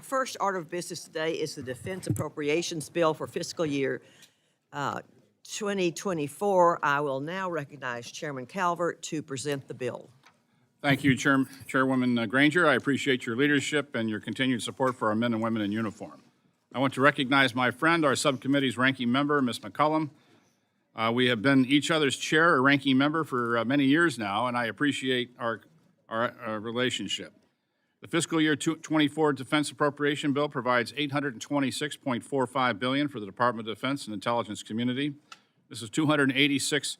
first order of business today is the Defense Appropriations Bill for fiscal year 2024. I will now recognize Chairman Calvert to present the bill. Thank you, Chairwoman Granger. I appreciate your leadership and your continued support for our men and women in uniform. I want to recognize my friend, our subcommittee's ranking member, Ms. McCollum. We have been each other's chair or ranking member for many years now, and I appreciate our relationship. The fiscal year 24 Defense Appropriation Bill provides $826.45 billion for the Department of Defense and Intelligence Community. This is $286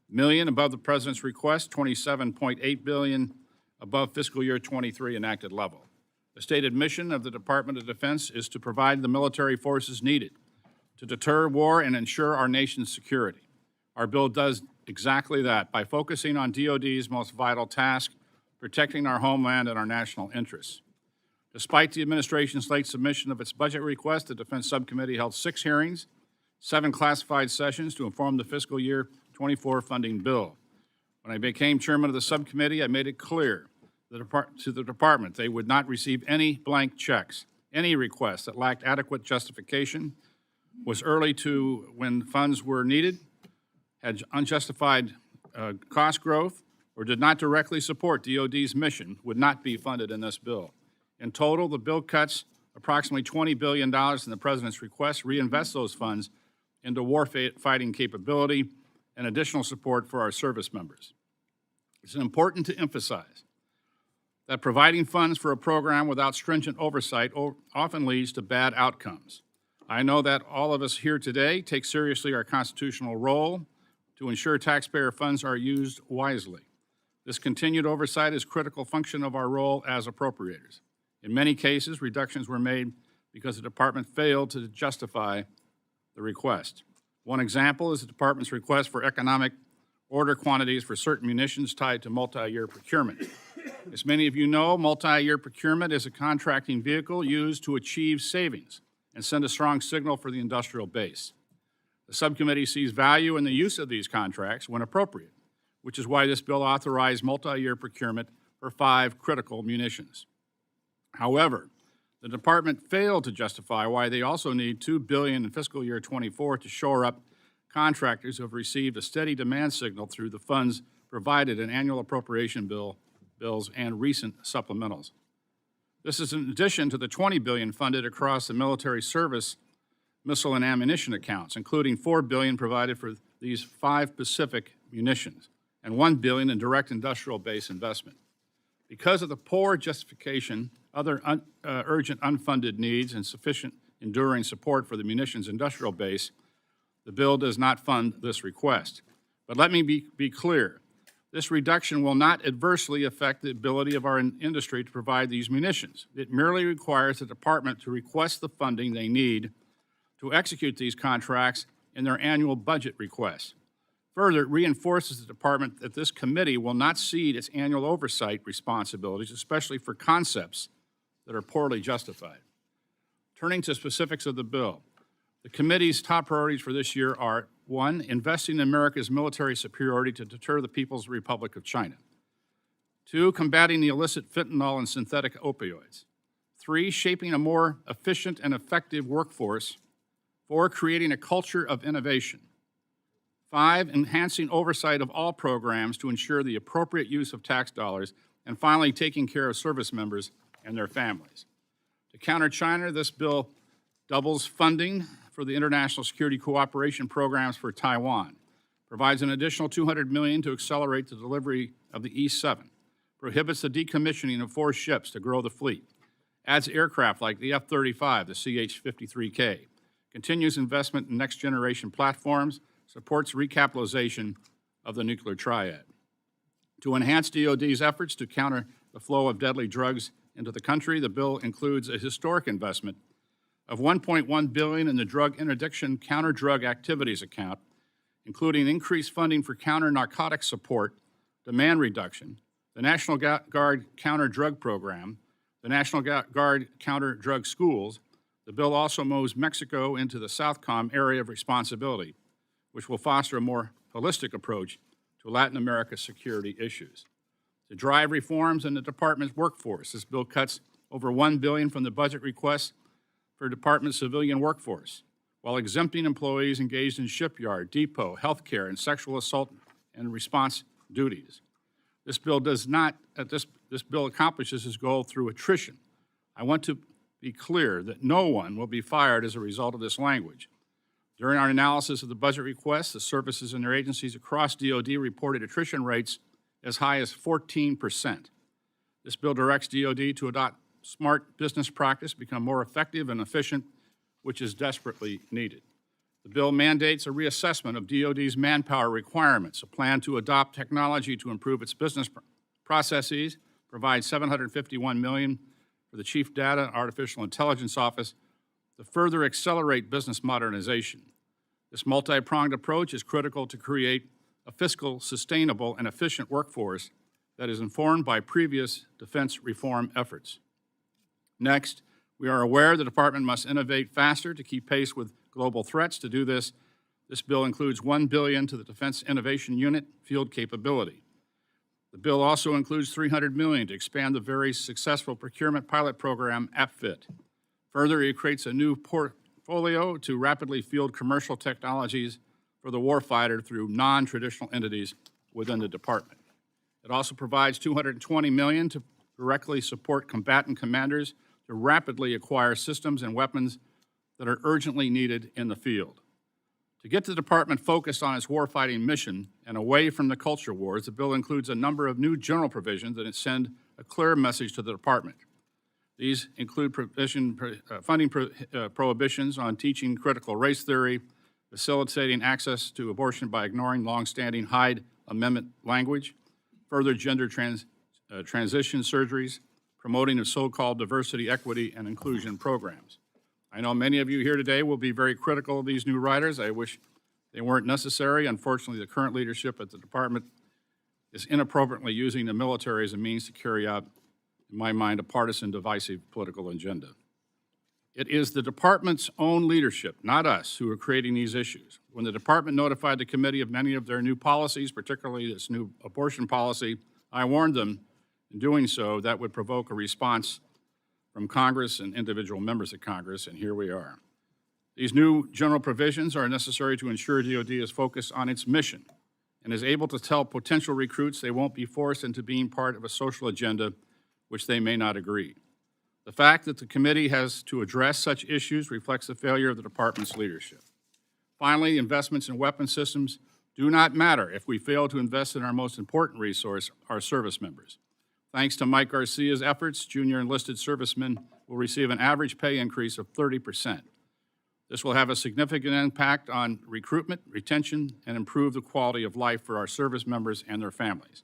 million above the President's request, $27.8 billion above fiscal year 23 enacted level. The stated mission of the Department of Defense is to provide the military forces needed to deter war and ensure our nation's security. Our bill does exactly that by focusing on DoD's most vital task, protecting our homeland and our national interests. Despite the administration's late submission of its budget request, the Defense Subcommittee held 6 hearings, 7 classified sessions to inform the fiscal year 24 funding bill. When I became chairman of the subcommittee, I made it clear to the department they would not receive any blank checks. Any request that lacked adequate justification, was early to when funds were needed, had unjustified cost growth, or did not directly support DoD's mission would not be funded in this bill. In total, the bill cuts approximately $20 billion in the President's request, reinvests those funds into war-fighting capability and additional support for our service members. It's important to emphasize that providing funds for a program without stringent oversight often leads to bad outcomes. I know that all of us here today take seriously our constitutional role to ensure taxpayer funds are used wisely. This continued oversight is a critical function of our role as appropriators. In many cases, reductions were made because the department failed to justify the request. One example is the department's request for economic order quantities for certain munitions tied to multi-year procurement. As many of you know, multi-year procurement is a contracting vehicle used to achieve savings and send a strong signal for the industrial base. The subcommittee sees value in the use of these contracts when appropriate, which is why this bill authorized multi-year procurement for 5 critical munitions. However, the department failed to justify why they also need $2 billion in fiscal year 24 to shore up contractors who have received a steady demand signal through the funds provided in annual appropriation bills and recent supplementals. This is in addition to the $20 billion funded across the military service missile and ammunition accounts, including $4 billion provided for these 5 specific munitions and $1 billion in direct industrial base investment. Because of the poor justification, other urgent unfunded needs, and sufficient enduring support for the munitions industrial base, the bill does not fund this request. But let me be clear. This reduction will not adversely affect the ability of our industry to provide these munitions. It merely requires the department to request the funding they need to execute these contracts in their annual budget requests. Further, it reinforces the department that this committee will not cede its annual oversight responsibilities, especially for concepts that are poorly justified. Turning to specifics of the bill, the committee's top priorities for this year are: 1, investing in America's military superiority to deter the People's Republic of China. 2, combating the illicit fentanyl and synthetic opioids. 3, shaping a more efficient and effective workforce. 4, creating a culture of innovation. 5, enhancing oversight of all programs to ensure the appropriate use of tax dollars. And finally, taking care of service members and their families. To counter China, this bill doubles funding for the international security cooperation programs for Taiwan, provides an additional $200 million to accelerate the delivery of the E-7, prohibits the decommissioning of 4 ships to grow the fleet, adds aircraft like the F-35, the CH-53K, continues investment in next-generation platforms, supports recapitalization of the nuclear triad. To enhance DoD's efforts to counter the flow of deadly drugs into the country, the bill includes a historic investment of $1.1 billion in the Drug Interdiction Counter-Drug Activities account, including increased funding for counter-narcotic support, demand reduction, the National Guard Counter-Drug Program, the National Guard Counter-Drug Schools. The bill also moves Mexico into the SOUTHCOM area of responsibility, which will foster a more holistic approach to Latin America's security issues. To drive reforms in the department's workforce, this bill cuts over $1 billion from the budget request for Department civilian workforce, while exempting employees engaged in shipyard, depot, healthcare, and sexual assault and response duties. This bill does not, this bill accomplishes this goal through attrition. I want to be clear that no one will be fired as a result of this language. During our analysis of the budget requests, the services and their agencies across DoD reported attrition rates as high as 14%. This bill directs DoD to adopt smart business practice, become more effective and efficient, which is desperately needed. The bill mandates a reassessment of DoD's manpower requirements, a plan to adopt technology to improve its business processes, provide $751 million for the Chief Data and Artificial Intelligence Office to further accelerate business modernization. This multi-pronged approach is critical to create a fiscal, sustainable, and efficient workforce that is informed by previous defense reform efforts. Next, we are aware the Department must innovate faster to keep pace with global threats. To do this, this bill includes $1 billion to the Defense Innovation Unit field capability. The bill also includes $300 million to expand the very successful procurement pilot program, AppFit. Further, it creates a new portfolio to rapidly field commercial technologies for the warfighter through non-traditional entities within the Department. It also provides $220 million to directly support combatant commanders to rapidly acquire systems and weapons that are urgently needed in the field. To get the Department focused on its warfighting mission and away from the culture wars, the bill includes a number of new general provisions that send a clear message to the Department. These include funding prohibitions on teaching critical race theory, facilitating access to abortion by ignoring longstanding Hyde Amendment language, further gender transition surgeries, promoting of so-called diversity, equity, and inclusion programs. I know many of you here today will be very critical of these new riders. I wish they weren't necessary. Unfortunately, the current leadership at the Department is inappropriately using the military as a means to carry out, in my mind, a partisan, divisive political agenda. It is the Department's own leadership, not us, who are creating these issues. When the Department notified the committee of many of their new policies, particularly this new abortion policy, I warned them in doing so that would provoke a response from Congress and individual members of Congress, and here we are. These new general provisions are necessary to ensure DoD is focused on its mission and is able to tell potential recruits they won't be forced into being part of a social agenda which they may not agree. The fact that the committee has to address such issues reflects the failure of the Department's leadership. Finally, investments in weapon systems do not matter if we fail to invest in our most important resource, our service members. Thanks to Mike Garcia's efforts, junior enlisted servicemen will receive an average pay increase of 30%. This will have a significant impact on recruitment, retention, and improve the quality of life for our service members and their families.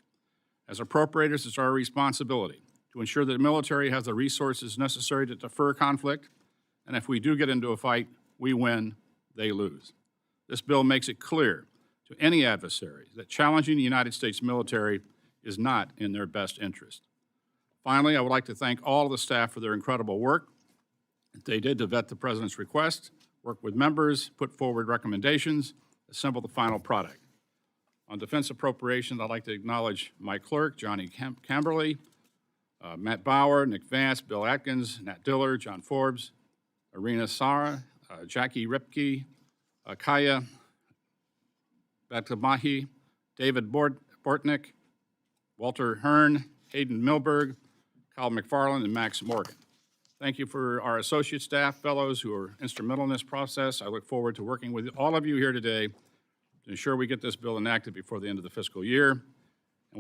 As appropriators, it's our responsibility to ensure that the military has the resources necessary to defer conflict, and if we do get into a fight, we win, they lose. This bill makes it clear to any adversary that challenging the United States military is not in their best interest. Finally, I would like to thank all of the staff for their incredible work that they did to vet the President's request, work with members, put forward recommendations, assemble the final product. On defense appropriations, I'd like to acknowledge my clerk, Johnny Camberley, Matt Bauer, Nick Vance, Bill Atkins, Nat Diller, John Forbes, Irina Sara, Jackie Ripke, Kaya Batamahi, David Bortnick, Walter Hearn, Hayden Milberg, Kyle McFarland, and Max Morgan. Thank you for our associate staff, fellows who are instrumental in this process. I look forward to working with all of you here today to ensure we get this bill enacted before the end of the fiscal year, and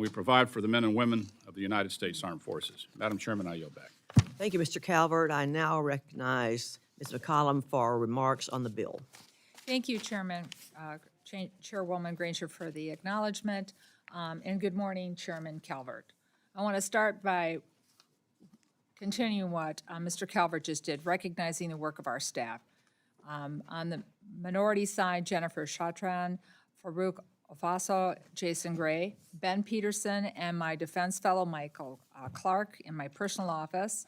we provide for the men and women of the United States Armed Forces. Madam Chairman, I yield back. Thank you, Mr. Calvert. I now recognize Ms. McCollum for remarks on the bill. Thank you, Chairwoman Granger, for the acknowledgement, and good morning, Chairman Calvert. I want to start by continuing what Mr. Calvert just did, recognizing the work of our staff. On the minority side, Jennifer Chatran, Farouk Ofaso, Jason Gray, Ben Peterson, and my defense fellow, Michael Clark, in my personal office,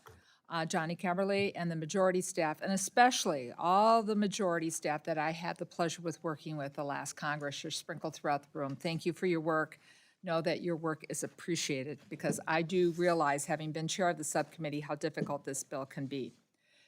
Johnny Camberley, and the majority staff, and especially all the majority staff that I had the pleasure with working with the last Congress. You're sprinkled throughout the room. Thank you for your work. know that your work is appreciated, because I do realize, having been chair of the subcommittee, how difficult this bill can be.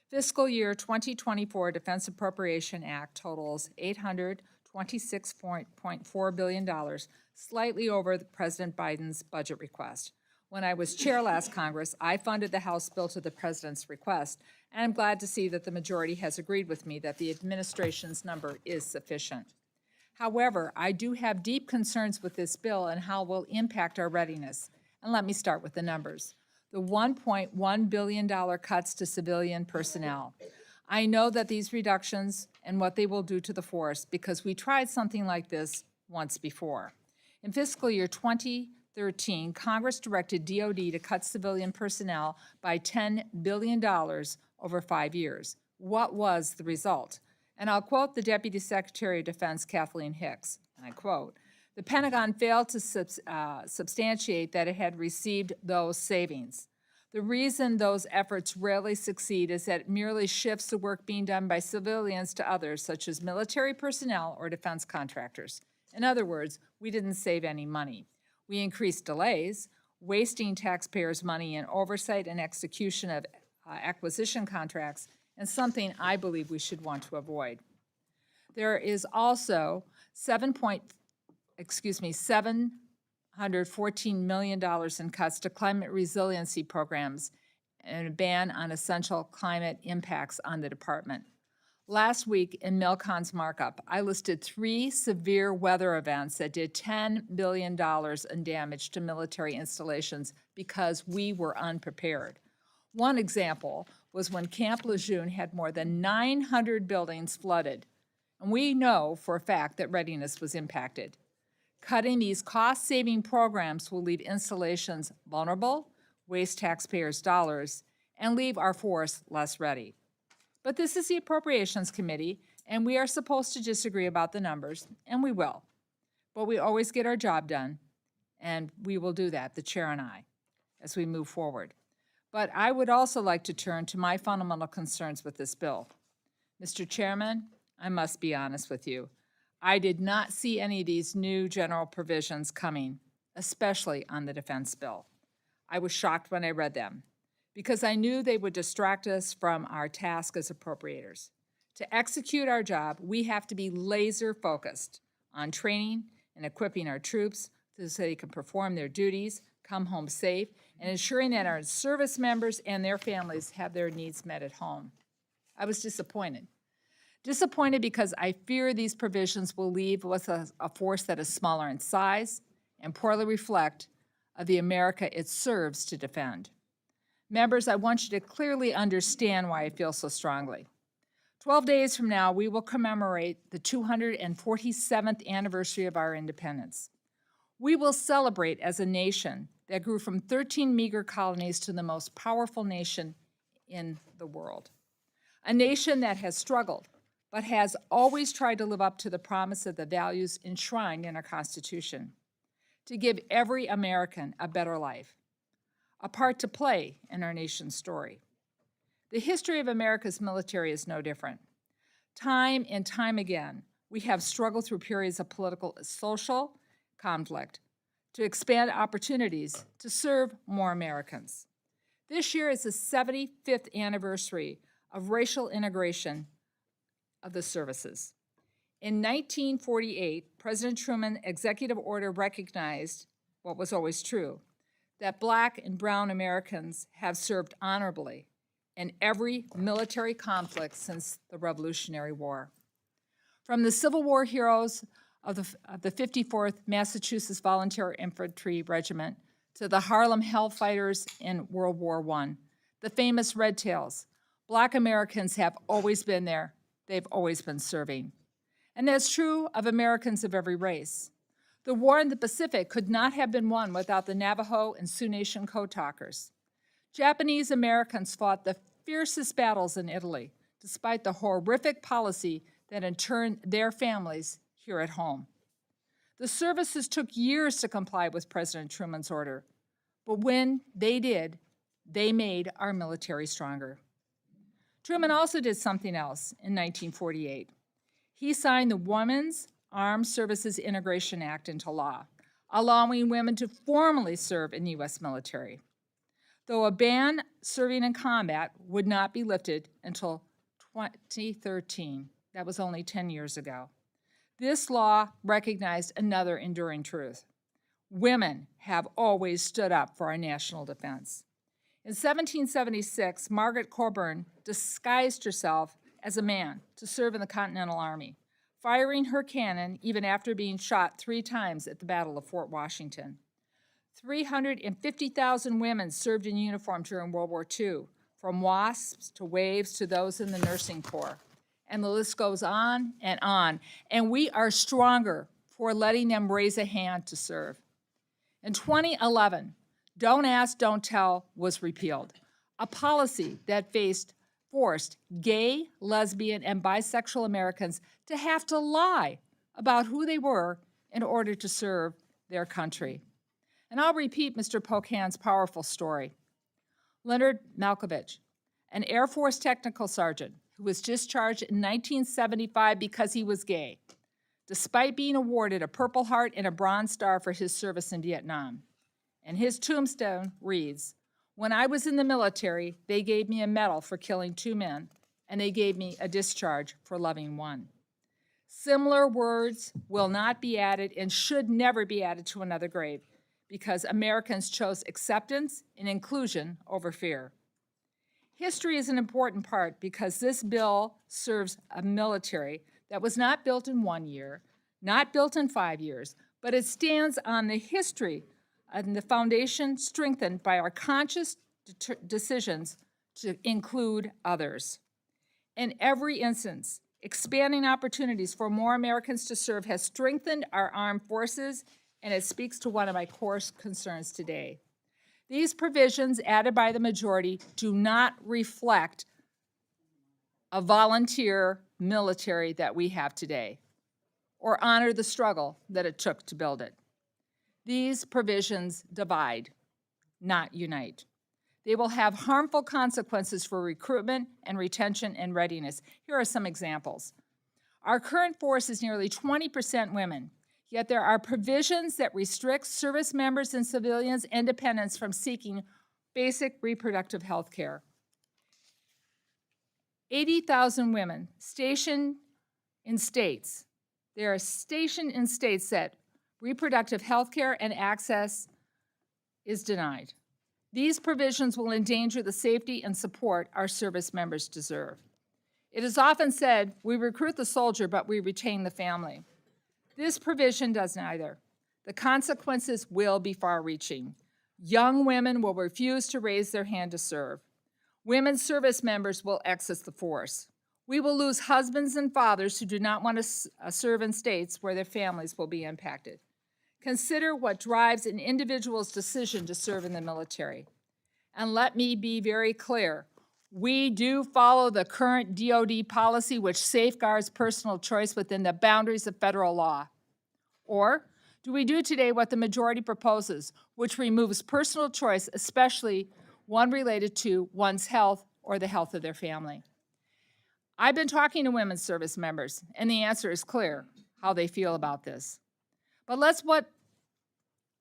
Fiscal year 2024 Defense Appropriation Act totals $826.4 billion, slightly over President Biden's budget request. When I was chair last Congress, I funded the House bill to the president's request, and I'm glad to see that the majority has agreed with me that the administration's number is sufficient. However, I do have deep concerns with this bill and how it will impact our readiness. And let me start with the numbers. The $1.1 billion cuts to civilian personnel. I know that these reductions and what they will do to the force, because we tried something like this once before. In fiscal year 2013, Congress directed DoD to cut civilian personnel by $10 billion over 5 years. What was the result? And I'll quote the Deputy Secretary of Defense, Kathleen Hicks, and I quote, "The Pentagon failed to substantiate that it had received those savings. The reason those efforts rarely succeed is that it merely shifts the work being done by civilians to others, such as military personnel or defense contractors. In other words, we didn't save any money. We increased delays, wasting taxpayers' money in oversight and execution of acquisition contracts, and something I believe we should want to avoid. There is also $714 million in cuts to climate resiliency programs and a ban on essential climate impacts on the department. Last week in Milcon's markup, I listed 3 severe weather events that did $10 billion in damage to military installations because we were unprepared. One example was when Camp Lejeune had more than 900 buildings flooded, and we know for a fact that readiness was impacted. Cutting these cost-saving programs will leave installations vulnerable, waste taxpayers' dollars, and leave our force less ready. But this is the Appropriations Committee, and we are supposed to disagree about the numbers, and we will. But we always get our job done, and we will do that, the chair and I, as we move forward. But I would also like to turn to my fundamental concerns with this bill. Mr. Chairman, I must be honest with you. I did not see any of these new general provisions coming, especially on the defense bill. I was shocked when I read them, because I knew they would distract us from our task as appropriators. To execute our job, we have to be laser focused on training and equipping our troops so they can perform their duties, come home safe, and ensuring that our service members and their families have their needs met at home. I was disappointed. Disappointed because I fear these provisions will leave us a force that is smaller in size and poorly reflect of the America it serves to defend. Members, I want you to clearly understand why I feel so strongly. 12 days from now, we will commemorate the 247th anniversary of our independence. We will celebrate as a nation that grew from 13 meager colonies to the most powerful nation in the world. A nation that has struggled, but has always tried to live up to the promise of the values enshrined in our Constitution, to give every American a better life, a part to play in our nation's story. The history of America's military is no different. Time and time again, we have struggled through periods of political and social conflict to expand opportunities to serve more Americans. This year is the 75th anniversary of racial integration of the services. In 1948, President Truman's executive order recognized what was always true, that Black and brown Americans have served honorably in every military conflict since the Revolutionary War. From the Civil War heroes of the 54th Massachusetts Volunteer Infantry Regiment to the Harlem Hellfighters in World War I, the famous Red Tails, Black Americans have always been there. They've always been serving. And that's true of Americans of every race. The war in the Pacific could not have been won without the Navajo and Sioux Nation code talkers. Japanese Americans fought the fiercest battles in Italy, despite the horrific policy that interned their families here at home. The services took years to comply with President Truman's order, but when they did, they made our military stronger. Truman also did something else in 1948. He signed the Women's Armed Services Integration Act into law, allowing women to formally serve in the U.S. military, though a ban serving in combat would not be lifted until 2013. That was only 10 years ago. This law recognized another enduring truth. Women have always stood up for our national defense. In 1776, Margaret Coburn disguised herself as a man to serve in the Continental Army, firing her cannon even after being shot 3 times at the Battle of Fort Washington. 350,000 women served in uniform during World War II, from WASPs to WAVES to those in the nursing corps. And the list goes on. And we are stronger for letting them raise a hand to serve. In 2011, Don't Ask, Don't Tell was repealed, a policy that forced gay, lesbian, and bisexual Americans to have to lie about who they were in order to serve their country. And I'll repeat Mr. Pocan's powerful story. Leonard Malkovich, an Air Force technical sergeant who was discharged in 1975 because he was gay, despite being awarded a Purple Heart and a Bronze Star for his service in Vietnam. And his tombstone reads, "When I was in the military, they gave me a medal for killing 2 men, and they gave me a discharge for loving 1. Similar words will not be added and should never be added to another grave, because Americans chose acceptance and inclusion over fear. History is an important part because this bill serves a military that was not built in 1 year, not built in 5 years, but it stands on the history and the foundation strengthened by our conscious decisions to include others. In every instance, expanding opportunities for more Americans to serve has strengthened our armed forces, and it speaks to one of my core concerns today. These provisions added by the majority do not reflect a volunteer military that we have today, or honor the struggle that it took to build it. These provisions divide, not unite. They will have harmful consequences for recruitment and retention and readiness. Here are some examples. Our current force is nearly 20% women, yet there are provisions that restrict service members and civilians and dependents from seeking basic reproductive health care. 80,000 women stationed in states. They are stationed in states that reproductive health care and access is denied. These provisions will endanger the safety and support our service members deserve. It is often said, we recruit the soldier, but we retain the family. This provision does neither. The consequences will be far-reaching. Young women will refuse to raise their hand to serve. Women service members will exit the force. We will lose husbands and fathers who do not want to serve in states where their families will be impacted. Consider what drives an individual's decision to serve in the military. And let me be very clear. We do follow the current DoD policy which safeguards personal choice within the boundaries of federal law. Or do we do today what the majority proposes, which removes personal choice, especially one related to one's health or the health of their family? I've been talking to women's service members, and the answer is clear, how they feel about this. But let's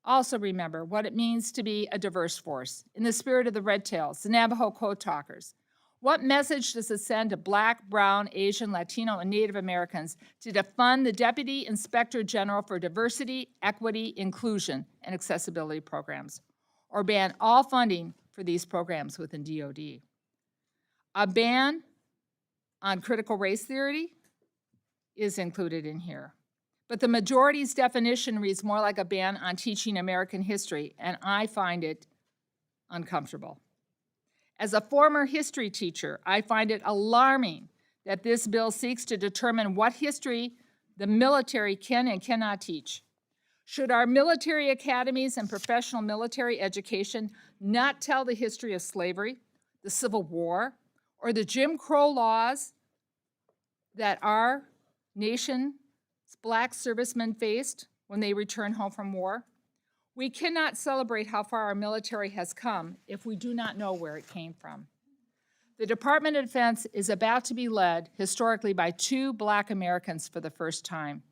also remember what it means to be a diverse force, in the spirit of the Red Tails, the Navajo Code Talkers. What message does it send to Black, Brown, Asian, Latino, and Native Americans to defund the Deputy Inspector General for Diversity, Equity, Inclusion, and Accessibility programs, or ban all funding for these programs within DoD? A ban on critical race theory is included in here. But the majority's definition reads more like a ban on teaching American history, and I find it uncomfortable. As a former history teacher, I find it alarming that this bill seeks to determine what history the military can and cannot teach. Should our military academies and professional military education not tell the history of slavery, the Civil War, or the Jim Crow laws that our nation's Black servicemen faced when they returned home from war? We cannot celebrate how far our military has come if we do not know where it came from. The Department of Defense is about to be led historically by 2 Black Americans for the first time.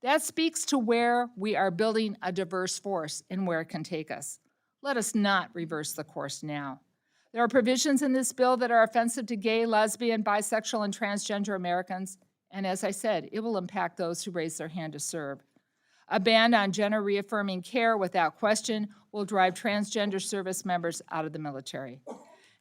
That speaks to where we are building a diverse force and where it can take us. Let us not reverse the course now. There are provisions in this bill that are offensive to gay, lesbian, bisexual, and transgender Americans, and as I said, it will impact those who raise their hand to serve. A ban on gender-reaffirming care without question will drive transgender service members out of the military.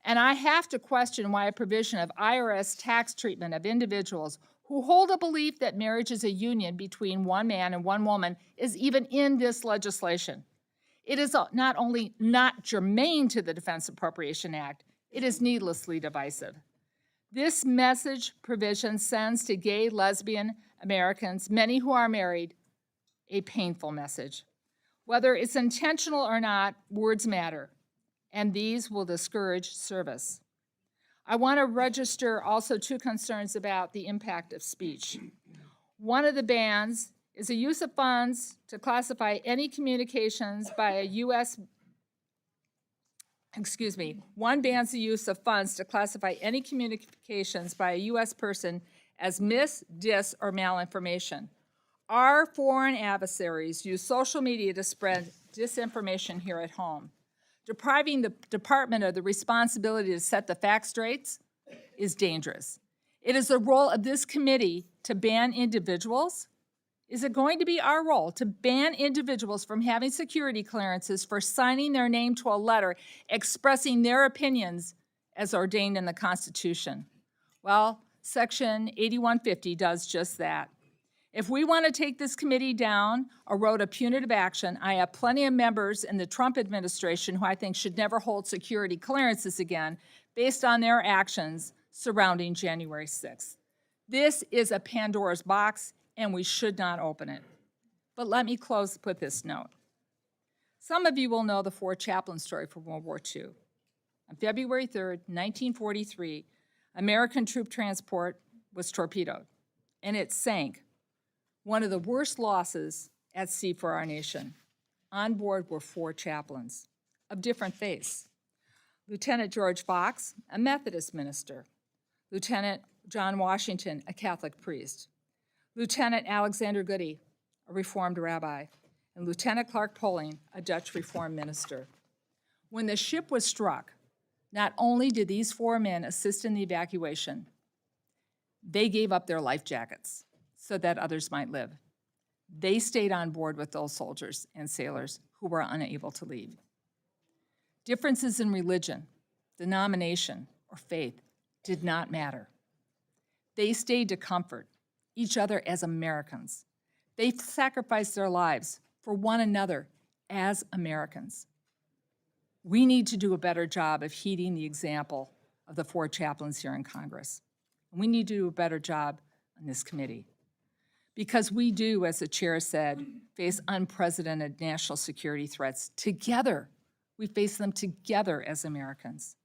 And I have to question why a provision of IRS tax treatment of individuals who hold a belief that marriage is a union between one man and one woman is even in this legislation. It is not only not germane to the Defense Appropriation Act, it is needlessly divisive. This message provision sends to gay, lesbian Americans, many who are married, a painful message. Whether it's intentional or not, words matter, and these will discourage service. I want to register also two concerns about the impact of speech. One of the bans is the use of funds to classify any communications by a one bans the use of funds to classify any communications by a U.S. person as mis, dis, or malinformation. Our foreign adversaries use social media to spread disinformation here at home. Depriving the department of the responsibility to set the facts straight is dangerous. It is the role of this committee to ban individuals. Is it going to be our role to ban individuals from having security clearances for signing their name to a letter expressing their opinions as ordained in the Constitution? Well, Section 8150 does just that. If we want to take this committee down a road of punitive action, I have plenty of members in the Trump administration who I think should never hold security clearances again based on their actions surrounding January 6th. This is a Pandora's box, and we should not open it. But let me close with this note. Some of you will know the four chaplain story from World War II. On February 3rd, 1943, American troop transport was torpedoed, and it sank. One of the worst losses at sea for our nation. On board were four chaplains of different faiths. Lieutenant George Fox, a Methodist minister. Lieutenant John Washington, a Catholic priest. Lieutenant Alexander Goody, a Reformed rabbi. And Lieutenant Clark Poling, a Dutch Reformed minister. When the ship was struck, not only did these four men assist in the evacuation, they gave up their life jackets so that others might live. They stayed on board with those soldiers and sailors who were unable to leave. Differences in religion, denomination, or faith did not matter. They stayed to comfort each other as Americans. They sacrificed their lives for one another as Americans. We need to do a better job of heeding the example of the four chaplains here in Congress. And we need to do a better job on this committee. Because we do, as the chair said, face unprecedented national security threats together. We face them together as Americans.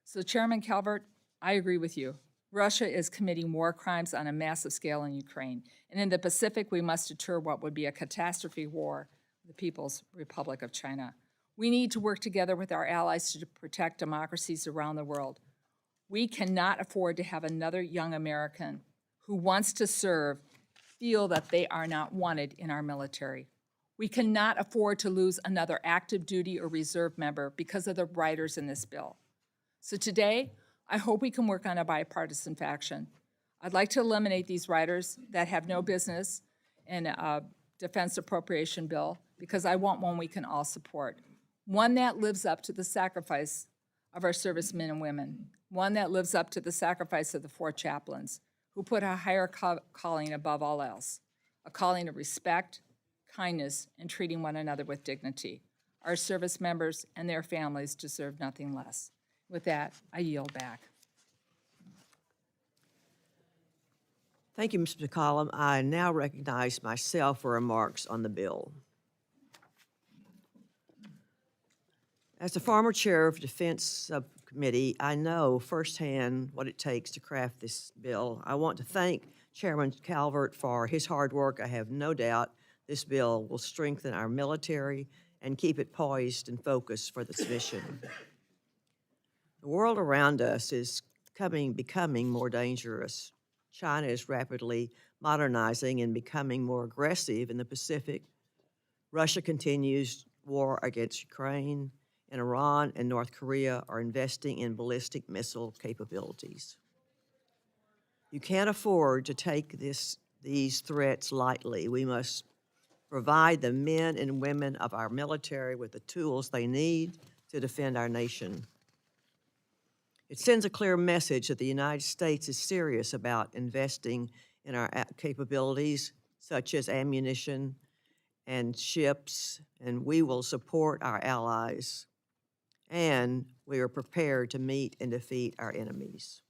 So Chairman Calvert, I agree with you. Russia is committing war crimes on a massive scale in Ukraine. And in the Pacific, we must deter what would be a catastrophe war, the People's Republic of China. We need to work together with our allies to protect democracies around the world. We cannot afford to have another young American who wants to serve feel that they are not wanted in our military. We cannot afford to lose another active duty or reserve member because of the writers in this bill. So today, I hope we can work on a bipartisan faction. I'd like to eliminate these writers that have no business in a defense appropriation bill because I want one we can all support. One that lives up to the sacrifice of our servicemen and women. One that lives up to the sacrifice of the four chaplains who put a higher calling above all else, a calling of respect, kindness, and treating one another with dignity. Our service members and their families deserve nothing less. With that, I yield back. Thank you, Mr. McCollum. I now recognize myself for remarks on the bill. As the former chair of Defense Subcommittee, I know firsthand what it takes to craft this bill. I want to thank Chairman Calvert for his hard work. I have no doubt this bill will strengthen our military and keep it poised and focused for this mission. The world around us is becoming more dangerous. China is rapidly modernizing and becoming more aggressive in the Pacific. Russia continues war against Ukraine, and Iran and North Korea are investing in ballistic missile capabilities. You can't afford to take these threats lightly. We must provide the men and women of our military with the tools they need to defend our nation. It sends a clear message that the United States is serious about investing in our capabilities, such as ammunition and ships, and we will support our allies, and we are prepared to meet and defeat our enemies.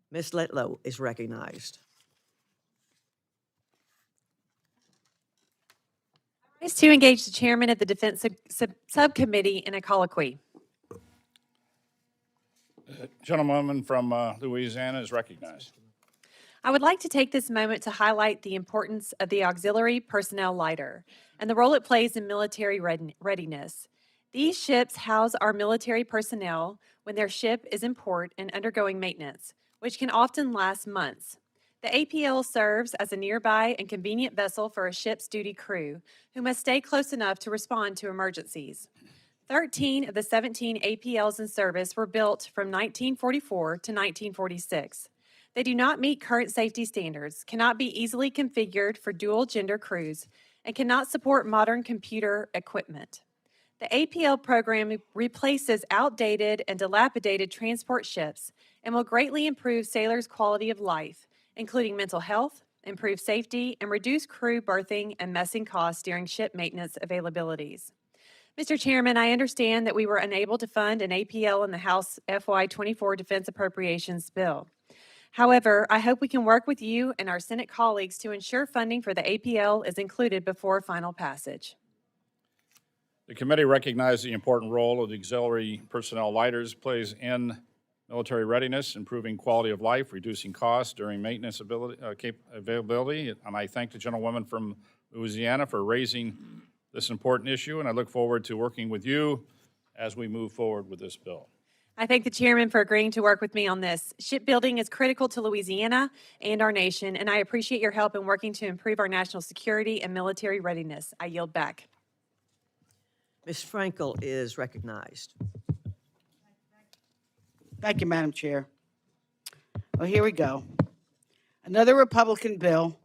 Ms. Letlow is recognized. Rise to engage the chairman of the Defense Subcommittee in a colloquy. Gentlewoman from Louisiana is recognized. I would like to take this moment to highlight the importance of the auxiliary personnel lighter and the role it plays in military readiness. These ships house our military personnel when their ship is in port and undergoing maintenance, which can often last months. The APL serves as a nearby and convenient vessel for a ship's duty crew who must stay close enough to respond to emergencies. 13 of the 17 APLs in service were built from 1944 to 1946. They do not meet current safety standards, cannot be easily configured for dual-gender crews, and cannot support modern computer equipment. The APL program replaces outdated and dilapidated transport ships and will greatly improve sailors' quality of life, including mental health, improve safety, and reduce crew berthing and messing costs during ship maintenance availabilities. Mr. Chairman, I understand that we were unable to fund an APL in the House FY24 Defense Appropriations bill. However, I hope we can work with you and our Senate colleagues to ensure funding for the APL is included before final passage. The committee recognized the important role of the auxiliary personnel lighters plays in military readiness, improving quality of life, reducing costs during maintenance availability. And I thank the gentlewoman from Louisiana for raising this important issue, and I look forward to working with you as we move forward with this bill. I thank the chairman for agreeing to work with me on this. Shipbuilding is critical to Louisiana and our nation, and I appreciate your help in working to improve our national security and military readiness. I yield back. Ms. Frankel is recognized. Thank you, Madam Chair. Well, here we go. Another Republican bill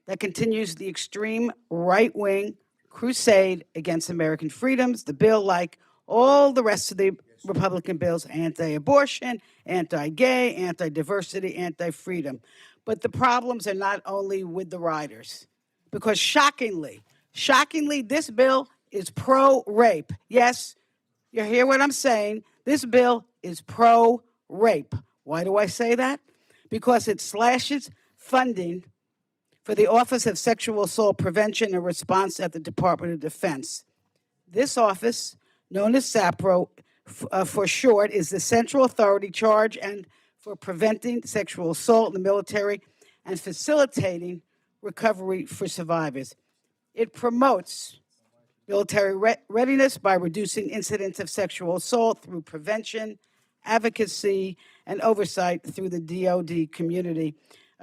that continues the extreme right-wing crusade against American freedoms. The bill, like all the rest of the Republican bills, anti-abortion, anti-gay, anti-diversity, anti-freedom. But the problems are not only with the riders, because shockingly, this bill is pro-rape. Yes, you hear what I'm saying? This bill is pro-rape. Why do I say that? Because it slashes funding for the Office of Sexual Assault Prevention and Response at the Department of Defense. This office, known as SAPRO for short, is the central authority charged and for preventing sexual assault in the military and facilitating recovery for survivors. It promotes military readiness by reducing incidents of sexual assault through prevention, advocacy, and oversight through the DoD community,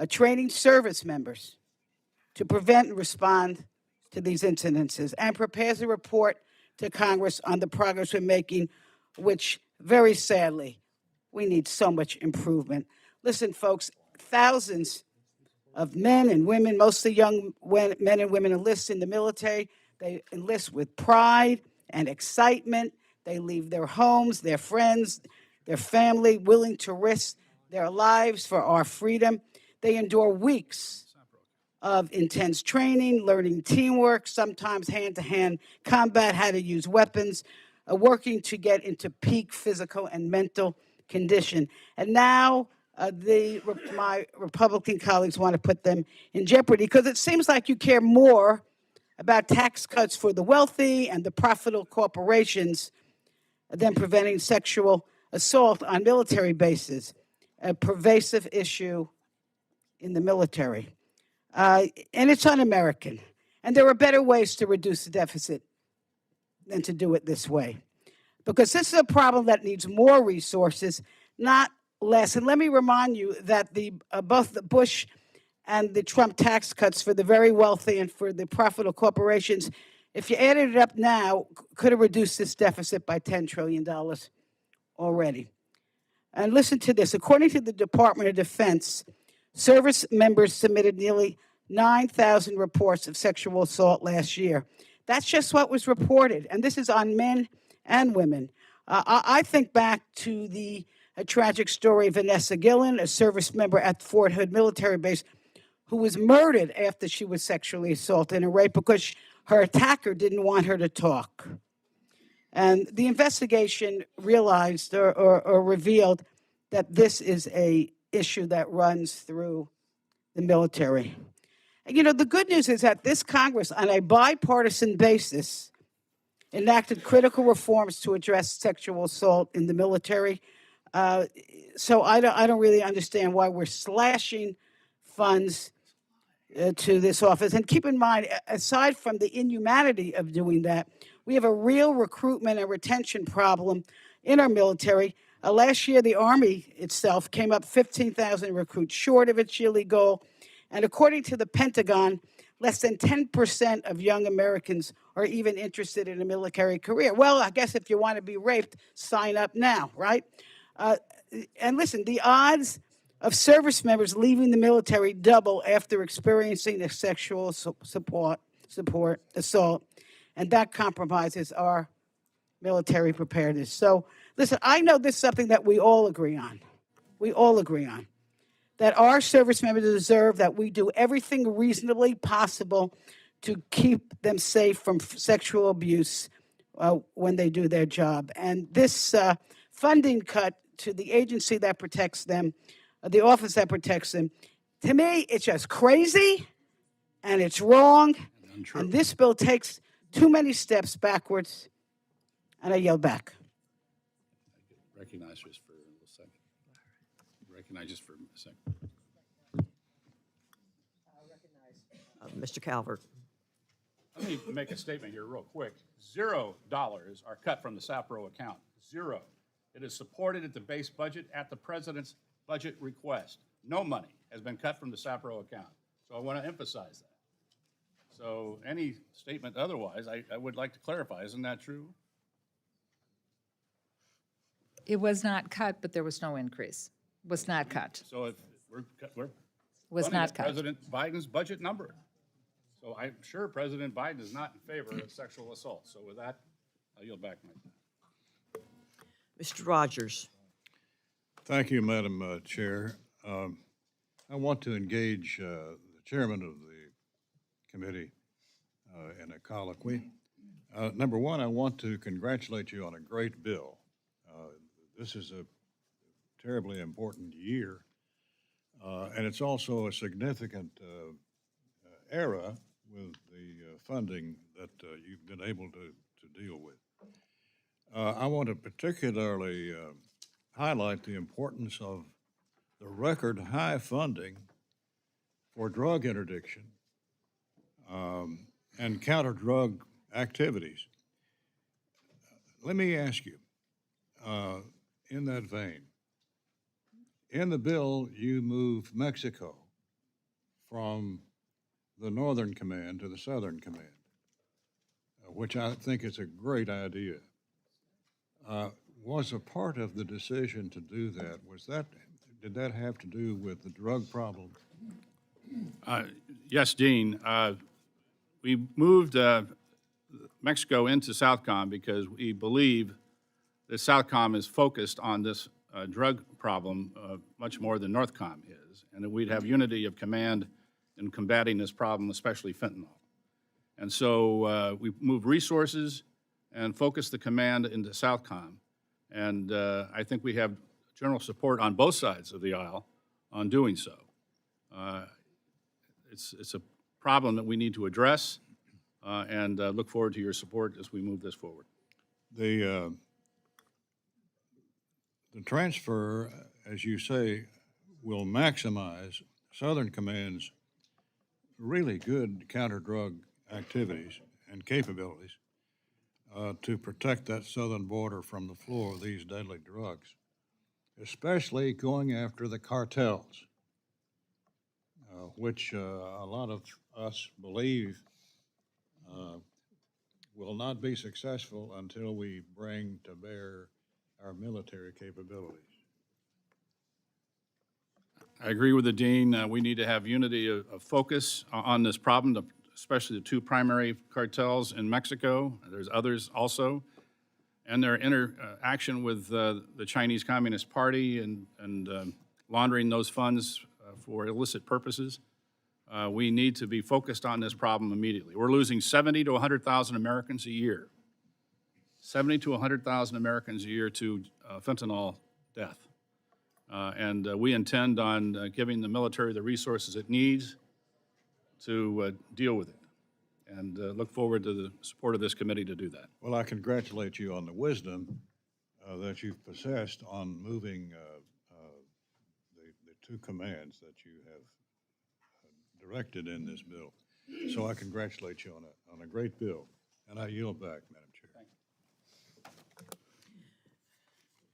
training service members to prevent and respond to these incidences, and prepares a report to Congress on the progress we're making, which, very sadly, we need so much improvement. Listen, folks, thousands of men and women, mostly young men and women, enlist in the military. They enlist with pride and excitement. They leave their homes, their friends, their family, willing to risk their lives for our freedom. They endure weeks of intense training, learning teamwork, sometimes hand-to-hand combat, how to use weapons, working to get into peak physical and mental condition. And now my Republican colleagues want to put them in jeopardy because it seems like you care more about tax cuts for the wealthy and the profitable corporations than preventing sexual assault on military bases, a pervasive issue in the military. And it's un-American. And there are better ways to reduce the deficit than to do it this way. Because this is a problem that needs more resources, not less. And let me remind you that both the Bush and the Trump tax cuts for the very wealthy and for the profitable corporations, if you added it up now, could have reduced this deficit by $10 trillion already. And listen to this. According to the Department of Defense, service members submitted nearly 9,000 reports of sexual assault last year. That's just what was reported, and this is on men and women. I think back to the tragic story of Vanessa Gillen, a service member at Fort Hood military base, who was murdered after she was sexually assaulted and raped because her attacker didn't want her to talk. And the investigation realized or revealed that this is an issue that runs through the military. And, you know, the good news is that this Congress, on a bipartisan basis, enacted critical reforms to address sexual assault in the military. So I don't really understand why we're slashing funds to this office. And keep in mind, aside from the inhumanity of doing that, we have a real recruitment and retention problem in our military. Last year, the Army itself came up 15,000 recruits short of its yearly goal. And according to the Pentagon, less than 10% of young Americans are even interested in a military career. Well, I guess if you want to be raped, sign up now, right? And listen, the odds of service members leaving the military double after experiencing a sexual assault, and that compromises our military preparedness. So, listen, I know this is something that we all agree on. We all agree on. That our service members deserve that we do everything reasonably possible to keep them safe from sexual abuse when they do their job. And this funding cut to the agency that protects them, the office that protects them, to me, it's just crazy and it's wrong. And this bill takes too many steps backwards. And I yell back. Recognize just for a second. Recognize just for a second. Mr. Calvert. Let me make a statement here real quick. $0 are cut from the SAPRO account. 0. It is supported at the base budget at the president's budget request. No money has been cut from the SAPRO account. So I want to emphasize that. So any statement otherwise, I would like to clarify. Isn't that true? It was not cut, but there was no increase. Was not cut. So if we're Was funding not at cut. President Biden's budget number. So I'm sure President Biden is not in favor of sexual assault. So with that, I yield back my time. Mr. Rogers. Thank you, Madam Chair. I want to engage the chairman of the committee in a colloquy. Number one, I want to congratulate you on a great bill. This is a terribly important year, and it's also a significant era with the funding that you've been able to deal with. I want to particularly highlight the importance of the record high funding for drug interdiction and counter-drug activities. Let me ask you, in that vein, in the bill, you moved Mexico from the Northern Command to the Southern Command, which I think is a great idea. Was a part of the decision to do that, did that have to do with the drug problem? Yes, Dean. We moved Mexico into Southcom because we believe that Southcom is focused on this drug problem much more than Northcom is, and that we'd have unity of command in combating this problem, especially fentanyl. And so we moved resources and focused the command into Southcom. And I think we have general support on both sides of the aisle on doing so. It's a problem that we need to address, and look forward to your support as we move this forward. The transfer, as you say, will maximize Southern Command's really good counter-drug activities and capabilities. to protect that southern border from the flow of these deadly drugs, especially going after the cartels, which a lot of us believe will not be successful until we bring to bear our military capabilities. I agree with the dean. We need to have unity of focus on this problem, especially the two primary cartels in Mexico. There's others also, and their interaction with the Chinese Communist Party and laundering those funds for illicit purposes. We need to be focused on this problem immediately. We're losing 70 to 100,000 Americans a year. 70 to 100,000 Americans a year to fentanyl death. And we intend on giving the military the resources it needs to deal with it. And look forward to the support of this committee to do that. Well, I congratulate you on the wisdom that you've possessed on moving the two commands that you have directed in this bill. So I congratulate you on a great bill. And I yield back, Madam Chair.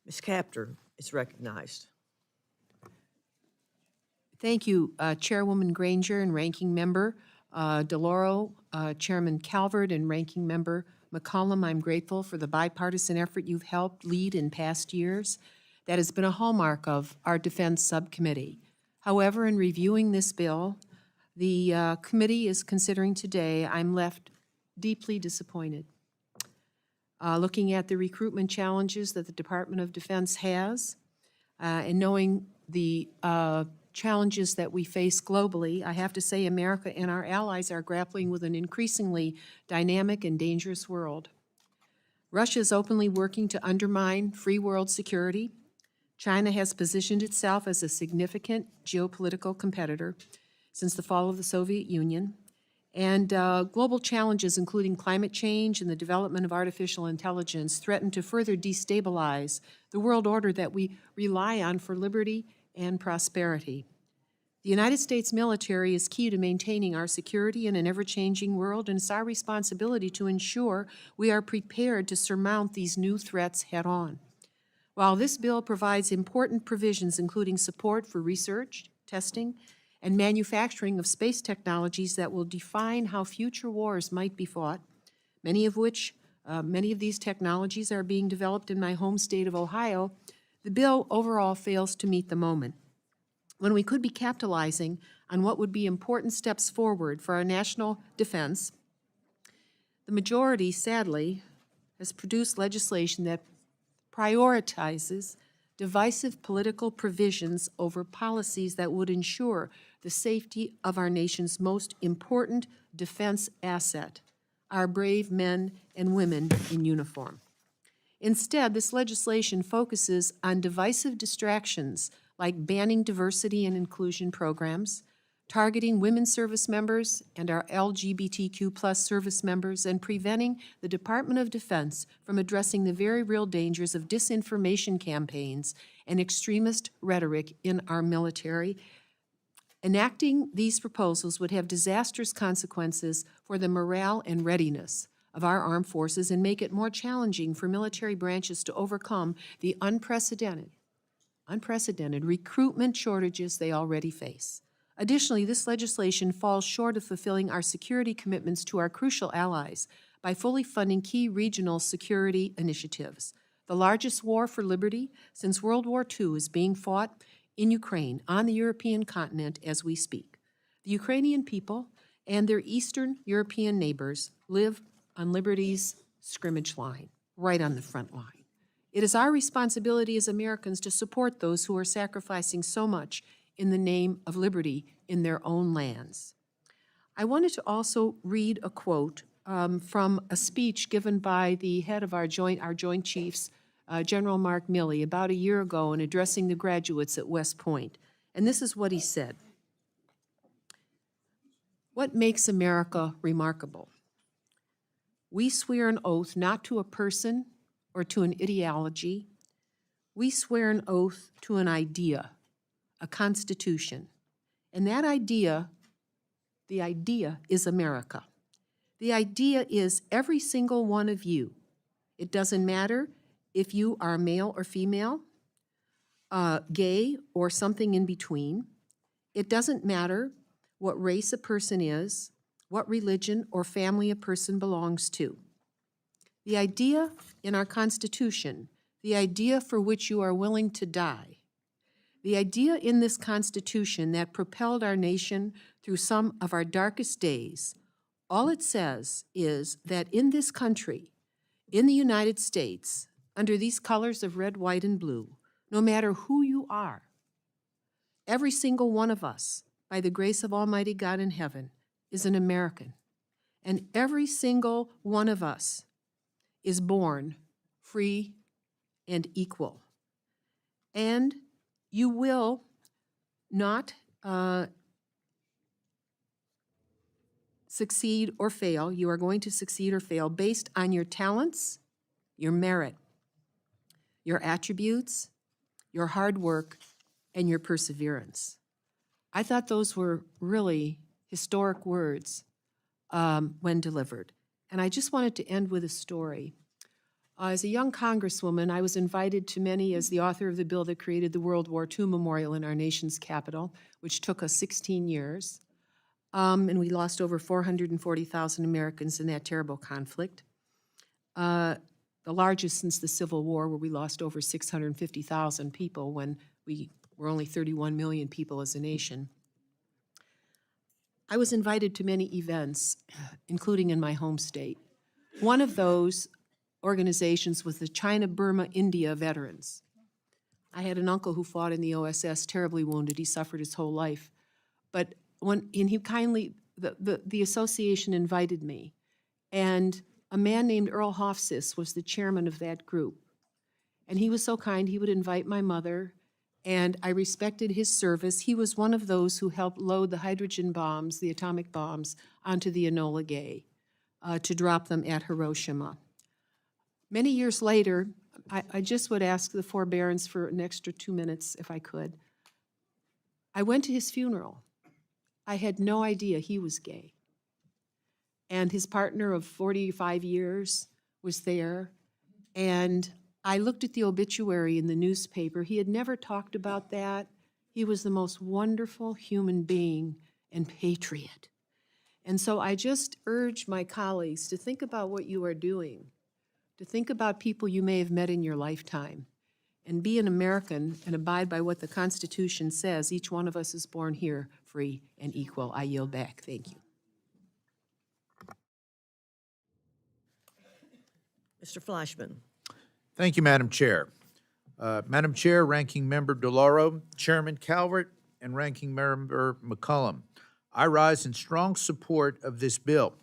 Ms. Capter is recognized. Thank you, Chairwoman Granger and Ranking Member DeLauro, Chairman Calvert, and Ranking Member McCollum. I'm grateful for the bipartisan effort you've helped lead in past years. That has been a hallmark of our Defense Subcommittee. However, in reviewing this bill, the committee is considering today, I'm left deeply disappointed. Looking at the recruitment challenges that the Department of Defense has, and knowing the challenges that we face globally, I have to say America and our allies are grappling with an increasingly dynamic and dangerous world. Russia is openly working to undermine free world security. China has positioned itself as a significant geopolitical competitor since the fall of the Soviet Union. And global challenges, including climate change and the development of artificial intelligence, threaten to further destabilize the world order that we rely on for liberty and prosperity. The United States military is key to maintaining our security in an ever-changing world, and it's our responsibility to ensure we are prepared to surmount these new threats head-on. While this bill provides important provisions, including support for research, testing, and manufacturing of space technologies that will define how future wars might be fought, many of these technologies are being developed in my home state of Ohio, the bill overall fails to meet the moment. When we could be capitalizing on what would be important steps forward for our national defense, the majority, sadly, has produced legislation that prioritizes divisive political provisions over policies that would ensure the safety of our nation's most important defense asset, our brave men and women in uniform. Instead, this legislation focuses on divisive distractions like banning diversity and inclusion programs, targeting women service members and our LGBTQ+ service members, and preventing the Department of Defense from addressing the very real dangers of disinformation campaigns and extremist rhetoric in our military. Enacting these proposals would have disastrous consequences for the morale and readiness of our armed forces and make it more challenging for military branches to overcome the unprecedented recruitment shortages they already face. Additionally, this legislation falls short of fulfilling our security commitments to our crucial allies by fully funding key regional security initiatives. The largest war for liberty since World War II is being fought in Ukraine, on the European continent as we speak. The Ukrainian people and their Eastern European neighbors live on liberty's scrimmage line, right on the front line. It is our responsibility as Americans to support those who are sacrificing so much in the name of liberty in their own lands. I wanted to also read a quote from a speech given by the head of our Joint Chiefs, General Mark Milley, about a year ago in addressing the graduates at West Point. And this is what he said. What makes America remarkable? We swear an oath not to a person or to an ideology. We swear an oath to an idea, a constitution. And that idea, the idea is America. The idea is every single one of you It doesn't matter if you are male or female, gay or something in between. It doesn't matter what race a person is, what religion or family a person belongs to. The idea in our Constitution, the idea for which you are willing to die, the idea in this Constitution that propelled our nation through some of our darkest days, all it says is that in this country, in the United States, under these colors of red, white, and blue, no matter who you are, every single one of us, by the grace of Almighty God in heaven, is an American. And every single one of us is born free and equal. And you will not succeed or fail. You are going to succeed or fail based on your talents, your merit, your attributes, your hard work, and your perseverance. I thought those were really historic words when delivered. And I just wanted to end with a story. As a young congresswoman, I was invited to many as the author of the bill that created the World War II Memorial in our nation's capital, which took us 16 years. And we lost over 440,000 Americans in that terrible conflict. The largest since the Civil War, where we lost over 650,000 people when we were only 31 million people as a nation. I was invited to many events, including in my home state. One of those organizations was the China-Burma-India Veterans. I had an uncle who fought in the OSS, terribly wounded. He suffered his whole life. But the association invited me, and a man named Earl Hofsis was the chairman of that group. And he was so kind, he would invite my mother, and I respected his service. He was one of those who helped load the hydrogen bombs, the atomic bombs, onto the Enola Gay to drop them at Hiroshima. Many years later, I just would ask the forbearance for an extra 2 minutes, if I could. I went to his funeral. I had no idea he was gay. And his partner of 45 years was there. And I looked at the obituary in the newspaper. He had never talked about that. He was the most wonderful human being and patriot. And so I just urge my colleagues to think about what you are doing, to think about people you may have met in your lifetime, and be an American and abide by what the Constitution says. Each one of us is born here free and equal. I yield back. Thank you. Mr. Flashman. Thank you, Madam Chair. Madam Chair, Ranking Member DeLauro, Chairman Calvert, and Ranking Member McCollum, I rise in strong support of this bill.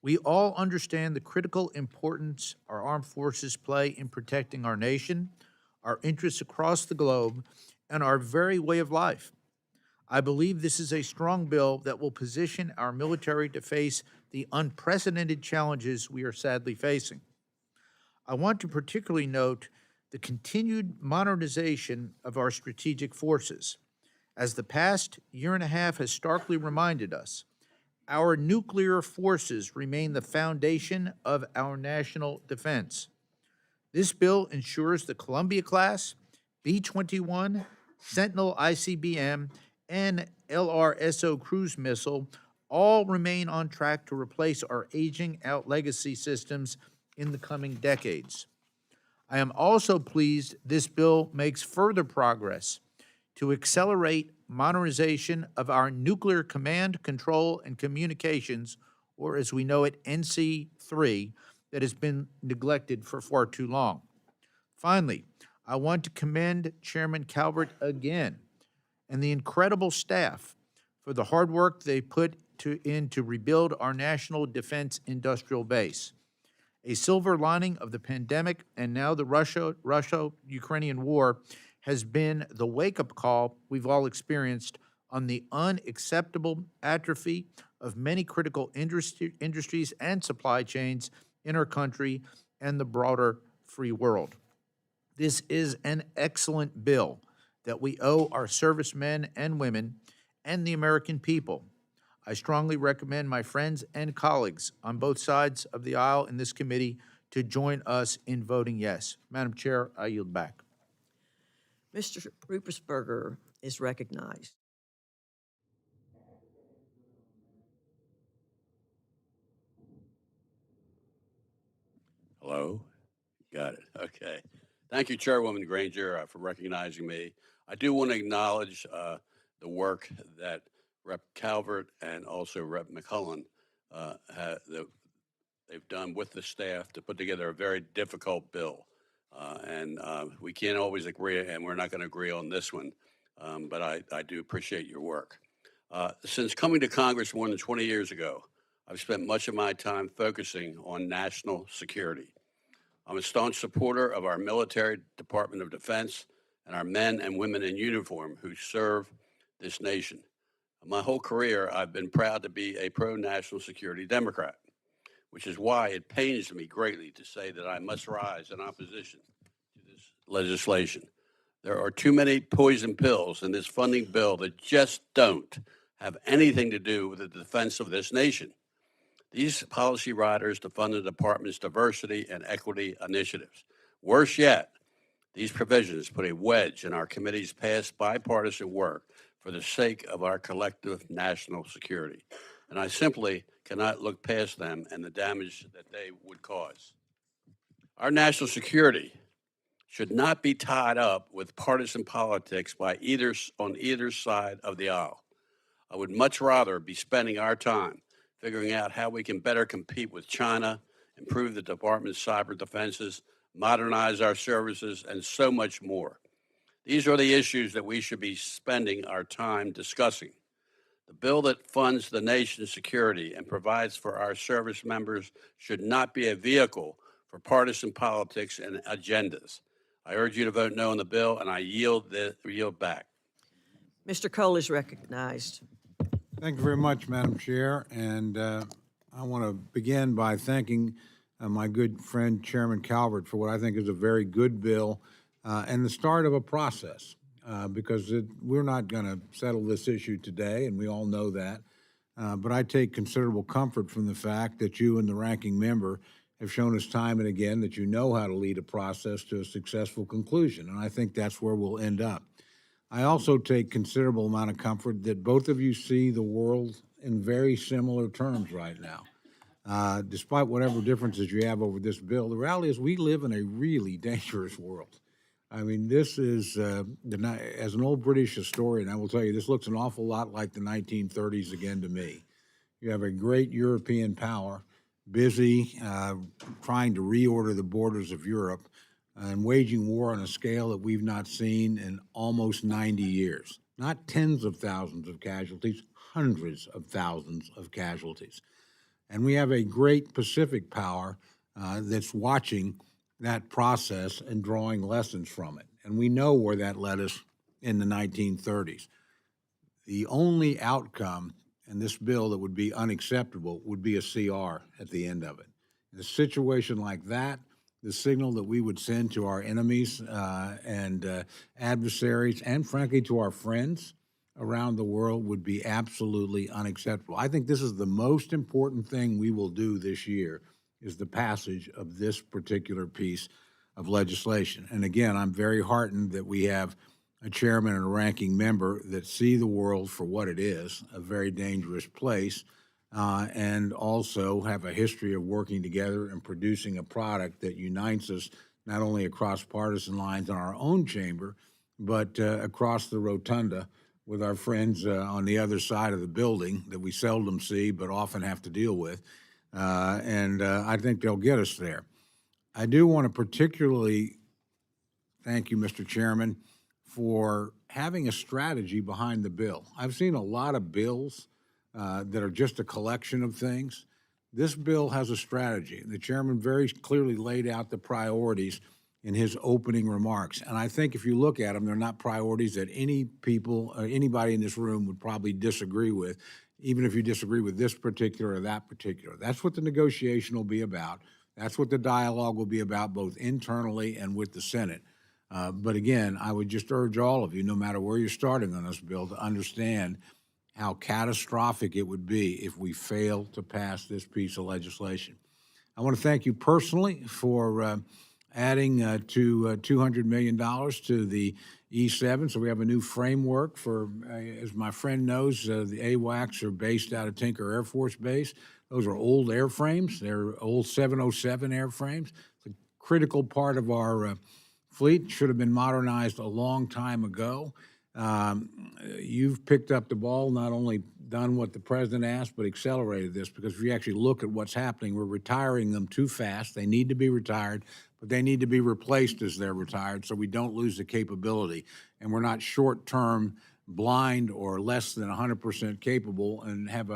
We all understand the critical importance our armed forces play in protecting our nation, our interests across the globe, and our very way of life. I believe this is a strong bill that will position our military to face the unprecedented challenges we are sadly facing. I want to particularly note the continued modernization of our strategic forces. As the past year and a half has starkly reminded us, our nuclear forces remain the foundation of our national defense. This bill ensures the Columbia-class, B-21, Sentinel ICBM, and LRSO cruise missile all remain on track to replace our aging out legacy systems in the coming decades. I am also pleased this bill makes further progress to accelerate modernization of our nuclear command, control, and communications, or as we know it, NC3, that has been neglected for far too long. Finally, I want to commend Chairman Calvert again and the incredible staff for the hard work they put in to rebuild our national defense industrial base. A silver lining of the pandemic and now the Russia-Ukrainian war has been the wake-up call we've all experienced on the unacceptable atrophy of many critical industries and supply chains in our country and the broader free world. This is an excellent bill that we owe our servicemen and women and the American people. I strongly recommend my friends and colleagues on both sides of the aisle in this committee to join us in voting yes. Madam Chair, I yield back. Mr. Ruppersberger is recognized. Hello? Got it. Okay. Thank you, Chairwoman Granger, for recognizing me. I do want to acknowledge the work that Rep. Calvert and also Rep. McCullen they've done with the staff to put together a very difficult bill. And we can't always agree, and we're not going to agree on this one, but I do appreciate your work. Since coming to Congress more than 20 years ago, I've spent much of my time focusing on national security. I'm a staunch supporter of our military, Department of Defense, and our men and women in uniform who serve this nation. My whole career, I've been proud to be a pro-national security Democrat, which is why it pains me greatly to say that I must rise in opposition to this legislation. There are too many poison pills in this funding bill that just don't have anything to do with the defense of this nation. These policy riders to fund the department's diversity and equity initiatives. Worse yet, these provisions put a wedge in our committee's past bipartisan work for the sake of our collective national security. And I simply cannot look past them and the damage that they would cause. Our national security should not be tied up with partisan politics on either side of the aisle. I would much rather be spending our time figuring out how we can better compete with China, improve the department's cyber defenses, modernize our services, and so much more. These are the issues that we should be spending our time discussing. The bill that funds the nation's security and provides for our service members should not be a vehicle for partisan politics and agendas. I urge you to vote no on the bill, and I yield back. Mr. Cole is recognized. Thank you very much, Madam Chair, and I want to begin by thanking my good friend Chairman Calvert for what I think is a very good bill and the start of a process because we're not going to settle this issue today, and we all know that. But I take considerable comfort from the fact that you and the ranking member have shown us time and again that you know how to lead a process to a successful conclusion, and I think that's where we'll end up. I also take considerable amount of comfort that both of you see the world in very similar terms right now. Despite whatever differences you have over this bill, the reality is we live in a really dangerous world. I mean, this is, as an old British historian, I will tell you, this looks an awful lot like the 1930s again to me. You have a great European power busy trying to reorder the borders of Europe and waging war on a scale that we've not seen in almost 90 years. Not tens of thousands of casualties, hundreds of thousands of casualties. And we have a great Pacific power that's watching that process and drawing lessons from it. And we know where that led us in the 1930s. The only outcome in this bill that would be unacceptable would be a CR at the end of it. In a situation like that, the signal that we would send to our enemies and adversaries, and frankly to our friends around the world, would be absolutely unacceptable. I think this is the most important thing we will do this year, is the passage of this particular piece of legislation. And again, I'm very heartened that we have a chairman and a ranking member that see the world for what it is, a very dangerous place, and also have a history of working together and producing a product that unites us not only across partisan lines in our own chamber, but across the rotunda with our friends on the other side of the building that we seldom see but often have to deal with. And I think they'll get us there. I do want to particularly thank you, Mr. Chairman, for having a strategy behind the bill. I've seen a lot of bills that are just a collection of things. This bill has a strategy. The chairman very clearly laid out the priorities in his opening remarks. And I think if you look at them, they're not priorities that anybody in this room would probably disagree with, even if you disagree with this particular or that particular. That's what the negotiation will be about. That's what the dialogue will be about, both internally and with the Senate. But again, I would just urge all of you, no matter where you're starting on this bill, to understand how catastrophic it would be if we fail to pass this piece of legislation. I want to thank you personally for adding to $200 million to the E7. So we have a new framework for, as my friend knows, the AWACS are based out of Tinker Air Force Base. Those are old airframes. They're old 707 airframes. It's a critical part of our fleet. Should have been modernized a long time ago. You've picked up the ball, not only done what the president asked, but accelerated this, because if you actually look at what's happening, we're retiring them too fast. They need to be retired, but they need to be replaced as they're retired so we don't lose the capability. And we're not short-term blind or less than 100% capable and have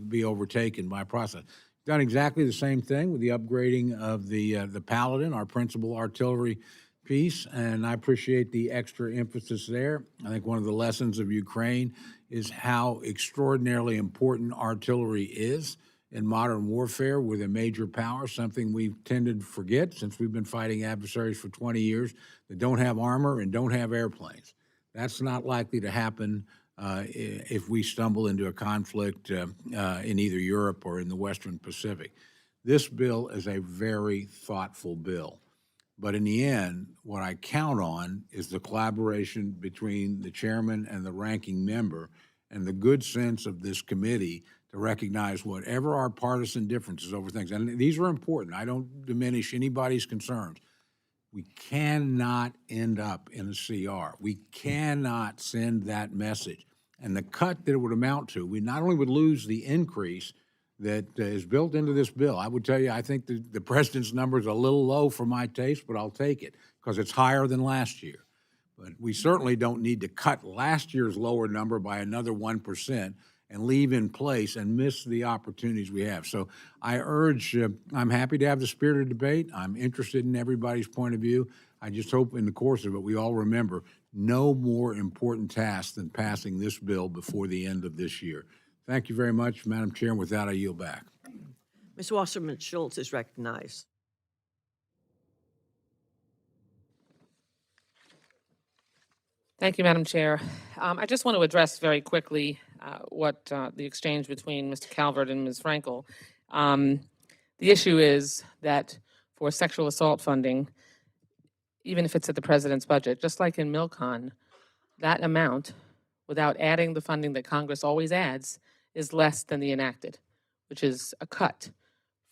be overtaken by a process. Done exactly the same thing with the upgrading of the Paladin, our principal artillery piece, and I appreciate the extra emphasis there. I think one of the lessons of Ukraine is how extraordinarily important artillery is in modern warfare with a major power, something we've tended to forget since we've been fighting adversaries for 20 years that don't have armor and don't have airplanes. That's not likely to happen if we stumble into a conflict in either Europe or in the Western Pacific. This bill is a very thoughtful bill. But in the end, what I count on is the collaboration between the chairman and the ranking member and the good sense of this committee to recognize whatever our partisan differences over things. And these are important. I don't diminish anybody's concerns. We cannot end up in a CR. We cannot send that message. And the cut that it would amount to, we not only would lose the increase that is built into this bill. I would tell you, I think the president's number is a little low for my taste, but I'll take it because it's higher than last year. But we certainly don't need to cut last year's lower number by another 1% and leave in place and miss the opportunities we have. So I urge, I'm happy to have the spirited debate. I'm interested in everybody's point of view. I just hope in the course of it, we all remember no more important task than passing this bill before the end of this year. Thank you very much, Madam Chair. And with that, I yield back. Ms. Wasserman Schultz is recognized. Thank you, Madam Chair. I just want to address very quickly what the exchange between Mr. Calvert and Ms. Frankel. The issue is that for sexual assault funding, even if it's at the president's budget, just like in MilCon, that amount, without adding the funding that Congress always adds, is less than the enacted, which is a cut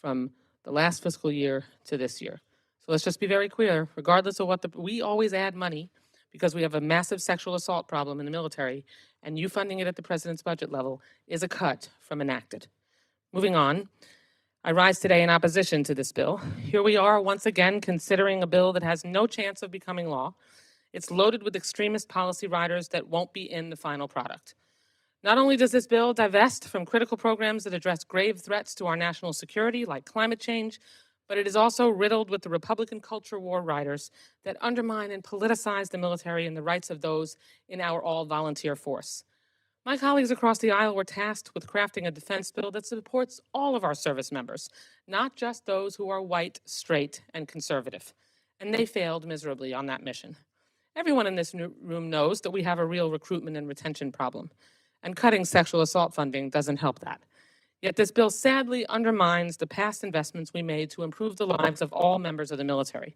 from the last fiscal year to this year. So let's just be very clear, regardless of what we always add money because we have a massive sexual assault problem in the military, and you funding it at the president's budget level is a cut from enacted. Moving on, I rise today in opposition to this bill. Here we are once again considering a bill that has no chance of becoming law. It's loaded with extremist policy riders that won't be in the final product. Not only does this bill divest from critical programs that address grave threats to our national security, like climate change, but it is also riddled with the Republican culture war riders that undermine and politicize the military and the rights of those in our all-volunteer force. My colleagues across the aisle were tasked with crafting a defense bill that supports all of our service members, not just those who are white, straight, and conservative. And they failed miserably on that mission. Everyone in this room knows that we have a real recruitment and retention problem, and cutting sexual assault funding doesn't help that. Yet this bill sadly undermines the past investments we made to improve the lives of all members of the military.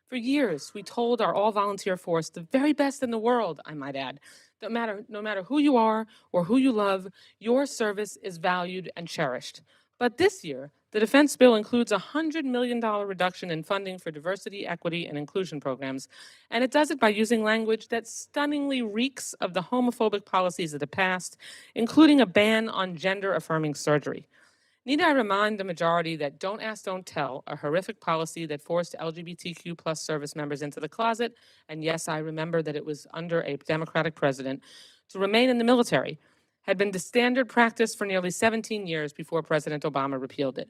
For years, we told our all-volunteer force, the very best in the world, I might add, that no matter who you are or who you love, your service is valued and cherished. But this year, the defense bill includes a $100 million reduction in funding for diversity, equity, and inclusion programs, and it does it by using language that stunningly reeks of the homophobic policies of the past, including a ban on gender-affirming surgery. Need I remind the majority that Don't Ask, Don't Tell, a horrific policy that forced LGBTQ plus service members into the closet, and yes, I remember that it was under a Democratic president, to remain in the military, had been the standard practice for nearly 17 years before President Obama repealed it.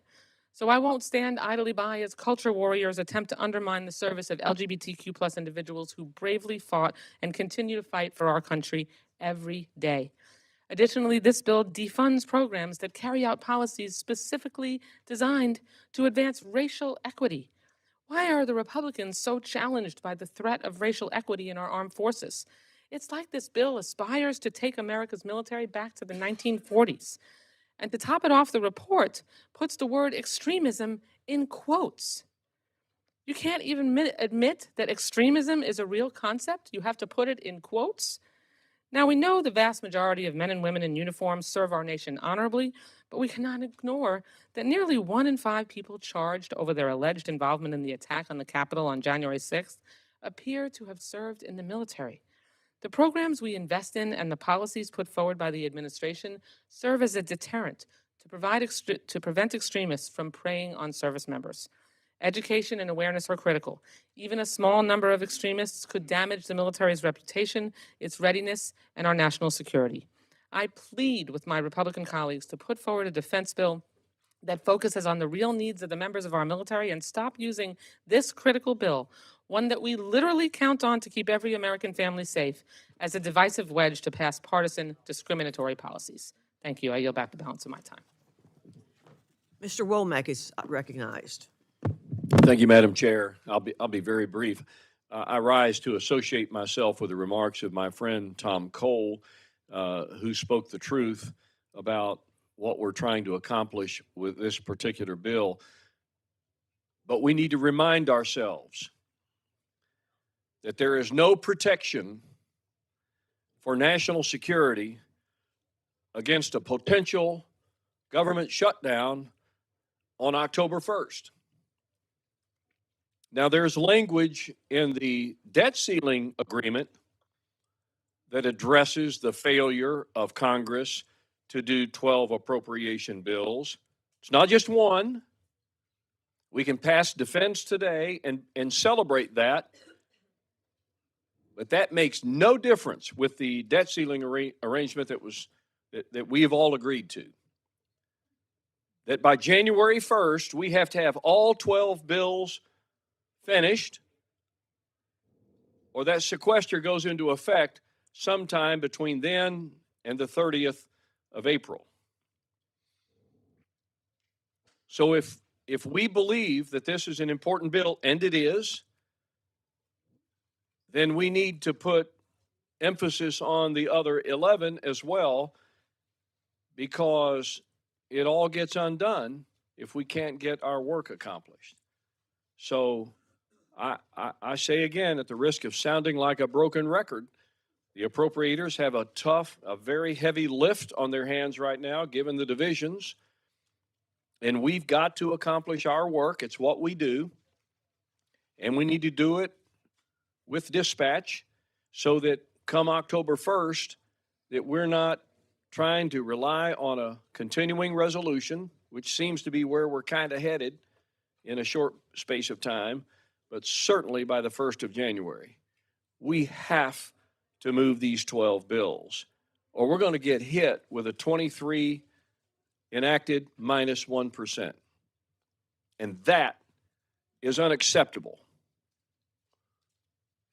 So I won't stand idly by as culture warriors attempt to undermine the service of LGBTQ plus individuals who bravely fought and continue to fight for our country every day. Additionally, this bill defunds programs that carry out policies specifically designed to advance racial equity. Why are the Republicans so challenged by the threat of racial equity in our armed forces? It's like this bill aspires to take America's military back to the 1940s. And to top it off, the report puts the word extremism in quotes. You can't even admit that extremism is a real concept. You have to put it in quotes. Now, we know the vast majority of men and women in uniform serve our nation honorably, but we cannot ignore that nearly 1 in 5 people charged over their alleged involvement in the attack on the Capitol on January 6th appear to have served in the military. The programs we invest in and the policies put forward by the administration serve as a deterrent to prevent extremists from preying on service members. Education and awareness are critical. Even a small number of extremists could damage the military's reputation, its readiness, and our national security. I plead with my Republican colleagues to put forward a defense bill that focuses on the real needs of the members of our military and stop using this critical bill, one that we literally count on to keep every American family safe, as a divisive wedge to pass partisan discriminatory policies. Thank you. I yield back the balance of my time. Mr. Womack is recognized. Thank you, Madam Chair. I'll be very brief. I rise to associate myself with the remarks of my friend Tom Cole, who spoke the truth about what we're trying to accomplish with this particular bill. But we need to remind ourselves that there is no protection for national security against a potential government shutdown on October 1st. Now, there's language in the debt ceiling agreement that addresses the failure of Congress to do 12 appropriation bills. It's not just one. We can pass defense today and celebrate that, but that makes no difference with the debt ceiling arrangement that we have all agreed to. That by January 1st, we have to have all 12 bills finished, or that sequester goes into effect sometime between then and the 30th of April. So if we believe that this is an important bill, and it is, then we need to put emphasis on the other 11 as well, because it all gets undone if we can't get our work accomplished. So I say again, at the risk of sounding like a broken record, the appropriators have a very heavy lift on their hands right now, given the divisions, and we've got to accomplish our work. It's what we do, and we need to do it with dispatch so that come October 1st, that we're not trying to rely on a continuing resolution, which seems to be where we're kind of headed in a short space of time, but certainly by the 1st of January. We have to move these 12 bills, or we're going to get hit with a 23 enacted minus 1%. And that is unacceptable.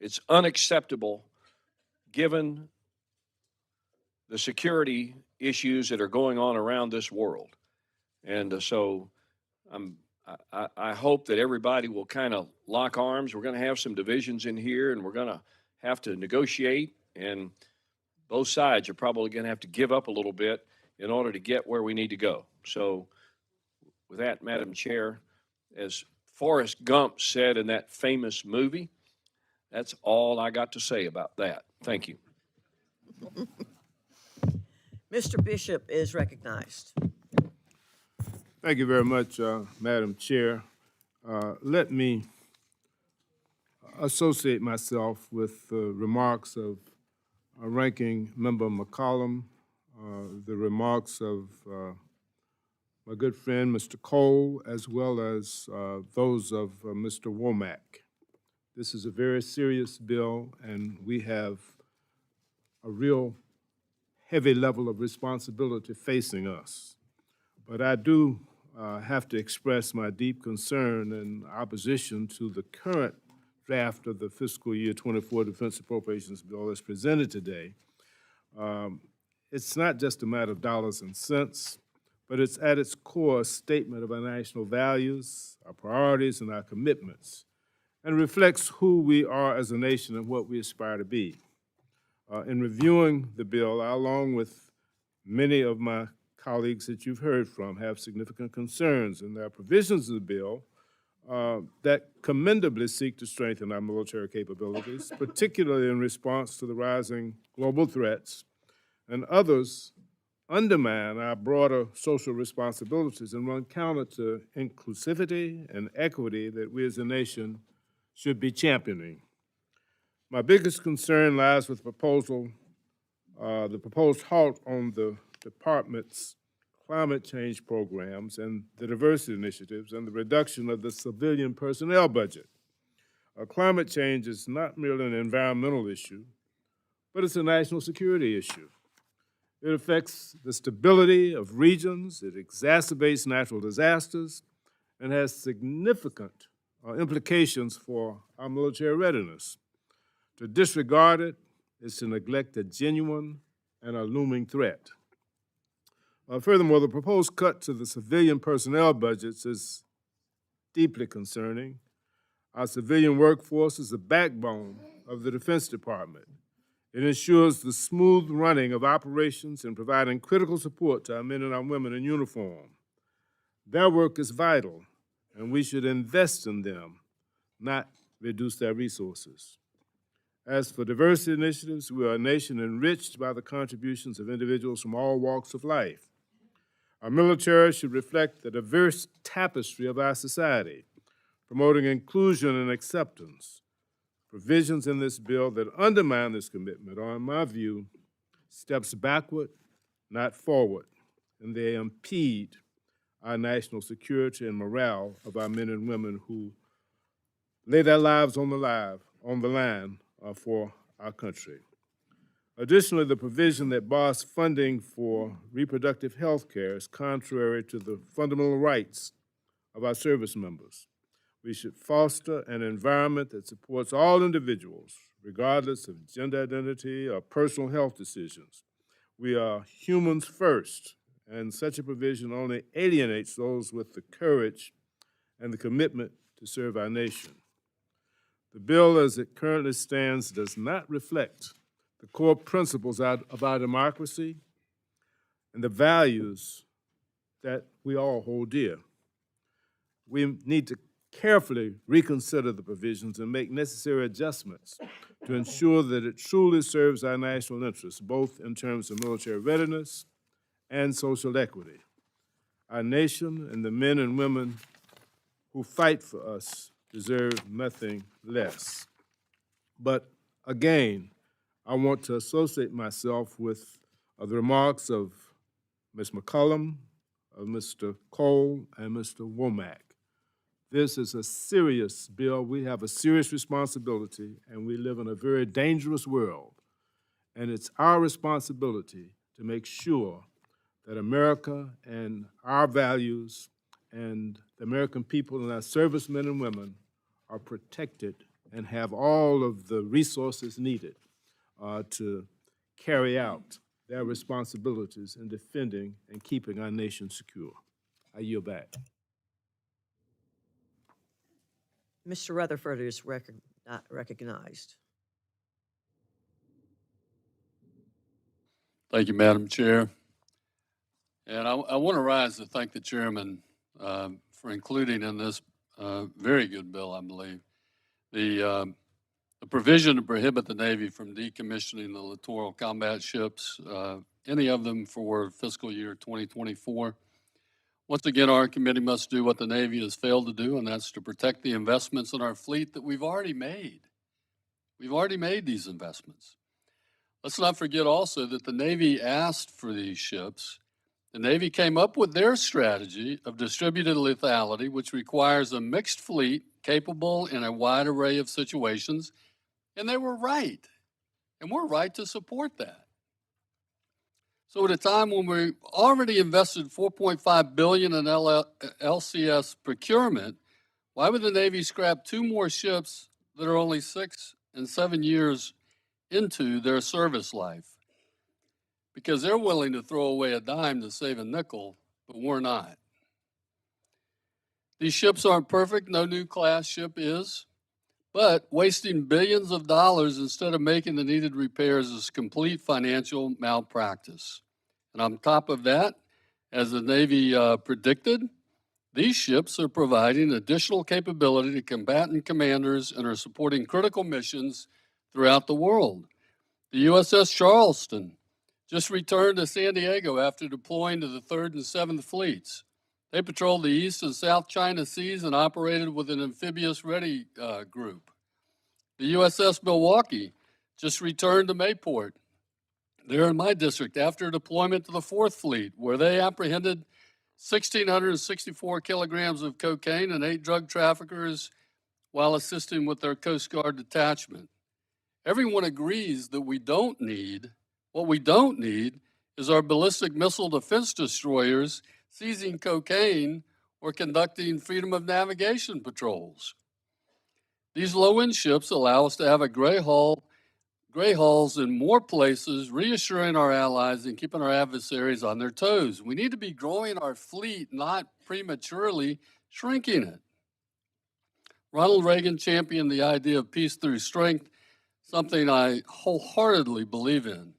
It's unacceptable given the security issues that are going on around this world. And so I hope that everybody will kind of lock arms. We're going to have some divisions in here, and we're going to have to negotiate, and both sides are probably going to have to give up a little bit in order to get where we need to go. So with that, Madam Chair, as Forrest Gump said in that famous movie, that's all I got to say about that. Thank you. Mr. Bishop is recognized. Thank you very much, Madam Chair. Let me associate myself with the remarks of Ranking Member McCollum, the remarks of my good friend, Mr. Cole, as well as those of Mr. Womack. This is a very serious bill, and we have a real heavy level of responsibility facing us. But I do have to express my deep concern and opposition to the current draft of the fiscal year 24 Defense Appropriations Bill as presented today. It's not just a matter of dollars and cents, but it's at its core a statement of our national values, our priorities, and our commitments, and reflects who we are as a nation and what we aspire to be. In reviewing the bill, I, along with many of my colleagues that you've heard from have significant concerns, and there are provisions of the bill that commendably seek to strengthen our military capabilities, particularly in response to the rising global threats, and others undermine our broader social responsibilities and run counter to inclusivity and equity that we as a nation should be championing. My biggest concern lies with the proposed halt on the department's climate change programs and the diversity initiatives and the reduction of the civilian personnel budget. Climate change is not merely an environmental issue, but it's a national security issue. It affects the stability of regions, it exacerbates natural disasters, and has significant implications for our military readiness. To disregard it is to neglect a genuine and a looming threat. Furthermore, the proposed cut to the civilian personnel budgets is deeply concerning. Our civilian workforce is the backbone of the Defense Department. It ensures the smooth running of operations and providing critical support to our men and our women in uniform. Their work is vital, and we should invest in them, not reduce their resources. As for diversity initiatives, we are a nation enriched by the contributions of individuals from all walks of life. Our military should reflect the diverse tapestry of our society, promoting inclusion and acceptance. Provisions in this bill that undermine this commitment are, in my view, steps backward, not forward, and they impede our national security and morale of our men and women who lay their lives on the line for our country. Additionally, the provision that bars funding for reproductive health care is contrary to the fundamental rights of our service members. We should foster an environment that supports all individuals, regardless of gender identity or personal health decisions. We are humans first, and such a provision only alienates those with the courage and the commitment to serve our nation. The bill as it currently stands does not reflect the core principles of our democracy and the values that we all hold dear. We need to carefully reconsider the provisions and make necessary adjustments to ensure that it truly serves our national interests, both in terms of military readiness and social equity. Our nation and the men and women who fight for us deserve nothing less. But again, I want to associate myself with the remarks of Ms. McCollum, of Mr. Cole, and Mr. Womack. This is a serious bill. We have a serious responsibility, and we live in a very dangerous world. And it's our responsibility to make sure that America and our values and the American people and our servicemen and women are protected and have all of the resources needed to carry out their responsibilities in defending and keeping our nation secure. I yield back. Mr. Rutherford is recognized. Thank you, Madam Chair. And I want to rise to thank the chairman for including in this very good bill, I believe, the provision to prohibit the Navy from decommissioning the littoral combat ships, any of them for fiscal year 2024. Once again, our committee must do what the Navy has failed to do, and that's to protect the investments in our fleet that we've already made. We've already made these investments. Let's not forget also that the Navy asked for these ships. The Navy came up with their strategy of distributed lethality, which requires a mixed fleet capable in a wide array of situations, and they were right. And we're right to support that. So at a time when we already invested $4.5 billion in LCS procurement, why would the Navy scrap 2 more ships that are only 6 and 7 years into their service life? Because they're willing to throw away a dime to save a nickel, but we're not. These ships aren't perfect, no new class ship is, but wasting billions of dollars instead of making the needed repairs is complete financial malpractice. And on top of that, As the Navy predicted, these ships are providing additional capability to combatant commanders and are supporting critical missions throughout the world. The USS Charleston just returned to San Diego after deploying to the 3rd and 7th Fleets. They patrolled the East and South China Seas and operated with an amphibious ready group. The USS Milwaukee just returned to Mayport, there in my district, after deployment to the 4th Fleet, where they apprehended 1,664 kilograms of cocaine and 8 drug traffickers while assisting with their Coast Guard detachment. Everyone agrees that what we don't need is our ballistic missile defense destroyers seizing cocaine or conducting freedom of navigation patrols. These low-end ships allow us to have a gray hulls in more places, reassuring our allies and keeping our adversaries on their toes. We need to be growing our fleet, not prematurely shrinking it. Ronald Reagan championed the idea of peace through strength, something I wholeheartedly believe in.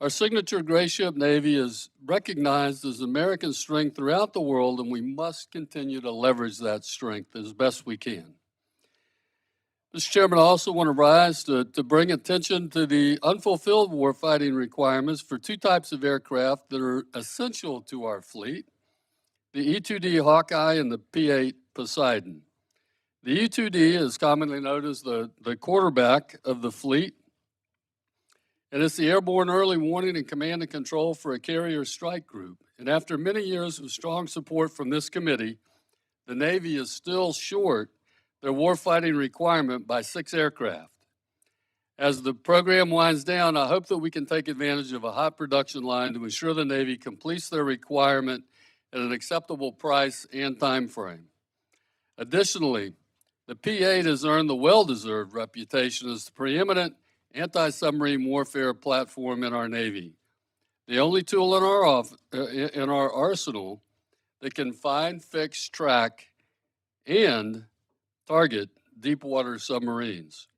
Our signature gray ship Navy is recognized as American strength throughout the world, and we must continue to leverage that strength as best we can. Mr. Chairman, I also want to rise to bring attention to the unfulfilled warfighting requirements for 2 types of aircraft that are essential to our fleet, the E-2D Hawkeye and the P-8 Poseidon. The E-2D is commonly known as the quarterback of the fleet, and it's the airborne early warning and command and control for a carrier strike group. And after many years of strong support from this committee, the Navy is still short their warfighting requirement by 6 aircraft. As the program winds down, I hope that we can take advantage of a hot production line to ensure the Navy completes their requirement at an acceptable price and time frame. Additionally, the P-8 has earned the well-deserved reputation as the preeminent anti-submarine warfare platform in our Navy, the only tool in our arsenal that can find, fix, track, and target deep water submarines.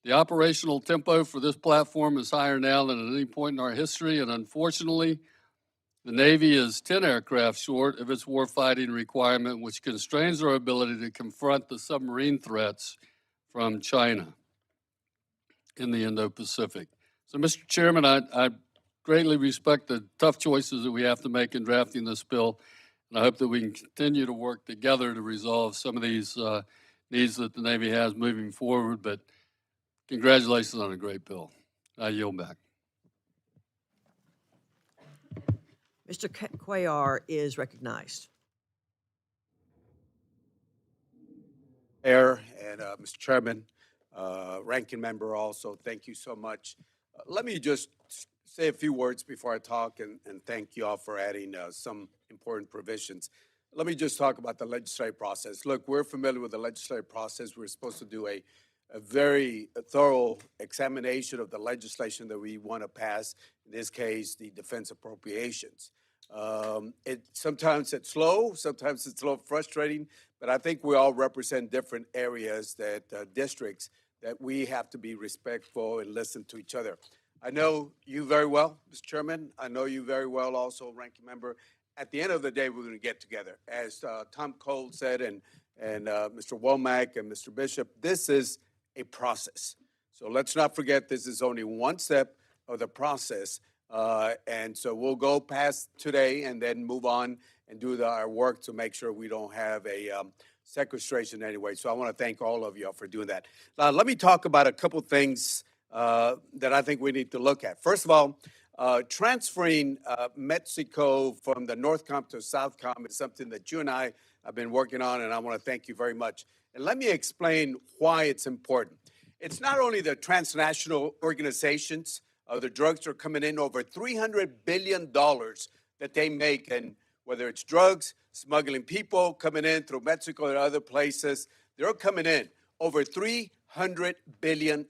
The operational tempo for this platform is higher now than at any point in our history, and unfortunately, the Navy is 10 aircraft short of its warfighting requirement, which constrains our ability to confront the submarine threats from China in the Indo-Pacific. So, Mr. Chairman, I greatly respect the tough choices that we have to make in drafting this bill, and I hope that we can continue to work together to resolve some of these needs that the Navy has moving forward. But congratulations on a great bill. I yield back. Mr. Cuellar is recognized. Mayor and Mr. Chairman, Ranking Member also, thank you so much. Let me just say a few words before I talk and thank you all for adding some important provisions. Let me just talk about the legislative process. Look, we're familiar with the legislative process. We're supposed to do a very thorough examination of the legislation that we want to pass, in this case, the defense appropriations. Sometimes it's slow, sometimes it's a little frustrating, but I think we all represent different areas, districts, that we have to be respectful and listen to each other. I know you very well, Mr. Chairman. I know you very well also, Ranking Member. At the end of the day, we're going to get together. As Tom Cole said, and Mr. Womack and Mr. Bishop, this is a process. So let's not forget this is only one step of the process. And so we'll go past today and then move on and do our work to make sure we don't have a sequestration anyway. So I want to thank all of you for doing that. Now, let me talk about a couple things that I think we need to look at. First of all, transferring Mexico from the NORTHCOM to SOUTHCOM is something that you and I have been working on, and I want to thank you very much. And let me explain why it's important. It's not only the transnational organizations, the drugs are coming in over $300 billion that they make, and whether it's drugs, smuggling people coming in through Mexico and other places, they're coming in over $300 billion.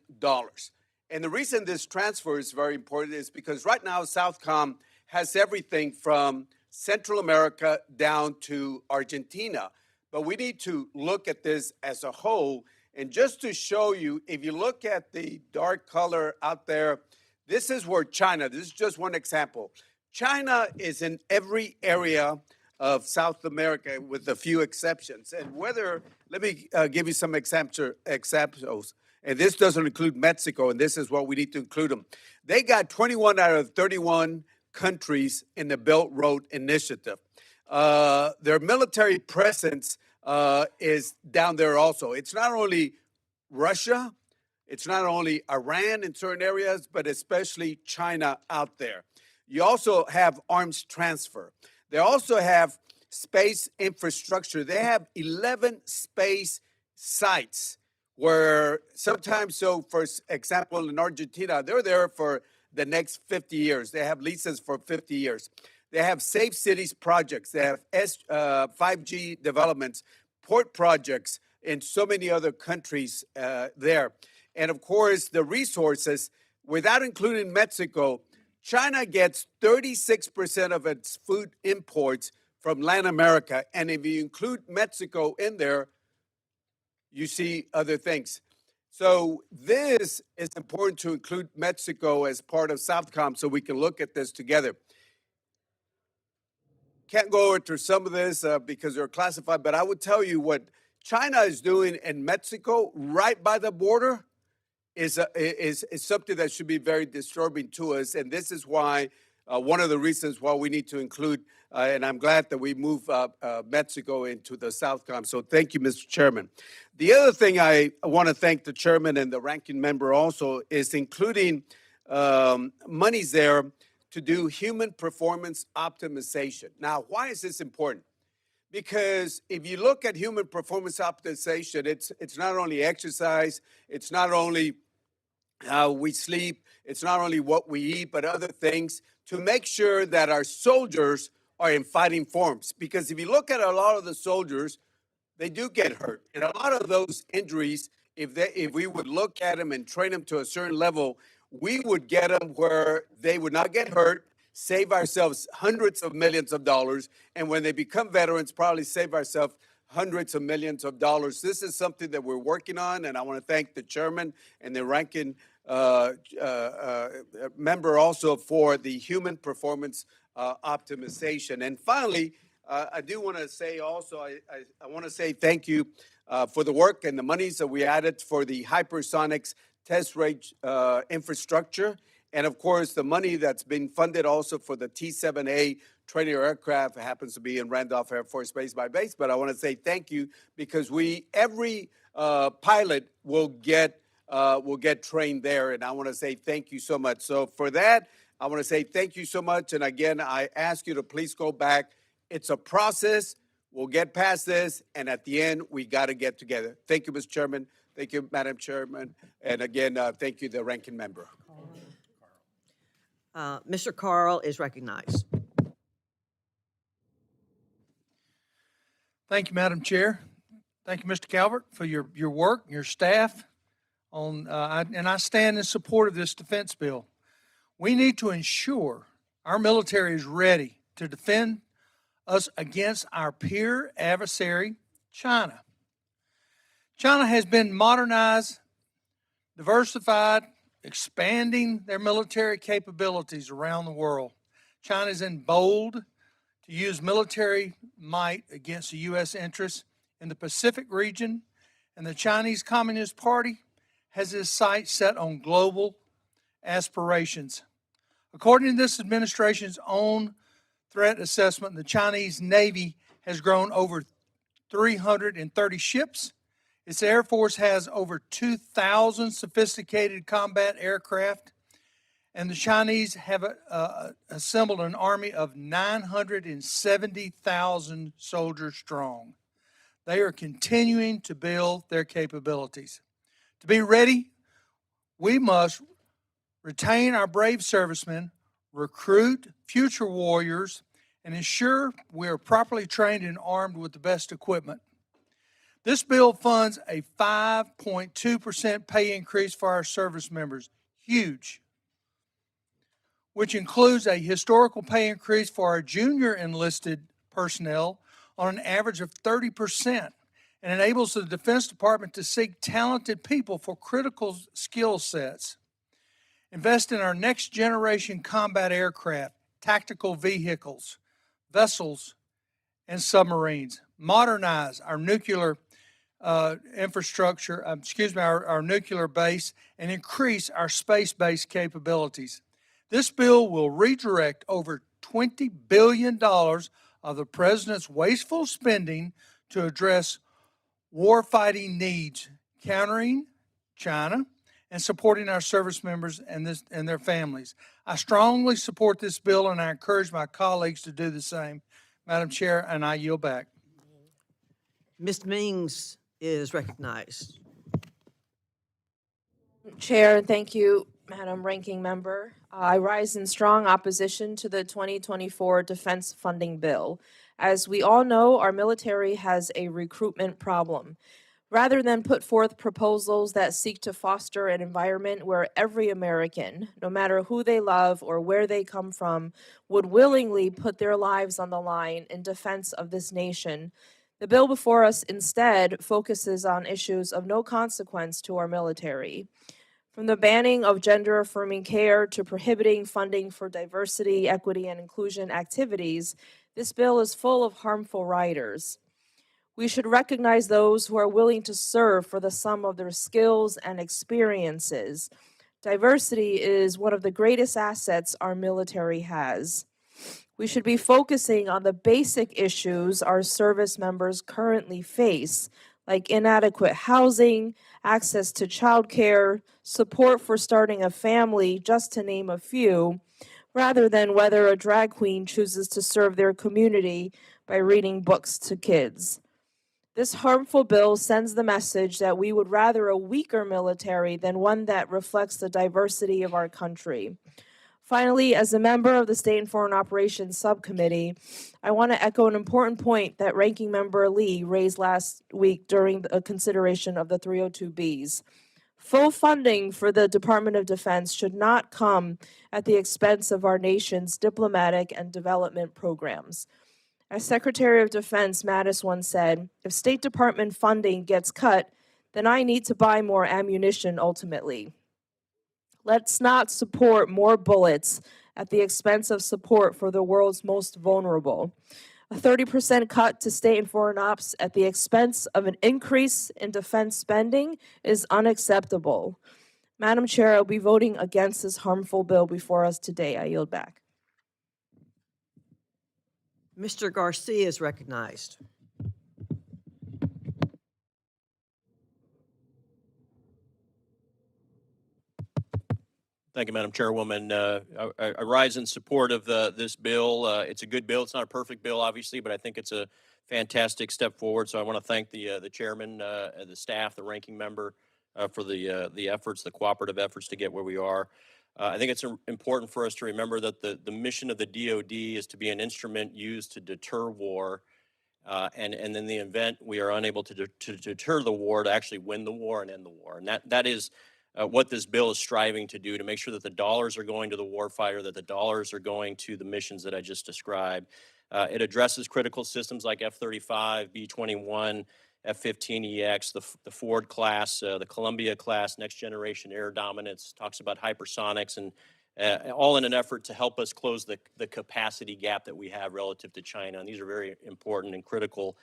And the reason this transfer is very important is because right now SOUTHCOM has everything from Central America down to Argentina. But we need to look at this as a whole. And just to show you, if you look at the dark color out there, this is where China, this is just one example. China is in every area of South America with a few exceptions. And let me give you some examples. And this doesn't include Mexico, and this is what we need to include them. They got 21 out of 31 countries in the Belt Road Initiative. Their military presence is down there also. It's not only Russia, it's not only Iran in certain areas, but especially China out there. You also have arms transfer. They also have space infrastructure. They have 11 space sites where sometimes, so for example, in Argentina, they're there for the next 50 years. They have leases for 50 years. They have safe cities projects. They have 5G developments, port projects in so many other countries there. And of course, the resources, without including Mexico, China gets 36% of its food imports from Latin America. And if you include Mexico in there, you see other things. So this is important to include Mexico as part of Southcom so we can look at this together. Can't go into some of this because they're classified, but I would tell you what China is doing in Mexico right by the border is something that should be very disturbing to us. And this is why, one of the reasons why we need to include, and I'm glad that we move Mexico into the Southcom. So thank you, Mr. Chairman. The other thing I want to thank the chairman and the ranking member also is including monies there to do human performance optimization. Now, why is this important? Because if you look at human performance optimization, it's not only exercise, it's not only how we sleep, it's not only what we eat, but other things to make sure that our soldiers are in fighting forms. Because if you look at a lot of the soldiers, they do get hurt. And a lot of those injuries, if we would look at them and train them to a certain level, we would get them where they would not get hurt, save ourselves hundreds of millions of dollars, and when they become veterans, probably save ourselves hundreds of millions of dollars. This is something that we're working on, and I want to thank the chairman and the ranking member also for the human performance optimization. And finally, I do want to say also, I want to say thank you for the work and the monies that we added for the hypersonics test range infrastructure. And of course, the money that's been funded also for the T-7A trainer aircraft happens to be in Randolph Air Force Base by base. But I want to say thank you because every pilot will get trained there. And I want to say thank you so much. So for that, I want to say thank you so much. And again, I ask you to please go back. It's a process. We'll get past this. And at the end, we got to get together. Thank you, Mr. Chairman. Thank you, Madam Chairman. And again, thank you, the ranking member. Mr. Carl is recognized. Thank you, Madam Chair. Thank you, Mr. Calvert, for your work, your staff. And I stand in support of this defense bill. We need to ensure our military is ready to defend us against our peer adversary, China. China has been modernized, diversified, expanding their military capabilities around the world. China is emboldened to use military might against the U.S. interests in the Pacific region, and the Chinese Communist Party has its sights set on global aspirations. According to this administration's own threat assessment, the Chinese Navy has grown over 330 ships. Its Air Force has over 2,000 sophisticated combat aircraft, and the Chinese have assembled an army of 970,000 soldiers strong. They are continuing to build their capabilities. To be ready, we must retain our brave servicemen, recruit future warriors, and ensure we are properly trained and armed with the best equipment. This bill funds a 5.2% pay increase for our service members, huge, which includes a historical pay increase for our junior enlisted personnel on an average of 30%, and enables the Defense Department to seek talented people for critical skill sets. Invest in our next generation combat aircraft, tactical vehicles, vessels, and submarines, modernize our nuclear infrastructure, our nuclear base, and increase our space-based capabilities. This bill will redirect over $20 billion of the president's wasteful spending to address war-fighting needs, countering China, and supporting our service members and their families. I strongly support this bill, and I encourage my colleagues to do the same. Madam Chair, and I yield back. Ms. Mings is recognized. Chair, thank you, Madam Ranking Member. I rise in strong opposition to the 2024 defense funding bill. As we all know, our military has a recruitment problem. Rather than put forth proposals that seek to foster an environment where every American, no matter who they love or where they come from, would willingly put their lives on the line in defense of this nation, the bill before us instead focuses on issues of no consequence to our military. From the banning of gender-affirming care to prohibiting funding for diversity, equity, and inclusion activities, this bill is full of harmful riders. We should recognize those who are willing to serve for the sum of their skills and experiences. Diversity is one of the greatest assets our military has. We should be focusing on the basic issues our service members currently face, like inadequate housing, access to childcare, support for starting a family, just to name a few, rather than whether a drag queen chooses to serve their community by reading books to kids. This harmful bill sends the message that we would rather a weaker military than one that reflects the diversity of our country. Finally, as a member of the State and Foreign Operations Subcommittee, I want to echo an important point that Ranking Member Lee raised last week during a consideration of the 302Bs. Full funding for the Department of Defense should not come at the expense of our nation's diplomatic and development programs. As Secretary of Defense Mattis once said, if State Department funding gets cut, then I need to buy more ammunition ultimately. Let's not support more bullets at the expense of support for the world's most vulnerable. A 30% cut to state and foreign ops at the expense of an increase in defense spending is unacceptable. Madam Chair, I'll be voting against this harmful bill before us today. I yield back. Mr. Garcia is recognized. Thank you, Madam Chairwoman. I rise in support of this bill. It's a good bill. It's not a perfect bill, obviously, but I think it's a fantastic step forward. So I want to thank the chairman, the staff, the ranking member for the efforts, the cooperative efforts to get where we are. I think it's important for us to remember that the mission of the DoD is to be an instrument used to deter war. And in the event we are unable to deter the war, to actually win the war and end the war. And that is what this bill is striving to do, to make sure that the dollars are going to the warfighter, that the dollars are going to the missions that I just described. It addresses critical systems like F-35, B-21, F-15EX, the Ford class, the Columbia class, next generation air dominance, talks about hypersonics, and all in an effort to help us close the capacity gap that we have relative to China. And these are very important and critical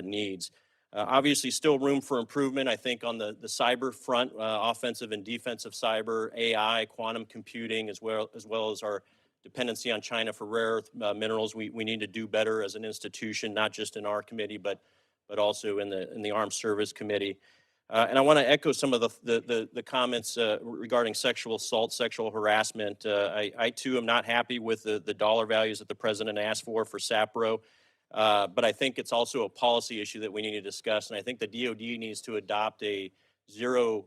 needs. Obviously, still room for improvement, I think, on the cyber front, offensive and defensive cyber, AI, quantum computing, as well as our dependency on China for rare earth minerals. We need to do better as an institution, not just in our committee, but also in the Armed Service Committee. And I want to echo some of the comments regarding sexual assault, sexual harassment. I too am not happy with the dollar values that the president asked for SAPRO. But I think it's also a policy issue that we need to discuss. And I think the DoD needs to adopt a zero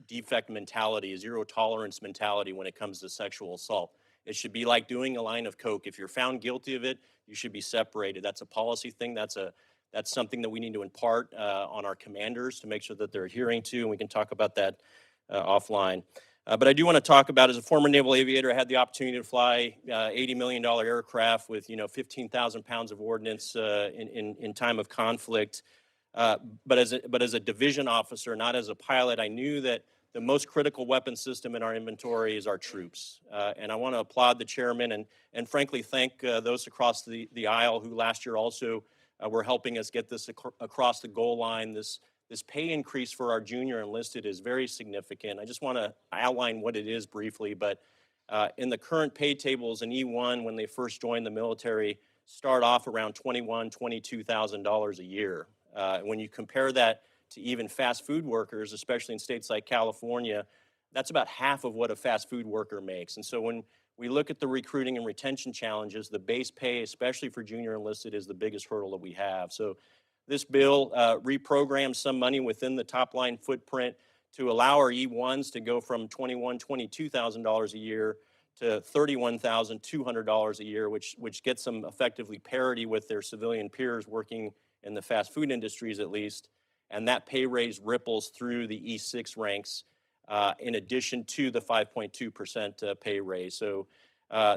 defect mentality, a zero tolerance mentality when it comes to sexual assault. It should be like doing a line of coke. If you're found guilty of it, you should be separated. That's a policy thing. That's something that we need to impart on our commanders to make sure that they're adhering to, and we can talk about that offline. But I do want to talk about, as a former naval aviator, I had the opportunity to fly $80 million aircraft with 15,000 pounds of ordnance in time of conflict. But as a division officer, not as a pilot, I knew that the most critical weapon system in our inventory is our troops. And I want to applaud the chairman and frankly thank those across the aisle who last year also were helping us get this across the goal line. This pay increase for our junior enlisted is very significant. I just want to outline what it is briefly, but in the current pay tables in E1, when they first join the military, start off around $22,000 a year. When you compare that to even fast food workers, especially in states like California, that's about half of what a fast food worker makes. And so when we look at the recruiting and retention challenges, the base pay, especially for junior enlisted, is the biggest hurdle that we have. So this bill reprograms some money within the top line footprint to allow our E1s to go from $22,000 a year to $31,200 a year, which gets them effectively parity with their civilian peers working in the fast food industries at least. And that pay raise ripples through the E6 ranks in addition to the 5.2% pay raise. So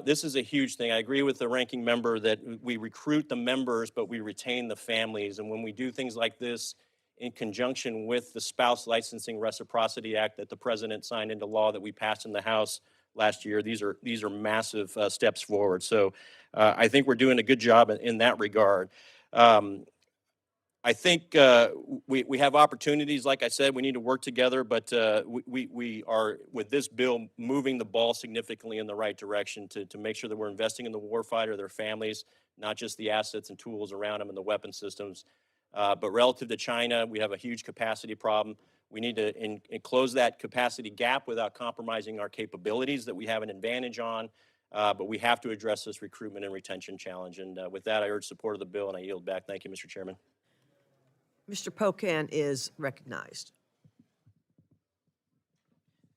this is a huge thing. I agree with the ranking member that we recruit the members, but we retain the families. And when we do things like this in conjunction with the Spouse Licensing Reciprocity Act that the president signed into law that we passed in the House last year, these are massive steps forward. So I think we're doing a good job in that regard. I think we have opportunities. Like I said, we need to work together, but we are, with this bill, moving the ball significantly in the right direction to make sure that we're investing in the warfighter, their families, not just the assets and tools around them and the weapon systems. But relative to China, we have a huge capacity problem. We need to close that capacity gap without compromising our capabilities that we have an advantage on. But we have to address this recruitment and retention challenge. And with that, I urge support of the bill, and I yield back. Thank you, Mr. Chairman. Mr. Pocan is recognized.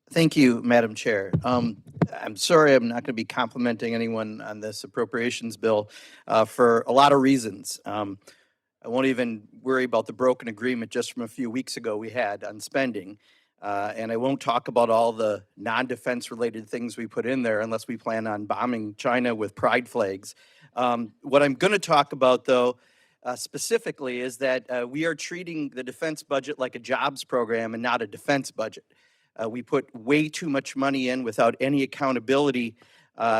Thank you, Madam Chair. I'm sorry I'm not going to be complimenting anyone on this appropriations bill for a lot of reasons. I won't even worry about the broken agreement just from a few weeks ago we had on spending. And I won't talk about all the non-defense related things we put in there unless we plan on bombing China with pride flags. What I'm going to talk about, though, specifically is that we are treating the defense budget like a jobs program and not a defense budget. We put way too much money in without any accountability,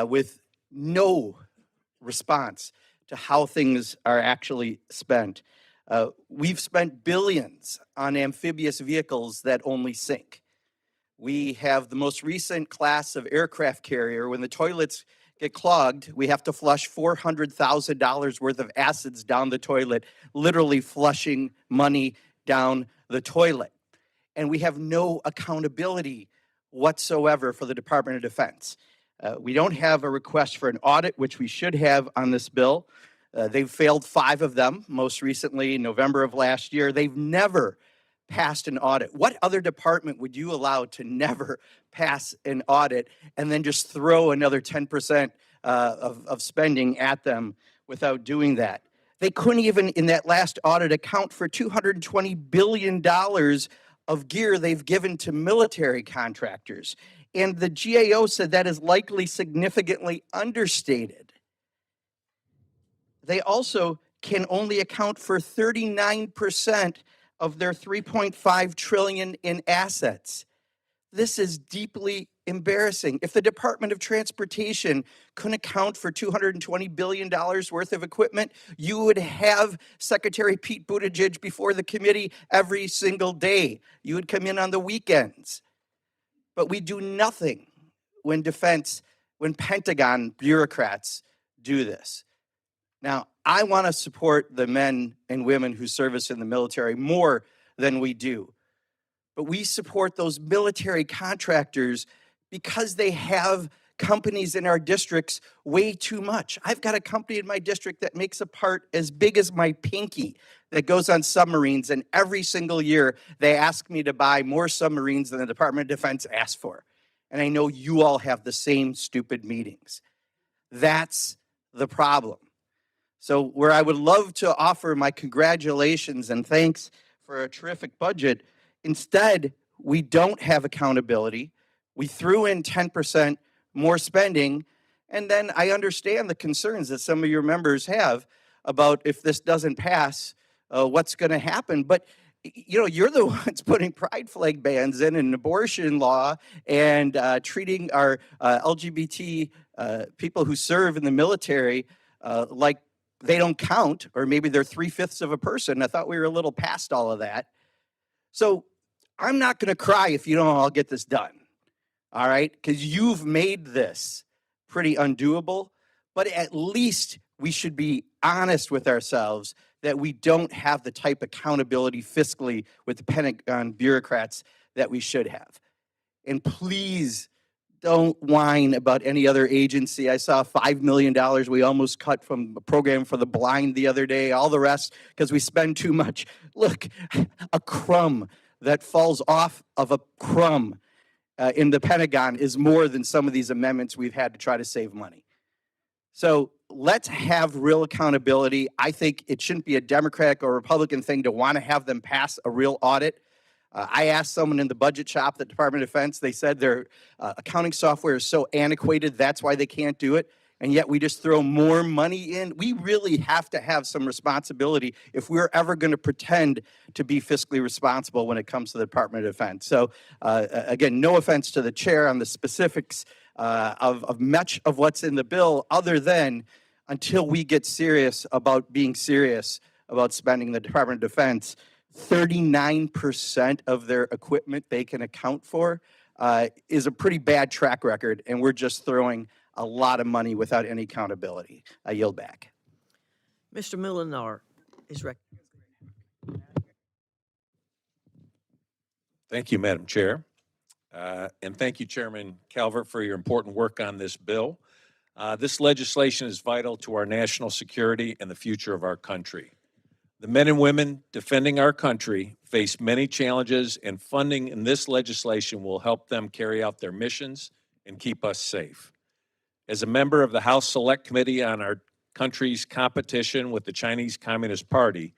with no response to how things are actually spent. We've spent billions on amphibious vehicles that only sink. We have the most recent class of aircraft carrier. When the toilets get clogged, we have to flush $400,000 worth of acids down the toilet, literally flushing money down the toilet. And we have no accountability whatsoever for the Department of Defense. We don't have a request for an audit, which we should have on this bill. They've failed 5 of them, most recently in November of last year. They've never passed an audit. What other department would you allow to never pass an audit and then just throw another 10% of spending at them without doing that? They couldn't even, in that last audit, account for $220 billion of gear they've given to military contractors. And the GAO said that is likely significantly understated. They also can only account for 39% of their $3.5 trillion in assets. This is deeply embarrassing. If the Department of Transportation couldn't account for $220 billion worth of equipment, you would have Secretary Pete Buttigieg before the committee every single day. You would come in on the weekends. But we do nothing when Pentagon bureaucrats do this. Now, I want to support the men and women who service in the military more than we do. But we support those military contractors because they have companies in our districts way too much. I've got a company in my district that makes a part as big as my pinky that goes on submarines, and every single year they ask me to buy more submarines than the Department of Defense asked for. And I know you all have the same stupid meetings. That's the problem. So where I would love to offer my congratulations and thanks for a terrific budget, instead, we don't have accountability. We threw in 10% more spending, and then I understand the concerns that some of your members have about if this doesn't pass, what's going to happen. But you're the ones putting pride flag bans in and abortion law and treating our LGBT people who serve in the military like they don't count, or maybe they're 3/5 of a person. I thought we were a little past all of that. So I'm not going to cry if you don't all get this done, all right? Because you've made this pretty undoable, but at least we should be honest with ourselves that we don't have the type of accountability fiscally with the Pentagon bureaucrats that we should have. And please don't whine about any other agency. I saw $5 million we almost cut from a program for the blind the other day, all the rest because we spend too much. Look, a crumb that falls off of a crumb in the Pentagon is more than some of these amendments we've had to try to save money. So let's have real accountability. I think it shouldn't be a Democratic or Republican thing to want to have them pass a real audit. I asked someone in the budget shop at the Department of Defense, they said their accounting software is so antiquated, that's why they can't do it. And yet we just throw more money in. We really have to have some responsibility if we're ever going to pretend to be fiscally responsible when it comes to the Department of Defense. So again, no offense to the chair on the specifics of much of what's in the bill, other than until we get serious about being serious about spending the Department of Defense, 39% of their equipment they can account for is a pretty bad track record, and we're just throwing a lot of money without any accountability. I yield back. Mr. Molinar is recognized. Thank you, Madam Chair. And thank you, Chairman Calvert, for your important work on this bill. This legislation is vital to our national security and the future of our country. The men and women defending our country face many challenges, and funding in this legislation will help them carry out their missions and keep us safe. As a member of the House Select Committee on our country's competition with the Chinese Communist Party,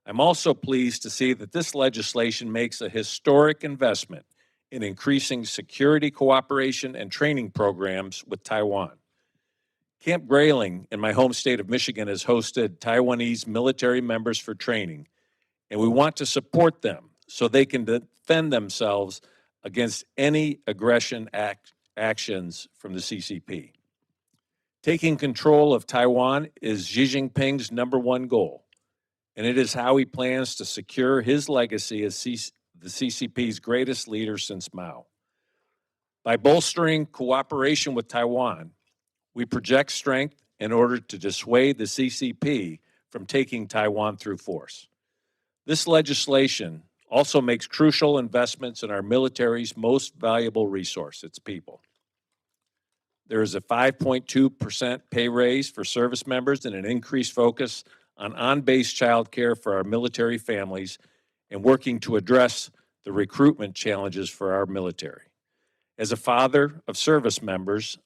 I'm also pleased to see that this legislation makes a historic investment in increasing security cooperation and training programs with Taiwan. Camp Grayling in my home state of Michigan has hosted Taiwanese military members for training, and we want to support them so they can defend themselves against any aggression actions from the CCP. Taking control of Taiwan is Xi Jinping's #1 goal, and it is how he plans to secure his legacy as the CCP's greatest leader since Mao. By bolstering cooperation with Taiwan, we project strength in order to dissuade the CCP from taking Taiwan through force. This legislation also makes crucial investments in our military's most valuable resource, its people. There is a 5.2% pay raise for service members and an increased focus on-base child care for our military families and working to address the recruitment challenges for our military. As a father of service members,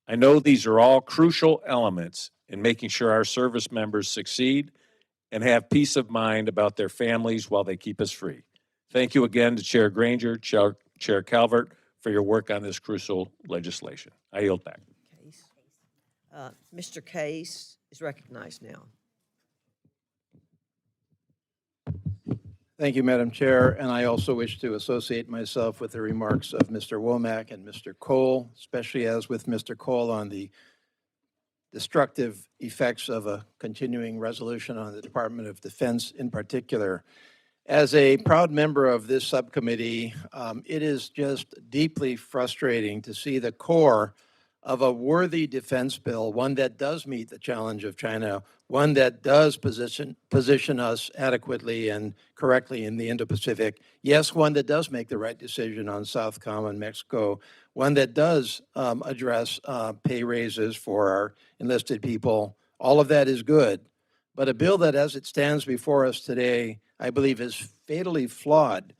I know these are all crucial elements in making sure our service members succeed and have peace of mind about their families while they keep us free. Thank you again to Chair Granger, Chair Calvert, for your work on this crucial legislation. I yield back. Mr. Case is recognized now. Thank you, Madam Chair, and I also wish to associate myself with the remarks of Mr. Womack and Mr. Cole, especially as with Mr. Cole on the destructive effects of a continuing resolution on the Department of Defense in particular. As a proud member of this subcommittee, it is just deeply frustrating to see the core of a worthy defense bill, one that does meet the challenge of China, one that does position us adequately and correctly in the Indo-Pacific. Yes, one that does make the right decision on Southcom and Mexico, one that does address pay raises for our enlisted people. All of that is good. But a bill that, as it stands before us today, I believe is fatally flawed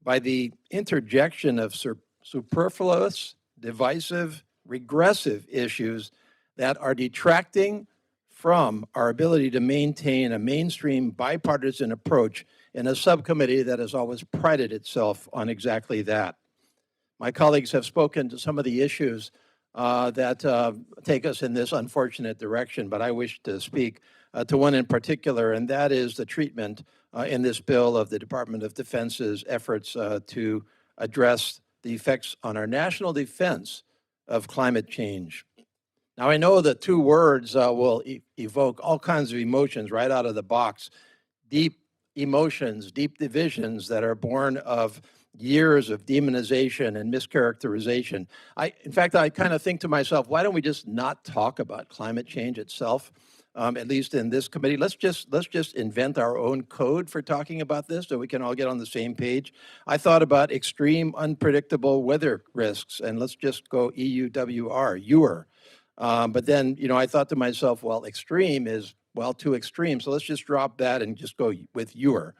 by the interjection of superfluous, divisive, regressive issues that are detracting from our ability to maintain a mainstream bipartisan approach in a subcommittee that has always prided itself on exactly that. My colleagues have spoken to some of the issues that take us in this unfortunate direction, but I wish to speak to one in particular, and that is the treatment in this bill of the Department of Defense's efforts to address the effects on our national defense of climate change. Now, I know the two words will evoke all kinds of emotions right out of the box. Deep emotions, deep divisions that are born of years of demonization and mischaracterization. In fact, I kind of think to myself, why don't we just not talk about climate change itself? At least in this committee, let's just invent our own code for talking about this so we can all get on the same page. I thought about extreme unpredictable weather risks, and let's just go EUWR, EUR. But then, I thought to myself, well, extreme is, well, too extreme. So let's just drop that and just go with EUR.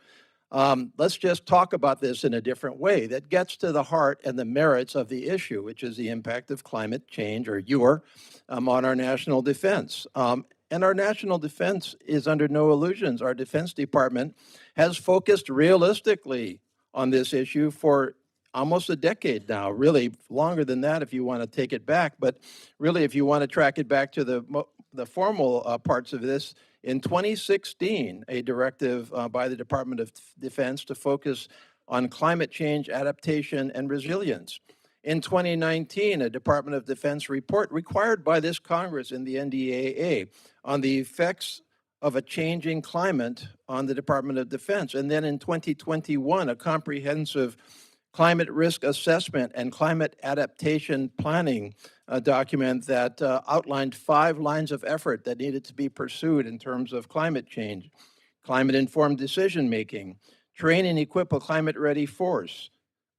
Let's just talk about this in a different way that gets to the heart and the merits of the issue, which is the impact of climate change, or EUR, on our national defense. And our national defense is under no illusions. Our Defense Department has focused realistically on this issue for almost a decade now, really longer than that if you want to take it back. But really, if you want to track it back to the formal parts of this, in 2016, a directive by the Department of Defense to focus on climate change adaptation and resilience. In 2019, a Department of Defense report required by this Congress in the NDAA on the effects of a changing climate on the Department of Defense. And then in 2021, a comprehensive climate risk assessment and climate adaptation planning document that outlined 5 lines of effort that needed to be pursued in terms of climate change: climate-informed decision-making, train and equip a climate-ready force,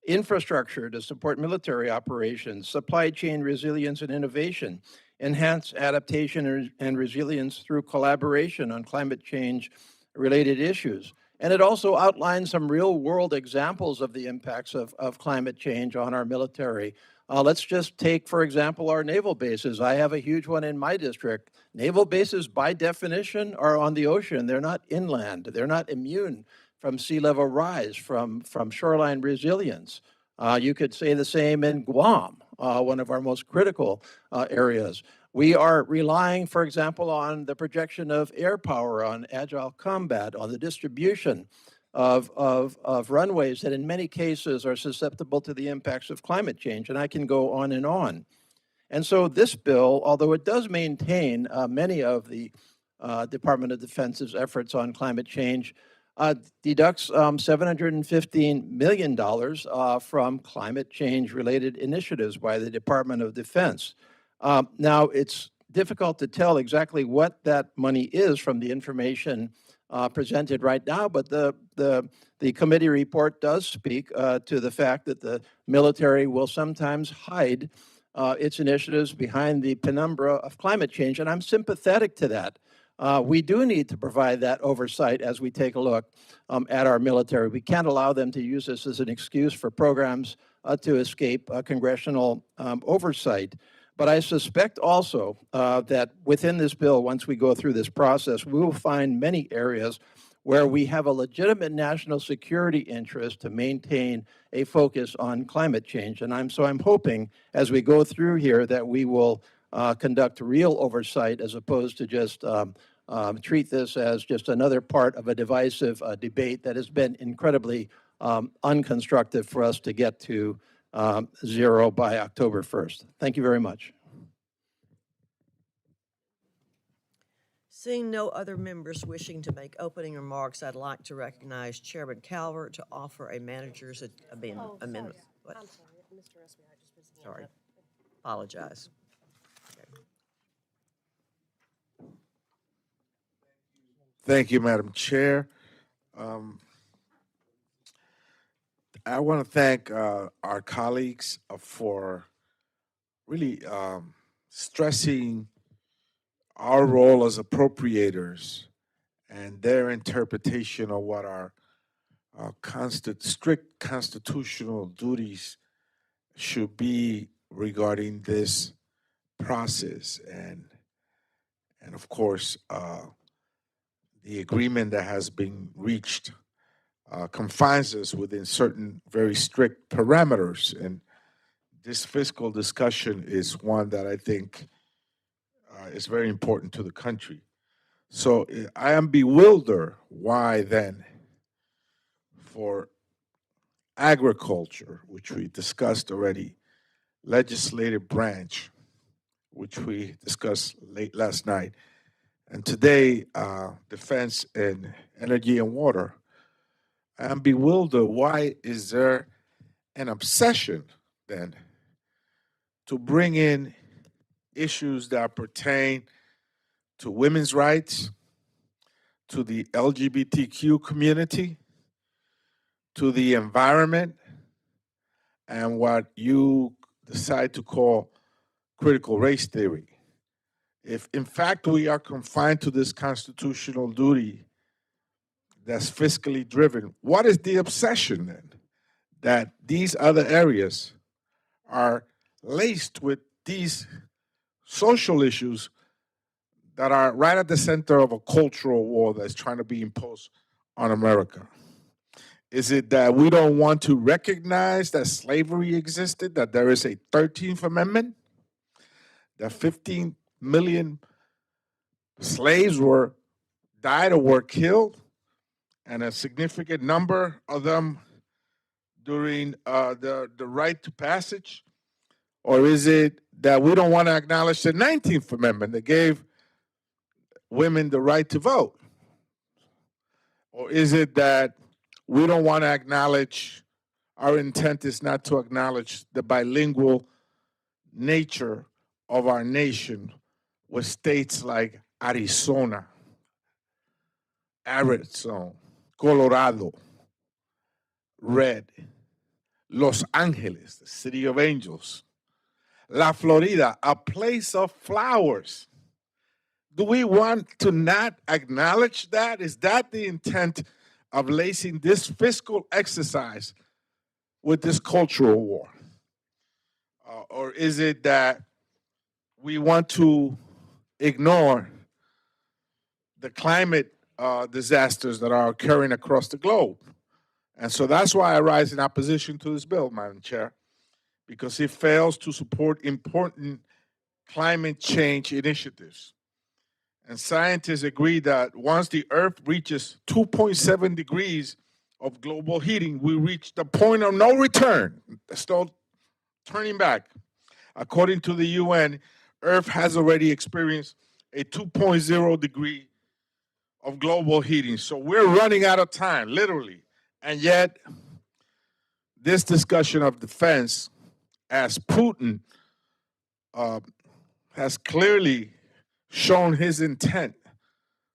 infrastructure to support military operations, supply chain resilience and innovation, enhance adaptation and resilience through collaboration on climate change-related issues. And it also outlines some real-world examples of the impacts of climate change on our military. Let's just take, for example, our naval bases. I have a huge one in my district. Naval bases, by definition, are on the ocean. They're not inland. They're not immune from sea level rise, from shoreline resilience. You could say the same in Guam, one of our most critical areas. We are relying, for example, on the projection of air power, on agile combat, on the distribution of runways that in many cases are susceptible to the impacts of climate change, and I can go on and on. And so this bill, although it does maintain many of the Department of Defense's efforts on climate change, deducts $715 million from climate change-related initiatives by the Department of Defense. Now, it's difficult to tell exactly what that money is from the information presented right now, but the committee report does speak to the fact that the military will sometimes hide its initiatives behind the penumbra of climate change, and I'm sympathetic to that. We do need to provide that oversight as we take a look at our military. We can't allow them to use this as an excuse for programs to escape congressional oversight. But I suspect also that within this bill, once we go through this process, we will find many areas where we have a legitimate national security interest to maintain a focus on climate change. And I'm hoping as we go through here that we will conduct real oversight as opposed to just treat this as just another part of a divisive debate that has been incredibly unconstructive for us to get to zero by October 1st. Thank you very much. Seeing no other members wishing to make opening remarks, I'd like to recognize Chairman Calvert to offer a manager's amendment. What? I'm sorry, Mr. Esme, I just was. Sorry. Apologize. Thank you, Madam Chair. I want to thank our colleagues for really stressing our role as appropriators and their interpretation of what our strict constitutional duties should be regarding this process. And of course, the agreement that has been reached confines us within certain very strict parameters. And this fiscal discussion is one that I think is very important to the country. So I am bewildered why then for agriculture, which we discussed already, legislative branch, which we discussed late last night, and today, defense and energy and water. I'm bewildered. Why is there an obsession then to bring in issues that pertain to women's rights, to the LGBTQ community, to the environment, and what you decide to call critical race theory? If in fact we are confined to this constitutional duty that's fiscally driven, what is the obsession then? That these other areas are laced with these social issues that are right at the center of a cultural war that's trying to be imposed on America. Is it that we don't want to recognize that slavery existed, that there is a 13th Amendment, that 15 million slaves died or were killed, and a significant number of them during the right to passage? Or is it that we don't want to acknowledge the 19th Amendment that gave women the right to vote? Or is it that we don't want to acknowledge, our intent is not to acknowledge the bilingual nature of our nation with states like Arizona, arid zone, Colorado, red, Los Angeles, the city of angels, La Florida, a place of flowers. Do we want to not acknowledge that? Is that the intent of lacing this fiscal exercise with this cultural war? Or is it that we want to ignore the climate disasters that are occurring across the globe? And so that's why I rise in opposition to this bill, Madam Chair, because it fails to support important climate change initiatives. And scientists agree that once the Earth reaches 2.7 degrees of global heating, we reach the point of no return. There's no turning back. According to the UN, Earth has already experienced a 2.0 degree of global heating. So we're running out of time, literally. And yet, this discussion of defense, as Putin has clearly shown his intent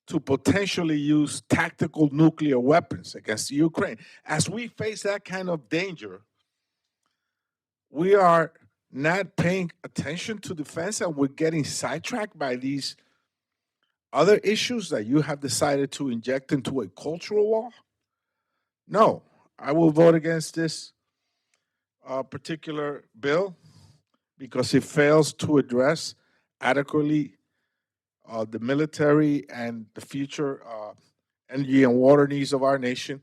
to potentially use tactical nuclear weapons against Ukraine. As we face that kind of danger, we are not paying attention to defense and we're getting sidetracked by these other issues that you have decided to inject into a cultural war. No, I will vote against this particular bill because it fails to address adequately the military and the future energy and water needs of our nation.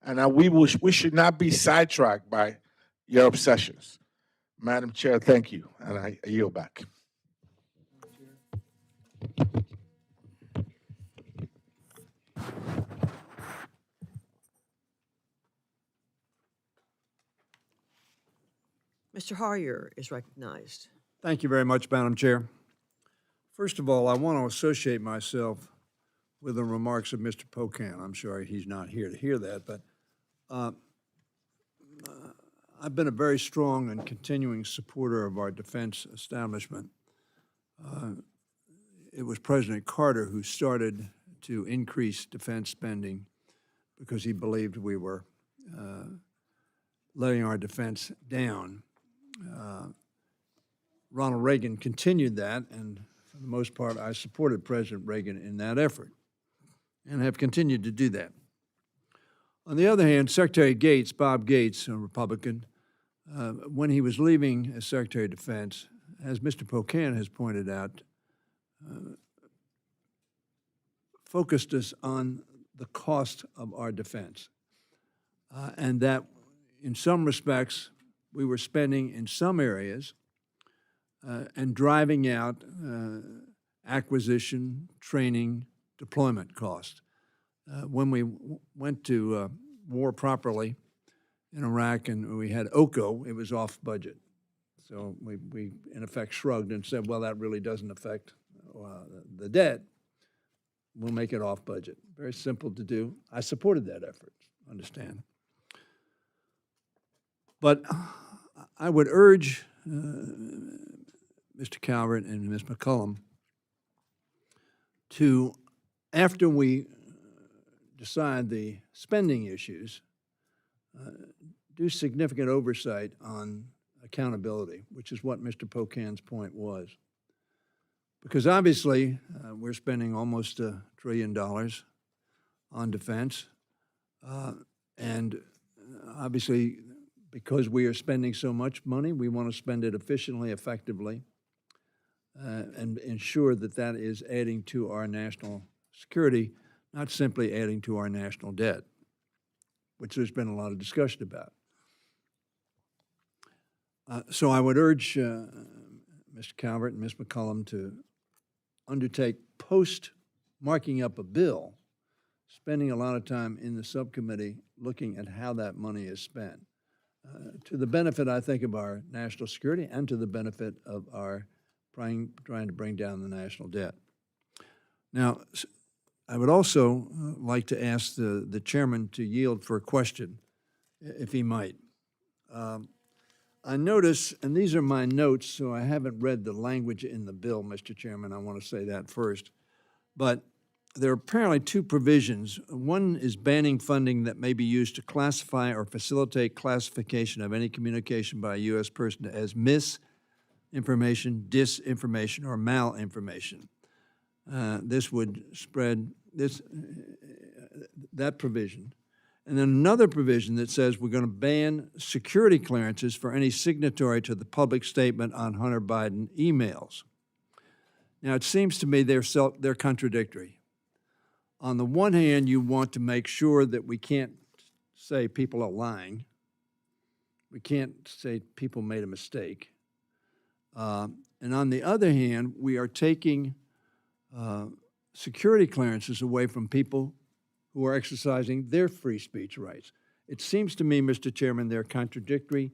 And we should not be sidetracked by your obsessions. Madam Chair, thank you, and I yield back. Mr. Harrier is recognized. Thank you very much, Madam Chair. First of all, I want to associate myself with the remarks of Mr. Pocan. I'm sorry he's not here to hear that, but I've been a very strong and continuing supporter of our defense establishment. It was President Carter who started to increase defense spending because he believed we were letting our defense down. Ronald Reagan continued that, and for the most part, I supported President Reagan in that effort and have continued to do that. On the other hand, Secretary Gates, Bob Gates, a Republican, when he was leaving as Secretary of Defense, as Mr. Pocan has pointed out, focused us on the cost of our defense, and that in some respects, we were spending in some areas and driving out acquisition, training, deployment costs. When we went to war properly in Iraq and we had OCO, it was off budget. So we in effect shrugged and said, well, that really doesn't affect the debt. We'll make it off budget. Very simple to do. I supported that effort, understand. But I would urge Mr. Calvert and Ms. McCullum to, after we decide the spending issues, do significant oversight on accountability, which is what Mr. Pocan's point was. Because obviously, we're spending almost $1 trillion on defense. And obviously, because we are spending so much money, we want to spend it efficiently, effectively, and ensure that that is adding to our national security, not simply adding to our national debt, which there's been a lot of discussion about. So I would urge Mr. Calvert and Ms. McCullum to undertake post-marking up a bill, spending a lot of time in the subcommittee looking at how that money is spent, to the benefit, I think, of our national security and to the benefit of our trying to bring down the national debt. Now, I would also like to ask the chairman to yield for a question, if he might. I notice, and these are my notes, so I haven't read the language in the bill, Mr. Chairman. I want to say that first. But there are apparently two provisions. One is banning funding that may be used to classify or facilitate classification of any communication by a U.S. person as misinformation, disinformation, or malinformation. This would spread that provision. And then another provision that says we're going to ban security clearances for any signatory to the public statement on Hunter Biden emails. Now, it seems to me they're contradictory. On the one hand, you want to make sure that we can't say people are lying. We can't say people made a mistake. And on the other hand, we are taking security clearances away from people who are exercising their free speech rights. It seems to me, Mr. Chairman, they're contradictory,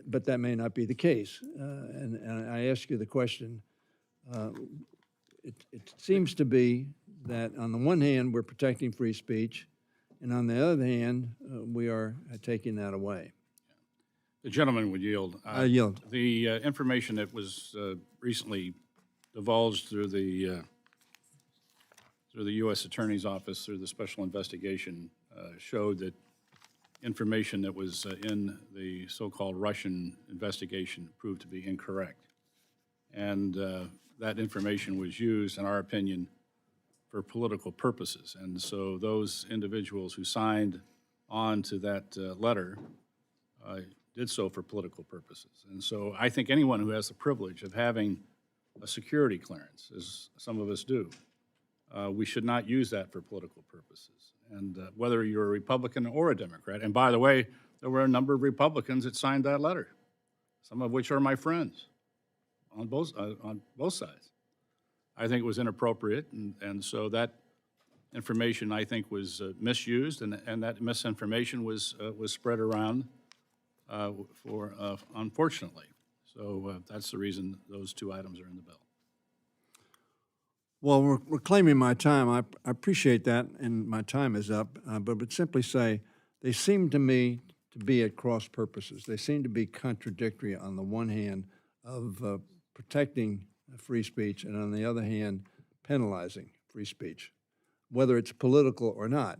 but that may not be the case. And I ask you the question, it seems to be that on the one hand, we're protecting free speech, and on the other hand, we are taking that away. The gentleman would yield. I yield. The information that was recently divulged through the U.S. Attorney's Office, through the special investigation, showed that information that was in the so-called Russian investigation proved to be incorrect. And that information was used, in our opinion, for political purposes. And so those individuals who signed on to that letter did so for political purposes. And so I think anyone who has the privilege of having a security clearance, as some of us do, we should not use that for political purposes. And whether you're a Republican or a Democrat, and by the way, there were a number of Republicans that signed that letter, some of which are my friends on both sides. I think it was inappropriate, and so that information, I think, was misused, and that misinformation was spread around unfortunately. So that's the reason those two items are in the bill. Well, we're reclaiming my time. I appreciate that, and my time is up. But would simply say they seem to me to be at cross purposes. They seem to be contradictory on the one hand of protecting free speech, and on the other hand, penalizing free speech, whether it's political or not.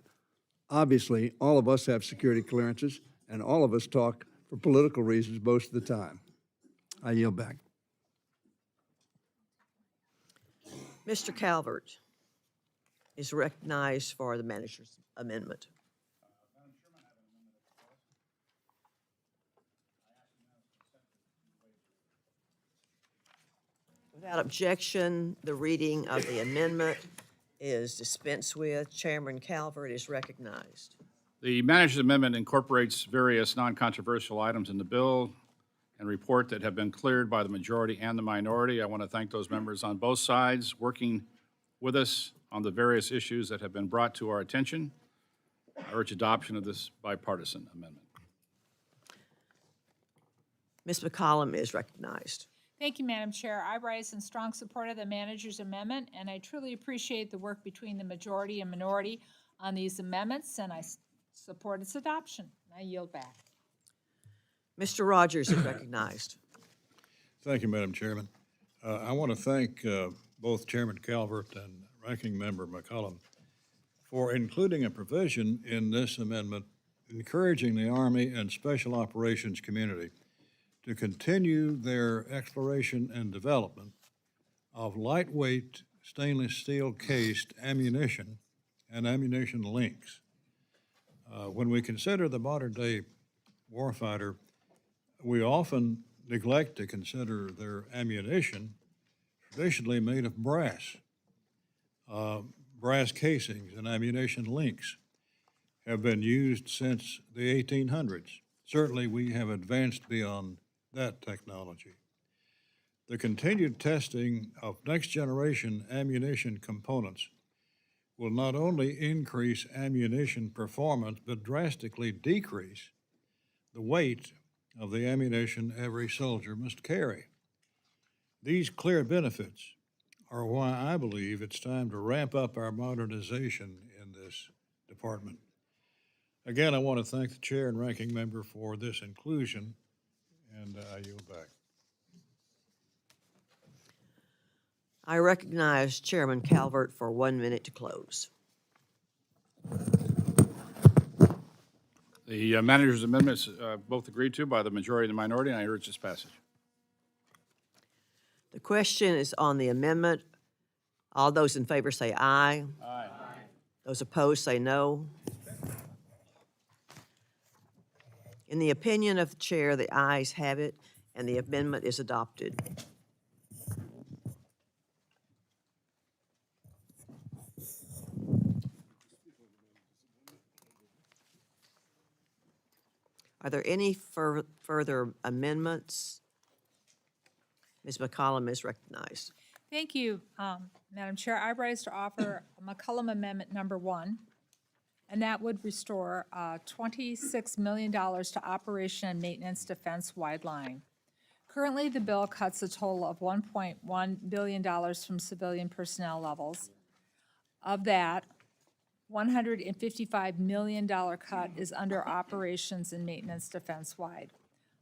Obviously, all of us have security clearances, and all of us talk for political reasons most of the time. I yield back. Mr. Calvert is recognized for the manager's amendment. Without objection, the reading of the amendment is dispensed with. Chairman Calvert is recognized. The manager's amendment incorporates various non-controversial items in the bill and report that have been cleared by the majority and the minority. I want to thank those members on both sides working with us on the various issues that have been brought to our attention. I urge adoption of this bipartisan amendment. Ms. McCollum is recognized. Thank you, Madam Chair. I rise in strong support of the manager's amendment, and I truly appreciate the work between the majority and minority on these amendments, and I support its adoption. I yield back. Mr. Rogers is recognized. Thank you, Madam Chairman. I want to thank both Chairman Calvert and Ranking Member McCollum for including a provision in this amendment encouraging the Army and Special Operations community to continue their exploration and development of lightweight stainless steel cased ammunition and ammunition links. When we consider the modern day warfighter, we often neglect to consider their ammunition traditionally made of brass. Brass casings and ammunition links have been used since the 1800s. Certainly, we have advanced beyond that technology. The continued testing of next-generation ammunition components will not only increase ammunition performance, but drastically decrease the weight of the ammunition every soldier must carry. These clear benefits are why I believe it's time to ramp up our modernization in this department. Again, I want to thank the Chair and Ranking Member for this inclusion, and I yield back. I recognize Chairman Calvert for 1 minute to close. The manager's amendments both agreed to by the majority and the minority, and I urge this passage. The question is on the amendment. All those in favor say aye. Aye. Those opposed say no. In the opinion of the chair, the ayes have it, and the amendment is adopted. Are there any further amendments? Ms. McCollum is recognized. Thank you, Madam Chair. I rise to offer McCollum Amendment Number 1, and that would restore $26 million to Operation and Maintenance Defense Wide Line. Currently, the bill cuts a total of $1.1 billion from civilian personnel levels. Of that, $155 million cut is under Operations and Maintenance Defense-wide.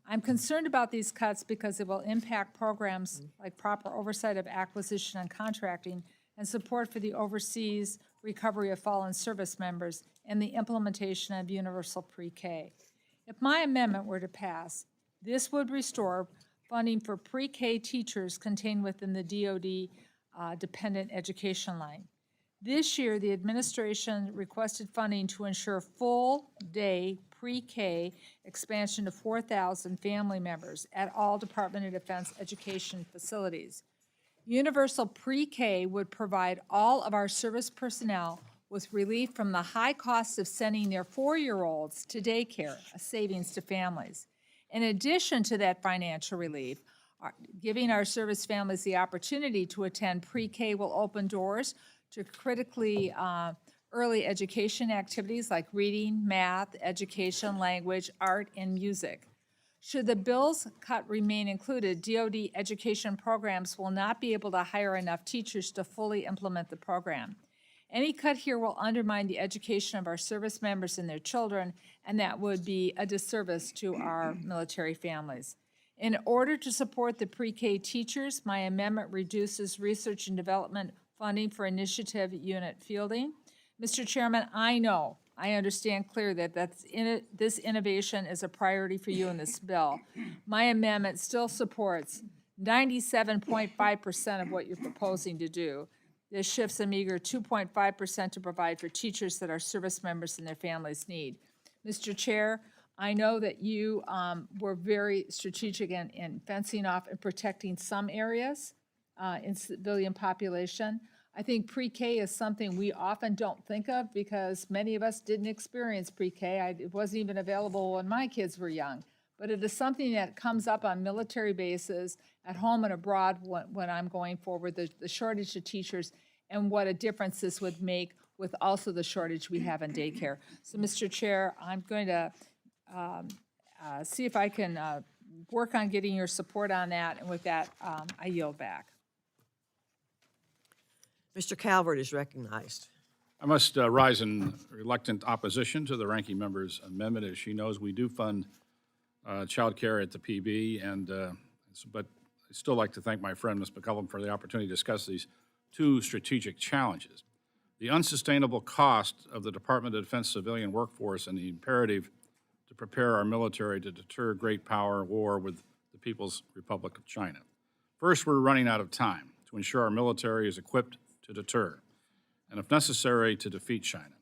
I'm concerned about these cuts because it will impact programs like proper oversight of acquisition and contracting and support for the overseas recovery of fallen service members and the implementation of universal pre-K. If my amendment were to pass, this would restore funding for pre-K teachers contained within the DoD dependent education line. This year, the administration requested funding to ensure full-day pre-K expansion to 4,000 family members at all Department of Defense education facilities. Universal pre-K would provide all of our service personnel with relief from the high cost of sending their 4-year-olds to daycare, a savings to families. In addition to that financial relief, giving our service families the opportunity to attend pre-K will open doors to critically early education activities like reading, math, education, language, art, and music. Should the bill's cut remain included, DoD education programs will not be able to hire enough teachers to fully implement the program. Any cut here will undermine the education of our service members and their children, and that would be a disservice to our military families. In order to support the pre-K teachers, my amendment reduces research and development funding for initiative unit fielding. Mr. Chairman, I understand clearly that this innovation is a priority for you in this bill. My amendment still supports 97.5% of what you're proposing to do. This shifts a meager 2.5% to provide for teachers that our service members and their families need. Mr. Chair, I know that you were very strategic in fencing off and protecting some areas in civilian population. I think pre-K is something we often don't think of because many of us didn't experience pre-K. It wasn't even available when my kids were young. But it is something that comes up on military bases, at home and abroad when I'm going forward, the shortage of teachers and what a difference this would make with also the shortage we have in daycare. So, Mr. Chair, I'm going to see if I can work on getting your support on that, and with that, I yield back. Mr. Calvert is recognized. I must rise in reluctant opposition to the ranking member's amendment. As she knows, we do fund child care at the PB, but I'd still like to thank my friend, Ms. McCullum, for the opportunity to discuss these two strategic challenges. The unsustainable cost of the Department of Defense civilian workforce and the imperative to prepare our military to deter great power war with the People's Republic of China. First, we're running out of time to ensure our military is equipped to deter, and if necessary, to defeat China.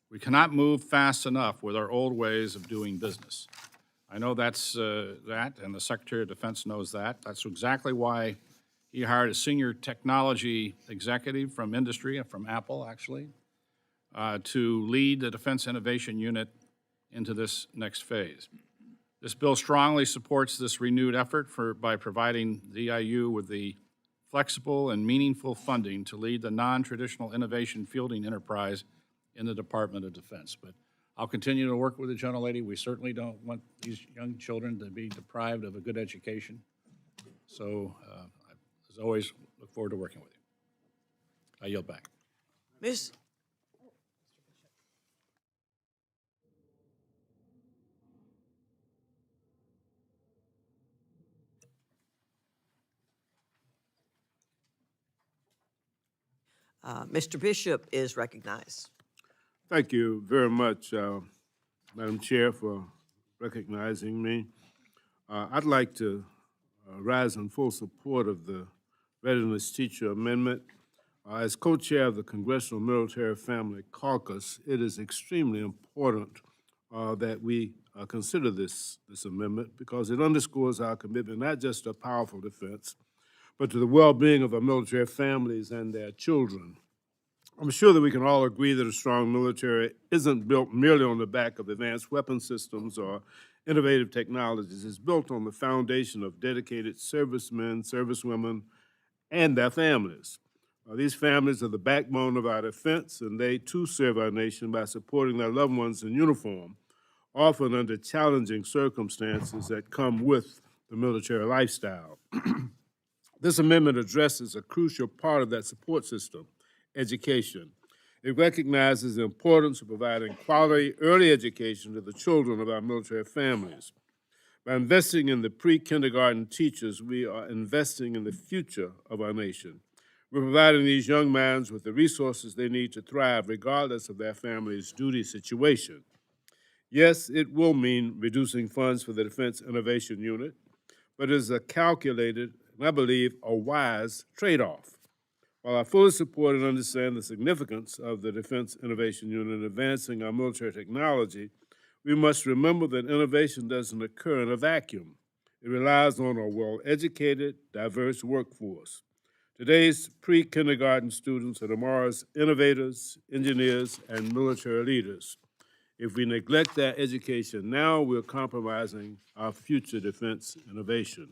We cannot move fast enough with our old ways of doing business. I know that's that, and the Secretary of Defense knows that. That's exactly why he hired a senior technology executive from industry, from Apple, actually, to lead the Defense Innovation Unit into this next phase. This bill strongly supports this renewed effort by providing DIU with the flexible and meaningful funding to lead the non-traditional innovation fielding enterprise in the Department of Defense. But I'll continue to work with the gentlelady. We certainly don't want these young children to be deprived of a good education. So, as always, look forward to working with you. I yield back. Ms. Mr. Bishop is recognized. Thank you very much, Madam Chair, for recognizing me. I'd like to rise in full support of the Readiness Teacher Amendment. As co-chair of the Congressional Military Family Caucus, it is extremely important that we consider this amendment because it underscores our commitment not just to a powerful defense, but to the well-being of our military families and their children. I'm sure that we can all agree that a strong military isn't built merely on the back of advanced weapon systems or innovative technologies. It's built on the foundation of dedicated servicemen, servicewomen, and their families. These families are the backbone of our defense, and they too serve our nation by supporting their loved ones in uniform, often under challenging circumstances that come with the military lifestyle. This amendment addresses a crucial part of that support system, education. It recognizes the importance of providing quality early education to the children of our military families. By investing in the pre-kindergarten teachers, we are investing in the future of our nation. We're providing these young minds with the resources they need to thrive regardless of their family's duty situation. Yes, it will mean reducing funds for the Defense Innovation Unit, but it is a calculated, and I believe, a wise trade-off. While I fully support and understand the significance of the Defense Innovation Unit in advancing our military technology, we must remember that innovation doesn't occur in a vacuum. It relies on a well-educated, diverse workforce. Today's pre-kindergarten students are tomorrow's innovators, engineers, and military leaders. If we neglect their education now, we're compromising our future defense innovation.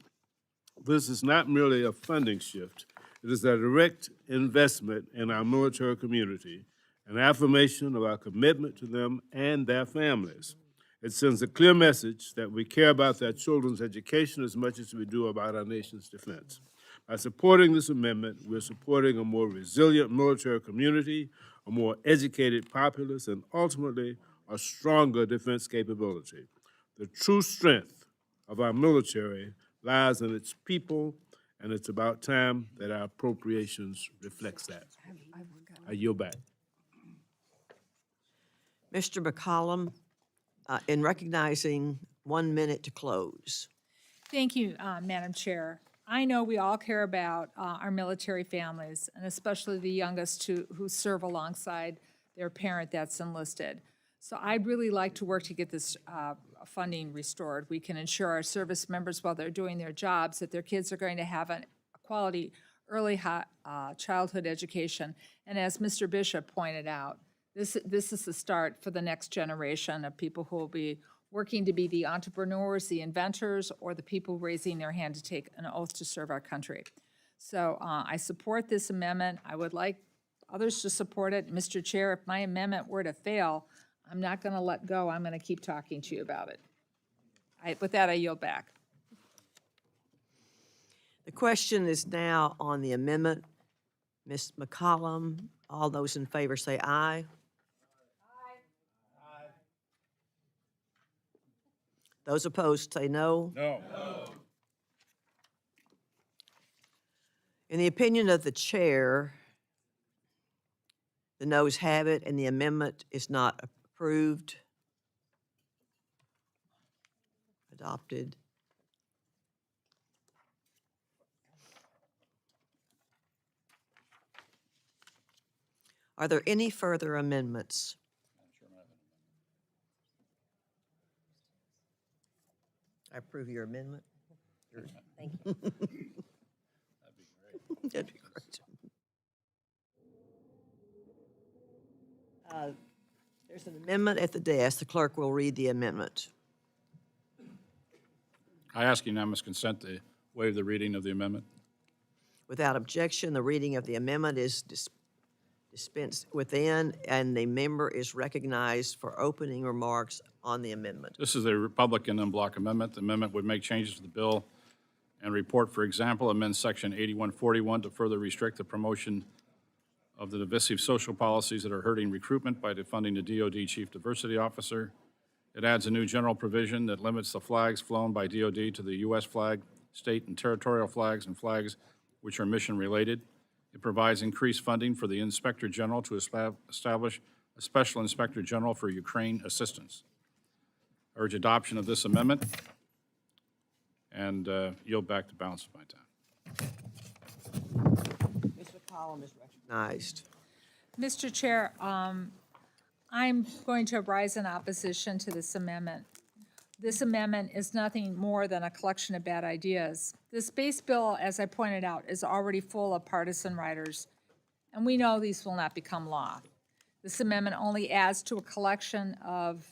This is not merely a funding shift. It is a direct investment in our military community, an affirmation of our commitment to them and their families. It sends a clear message that we care about their children's education as much as we do about our nation's defense. By supporting this amendment, we're supporting a more resilient military community, a more educated populace, and ultimately a stronger defense capability. The true strength of our military lies in its people, and it's about time that our appropriations reflects that. I yield back. Mr. McCollum, in recognizing 1 minute to close. Thank you, Madam Chair. I know we all care about our military families, and especially the youngest who serve alongside their parent that's enlisted. So I'd really like to work to get this funding restored. We can ensure our service members, while they're doing their jobs, that their kids are going to have a quality early childhood education. And as Mr. Bishop pointed out, this is the start for the next generation of people who will be working to be the entrepreneurs, the inventors, or the people raising their hand to take an oath to serve our country. So I support this amendment. I would like others to support it. Mr. Chair, if my amendment were to fail, I'm not going to let go. I'm going to keep talking to you about it. With that, I yield back. The question is now on the amendment. Ms. McCollum, all those in favor say aye. Aye. Those opposed say no. No. In the opinion of the chair, the noes have it and the amendment is not approved. Adopted. Are there any further amendments? I approve your amendment. Thank you. That'd be great. There's an amendment at the desk. The clerk will read the amendment. I ask unanimous consent to waive the reading of the amendment. Without objection, the reading of the amendment is dispensed within, and the member is recognized for opening remarks on the amendment. This is a Republican en bloc amendment. The amendment would make changes to the bill and report, for example, amend Section 8141 to further restrict the promotion of the divisive social policies that are hurting recruitment by defunding the DoD Chief Diversity Officer. It adds a new general provision that limits the flags flown by DoD to the U.S. flag, state and territorial flags, and flags which are mission-related. It provides increased funding for the Inspector General to establish a Special Inspector General for Ukraine assistance. I urge adoption of this amendment and yield back the balance of my time. Ms. McCollum is recognized. Mr. Chair, I'm going to rise in opposition to this amendment. This amendment is nothing more than a collection of bad ideas. This base bill, as I pointed out, is already full of partisan riders, and we know these will not become law. This amendment only adds to a collection of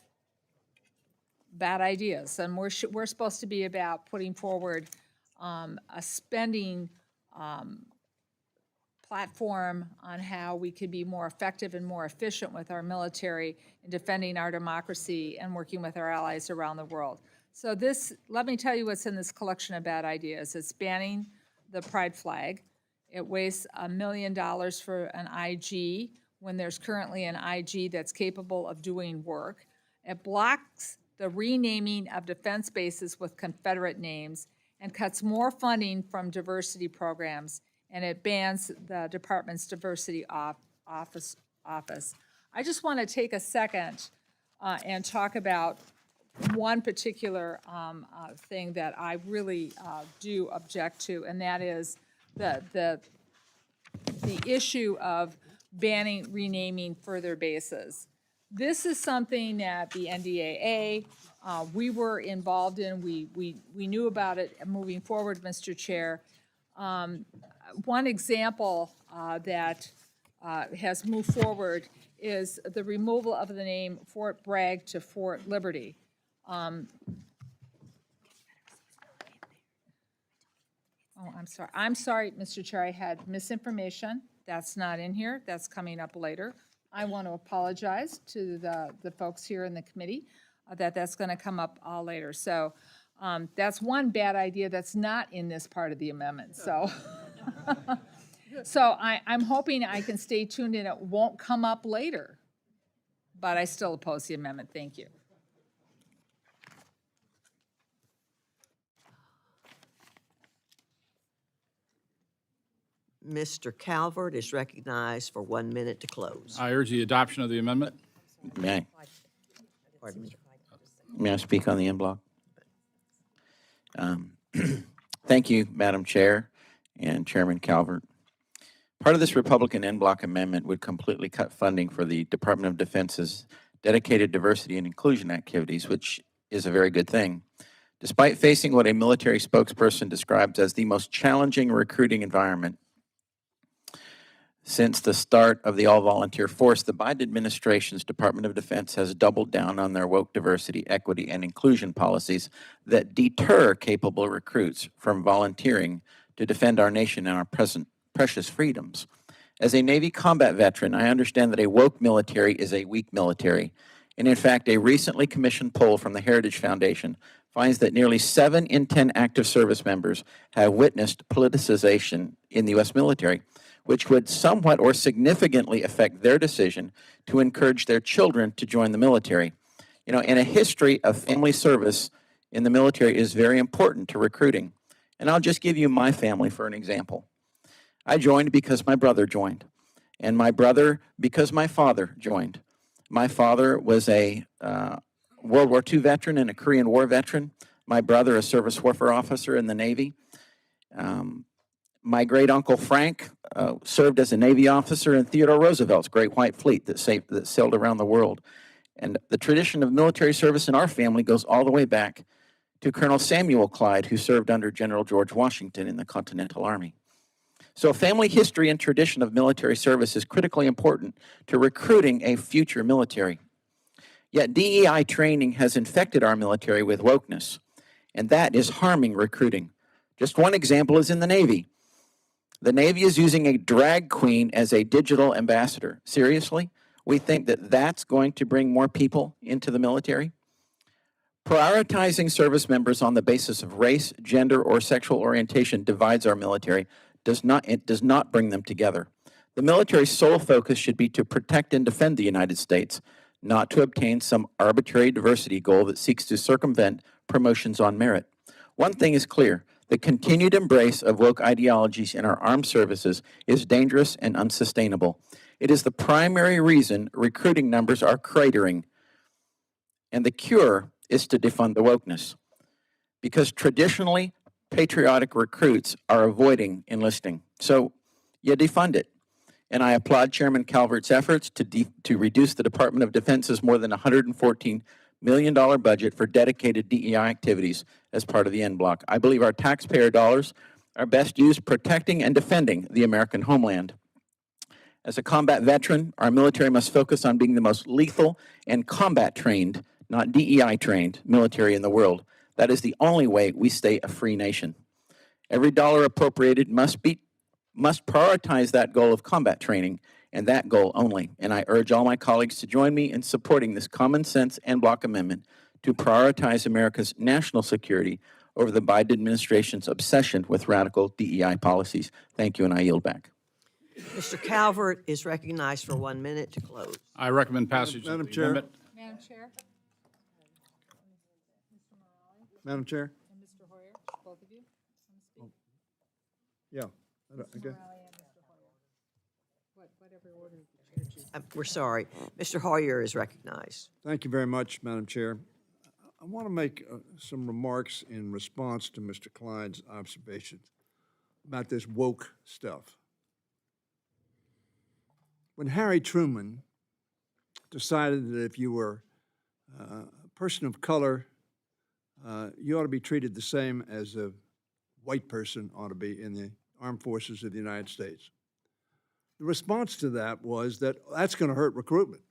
bad ideas, and we're supposed to be about putting forward a spending platform on how we could be more effective and more efficient with our military in defending our democracy and working with our allies around the world. So this, let me tell you what's in this collection of bad ideas. It's banning the pride flag. It wastes $1 million for an IG when there's currently an IG that's capable of doing work. It blocks the renaming of defense bases with Confederate names and cuts more funding from diversity programs, and it bans the department's diversity office. I just want to take a second and talk about one particular thing that I really do object to, and that is the issue of banning renaming further bases. This is something that the NDAA, we were involved in. We knew about it moving forward, Mr. Chair. One example that has moved forward is the removal of the name Fort Bragg to Fort Liberty. Oh, I'm sorry, Mr. Chair, I had misinformation. That's not in here. That's coming up later. I want to apologize to the folks here in the committee that's going to come up later. So that's one bad idea that's not in this part of the amendment. So, I'm hoping I can stay tuned and it won't come up later. But I still oppose the amendment. Thank you. Mr. Calvert is recognized for 1 minute to close. I urge the adoption of the amendment. May I? Pardon me. May I speak on the en bloc? Thank you, Madam Chair and Chairman Calvert. Part of this Republican en bloc amendment would completely cut funding for the Department of Defense's dedicated diversity and inclusion activities, which is a very good thing. Despite facing what a military spokesperson describes as the most challenging recruiting environment since the start of the all-volunteer force, the Biden administration's Department of Defense has doubled down on their woke diversity, equity, and inclusion policies that deter capable recruits from volunteering to defend our nation and our precious freedoms. As a Navy combat veteran, I understand that a woke military is a weak military. And in fact, a recently commissioned poll from the Heritage Foundation finds that nearly 7 in 10 active service members have witnessed politicization in the U.S. military, which would somewhat or significantly affect their decision to encourage their children to join the military. You know, and a history of family service in the military is very important to recruiting. And I'll just give you my family for an example. I joined because my brother joined, and my brother because my father joined. My father was a World War II veteran and a Korean War veteran. My brother, a service warfare officer in the Navy. My great uncle Frank served as a Navy officer in Theodore Roosevelt's Great White Fleet that sailed around the world. And the tradition of military service in our family goes all the way back to Colonel Samuel Clyde, who served under General George Washington in the Continental Army. So family history and tradition of military service is critically important to recruiting a future military. Yet DEI training has infected our military with wokeness, and that is harming recruiting. Just one example is in the Navy. The Navy is using a drag queen as a digital ambassador. Seriously? We think that that's going to bring more people into the military? Prioritizing service members on the basis of race, gender, or sexual orientation divides our military. It does not bring them together. The military's sole focus should be to protect and defend the United States, not to obtain some arbitrary diversity goal that seeks to circumvent promotions on merit. One thing is clear: the continued embrace of woke ideologies in our armed services is dangerous and unsustainable. It is the primary reason recruiting numbers are cratering, and the cure is to defund the wokeness. Because traditionally, patriotic recruits are avoiding enlisting. So you defund it. And I applaud Chairman Calvert's efforts to reduce the Department of Defense's more than $114 million budget for dedicated DEI activities as part of the en bloc. I believe our taxpayer dollars are best used protecting and defending the American homeland. As a combat veteran, our military must focus on being the most lethal and combat-trained, not DEI-trained military in the world. That is the only way we stay a free nation. Every dollar appropriated must prioritize that goal of combat training, and that goal only. And I urge all my colleagues to join me in supporting this common sense en bloc amendment to prioritize America's national security over the Biden administration's obsession with radical DEI policies. Thank you, and I yield back. Mr. Calvert is recognized for 1 minute to close. I recommend passage of Madam the Chair. amendment. Madam Chair? Madam Chair? And Mr. Hoyer, both of you? Yeah. Okay. Whatever order the chair chooses. We're sorry. Mr. Hoyer is recognized. Thank you very much, Madam Chair. I want to make some remarks in response to Mr. Klein's observations about this woke stuff. When Harry Truman decided that if you were a person of color, you ought to be treated the same as a white person ought to be in the armed forces of the United States. The response to that was that that's going to hurt recruitment.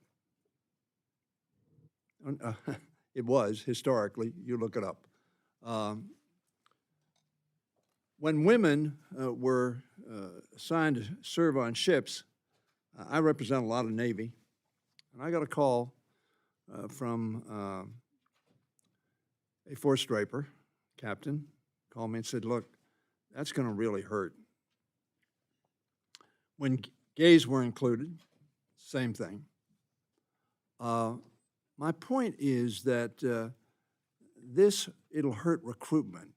It was, historically, you look it up. When women were assigned to serve on ships, I represent a lot of Navy, and I got a call from a four-striper captain, called me and said, look, that's going to really hurt. When gays were included, same thing. My point is that it'll hurt recruitment,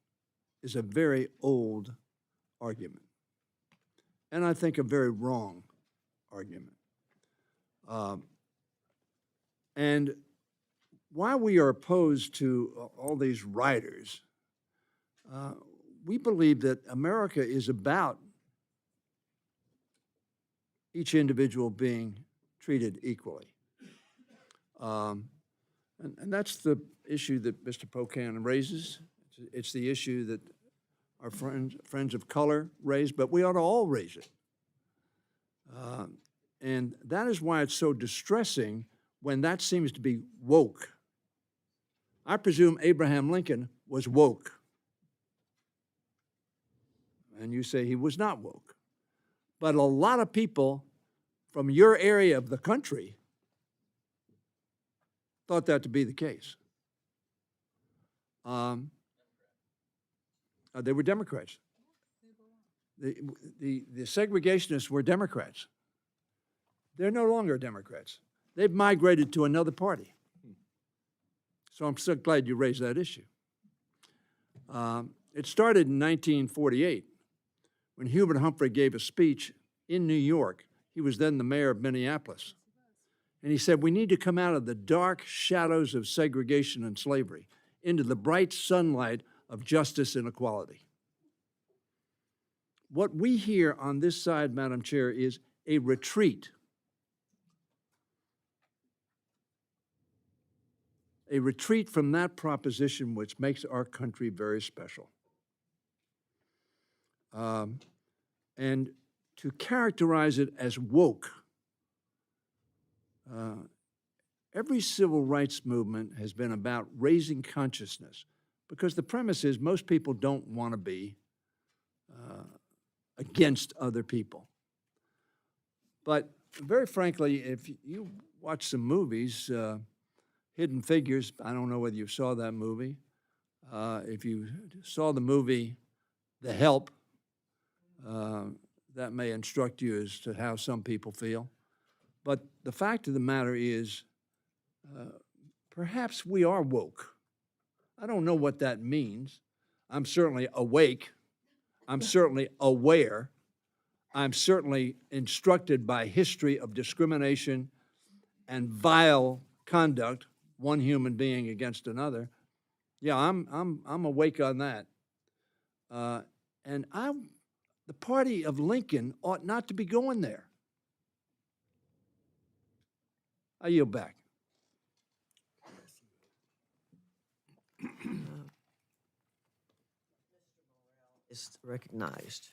is a very old argument, and I think a very wrong argument. And why we are opposed to all these riders, we believe that America is about each individual being treated equally. And that's the issue that Mr. Pocan raises. It's the issue that our friends of color raise, but we ought to all raise it. And that is why it's so distressing when that seems to be woke. I presume Abraham Lincoln was woke. And you say he was not woke. But a lot of people from your area of the country thought that to be the case. They were Democrats. The segregationists were Democrats. They're no longer Democrats. They've migrated to another party. So I'm so glad you raised that issue. It started in 1948 when Hubert Humphrey gave a speech in New York. He was then the mayor of Minneapolis. And he said, we need to come out of the dark shadows of segregation and slavery into the bright sunlight of justice and equality. What we hear on this side, Madam Chair, is a retreat. A retreat from that proposition which makes our country very special. And to characterize it as woke, every civil rights movement has been about raising consciousness, because the premise is most people don't want to be against other people. But very frankly, if you watch some movies, Hidden Figures, I don't know whether you saw that movie. If you saw the movie The Help, that may instruct you as to how some people feel. But the fact of the matter is, perhaps we are woke. I don't know what that means. I'm certainly awake. I'm certainly aware. I'm certainly instructed by history of discrimination and vile conduct, one human being against another. Yeah, I'm awake on that. And the party of Lincoln ought not to be going there. I yield back. Is recognized.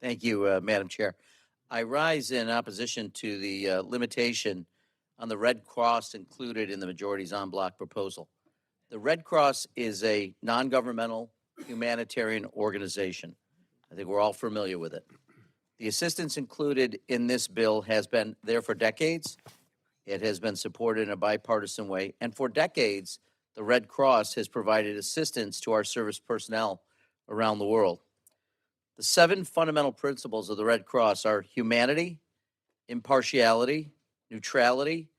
Thank you, Madam Chair. I rise in opposition to the limitation on the Red Cross included in the majority's en bloc proposal. The Red Cross is a non-governmental humanitarian organization. I think we're all familiar with it. The assistance included in this bill has been there for decades. It has been supported in a bipartisan way. And for decades, the Red Cross has provided assistance to our service personnel around the world. The 7 fundamental principles of the Red Cross are humanity, impartiality, neutrality,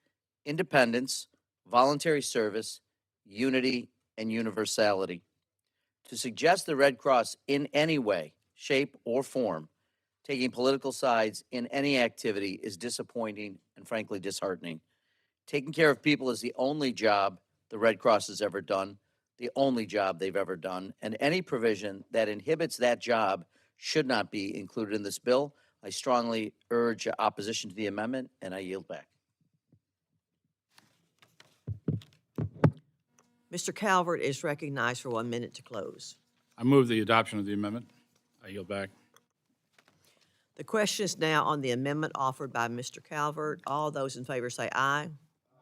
independence, voluntary service, unity, and universality. To suggest the Red Cross in any way, shape, or form, taking political sides in any activity is disappointing and frankly disheartening. Taking care of people is the only job the Red Cross has ever done, the only job they've ever done, and any provision that inhibits that job should not be included in this bill. I strongly urge opposition to the amendment, and I yield back. Mr. Calvert is recognized for 1 minute to close. I move the adoption of the amendment. I yield back. The question is now on the amendment offered by Mr. Calvert. All those in favor say aye.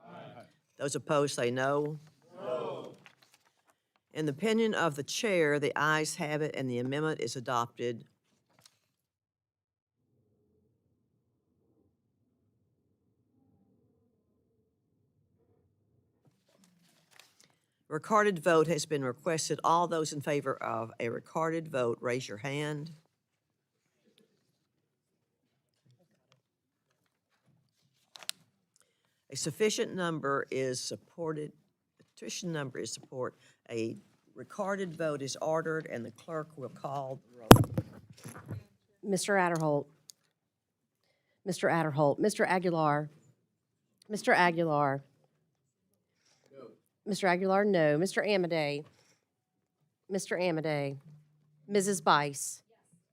Aye. Those opposed say no. No. In the opinion of the chair, the ayes have it and the amendment is adopted. Recorded vote has been requested. All those in favor of a recorded vote, raise your hand. A sufficient number is supported, sufficient number is support. A recorded vote is ordered and the clerk will call the roll. Mr. Adderholt. Mr. Adderholt. Mr. Aguilar. Mr. Aguilar. No. Mr. Aguilar, no. Mr. Amadei. Mr. Amadei. Mrs. Bice.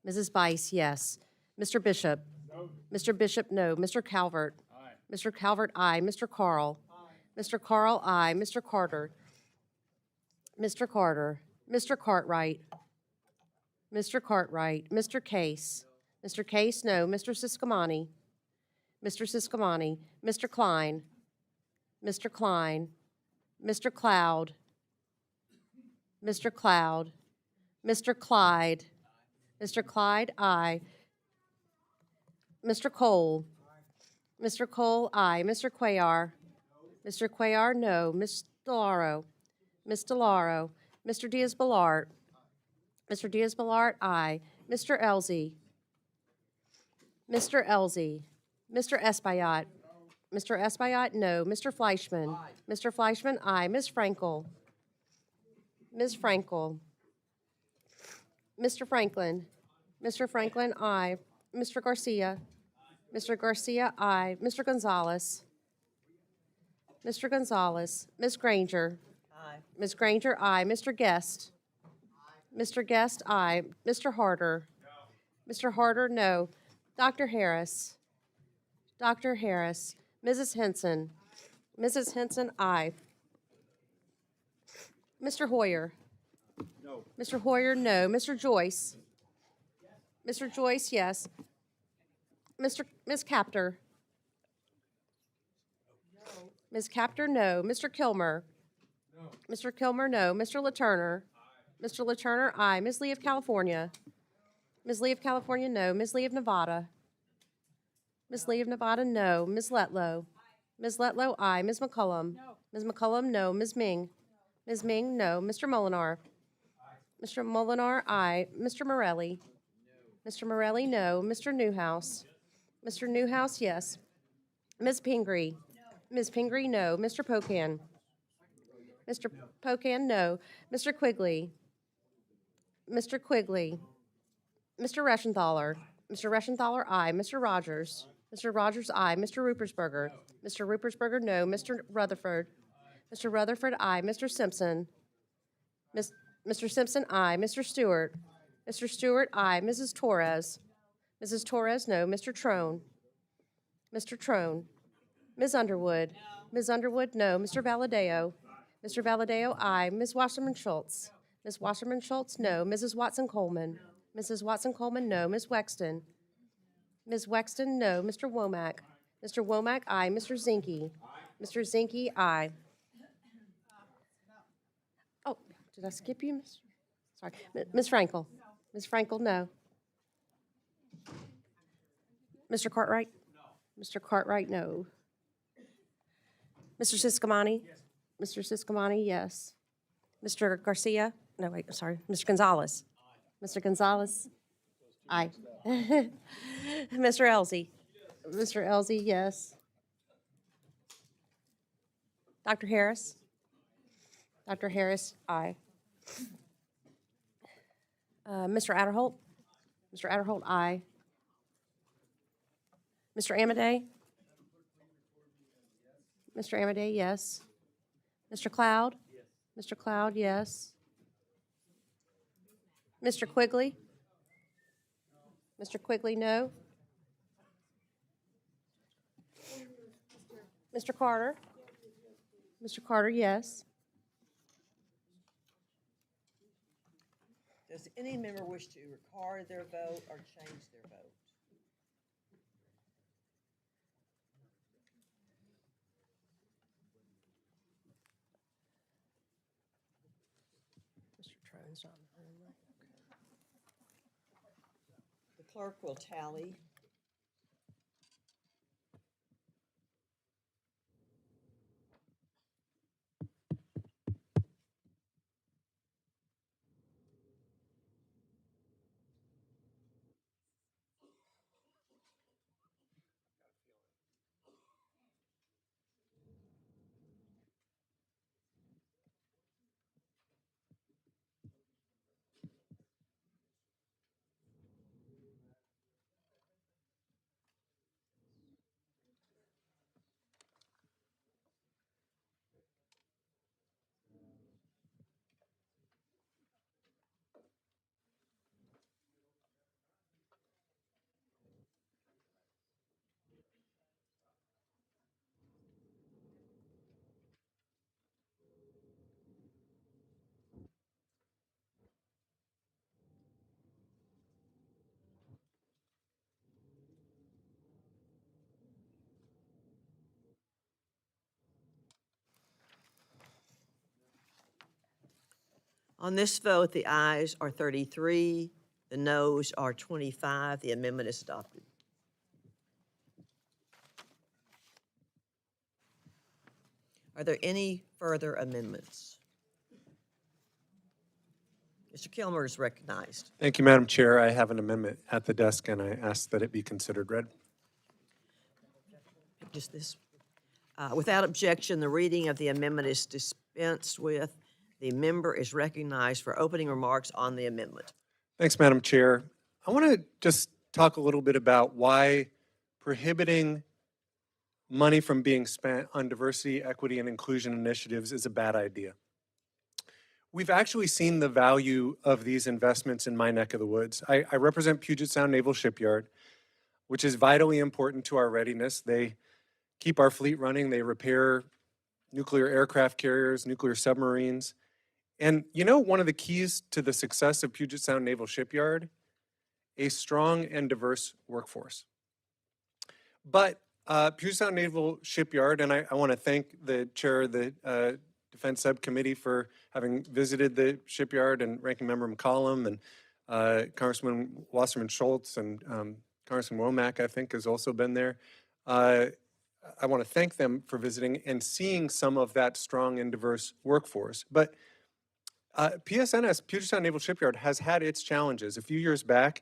Yes. Mrs. Bice, yes. Mr. Bishop. No. Mr. Bishop, no. Mr. Calvert. Aye. Mr. Calvert, aye. Mr. Carl. Aye. Mr. Carl, aye. Mr. Carter. Mr. Carter. Mr. Cartwright. Mr. Cartwright. Mr. Case. No. Mr. Case, no. Mr. Siscomani. Mr. Siscomani. Mr. Klein. Mr. Klein. Mr. Cloud. Mr. Cloud. Mr. Clyde. Mr. Clyde, aye. Mr. Cole. Mr. Cole, aye. Mr. Cuellar. Mr. Cuellar, no. Ms. DeLauro. Ms. DeLauro. Mr. Diaz-Balart. Mr. Diaz-Balart, aye. Mr. Elzey. Mr. Elzey. Mr. Espaillat. Mr. Espaillat, no. Mr. Fleischman. Mr. Fleischman, aye. Ms. Frankel. Ms. Frankel. Mr. Franklin. Mr. Franklin, aye. Mr. Garcia. Mr. Garcia, aye. Mr. Gonzalez. Mr. Gonzalez. Ms. Granger. Aye. Ms. Granger, aye. Mr. Guest. Mr. Guest, aye. Mr. Harder. Mr. Harder, no. Dr. Harris. Dr. Harris. Mrs. Henson. Mrs. Henson, aye. Mr. Hoyer. No. Mr. Hoyer, no. Mr. Joyce. Mr. Joyce, yes. Ms. Capter. Ms. Capter, no. Mr. Kilmer. Mr. Kilmer, no. Mr. LaTurner. Mr. LaTurner, aye. Ms. Lee of California. Ms. Lee of California, no. Ms. Lee of Nevada. Ms. Lee of Nevada, no. Ms. Letlow. Ms. Letlow, aye. Ms. McCullum. Ms. McCullum, no. Ms. Ming. Ms. Ming, no. Mr. Molinar. Mr. Molinar, aye. Mr. Morelli. Mr. Morelli, no. Mr. Newhouse. Mr. Newhouse, yes. Ms. Pingree. Ms. Pingree, no. Mr. Pocan. Mr. Pocan, no. Mr. Quigley. Mr. Quigley. Mr. Reschenthaler. Mr. Reschenthaler, aye. Mr. Rogers. Mr. Rogers, aye. Mr. Rupersberger. Mr. Rupersberger, no. Mr. Rutherford. Mr. Rutherford, aye. Mr. Simpson. Mr. Simpson, aye. Mr. Stewart. Mr. Stewart, aye. Mrs. Torres. Mrs. Torres, no. Mr. Trone. Mr. Trone. Ms. Underwood. Ms. Underwood, no. Mr. Valadeo. Mr. Valadeo, aye. Ms. Wasserman Schultz. Ms. Wasserman Schultz, no. Mrs. Watson Coleman. Mrs. Watson Coleman, no. Ms. Wexton. Ms. Wexton, no. Mr. Womack. Mr. Womack, aye. Mr. Zinke. Mr. Zinke, aye. Oh, did I skip you, Ms.? Sorry. Ms. Frankel. Ms. Frankel, no. Mr. Cartwright? Mr. Cartwright, no. Mr. Siscomani? Mr. Siscomani, yes. Mr. Garcia? No, wait, sorry. Mr. Gonzalez? Mr. Gonzalez? Aye. Mr. Elzey? Mr. Elzey, yes. Dr. Harris? Dr. Harris, aye. Mr. Adderholt? Mr. Adderholt, aye. Mr. Amadei? Mr. Amadei, yes. Mr. Cloud? Mr. Cloud, yes. Mr. Quigley? Mr. Quigley, no. Mr. Carter? Mr. Carter, yes. Does any member wish to record their vote or change their vote? Mr. Trone's not in the room, right? The clerk will tally. On this vote, the ayes are 33, the noes are 25. The amendment is adopted. Are there any further amendments? Mr. Kilmer is recognized. Thank you, Madam Chair. I have an amendment at the desk, and I ask that it be considered read. Just this. Without objection, the reading of the amendment is dispensed with. The member is recognized for opening remarks on the amendment. Thanks, Madam Chair. I want to just talk a little bit about why prohibiting money from being spent on diversity, equity, and inclusion initiatives is a bad idea. We've actually seen the value of these investments in my neck of the woods. I represent Puget Sound Naval Shipyard, which is vitally important to our readiness. They keep our fleet running. They repair nuclear aircraft carriers, nuclear submarines. And you know, one of the keys to the success of Puget Sound Naval Shipyard? A strong and diverse workforce. But Puget Sound Naval Shipyard, and I want to thank the chair of the Defense Subcommittee for having visited the shipyard, and Ranking Member McCollum, and Congressman Wasserman Schultz, and Congressman Womack, I think, has also been there. I want to thank them for visiting and seeing some of that strong and diverse workforce. But PSNS, Puget Sound Naval Shipyard, has had its challenges. A few years back,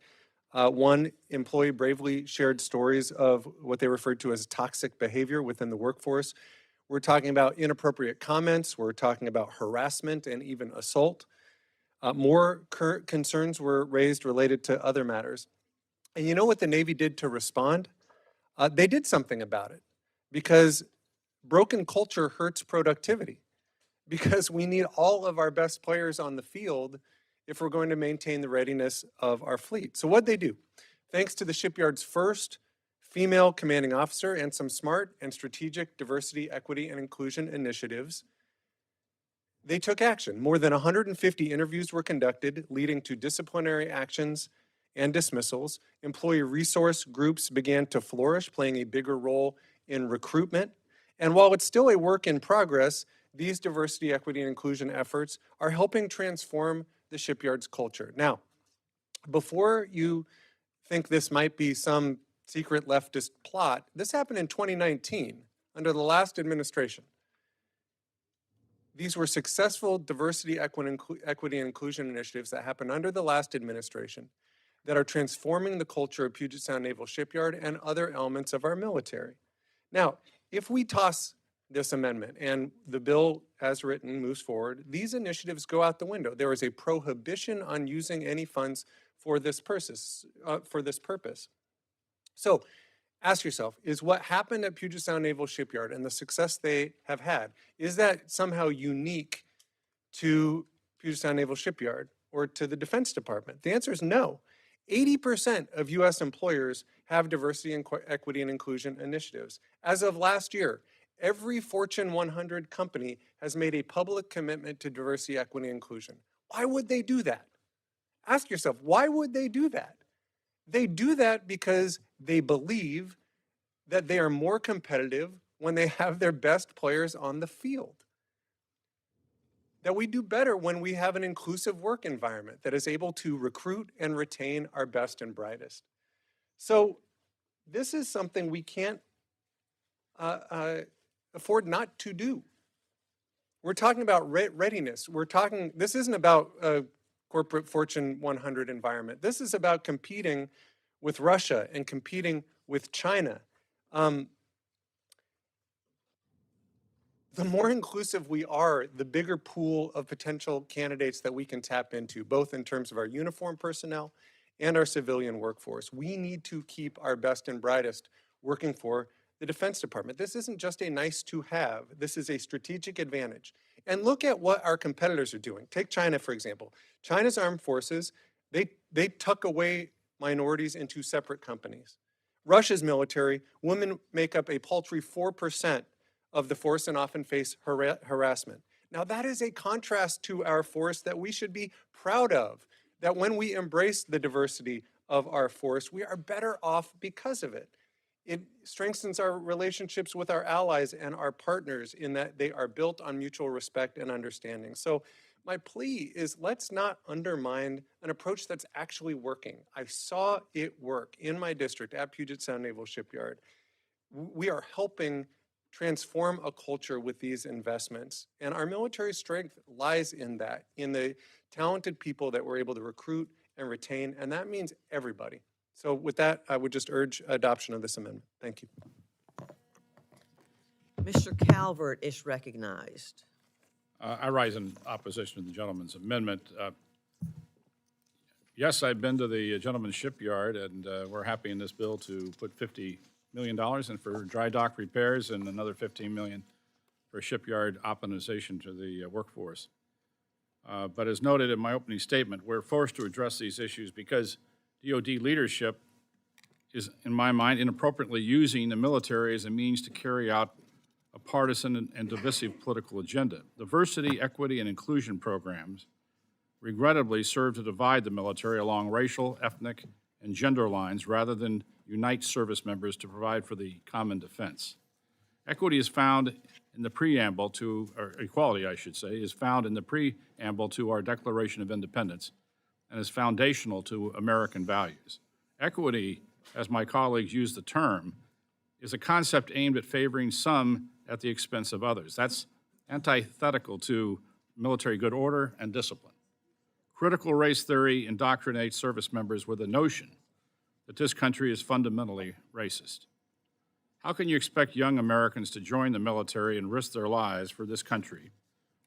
one employee bravely shared stories of what they referred to as toxic behavior within the workforce. We're talking about inappropriate comments. We're talking about harassment and even assault. More current concerns were raised related to other matters. And you know what the Navy did to respond? They did something about it, because broken culture hurts productivity, because we need all of our best players on the field if we're going to maintain the readiness of our fleet. So what'd they do? Thanks to the shipyard's first female commanding officer and some smart and strategic diversity, equity, and inclusion initiatives, they took action. More than 150 interviews were conducted, leading to disciplinary actions and dismissals. Employee resource groups began to flourish, playing a bigger role in recruitment. And while it's still a work in progress, these diversity, equity, and inclusion efforts are helping transform the shipyard's culture. Now, before you think this might be some secret leftist plot, this happened in 2019 under the last administration. These were successful diversity, equity, and inclusion initiatives that happened under the last administration that are transforming the culture of Puget Sound Naval Shipyard and other elements of our military. Now, if we toss this amendment and the bill as written moves forward, these initiatives go out the window. There is a prohibition on using any funds for this purpose. So ask yourself, is what happened at Puget Sound Naval Shipyard and the success they have had, is that somehow unique to Puget Sound Naval Shipyard or to the Defense Department? The answer is no. 80% of U.S. employers have diversity, and equity, and inclusion initiatives. As of last year, every Fortune 100 company has made a public commitment to diversity, equity, and inclusion. Why would they do that? Ask yourself, why would they do that? They do that because they believe that they are more competitive when they have their best players on the field. That we do better when we have an inclusive work environment that is able to recruit and retain our best and brightest. So this is something we can't afford not to do. We're talking about readiness. This isn't about a corporate Fortune 100 environment. This is about competing with Russia and competing with China. The more inclusive we are, the bigger pool of potential candidates that we can tap into, both in terms of our uniformed personnel and our civilian workforce. We need to keep our best and brightest working for the Defense Department. This isn't just a nice to have, this is a strategic advantage. And look at what our competitors are doing. Take China, for example. China's armed forces, they tuck away minorities into separate companies. Russia's military, women make up a paltry 4% of the force and often face harassment. Now that is a contrast to our force that we should be proud of, that when we embrace the diversity of our force, we are better off because of it. It strengthens our relationships with our allies and our partners in that they are built on mutual respect and understanding. So my plea is let's not undermine an approach that's actually working. I saw it work in my district at Puget Sound Naval Shipyard. We are helping transform a culture with these investments. And our military strength lies in that, in the talented people that we're able to recruit and retain, and that means everybody. So with that, I would just urge adoption of this amendment. Thank you. Mr. Calvert is recognized. I rise in opposition to the gentleman's amendment. Yes, I've been to the gentleman's shipyard, and we're happy in this bill to put $50 million in for dry dock repairs and another $15 million for shipyard optimization to the workforce. But as noted in my opening statement, we're forced to address these issues because DoD leadership is, in my mind, inappropriately using the military as a means to carry out a partisan and divisive political agenda. Diversity, equity, and inclusion programs regrettably serve to divide the military along racial, ethnic, and gender lines rather than unite service members to provide for the common defense. Equity is found in the preamble to, or equality, I should say, is found in the preamble to our Declaration of Independence and is foundational to American values. Equity, as my colleagues use the term, is a concept aimed at favoring some at the expense of others. That's antithetical to military good order and discipline. Critical race theory indoctrinates service members with the notion that this country is fundamentally racist. How can you expect young Americans to join the military and risk their lives for this country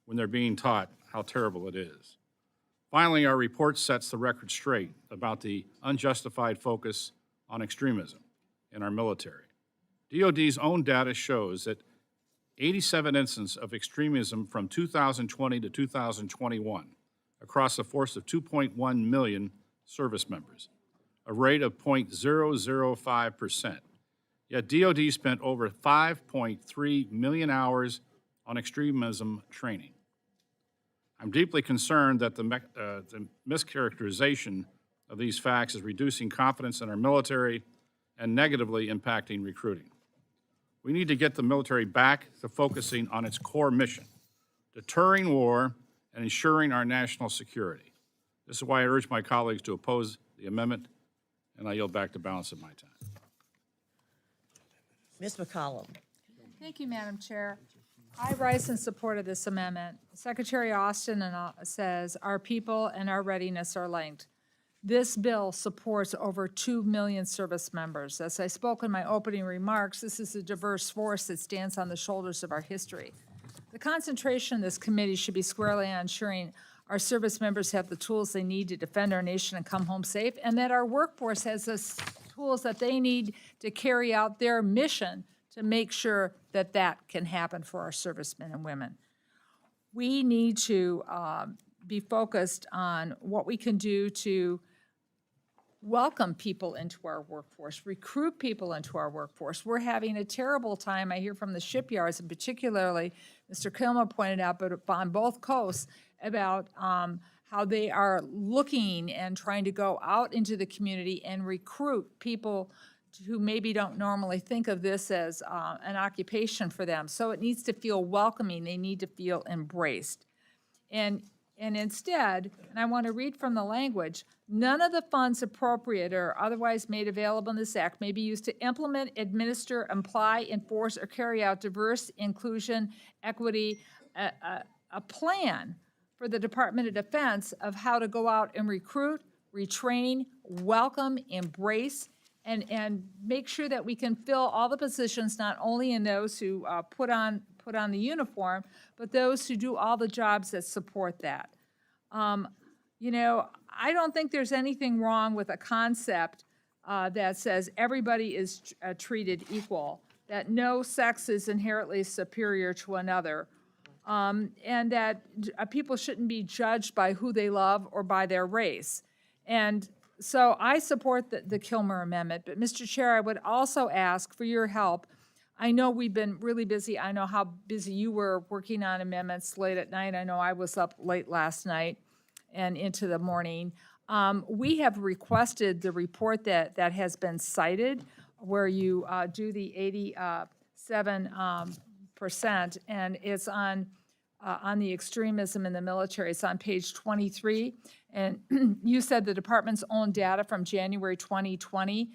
when they're being taught how terrible it is? Finally, our report sets the record straight about the unjustified focus on extremism in our military. DoD's own data shows that 87 instances of extremism from 2020 to 2021 across a force of 2.1 million service members, a rate of 0.005%. Yet DoD spent over 5.3 million hours on extremism training. I'm deeply concerned that the mischaracterization of these facts is reducing confidence in our military and negatively impacting recruiting. We need to get the military back to focusing on its core mission, deterring war and ensuring our national security. This is why I urge my colleagues to oppose the amendment, and I yield back the balance of my time. Ms. McCollum. Thank you, Madam Chair. I rise in support of this amendment. Secretary Austin says our people and our readiness are linked. This bill supports over 2 million service members. As I spoke in my opening remarks, this is a diverse force that stands on the shoulders of our history. The concentration of this committee should be squarely on ensuring our service members have the tools they need to defend our nation and come home safe, and that our workforce has the tools that they need to carry out their mission to make sure that that can happen for our servicemen and women. We need to be focused on what we can do to welcome people into our workforce, recruit people into our workforce. We're having a terrible time, I hear from the shipyards, and particularly Mr. Kilmer pointed out, but on both coasts, about how they are looking and trying to go out into the community and recruit people who maybe don't normally think of this as an occupation for them. So it needs to feel welcoming. They need to feel embraced. And instead, and I want to read from the language, none of the funds appropriated or otherwise made available in this act may be used to implement, administer, apply, enforce, or carry out diverse inclusion, equity, a plan for the Department of Defense of how to go out and recruit, retrain, welcome, embrace, and make sure that we can fill all the positions, not only in those who put on the uniform, but those who do all the jobs that support that. You know, I don't think there's anything wrong with a concept that says everybody is treated equal, that no sex is inherently superior to another, and that people shouldn't be judged by who they love or by their race. And so I support the Kilmer Amendment, but Mr. Chair, I would also ask for your help. I know we've been really busy. I know how busy you were working on amendments late at night. I know I was up late last night and into the morning. We have requested the report that has been cited, where you do the 87%, and it's on on the extremism in the military. It's on page 23. And you said the department's own data from January 2020.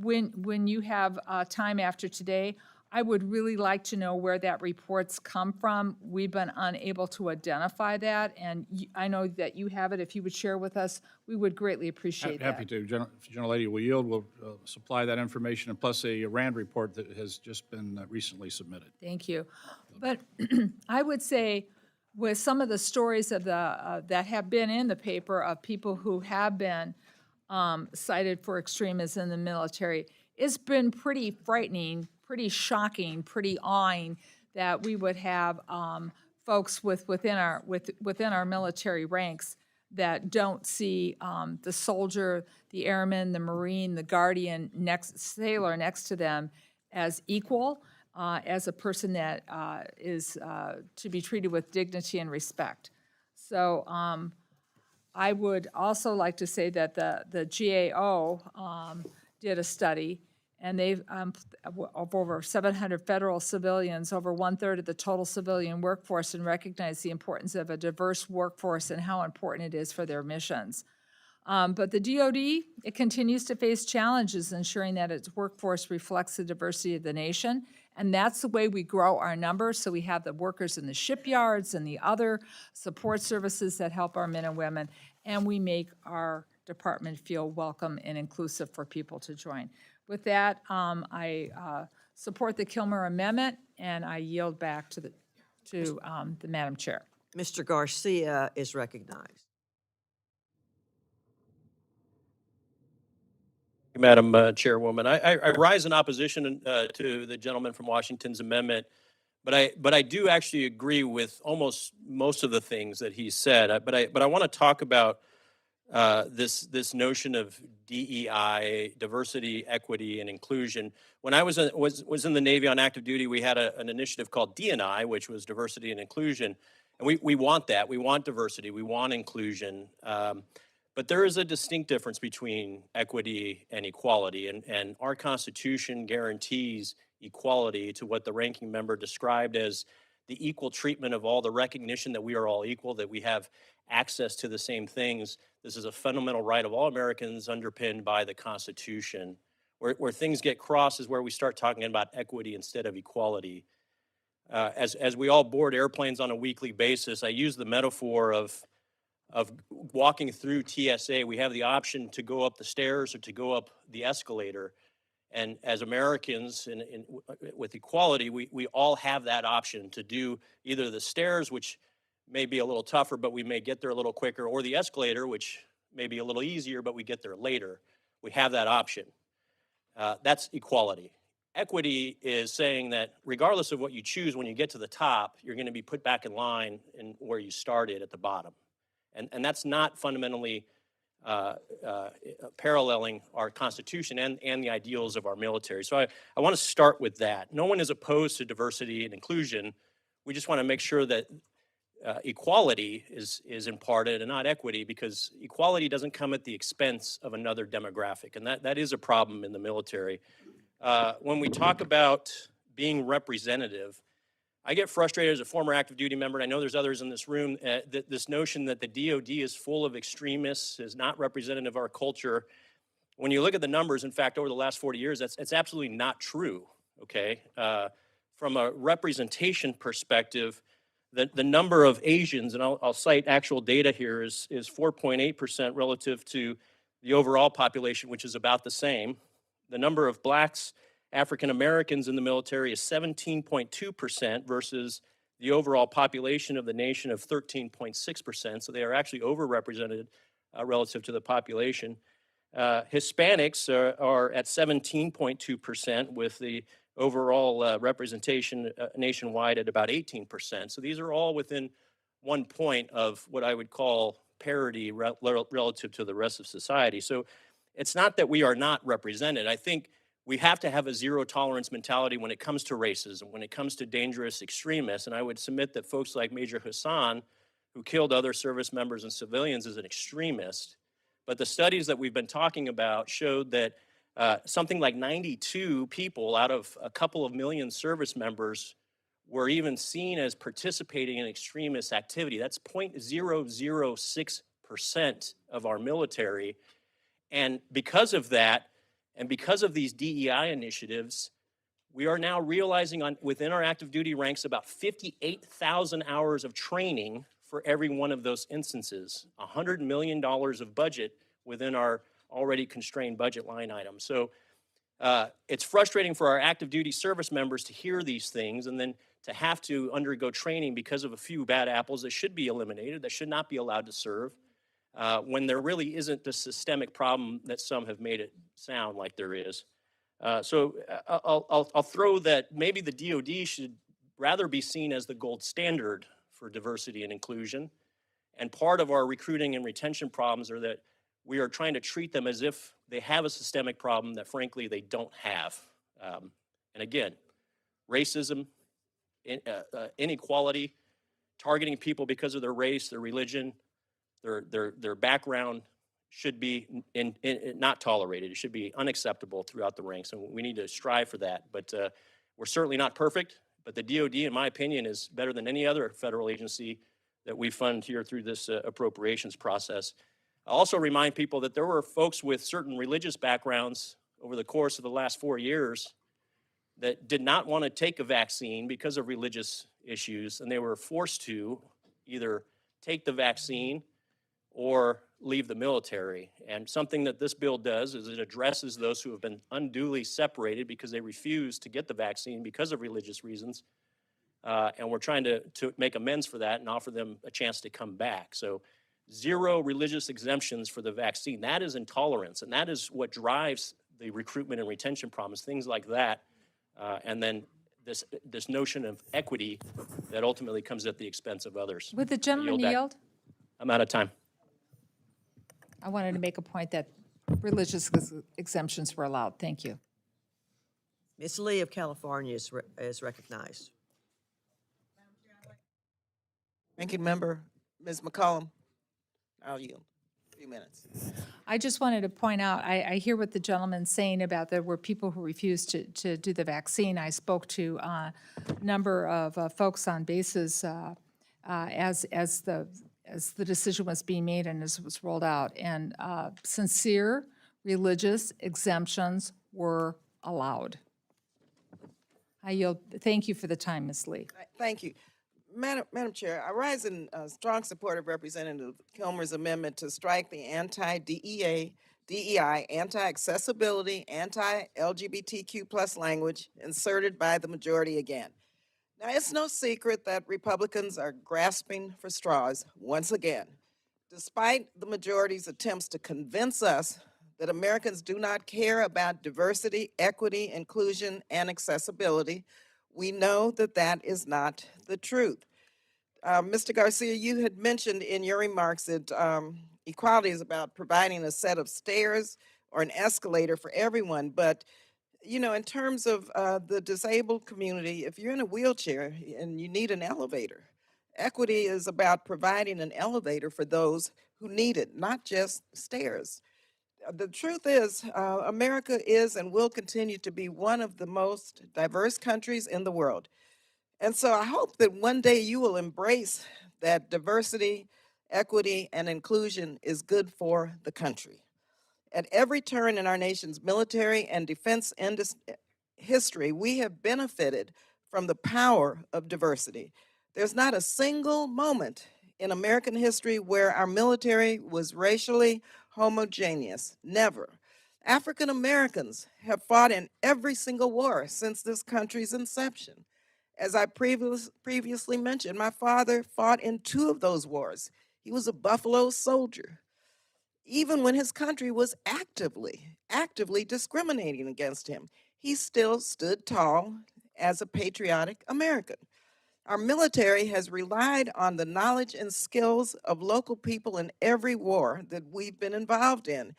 When you have time after today, I would really like to know where that report's come from. We've been unable to identify that, and I know that you have it. If you would share with us, we would greatly appreciate that. Happy to. General Lady will yield. We'll supply that information, and plus a RAND report that has just been recently submitted. Thank you. But I would say with some of the stories of that have been in the paper of people who have been cited for extremism in the military, it's been pretty frightening, pretty shocking, pretty awing that we would have folks within our military ranks that don't see the soldier, the airman, the Marine, the guardian, sailor next to them as equal, as a person that is to be treated with dignity and respect. So I would also like to say that the GAO did a study, and they've of over 700 federal civilians, over 1/3 of the total civilian workforce, and recognized the importance of a diverse workforce and how important it is for their missions. But the DoD, it continues to face challenges ensuring that its workforce reflects the diversity of the nation, and that's the way we grow our numbers. So we have the workers in the shipyards and the other support services that help our men and women, and we make our department feel welcome and inclusive for people to join. With that, I support the Kilmer Amendment, and I yield back to the Madam Chair. Mr. Garcia is recognized. Madam Chairwoman, I rise in opposition to the gentleman from Washington's amendment, but I do actually agree with almost most of the things that he said. But I want to talk about this notion of DEI, diversity, equity, and inclusion. When I was in the Navy on active duty, we had an initiative called D&I, which was diversity and inclusion, and we want that. We want diversity. We want inclusion. But there is a distinct difference between equity and equality, and our Constitution guarantees equality to what the ranking member described as the equal treatment of all, the recognition that we are all equal, that we have access to the same things. This is a fundamental right of all Americans underpinned by the Constitution. Where things get crossed is where we start talking about equity instead of equality. As we all board airplanes on a weekly basis, I use the metaphor of walking through TSA. We have the option to go up the stairs or to go up the escalator. And as Americans, with equality, we all have that option to do either the stairs, which may be a little tougher, but we may get there a little quicker, or the escalator, which may be a little easier, but we get there later. We have that option. That's equality. Equity is saying that regardless of what you choose, when you get to the top, you're going to be put back in line in where you started at the bottom. And that's not fundamentally paralleling our Constitution and the ideals of our military. So I want to start with that. No one is opposed to diversity and inclusion. We just want to make sure that equality is imparted and not equity, because equality doesn't come at the expense of another demographic. And that is a problem in the military. When we talk about being representative, I get frustrated as a former active duty member, and I know there's others in this room, that this notion that the DoD is full of extremists is not representative of our culture. When you look at the numbers, in fact, over the last 40 years, it's absolutely not true, okay? From a representation perspective, the number of Asians, and I'll cite actual data here, is 4.8% relative to the overall population, which is about the same. The number of blacks, African Americans in the military is 17.2% versus the overall population of the nation of 13.6%. So they are actually overrepresented relative to the population. Hispanics are at 17.2% with the overall representation nationwide at about 18%. So these are all within 1 point of what I would call parity relative to the rest of society. So it's not that we are not represented. I think we have to have a zero tolerance mentality when it comes to racism, when it comes to dangerous extremists. And I would submit that folks like Major Hassan, who killed other service members and civilians, is an extremist. But the studies that we've been talking about showed that something like 92 people out of a couple of million service members were even seen as participating in extremist activity. That's 0.006% of our military. And because of that, and because of these DEI initiatives, we are now realizing within our active duty ranks about 58,000 hours of training for every one of those instances, $100 million of budget within our already constrained budget line item. So it's frustrating for our active duty service members to hear these things and then to have to undergo training because of a few bad apples that should be eliminated, that should not be allowed to serve, when there really isn't the systemic problem that some have made it sound like there is. So I'll throw that maybe the DoD should rather be seen as the gold standard for diversity and inclusion. And part of our recruiting and retention problems are that we are trying to treat them as if they have a systemic problem that frankly they don't have. And again, racism, inequality, targeting people because of their race, their religion, their background should be not tolerated. It should be unacceptable throughout the ranks, and we need to strive for that. But we're certainly not perfect, but the DoD, in my opinion, is better than any other federal agency that we fund here through this appropriations process. I also remind people that there were folks with certain religious backgrounds over the course of the last 4 years that did not want to take a vaccine because of religious issues, and they were forced to either take the vaccine or leave the military. And something that this bill does is it addresses those who have been unduly separated because they refuse to get the vaccine because of religious reasons. And we're trying to make amends for that and offer them a chance to come back. So 0 religious exemptions for the vaccine. That is intolerance, and that is what drives the recruitment and retention problems, things like that. And then this notion of equity that ultimately comes at the expense of others. Would the gentleman yield? I'm out of time. I wanted to make a point that religious exemptions were allowed. Thank you. Ms. Lee of California is recognized. Ranking Member, Ms. McCollum, I'll yield. 3 minutes. I just wanted to point out, I hear what the gentleman's saying about there were people who refused to do the vaccine. I spoke to a number of folks on bases as the decision was being made and as it was rolled out. And sincere religious exemptions were allowed. I yield. Thank you for the time, Ms. Lee. Thank you. Madam Chair, I rise in strong support of Representative Kilmer's amendment to strike the anti-DEI, anti-accessibility, anti-LGBTQ+ language inserted by the majority again. Now, it's no secret that Republicans are grasping for straws once again. Despite the majority's attempts to convince us that Americans do not care about diversity, equity, inclusion, and accessibility, we know that that is not the truth. Mr. Garcia, you had mentioned in your remarks that equality is about providing a set of stairs or an escalator for everyone, but you know, in terms of the disabled community, if you're in a wheelchair and you need an elevator, equity is about providing an elevator for those who need it, not just stairs. The truth is, America is and will continue to be one of the most diverse countries in the world. And so I hope that one day you will embrace that diversity, equity, and inclusion is good for the country. At every turn in our nation's military and defense history, we have benefited from the power of diversity. There's not a single moment in American history where our military was racially homogeneous. Never. African Americans have fought in every single war since this country's inception. As I previously mentioned, my father fought in 2 of those wars. He was a Buffalo soldier. Even when his country was actively discriminating against him, he still stood tall as a patriotic American. Our military has relied on the knowledge and skills of local people in every war that we've been involved in.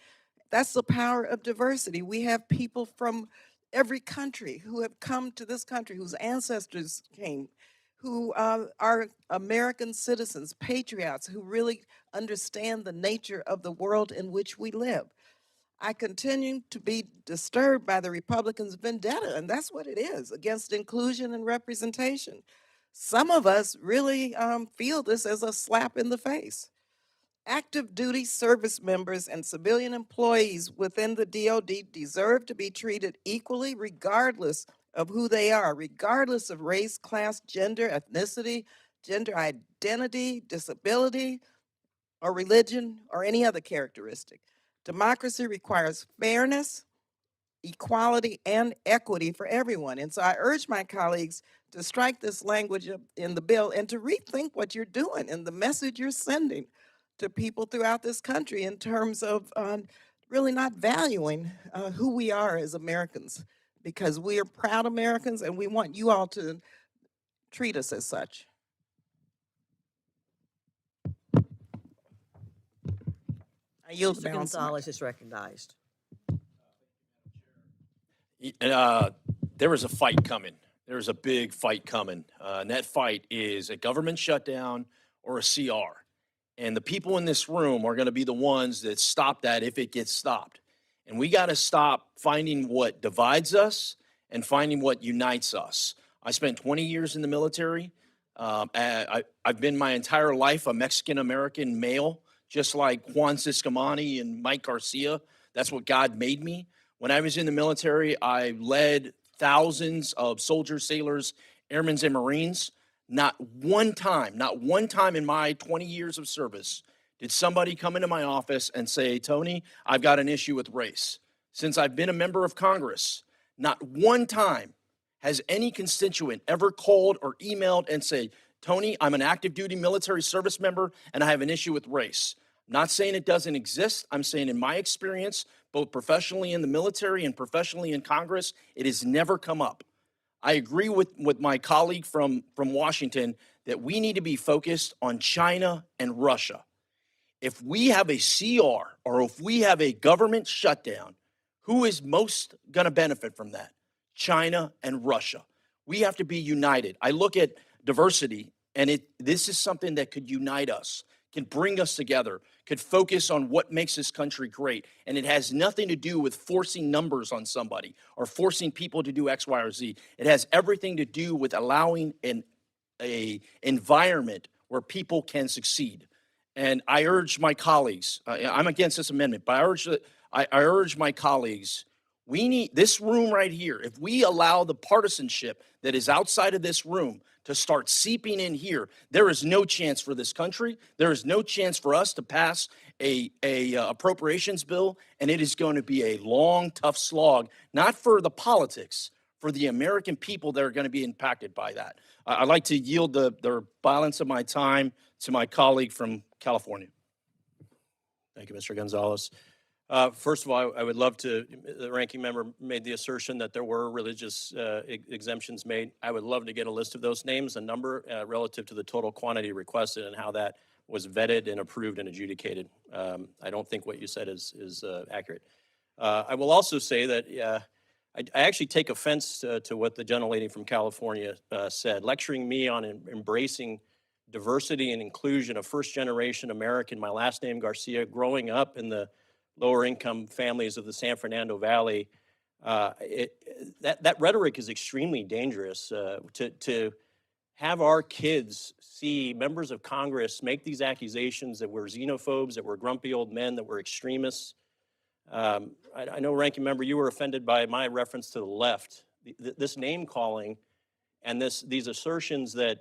That's the power of diversity. We have people from every country who have come to this country, whose ancestors came, who are American citizens, patriots, who really understand the nature of the world in which we live. I continue to be disturbed by the Republicans' vendetta, and that's what it is, against inclusion and representation. Some of us really feel this as a slap in the face. Active duty service members and civilian employees within the DoD deserve to be treated equally regardless of who they are, regardless of race, class, gender, ethnicity, gender identity, disability, or religion, or any other characteristic. Democracy requires fairness, equality, and equity for everyone. And so I urge my colleagues to strike this language in the bill and to rethink what you're doing and the message you're sending to people throughout this country in terms of really not valuing who we are as Americans, because we are proud Americans and we want you all to treat us as such. I yield the Mr. balance of my Gonzalez is recognized. There is a fight coming. There's a big fight coming. And that fight is a government shutdown or a CR. And the people in this room are going to be the ones that stop that if it gets stopped. And we got to stop finding what divides us and finding what unites us. I spent 20 years in the military. I've been my entire life a Mexican-American male, just like Juan Ciscomani and Mike Garcia. That's what God made me. When I was in the military, I led thousands of soldiers, sailors, airmen, and Marines. Not one time in my 20 years of service did somebody come into my office and say, Tony, I've got an issue with race. Since I've been a member of Congress, not one time has any constituent ever called or emailed and said, Tony, I'm an active duty military service member and I have an issue with race. I'm not saying it doesn't exist. I'm saying in my experience, both professionally in the military and professionally in Congress, it has never come up. I agree with my colleague from Washington that we need to be focused on China and Russia. If we have a CR or if we have a government shutdown, who is most going to benefit from that? China and Russia. We have to be united. I look at diversity, and this is something that could unite us, can bring us together, could focus on what makes this country great. And it has nothing to do with forcing numbers on somebody or forcing people to do X, Y, or Z. It has everything to do with allowing an environment where people can succeed. And I urge my colleagues, I'm against this amendment, but I urge my colleagues, we need this room right here. If we allow the partisanship that is outside of this room to start seeping in here, there is no chance for this country. There is no chance for us to pass a appropriations bill, and it is going to be a long, tough slog, not for the politics, for the American people that are going to be impacted by that. I'd like to yield the balance of my time to my colleague from California. Thank you, Mr. Gonzalez. First of all, I would love to, the ranking member made the assertion that there were religious exemptions made. I would love to get a list of those names, a number relative to the total quantity requested and how that was vetted and approved and adjudicated. I don't think what you said is accurate. I will also say that I actually take offense to what the gentlelady from California said, lecturing me on embracing diversity and inclusion, a first-generation American, my last name Garcia, growing up in the lower income families of the San Fernando Valley. That rhetoric is extremely dangerous. To have our kids see members of Congress make these accusations that we're xenophobes, that we're grumpy old men, that we're extremists. I know, Ranking Member, you were offended by my reference to the left. This name calling and these assertions that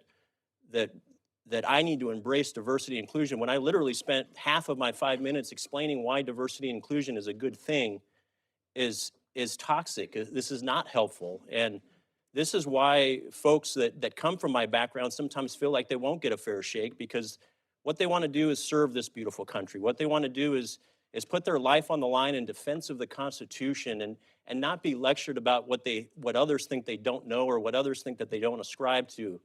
I need to embrace diversity and inclusion, when I literally spent half of my 5 minutes explaining why diversity and inclusion is a good thing, is toxic. This is not helpful. And this is why folks that come from my background sometimes feel like they won't get a fair shake, because what they want to do is serve this beautiful country. What they want to do is put their life on the line in defense of the Constitution and not be lectured about what others think they don't know or what others think that they don't ascribe to.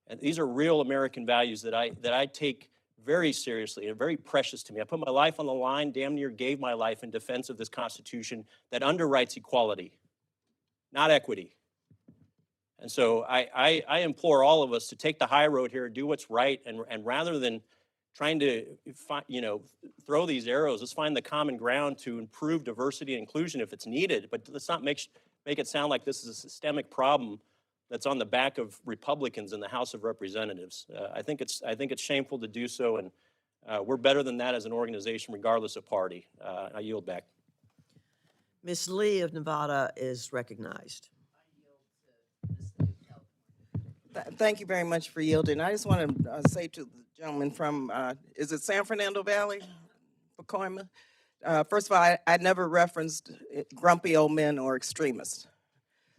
And these are real American values that I take very seriously and very precious to me. I put my life on the line, damn near gave my life in defense of this Constitution that underwrites equality, not equity. And so I implore all of us to take the high road here, do what's right, and rather than trying to throw these arrows. Let's find the common ground to improve diversity and inclusion if it's needed, but let's not make it sound like this is a systemic problem that's on the back of Republicans in the House of Representatives. I think it's shameful to do so, and we're better than that as an organization, regardless of party. I yield back. Ms. Lee of Nevada is recognized. Thank you very much for yielding. I just want to say to the gentleman from, is it San Fernando Valley, Pacoima? First of all, I never referenced grumpy old men or extremists.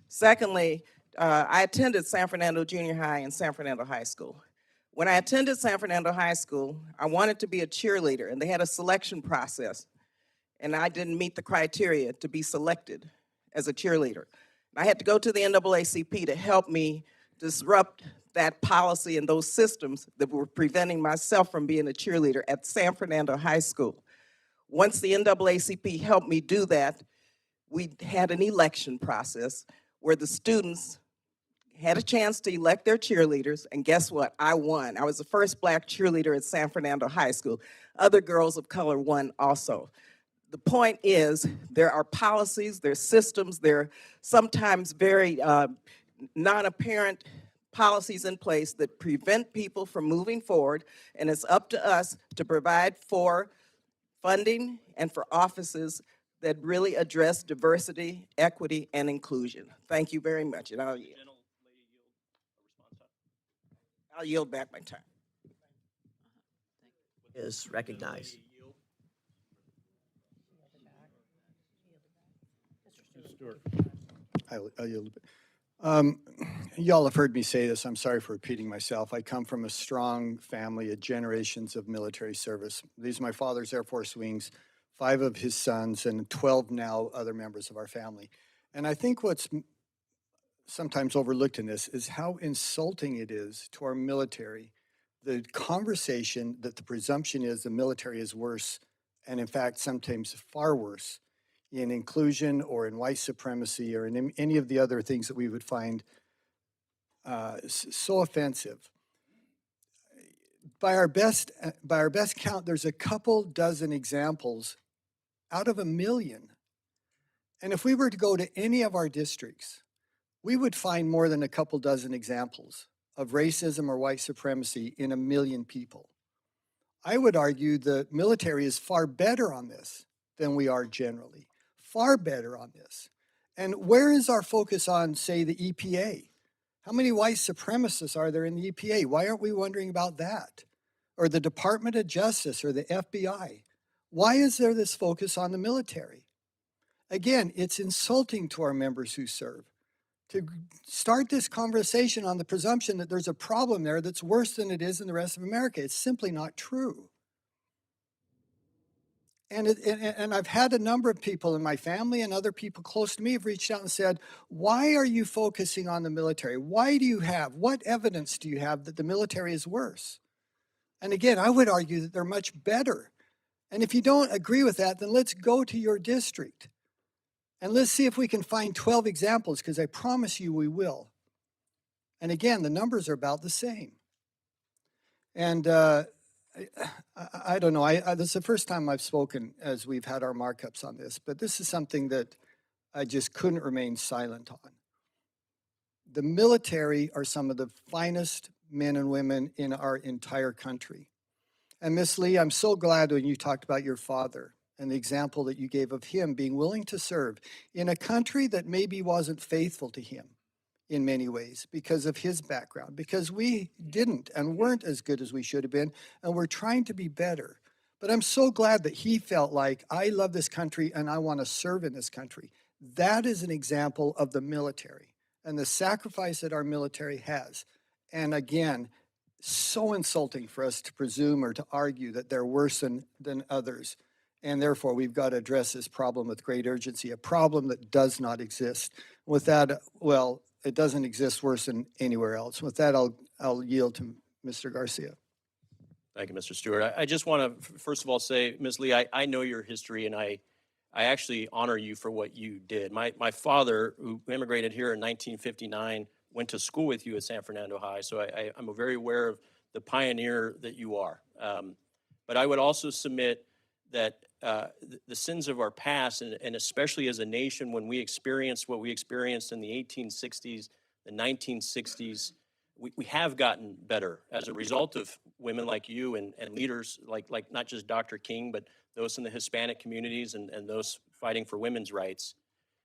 Secondly, I attended San Fernando Junior High and San Fernando High School. When I attended San Fernando High School, I wanted to be a cheerleader, and they had a selection process, and I didn't meet the criteria to be selected as a cheerleader. I had to go to the NAACP to help me disrupt that policy and those systems that were preventing myself from being a cheerleader at San Fernando High School. Once the NAACP helped me do that, we had an election process where the students had a chance to elect their cheerleaders, and guess what? I won. I was the first Black cheerleader at San Fernando High School. Other girls of color won also. The point is, there are policies, there are systems, there are sometimes very non-apparent policies in place that prevent people from moving forward, and it's up to us to provide for funding and for offices that really address diversity, equity, and inclusion. Thank you very much, and I'll yield back my time. Is recognized. I'll yield a bit. Y'all have heard me say this. I'm sorry for repeating myself. I come from a strong family of generations of military service. These are my father's Air Force wings, 5 of his sons, and 12 now other members of our family. And I think what's sometimes overlooked in this is how insulting it is to our military, the conversation that the presumption is the military is worse, and in fact, sometimes far worse, in inclusion or in white supremacy or in any of the other things that we would find so offensive. By our best count, there's a couple dozen examples out of 1 million. And if we were to go to any of our districts, we would find more than a couple dozen examples of racism or white supremacy in 1 million people. I would argue the military is far better on this than we are generally. Far better on this. And where is our focus on, say, the EPA? How many white supremacists are there in the EPA? Why aren't we wondering about that? Or the Department of Justice or the FBI? Why is there this focus on the military? Again, it's insulting to our members who serve to start this conversation on the presumption that there's a problem there that's worse than it is in the rest of America. It's simply not true. And I've had a number of people in my family and other people close to me have reached out and said, why are you focusing on the military? What evidence do you have that the military is worse? And again, I would argue that they're much better. And if you don't agree with that, then let's go to your district. And let's see if we can find 12 examples, because I promise you we will. And again, the numbers are about the same. And I don't know, this is the first time I've spoken as we've had our markups on this, but this is something that I just couldn't remain silent on. The military are some of the finest men and women in our entire country. And Ms. Lee, I'm so glad when you talked about your father and the example that you gave of him being willing to serve in a country that maybe wasn't faithful to him in many ways because of his background, because we didn't and weren't as good as we should have been, and we're trying to be better. But I'm so glad that he felt like, I love this country and I want to serve in this country. That is an example of the military and the sacrifice that our military has. And again, so insulting for us to presume or to argue that they're worse than others. And therefore, we've got to address this problem with great urgency, a problem that does not exist. With that, well, it doesn't exist worse than anywhere else. With that, I'll yield to Mr. Garcia. Thank you, Mr. Stewart. I just want to, first of all, say, Ms. Lee, I know your history, and I actually honor you for what you did. My father, who immigrated here in 1959, went to school with you at San Fernando High, so I'm very aware of the pioneer that you are. But I would also submit that the sins of our past, and especially as a nation, when we experienced what we experienced in the 1860s, the 1960s, we have gotten better as a result of women like you and leaders like not just Dr. King, but those in the Hispanic communities and those fighting for women's rights.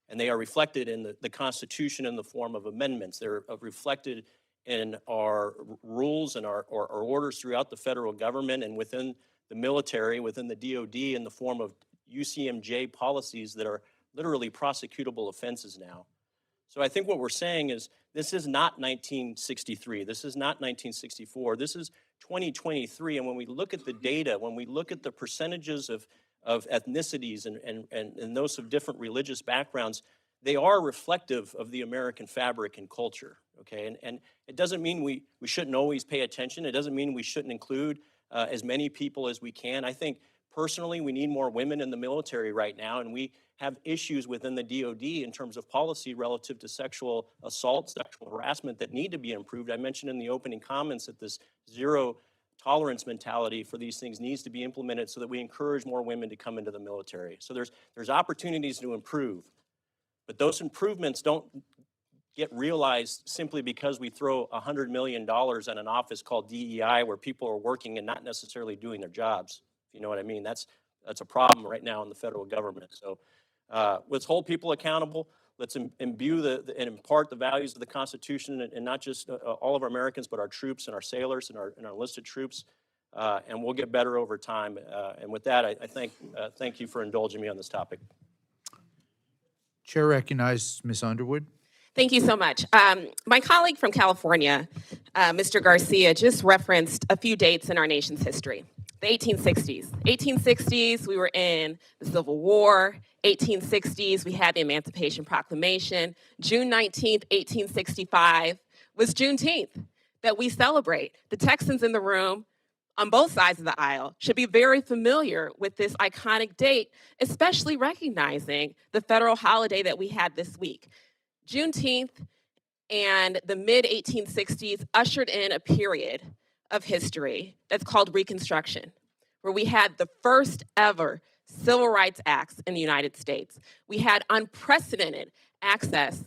And they are reflected in the Constitution in the form of amendments. They're reflected in our rules and our orders throughout the federal government and within the military, within the DOD, in the form of UCMJ policies that are literally prosecutable offenses now. So I think what we're saying is this is not 1963. This is not 1964. This is 2023. And when we look at the data, when we look at the percentages of ethnicities and those of different religious backgrounds, they are reflective of the American fabric and culture, okay? And it doesn't mean we shouldn't always pay attention. It doesn't mean we shouldn't include as many people as we can. I think personally we need more women in the military right now, and we have issues within the DOD in terms of policy relative to sexual assault, sexual harassment that need to be improved. I mentioned in the opening comments that this zero tolerance mentality for these things needs to be implemented so that we encourage more women to come into the military. So there's opportunities to improve, but those improvements don't get realized simply because we throw $100 million at an office called DEI where people are working and not necessarily doing their jobs. If you know what I mean, that's a problem right now in the federal government. So let's hold people accountable. Let's imbue and impart the values of the Constitution, and not just all of our Americans, but our troops and our sailors and our enlisted troops, and we'll get better over time. And with that, I thank you for indulging me on this topic. Chair recognizes Ms. Underwood. Thank you so much. My colleague from California, Mr. Garcia, just referenced a few dates in our nation's history. The 1860s. 1860s, we were in the Civil War. 1860s, we had the Emancipation Proclamation. June 19th, 1865 was Juneteenth that we celebrate. The Texans in the room on both sides of the aisle should be very familiar with this iconic date, especially recognizing the federal holiday that we had this week. Juneteenth and the mid-1860s ushered in a period of history that's called Reconstruction, where we had the first ever civil rights acts in the United States. We had unprecedented access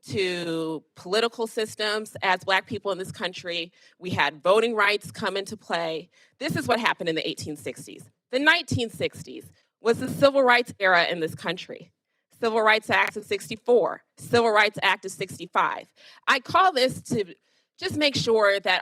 to political systems as Black people in this country. We had voting rights come into play. This is what happened in the 1860s. The 1960s was the civil rights era in this country. Civil Rights Act of 64, Civil Rights Act of 65. I call this to just make sure that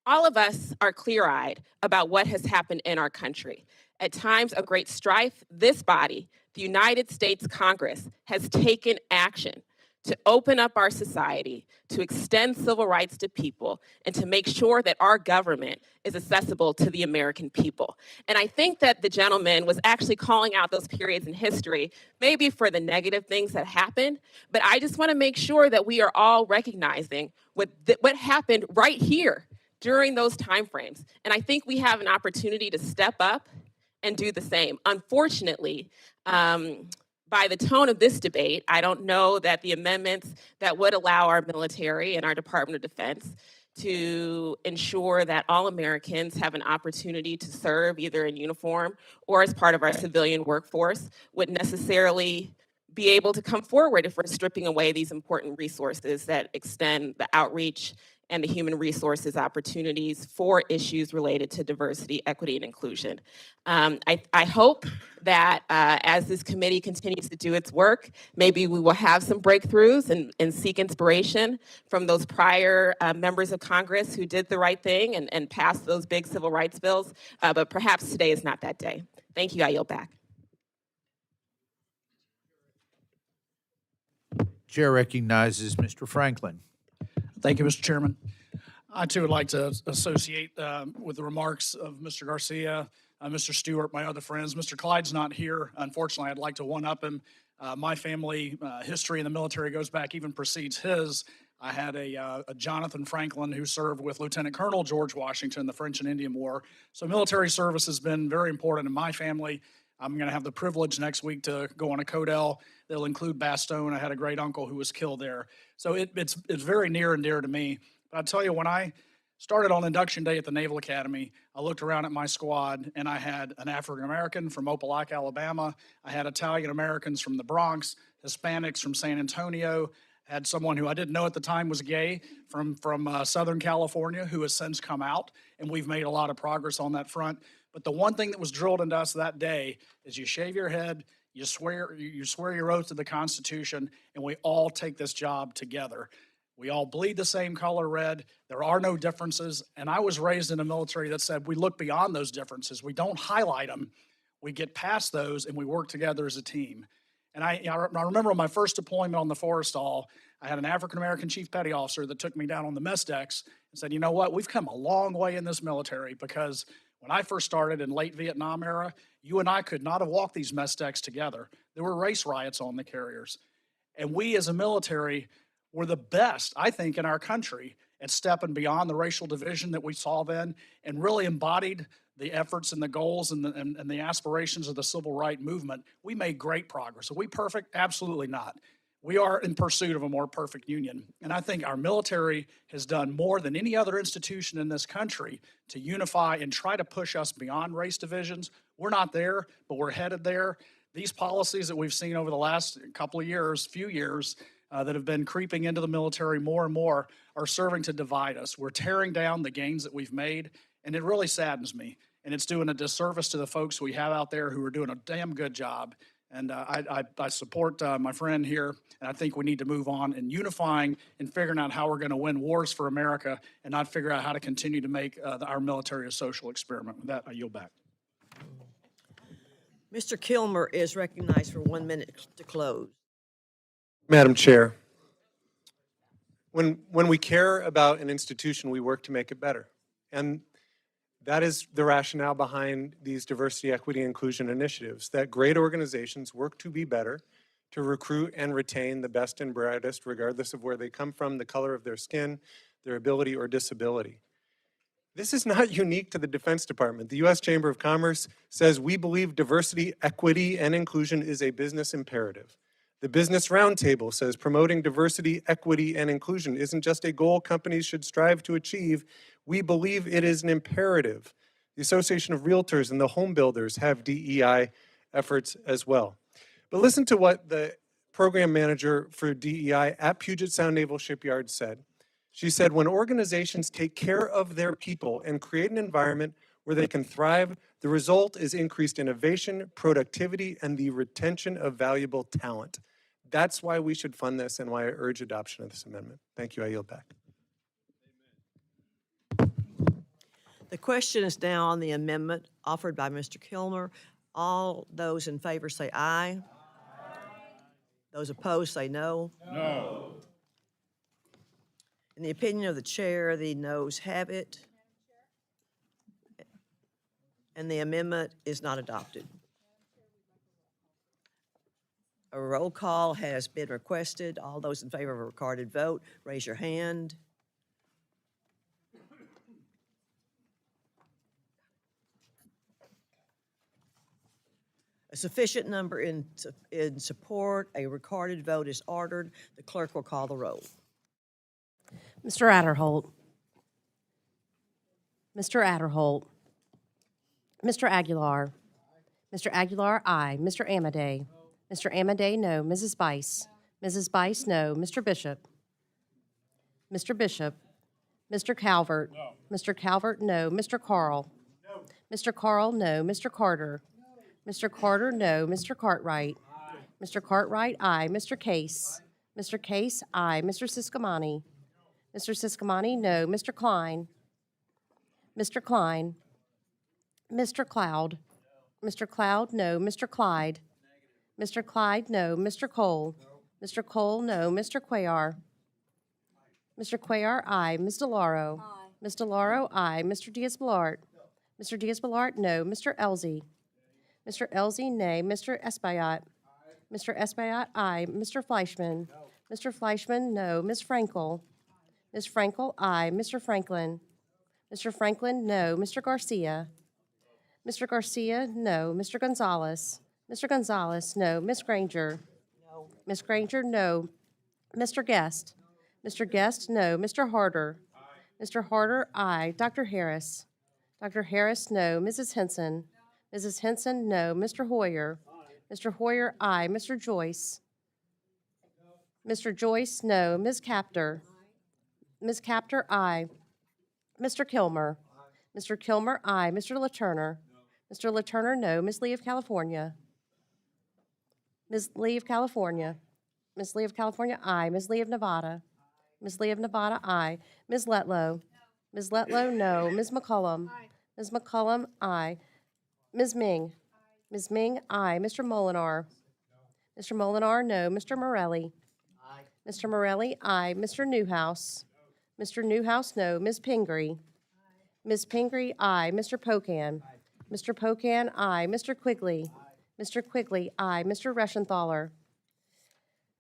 all of us are clear-eyed about what has happened in our country. At times of great strife, this body, the United States Congress, has taken action to open up our society, to extend civil rights to people, and to make sure that our government is accessible to the American people. And I think that the gentleman was actually calling out those periods in history, maybe for the negative things that happened, but I just want to make sure that we are all recognizing what happened right here during those timeframes. And I think we have an opportunity to step up and do the same. Unfortunately, by the tone of this debate, I don't know that the amendments that would allow our military and our Department of Defense to ensure that all Americans have an opportunity to serve either in uniform or as part of our civilian workforce would necessarily be able to come forward if we're stripping away these important resources that extend the outreach and the human resources opportunities for issues related to diversity, equity, and inclusion. I hope that as this committee continues to do its work, maybe we will have some breakthroughs and seek inspiration from those prior members of Congress who did the right thing and passed those big civil rights bills, but perhaps today is not that day. Thank you, I yield back. Chair recognizes Mr. Franklin. Thank you, Mr. Chairman. I too would like to associate with the remarks of Mr. Garcia, Mr. Stewart, my other friends. Mr. Clyde's not here. Unfortunately, I'd like to one-up him. My family history in the military goes back, even precedes his. I had a Jonathan Franklin who served with Lieutenant Colonel George Washington in the French and Indian War. So military service has been very important in my family. I'm going to have the privilege next week to go on a Codell. They'll include Bastogne. I had a great uncle who was killed there. So it's very near and dear to me. But I'll tell you, when I Started on induction day at the Naval Academy. I looked around at my squad and I had an African American from Opelika, Alabama. I had Italian Americans from the Bronx, Hispanics from San Antonio. Had someone who I didn't know at the time was gay from Southern California who has since come out, and we've made a lot of progress on that front. But the one thing that was drilled into us that day is you shave your head, you swear your oath to the Constitution, and we all take this job together. We all bleed the same color red. There are no differences. And I was raised in a military that said we look beyond those differences. We don't highlight them. We get past those and we work together as a team. And I remember on my first deployment on the Forrestal, I had an African-American chief petty officer that took me down on the mess decks and said, you know what, we've come a long way in this military, because when I first started in late Vietnam era, you and I could not have walked these mess decks together. There were race riots on the carriers. And we as a military were the best, I think, in our country at stepping beyond the racial division that we saw then and really embodied the efforts and the goals and the aspirations of the civil rights movement. We made great progress. Are we perfect? Absolutely not. We are in pursuit of a more perfect union. And I think our military has done more than any other institution in this country to unify and try to push us beyond race divisions. We're not there, but we're headed there. These policies that we've seen over the last few years, that have been creeping into the military more and more are serving to divide us. We're tearing down the gains that we've made, and it really saddens me. And it's doing a disservice to the folks we have out there who are doing a damn good job. And I support my friend here, and I think we need to move on and unifying and figuring out how we're going to win wars for America and not figure out how to continue to make our military a social experiment. With that, I yield back. Mr. Kilmer is recognized for 1 minute to close. Madam Chair, when we care about an institution, we work to make it better. And that is the rationale behind these diversity, equity, and inclusion initiatives, that great organizations work to be better, to recruit and retain the best and brightest, regardless of where they come from, the color of their skin, their ability or disability. This is not unique to the Defense Department. The U.S. Chamber of Commerce says we believe diversity, equity, and inclusion is a business imperative. The Business Roundtable says promoting diversity, equity, and inclusion isn't just a goal companies should strive to achieve. We believe it is an imperative. The Association of Realtors and the Home Builders have DEI efforts as well. But listen to what the program manager for DEI at Puget Sound Naval Shipyard said. She said, when organizations take care of their people and create an environment where they can thrive, the result is increased innovation, productivity, and the retention of valuable talent. That's why we should fund this and why I urge adoption of this amendment. Thank you. I yield back. The question is now on the amendment offered by Mr. Kilmer. All those in favor say aye. Those opposed say no. No. In the opinion of the chair, the noes have it. And the amendment is not adopted. A roll call has been requested. All those in favor of a recorded vote, raise your hand. A sufficient number in support, a recorded vote is ordered. The clerk will call the roll. Mr. Adderholt. Mr. Adderholt. Mr. Aguilar. Mr. Aguilar, aye. Mr. Amadei. Mr. Amadei, no. Mrs. Bice. Mrs. Bice, no. Mr. Bishop. Mr. Bishop. Mr. Calvert. No. Mr. Calvert, no. Mr. Carl. No. Mr. Carl, no. Mr. Carter. Mr. Carter, no. Mr. Cartwright. Aye. Mr. Cartwright, aye. Mr. Case. Mr. Case, aye. Mr. Siscomani. Mr. Siscomani, no. Mr. Klein. Mr. Klein. Mr. Cloud. Mr. Cloud, no. Mr. Clyde. Mr. Clyde, no. Mr. Cole. Mr. Cole, no. Mr. Cuellar. Mr. Cuellar, aye. Ms. DeLauro. Ms. DeLauro, aye. Mr. Diaz-Balart. Mr. Diaz-Balart, no. Mr. Elzey. Mr. Elzey, nay. Mr. Espaillat. Mr. Espaillat, aye. Mr. Fleischman. Mr. Fleischman, no. Ms. Frankel. Ms. Frankel, aye. Mr. Franklin. Mr. Franklin, no. Mr. Garcia. Mr. Garcia, no. Mr. Gonzalez. Mr. Gonzalez, no. Ms. Granger. No. Ms. Granger, no. Mr. Guest. Mr. Guest, no. Mr. Harder. Mr. Harder, aye. Dr. Harris? Dr. Harris, no. Mrs. Henson? Mrs. Henson, no. Mr. Hoyer? Mr. Hoyer, aye. Mr. Joyce? Mr. Joyce, no. Ms. Capter? Ms. Capter, aye. Mr. Kilmer? Mr. Kilmer, aye. Mr. LaTurner? Mr. LaTurner, no. Ms. Lee of California? Ms. Lee of California? Ms. Lee of California, aye. Ms. Lee of Nevada? Ms. Lee of Nevada, aye. Ms. Letlow? Ms. Letlow, no. Ms. McCullum? Ms. McCullum, aye. Ms. Ming? Ms. Ming, aye. Mr. Molinar? Mr. Molinar, no. Mr. Morelli? Mr. Morelli, aye. Mr. Newhouse? Mr. Newhouse, no. Ms. Pingree? Ms. Pingree, aye. Mr. Pocan? Mr. Pocan, aye. Mr. Quigley? Mr. Quigley, aye. Mr. Reschenthaler?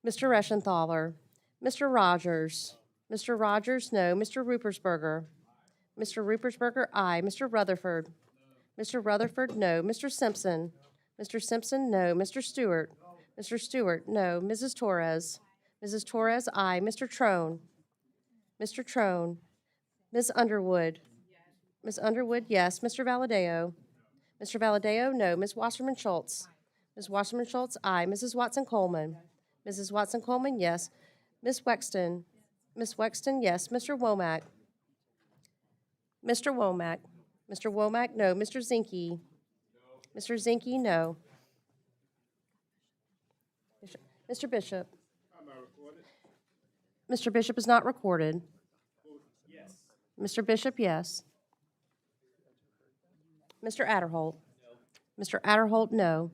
Mr. Reschenthaler? Mr. Rogers? Mr. Rogers, no. Mr. Rupersberger? Mr. Rupersberger, aye. Mr. Rutherford? Mr. Rutherford, no. Mr. Simpson? Mr. Simpson, no. Mr. Stewart? Mr. Stewart, no. Mrs. Torres? Mrs. Torres, aye. Mr. Trone? Mr. Trone? Ms. Underwood? Ms. Underwood, yes. Mr. Valadeo? Mr. Valadeo, no. Ms. Wasserman Schultz? Ms. Wasserman Schultz, aye. Mrs. Watson Coleman? Mrs. Watson Coleman, yes. Ms. Wexton? Ms. Wexton, yes. Mr. Womack? Mr. Womack? Mr. Womack, no. Mr. Zinke? Mr. Zinke, no. Mr. Bishop? Mr. Bishop is not recorded. Mr. Bishop, yes. Mr. Adderholt? Mr. Adderholt, no.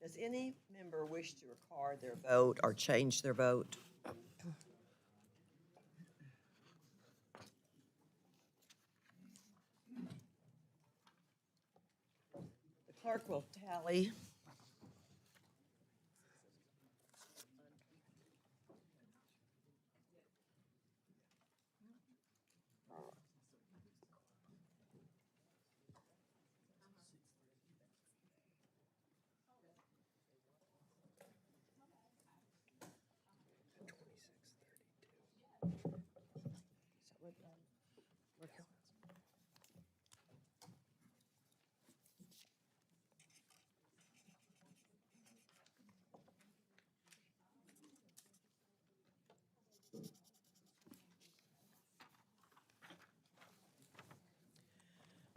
Does any member wish to record their vote or change their vote? The clerk will tally.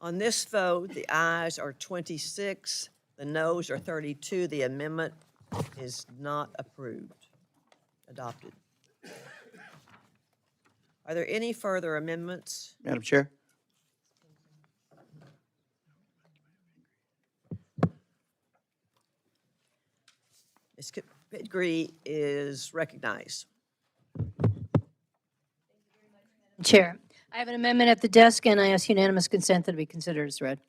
On this vote, the ayes are 26, the noes are 32. The amendment is not approved, adopted. Are there any further amendments? Madam Chair? Ms. Pingree is recognized. Chair, I have an amendment at the desk, and I ask unanimous consent that it be considered as read.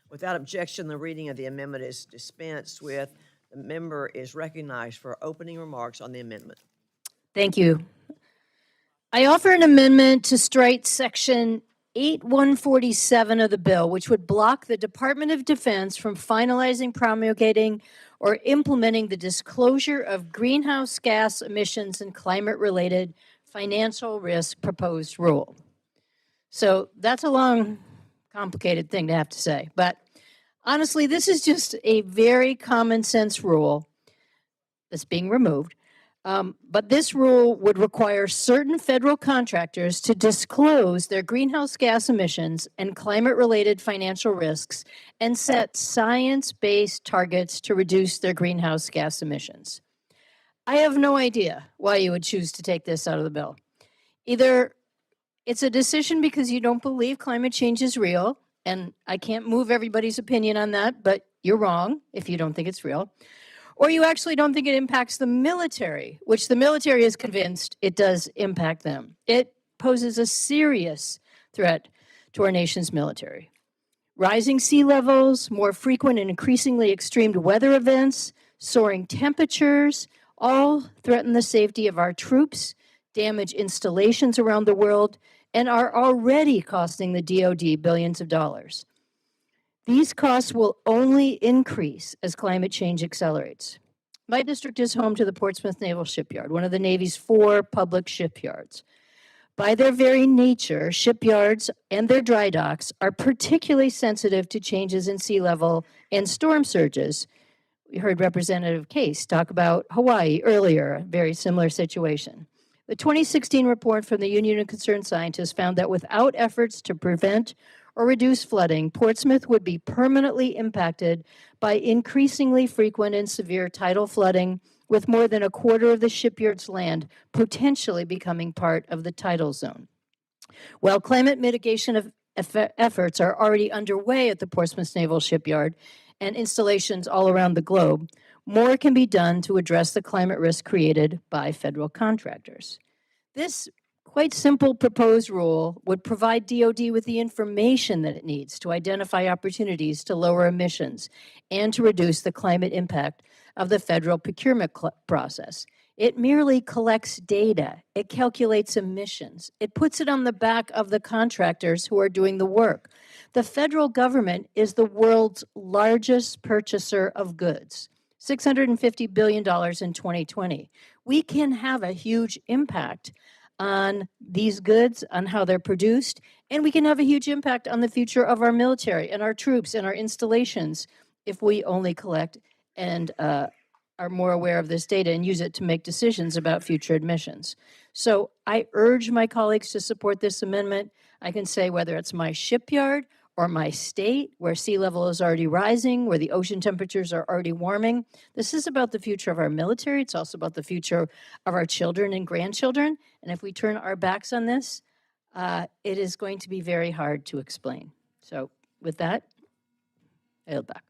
Without objection, the reading of the amendment is dispensed with. The member is recognized for opening remarks on the amendment. Thank you. I offer an amendment to strike Section 8147 of the bill, which would block the Department of Defense from finalizing, promulgating, or implementing the disclosure of greenhouse gas emissions and climate-related financial risk proposed rule. So that's a long, complicated thing to have to say. But honestly, this is just a very common sense rule that's being removed. But this rule would require certain federal contractors to disclose their greenhouse gas emissions and climate-related financial risks and set science-based targets to reduce their greenhouse gas emissions. I have no idea why you would choose to take this out of the bill. Either it's a decision because you don't believe climate change is real, and I can't move everybody's opinion on that, but you're wrong if you don't think it's real. Or you actually don't think it impacts the military, which the military is convinced it does impact them. It poses a serious threat to our nation's military. Rising sea levels, more frequent and increasingly extreme weather events, Soaring temperatures all threaten the safety of our troops, damage installations around the world, and are already costing the DoD billions of dollars. These costs will only increase as climate change accelerates. My district is home to the Portsmouth Naval Shipyard, one of the Navy's 4 public shipyards. By their very nature, shipyards and their dry docks are particularly sensitive to changes in sea level and storm surges. We heard Representative Case talk about Hawaii earlier, a very similar situation. The 2016 report from the Union of Concerned Scientists found that without efforts to prevent or reduce flooding, Portsmouth would be permanently impacted by increasingly frequent and severe tidal flooding, with more than a quarter of the shipyard's land potentially becoming part of the tidal zone. While climate mitigation efforts are already underway at the Portsmouth Naval Shipyard and installations all around the globe, more can be done to address the climate risk created by federal contractors. This quite simple proposed rule would provide DoD with the information that it needs to identify opportunities to lower emissions and to reduce the climate impact of the federal procurement process. It merely collects data. It calculates emissions. It puts it on the back of the contractors who are doing the work. The federal government is the world's largest purchaser of goods, $650 billion in 2020. We can have a huge impact on these goods, on how they're produced, and we can have a huge impact on the future of our military and our troops and our installations if we only collect and are more aware of this data and use it to make decisions about future admissions. So I urge my colleagues to support this amendment. I can say whether it's my shipyard or my state, where sea level is already rising, where the ocean temperatures are already warming. This is about the future of our military. It's also about the future of our children and grandchildren. And if we turn our backs on this, it is going to be very hard to explain. So with that, I yield back.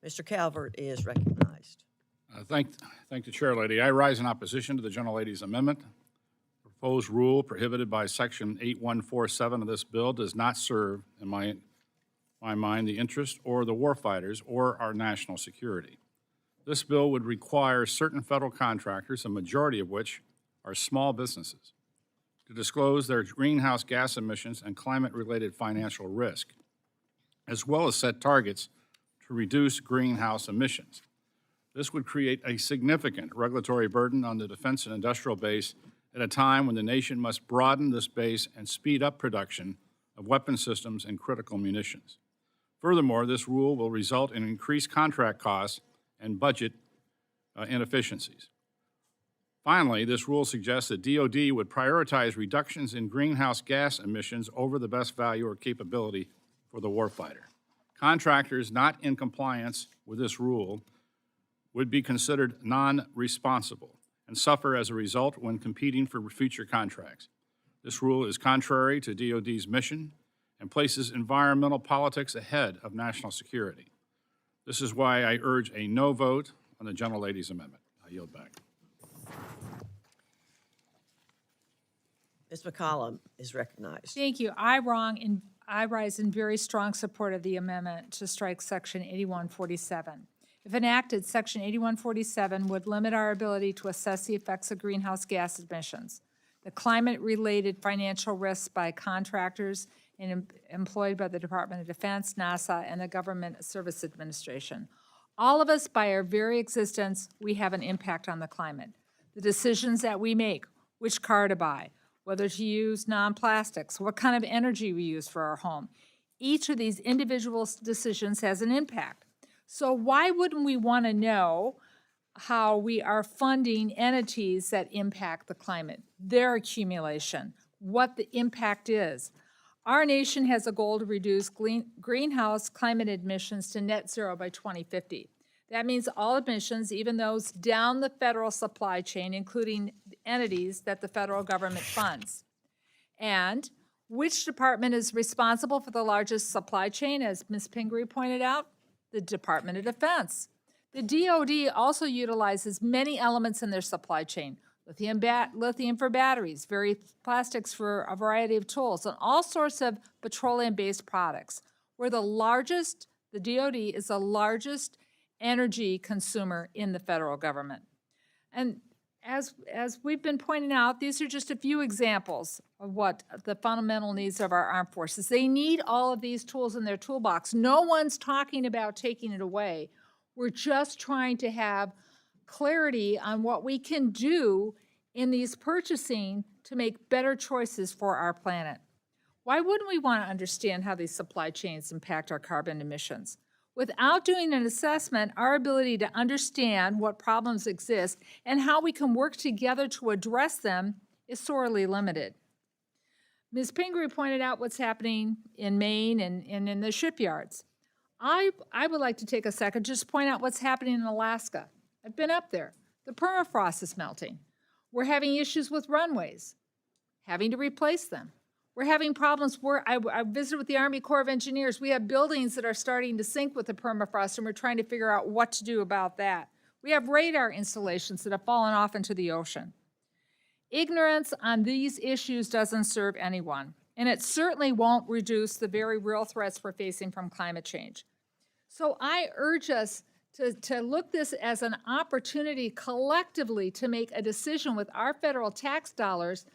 Mr. Calvert is recognized. Thank the chair lady. I rise in opposition to the gentlelady's amendment. The proposed rule prohibited by Section 8147 of this bill does not serve, in my mind, the interest or the warfighters or our national security. This bill would require certain federal contractors, a majority of which are small businesses, to disclose their greenhouse gas emissions and climate-related financial risk, as well as set targets to reduce greenhouse emissions. This would create a significant regulatory burden on the defense and industrial base at a time when the nation must broaden this base and speed up production of weapon systems and critical munitions. Furthermore, this rule will result in increased contract costs and budget inefficiencies. Finally, this rule suggests that DoD would prioritize reductions in greenhouse gas emissions over the best value or capability for the warfighter. Contractors not in compliance with this rule would be considered non-responsible and suffer as a result when competing for future contracts. This rule is contrary to DoD's mission and places environmental politics ahead of national security. This is why I urge a no vote on the gentlelady's amendment. I yield back. Ms. McCollum is recognized. Thank you. I rise in very strong support of the amendment to strike Section 8147. If enacted, Section 8147 would limit our ability to assess the effects of greenhouse gas emissions, the climate-related financial risks by contractors employed by the Department of Defense, NASA, and the Government Service Administration. All of us, by our very existence, we have an impact on the climate. The decisions that we make, which car to buy, whether to use non-plastics, what kind of energy we use for our home, each of these individual decisions has an impact. So why wouldn't we want to know how we are funding entities that impact the climate, their accumulation, what the impact is? Our nation has a goal to reduce greenhouse climate emissions to net zero by 2050. That means all emissions, even those down the federal supply chain, including entities that the federal government funds. And which department is responsible for the largest supply chain, as Ms. Pingree pointed out? The Department of Defense. The DoD also utilizes many elements in their supply chain. Lithium for batteries, various plastics for a variety of tools, and all sorts of petroleum-based products. We're the largest, the DoD is the largest energy consumer in the federal government. And as we've been pointing out, these are just a few examples of what the fundamental needs of our armed forces. They need all of these tools in their toolbox. No one's talking about taking it away. We're just trying to have clarity on what we can do in these purchasing to make better choices for our planet. Why wouldn't we want to understand how these supply chains impact our carbon emissions? Without doing an assessment, our ability to understand what problems exist and how we can work together to address them is sorely limited. Ms. Pingree pointed out what's happening in Maine and in the shipyards. I would like to take a second just to point out what's happening in Alaska. I've been up there. The permafrost is melting. We're having issues with runways, having to replace them. We're having problems where I visited with the Army Corps of Engineers. We have buildings that are starting to sink with the permafrost, and we're trying to figure out what to do about that. We have radar installations that have fallen off into the ocean. Ignorance on these issues doesn't serve anyone, and it certainly won't reduce the very real threats we're facing from climate change. So I urge us to look this as an opportunity collectively to make a decision with our federal tax dollars,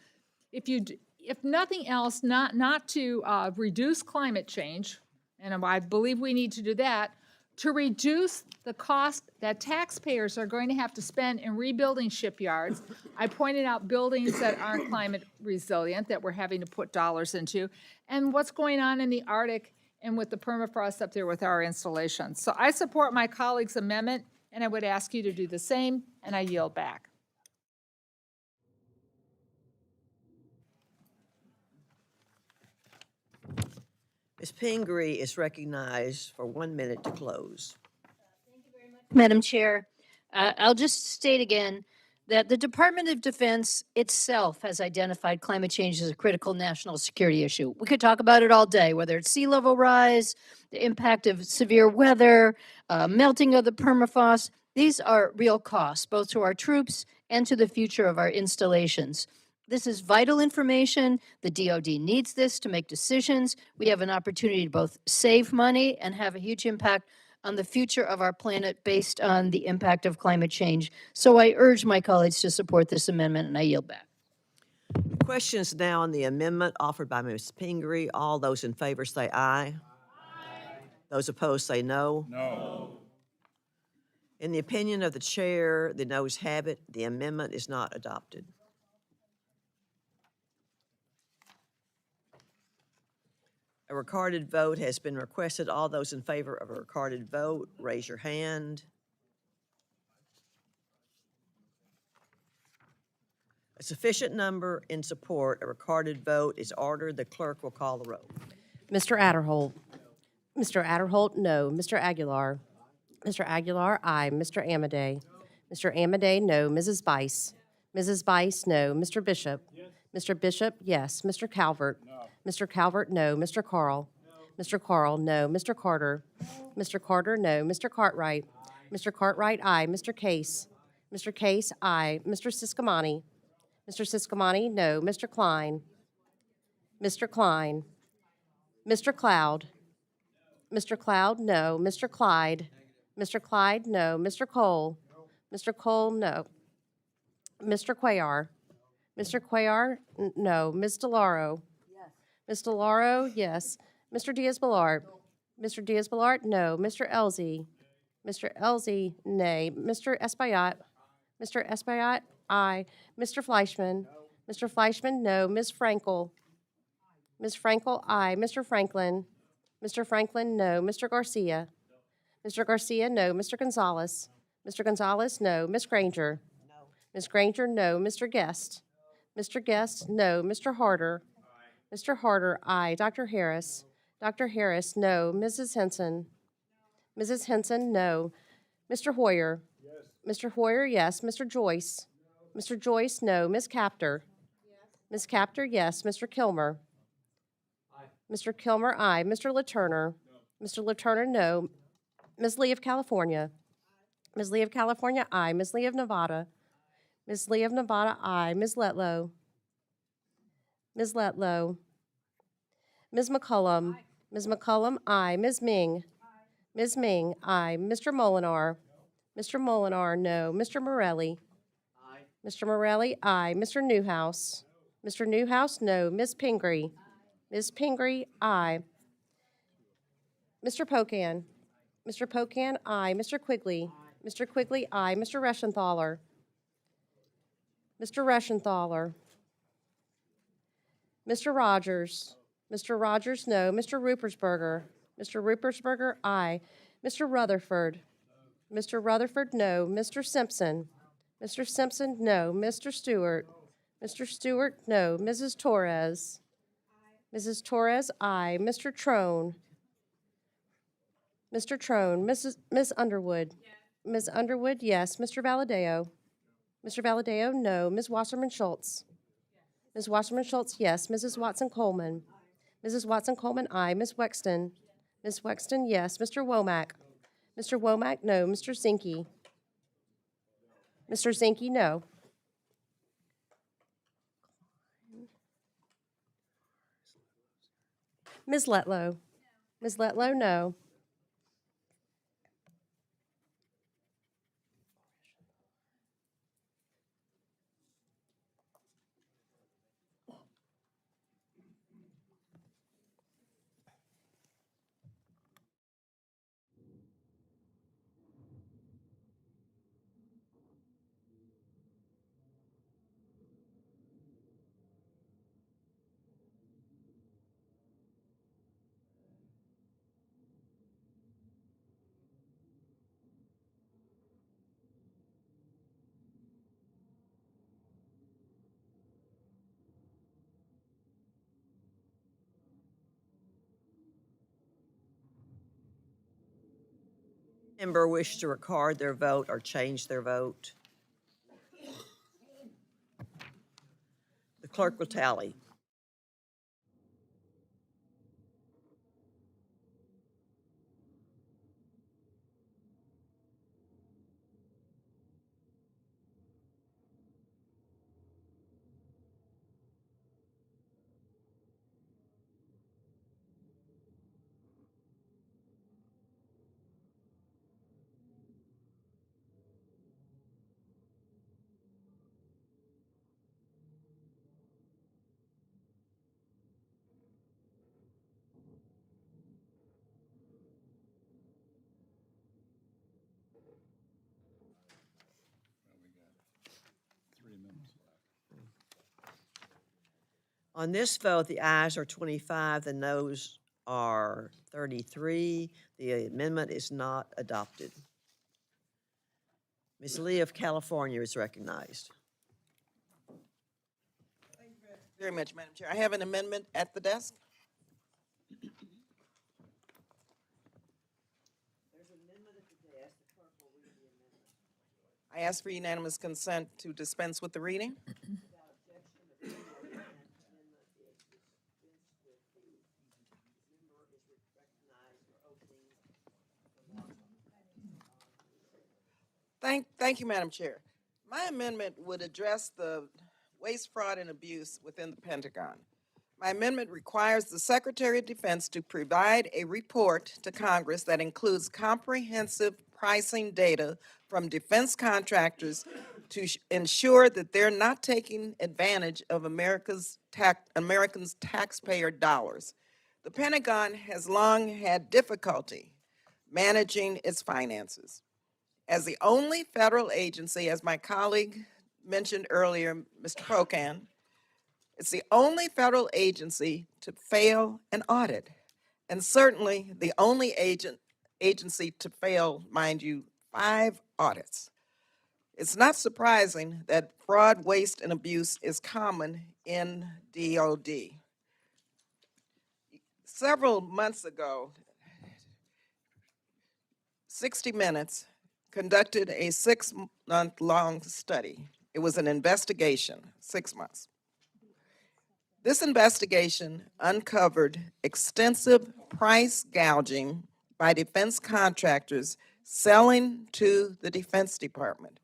if nothing else, not to reduce climate change, and I believe we need to do that, to reduce the cost that taxpayers are going to have to spend in rebuilding shipyards. I pointed out buildings that aren't climate resilient that we're having to put dollars into, and what's going on in the Arctic and with the permafrost up there with our installations. So I support my colleague's amendment, and I would ask you to do the same, and I yield back. Ms. Pingree is recognized for 1 minute to close. Madam Chair, I'll just state again that the Department of Defense itself has identified climate change as a critical national security issue. We could talk about it all day, whether it's sea level rise, the impact of severe weather, melting of the permafrost. These are real costs, both to our troops and to the future of our installations. This is vital information. The DoD needs this to make decisions. We have an opportunity to both save money and have a huge impact on the future of our planet based on the impact of climate change. So I urge my colleagues to support this amendment, and I yield back. Questions now on the amendment offered by Ms. Pingree. All those in favor say aye. Those opposed say no. No. In the opinion of the chair, the noes have it. The amendment is not adopted. A recorded vote has been requested. All those in favor of a recorded vote, raise your hand. A sufficient number in support. A recorded vote is ordered. The clerk will call the roll. Mr. Adderholt. Mr. Adderholt, no. Mr. Aguilar. Mr. Aguilar, aye. Mr. Amadei. Mr. Amadei, no. Mrs. Bice. Mrs. Bice, no. Mr. Bishop. Mr. Bishop, yes. Mr. Calvert. Mr. Calvert, no. Mr. Carl. Mr. Carl, no. Mr. Carter. Mr. Carter, no. Mr. Cartwright. Mr. Cartwright, aye. Mr. Case. Mr. Case, aye. Mr. Siscomani. Mr. Siscomani, no. Mr. Klein. Mr. Klein. Mr. Cloud. Mr. Cloud, no. Mr. Clyde. Mr. Clyde, no. Mr. Cole. Mr. Cole, no. Mr. Cuellar. Mr. Cuellar, no. Ms. DeLauro. Ms. DeLauro, yes. Mr. Diaz-Balart. Mr. Diaz-Balart, no. Mr. Elzey. Mr. Elzey, nay. Mr. Espaillat. Mr. Espaillat, aye. Mr. Fleischman. Mr. Fleischman, no. Ms. Frankel. Ms. Frankel, aye. Mr. Franklin. Mr. Franklin, no. Mr. Garcia. Mr. Garcia, no. Mr. Gonzalez. Mr. Gonzalez, no. Ms. Granger. Ms. Granger, no. Mr. Guest. Mr. Guest, no. Mr. Harder. Mr. Harder, aye. Dr. Harris. Dr. Harris, no. Mrs. Henson. Mrs. Henson, no. Mr. Hoyer. Mr. Hoyer, yes. Mr. Joyce. Mr. Joyce, no. Ms. Capter. Ms. Capter, yes. Mr. Kilmer. Mr. Kilmer, aye. Mr. Laturner. Mr. Laturner, no. Ms. Lee of California. Ms. Lee of California, aye. Ms. Lee of Nevada. Ms. Lee of Nevada, aye. Ms. Letlow. Ms. Letlow. Ms. McCullum. Ms. McCullum, aye. Ms. Ming. Ms. Ming, aye. Mr. Molinar. Mr. Molinar, no. Mr. Morelli. Aye. Mr. Morelli, aye. Mr. Newhouse. Mr. Newhouse, no. Ms. Pingree. Ms. Pingree, aye. Mr. Pocan. Mr. Pocan, aye. Mr. Quigley. Mr. Quigley, aye. Mr. Reschenthaler. Mr. Reschenthaler. Mr. Rogers. Mr. Rogers, no. Mr. Rupersberger. Mr. Rupersberger, aye. Mr. Rutherford. Mr. Rutherford, no. Mr. Simpson. Mr. Simpson, no. Mr. Stewart. Mr. Stewart, no. Mrs. Torres. Mrs. Torres, aye. Mr. Trone. Mr. Trone. Ms. Underwood. Ms. Underwood, yes. Mr. Valadeo. Mr. Valadeo, no. Ms. Wasserman Schultz. Ms. Wasserman Schultz, yes. Mrs. Watson Coleman. Mrs. Watson Coleman, aye. Ms. Wexton. Ms. Wexton, yes. Mr. Womack. Mr. Womack, no. Mr. Zinke. Mr. Zinke, no. Ms. Letlow. Ms. Letlow, no. Member wish to record their vote or change their vote? The clerk will tally. On this vote, the ayes are 25, the noes are 33. The amendment is not adopted. Ms. Lee of California is recognized. Thank you very much, Madam Chair. I have an amendment at the desk. I ask for unanimous consent to dispense with the reading. Thank you, Madam Chair. My amendment would address the waste, fraud, and abuse within the Pentagon. My amendment requires the Secretary of Defense to provide a report to Congress that includes comprehensive pricing data from defense contractors to ensure that they're not taking advantage of Americans' taxpayer dollars. The Pentagon has long had difficulty managing its finances. As the only federal agency, as my colleague mentioned earlier, Mr. Pocan, it's the only federal agency to fail an audit, and certainly the only agency to fail, mind you, 5 audits. It's not surprising that fraud, waste, and abuse is common in DOD. Several months ago, 60 Minutes conducted a 6-month-long study. It was an investigation, 6 months. This investigation uncovered extensive price gouging by defense contractors selling to the Defense Department.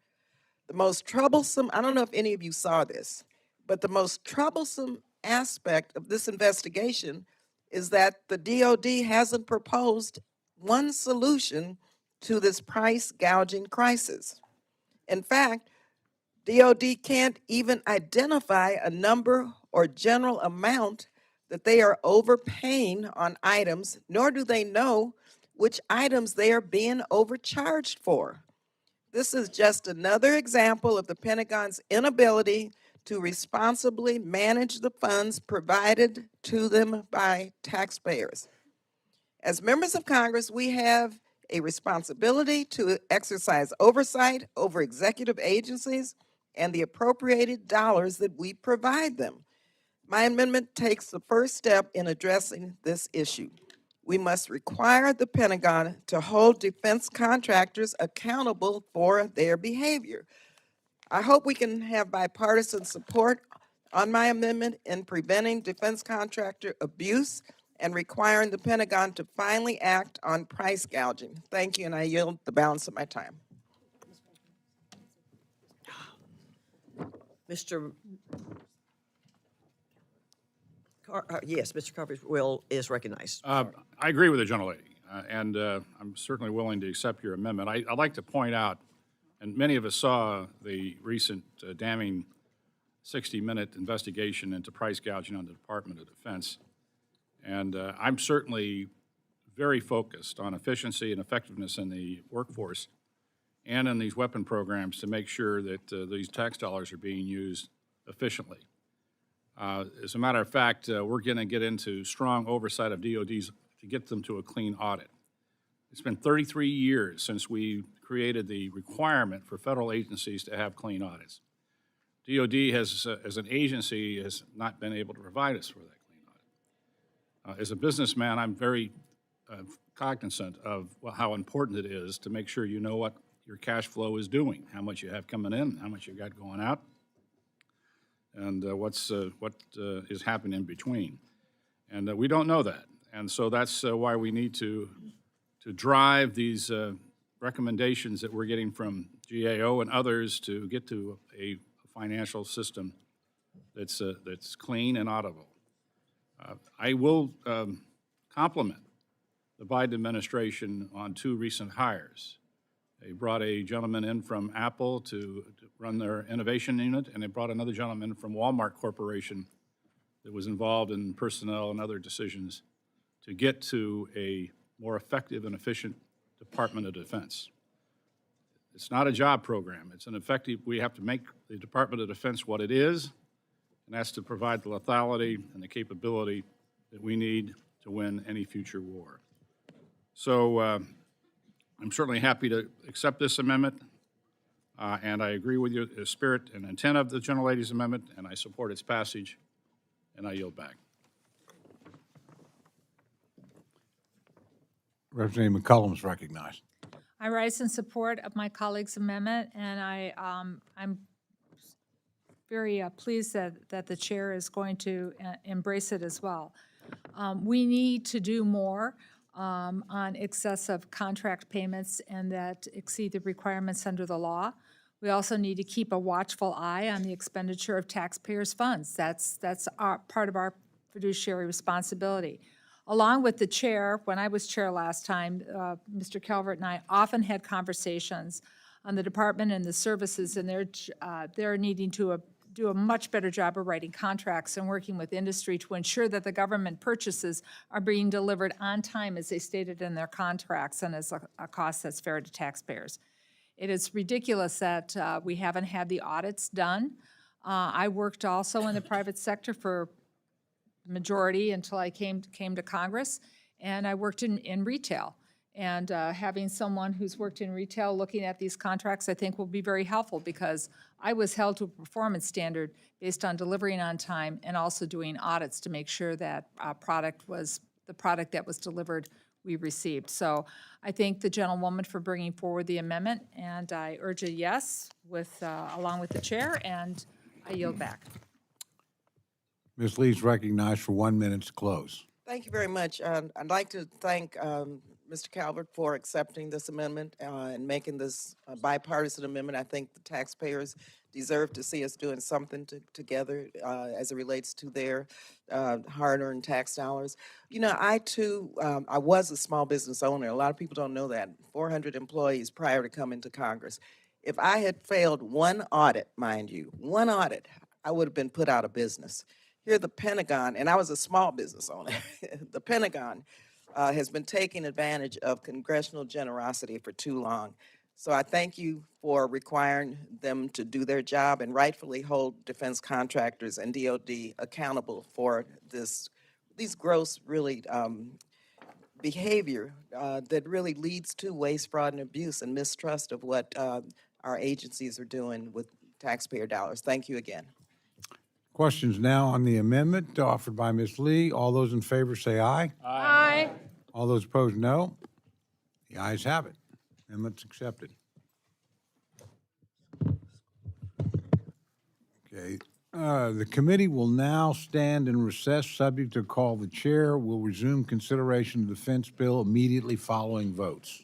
The most troublesome, I don't know if any of you saw this, but the most troublesome aspect of this investigation is that the DOD hasn't proposed one solution to this price gouging crisis. In fact, DOD can't even identify a number or general amount that they are overpaying on items, nor do they know which items they are being overcharged for. This is just another example of the Pentagon's inability to responsibly manage the funds provided to them by taxpayers. As members of Congress, we have a responsibility to exercise oversight over executive agencies and the appropriated dollars that we provide them. My amendment takes the first step in addressing this issue. We must require the Pentagon to hold defense contractors accountable for their behavior. I hope we can have bipartisan support on my amendment in preventing defense contractor abuse and requiring the Pentagon to finally act on price gouging. Thank you, and I yield the balance of my time. Mr. Yes, Mr. Carver is recognized. I agree with the gentlelady, and I'm certainly willing to accept your amendment. I'd like to point out, and many of us saw the recent damning 60-minute investigation into price gouging on the Department of Defense, and I'm certainly very focused on efficiency and effectiveness in the workforce and in these weapon programs to make sure that these tax dollars are being used efficiently. As a matter of fact, we're going to get into strong oversight of DODs to get them to a clean audit. It's been 33 years since we created the requirement for federal agencies to have clean audits. DOD has, as an agency, has not been able to provide us with that clean audit. As a businessman, I'm very cognizant of how important it is to make sure you know what your cash flow is doing, how much you have coming in, how much you got going out, and what is happening in between. And we don't know that. And so that's why we need to drive these recommendations that we're getting from GAO and others to get to a financial system that's clean and audible. I will compliment the Biden administration on two recent hires. They brought a gentleman in from Apple to run their innovation unit, and they brought another gentleman from Walmart Corporation that was involved in personnel and other decisions to get to a more effective and efficient Department of Defense. It's not a job program. It's an effective, we have to make the Department of Defense what it is, and that's to provide the lethality and the capability that we need to win any future war. So I'm certainly happy to accept this amendment, and I agree with you, the spirit and intent of the gentlelady's amendment, and I support its passage, and I yield back. Representative McCollum is recognized. I rise in support of my colleague's amendment, and I'm very pleased that the chair is going to embrace it as well. We need to do more on excessive contract payments and that exceed the requirements under the law. We also need to keep a watchful eye on the expenditure of taxpayers' funds. That's part of our fiduciary responsibility. Along with the chair, when I was chair last time, Mr. Calvert and I often had conversations on the department and the services, and they're needing to do a much better job of writing contracts and working with industry to ensure that the government purchases are being delivered on time as they stated in their contracts and as a cost that's fair to taxpayers. It is ridiculous that we haven't had the audits done. I worked also in the private sector for the majority until I came to Congress, and I worked in retail. And having someone who's worked in retail looking at these contracts, I think will be very helpful because I was held to a performance standard based on delivering on time and also doing audits to make sure that the product that was delivered we received. So I thank the gentlewoman for bringing forward the amendment, and I urge a yes along with the chair, and I yield back. Ms. Lee is recognized for 1 minute to close. Thank you very much. I'd like to thank Mr. Calvert for accepting this amendment and making this a bipartisan amendment. I think the taxpayers deserve to see us doing something together as it relates to their hard-earned tax dollars. You know, I too, I was a small business owner. A lot of people don't know that. 400 employees prior to coming to Congress. If I had failed one audit, mind you, one audit, I would have been put out of business. Here, the Pentagon, and I was a small business owner, the Pentagon has been taking advantage of congressional generosity for too long. So I thank you for requiring them to do their job and rightfully hold defense contractors and DOD accountable for these gross, really, behavior that really leads to waste, fraud, and abuse and mistrust of what our agencies are doing with taxpayer dollars. Thank you again. Questions now on the amendment offered by Ms. Lee. All those in favor say aye. Aye. All those opposed, no. The ayes have it. Amendment's accepted. Okay. The committee will now stand in recess, subject to call the chair. We'll resume consideration of the defense bill immediately following votes.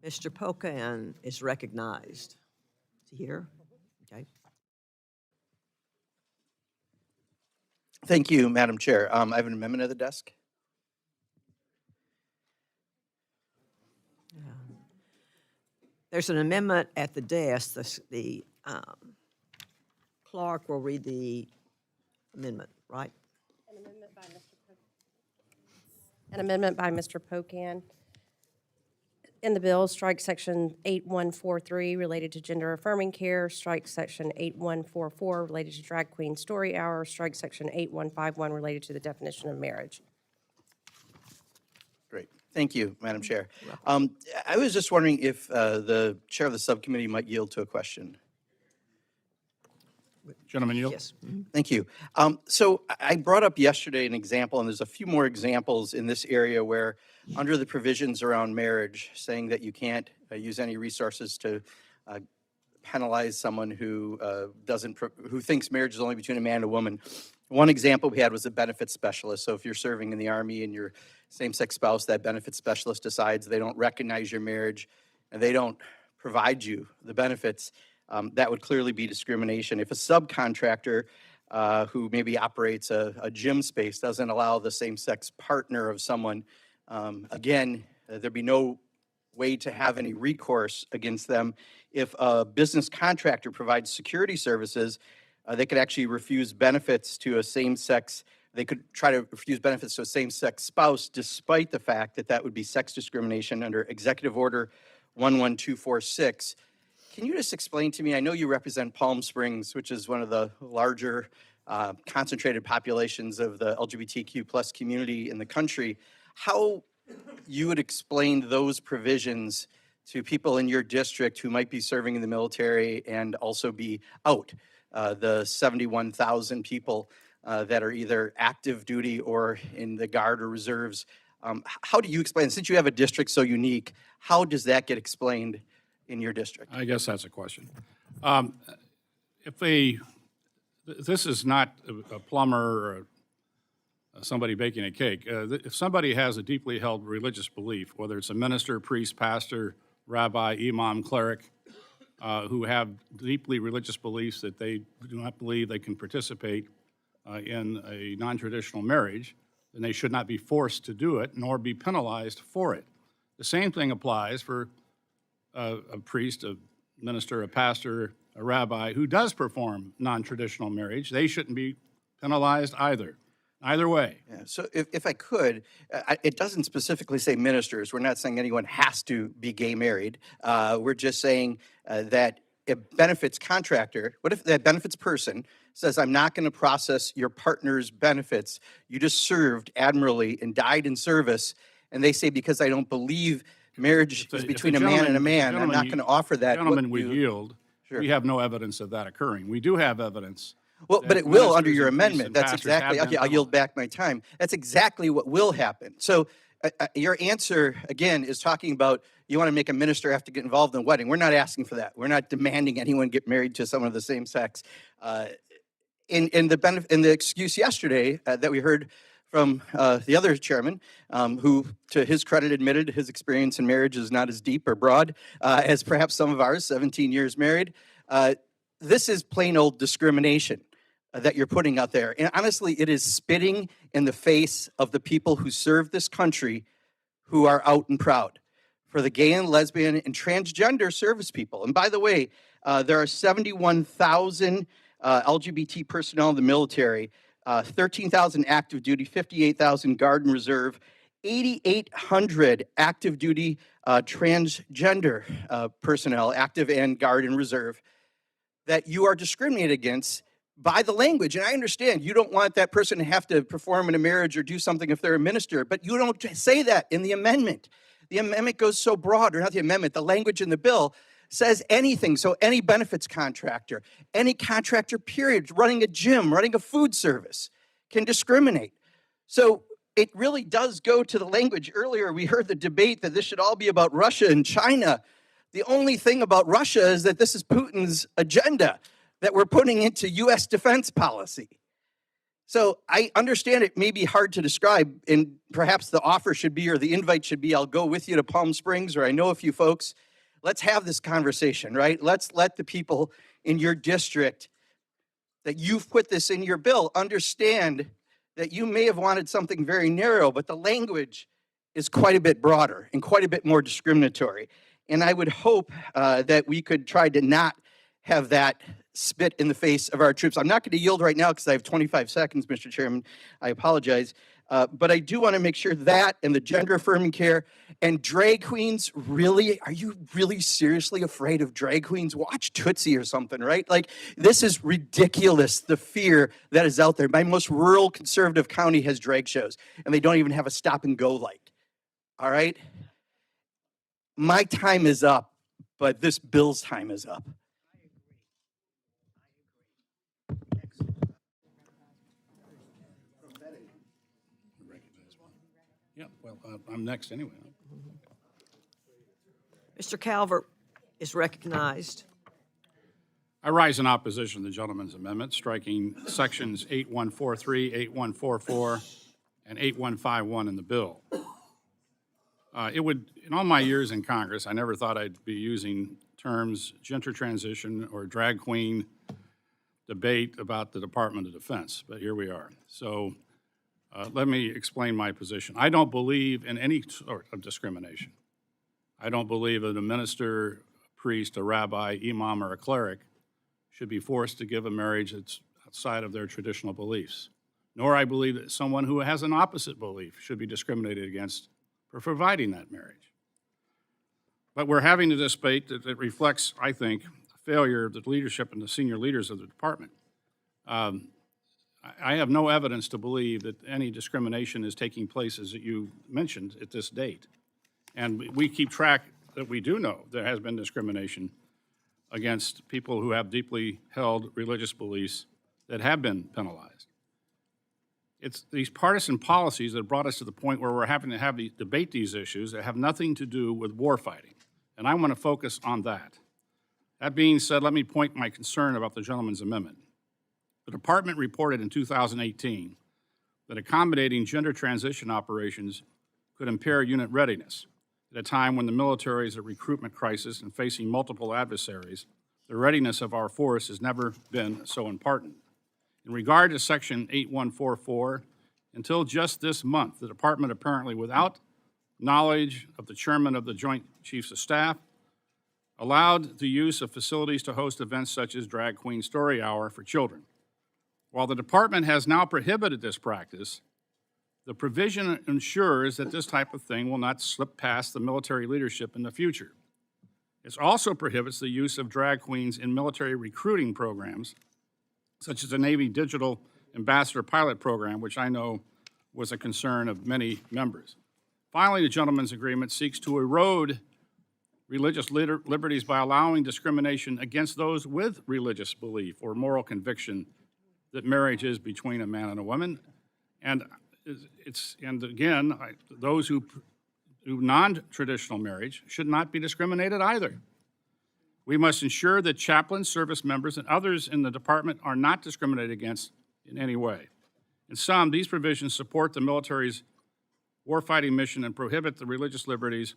Mr. Pocan is recognized. Is he here? Okay. Thank you, Madam Chair. I have an amendment at the desk. There's an amendment at the desk. The clerk will read the amendment, right? An amendment by Mr. Pocan. In the bill, strike section 8143 related to gender affirming care, strike section 8144 related to drag queen story hour, strike section 8151 related to the definition of marriage. Great. Thank you, Madam Chair. I was just wondering if the chair of the subcommittee might yield to a question. Gentleman yield. Yes. Thank you. So I brought up yesterday an example, and there's a few more examples in this area where, under the provisions around marriage, saying that you can't use any resources to penalize someone who who thinks marriage is only between a man and a woman. One example we had was a benefits specialist. So if you're serving in the Army and your same-sex spouse, that benefits specialist decides they don't recognize your marriage and they don't provide you the benefits, that would clearly be discrimination. If a subcontractor who maybe operates a gym space doesn't allow the same-sex partner of someone, again, there'd be no way to have any recourse against them. If a business contractor provides security services, they could actually refuse benefits to a same-sex, they could try to refuse benefits to a same-sex spouse despite the fact that that would be sex discrimination under Executive Order 11246. Can you just explain to me, I know you represent Palm Springs, which is one of the larger concentrated populations of the LGBTQ plus community in the country, how you would explain those provisions to people in your district who might be serving in the military and also be out, the 71,000 people that are either active duty or in the Guard or Reserves. How do you explain, since you have a district so unique, how does that get explained in your district? I guess that's a question. This is not a plumber or somebody baking a cake. If somebody has a deeply held religious belief, whether it's a minister, priest, pastor, rabbi, imam, cleric, who have deeply religious beliefs that they do not believe they can participate in a non-traditional marriage, then they should not be forced to do it nor be penalized for it. The same thing applies for a priest, a minister, a pastor, a rabbi who does perform non-traditional marriage. They shouldn't be penalized either way. Yeah, so if I could, it doesn't specifically say ministers. We're not saying anyone has to be gay married. We're just saying that a benefits contractor, what if that benefits person says, I'm not going to process your partner's benefits. You just served admirably and died in service. And they say, because I don't believe marriage is between a man and a man, I'm not going to offer that. Gentlemen, we yield. Sure. We have no evidence of that occurring. We do have evidence. Well, but it will under your amendment. That's exactly, okay, I'll yield back my time. That's exactly what will happen. So your answer, again, is talking about you want to make a minister have to get involved in a wedding. We're not asking for that. We're not demanding anyone get married to someone of the same sex. In the excuse yesterday that we heard from the other chairman, who, to his credit, admitted his experience in marriage is not as deep or broad as perhaps some of ours, 17 years married. This is plain old discrimination that you're putting out there. And honestly, it is spitting in the face of the people who serve this country who are out and proud. For the gay and lesbian and transgender service people. And by the way, there are 71,000 LGBT personnel in the military, 13,000 active duty, 58,000 Guard and Reserve, 8,800 active duty transgender personnel, active and Guard and Reserve, that you are discriminated against by the language. And I understand you don't want that person to have to perform in a marriage or do something if they're a minister, but you don't say that in the amendment. The amendment goes so broad, or not the amendment, the language in the bill says anything. So any benefits contractor, any contractor period, running a gym, running a food service can discriminate. So it really does go to the language. Earlier, we heard the debate that this should all be about Russia and China. The only thing about Russia is that this is Putin's agenda that we're putting into U.S. defense policy. So I understand it may be hard to describe, and perhaps the offer should be, or the invite should be, I'll go with you to Palm Springs, or I know a few folks. Let's have this conversation, right? Let's let the people in your district that you've put this in your bill understand that you may have wanted something very narrow, but the language is quite a bit broader and quite a bit more discriminatory. And I would hope that we could try to not have that spit in the face of our troops. I'm not going to yield right now because I have 25 seconds, Mr. Chairman. I apologize. But I do want to make sure that and the gender affirming care and drag queens, really, are you really seriously afraid of drag queens? Watch Tootsie or something, right? Like, this is ridiculous, the fear that is out there. My most rural conservative county has drag shows, and they don't even have a stop and go light. All right? My time is up, but this bill's time is up. Yeah, well, I'm next anyway. Mr. Calvert is recognized. I rise in opposition to the gentleman's amendment, striking sections 8143, 8144, and 8151 in the bill. It would, in all my years in Congress, I never thought I'd be using terms gender transition or drag queen debate about the Department of Defense, but here we are. So let me explain my position. I don't believe in any sort of discrimination. I don't believe that a minister, a priest, a rabbi, imam, or a cleric should be forced to give a marriage that's outside of their traditional beliefs. Nor I believe that someone who has an opposite belief should be discriminated against for providing that marriage. But we're having a debate that reflects, I think, a failure of the leadership and the senior leaders of the department. I have no evidence to believe that any discrimination is taking place, as you mentioned, at this date. And we keep track that we do know there has been discrimination against people who have deeply held religious beliefs that have been penalized. It's these partisan policies that brought us to the point where we're having to debate these issues that have nothing to do with war fighting. And I want to focus on that. That being said, let me point my concern about the gentleman's amendment. The department reported in 2018 that accommodating gender transition operations could impair unit readiness. At a time when the military is at recruitment crisis and facing multiple adversaries, the readiness of our force has never been so important. In regard to Section 8144, until just this month, the department apparently without knowledge of the chairman of the Joint Chiefs of Staff allowed the use of facilities to host events such as Drag Queen Story Hour for children. While the department has now prohibited this practice, the provision ensures that this type of thing will not slip past the military leadership in the future. It also prohibits the use of drag queens in military recruiting programs, such as the Navy Digital Ambassador Pilot Program, which I know was a concern of many members. Finally, the gentleman's agreement seeks to erode religious liberties by allowing discrimination against those with religious belief or moral conviction that marriage is between a man and a woman. And those who do non-traditional marriage should not be discriminated either. We must ensure that chaplains, service members, and others in the department are not discriminated against in any way. In sum, these provisions support the military's warfighting mission and prohibit the religious liberties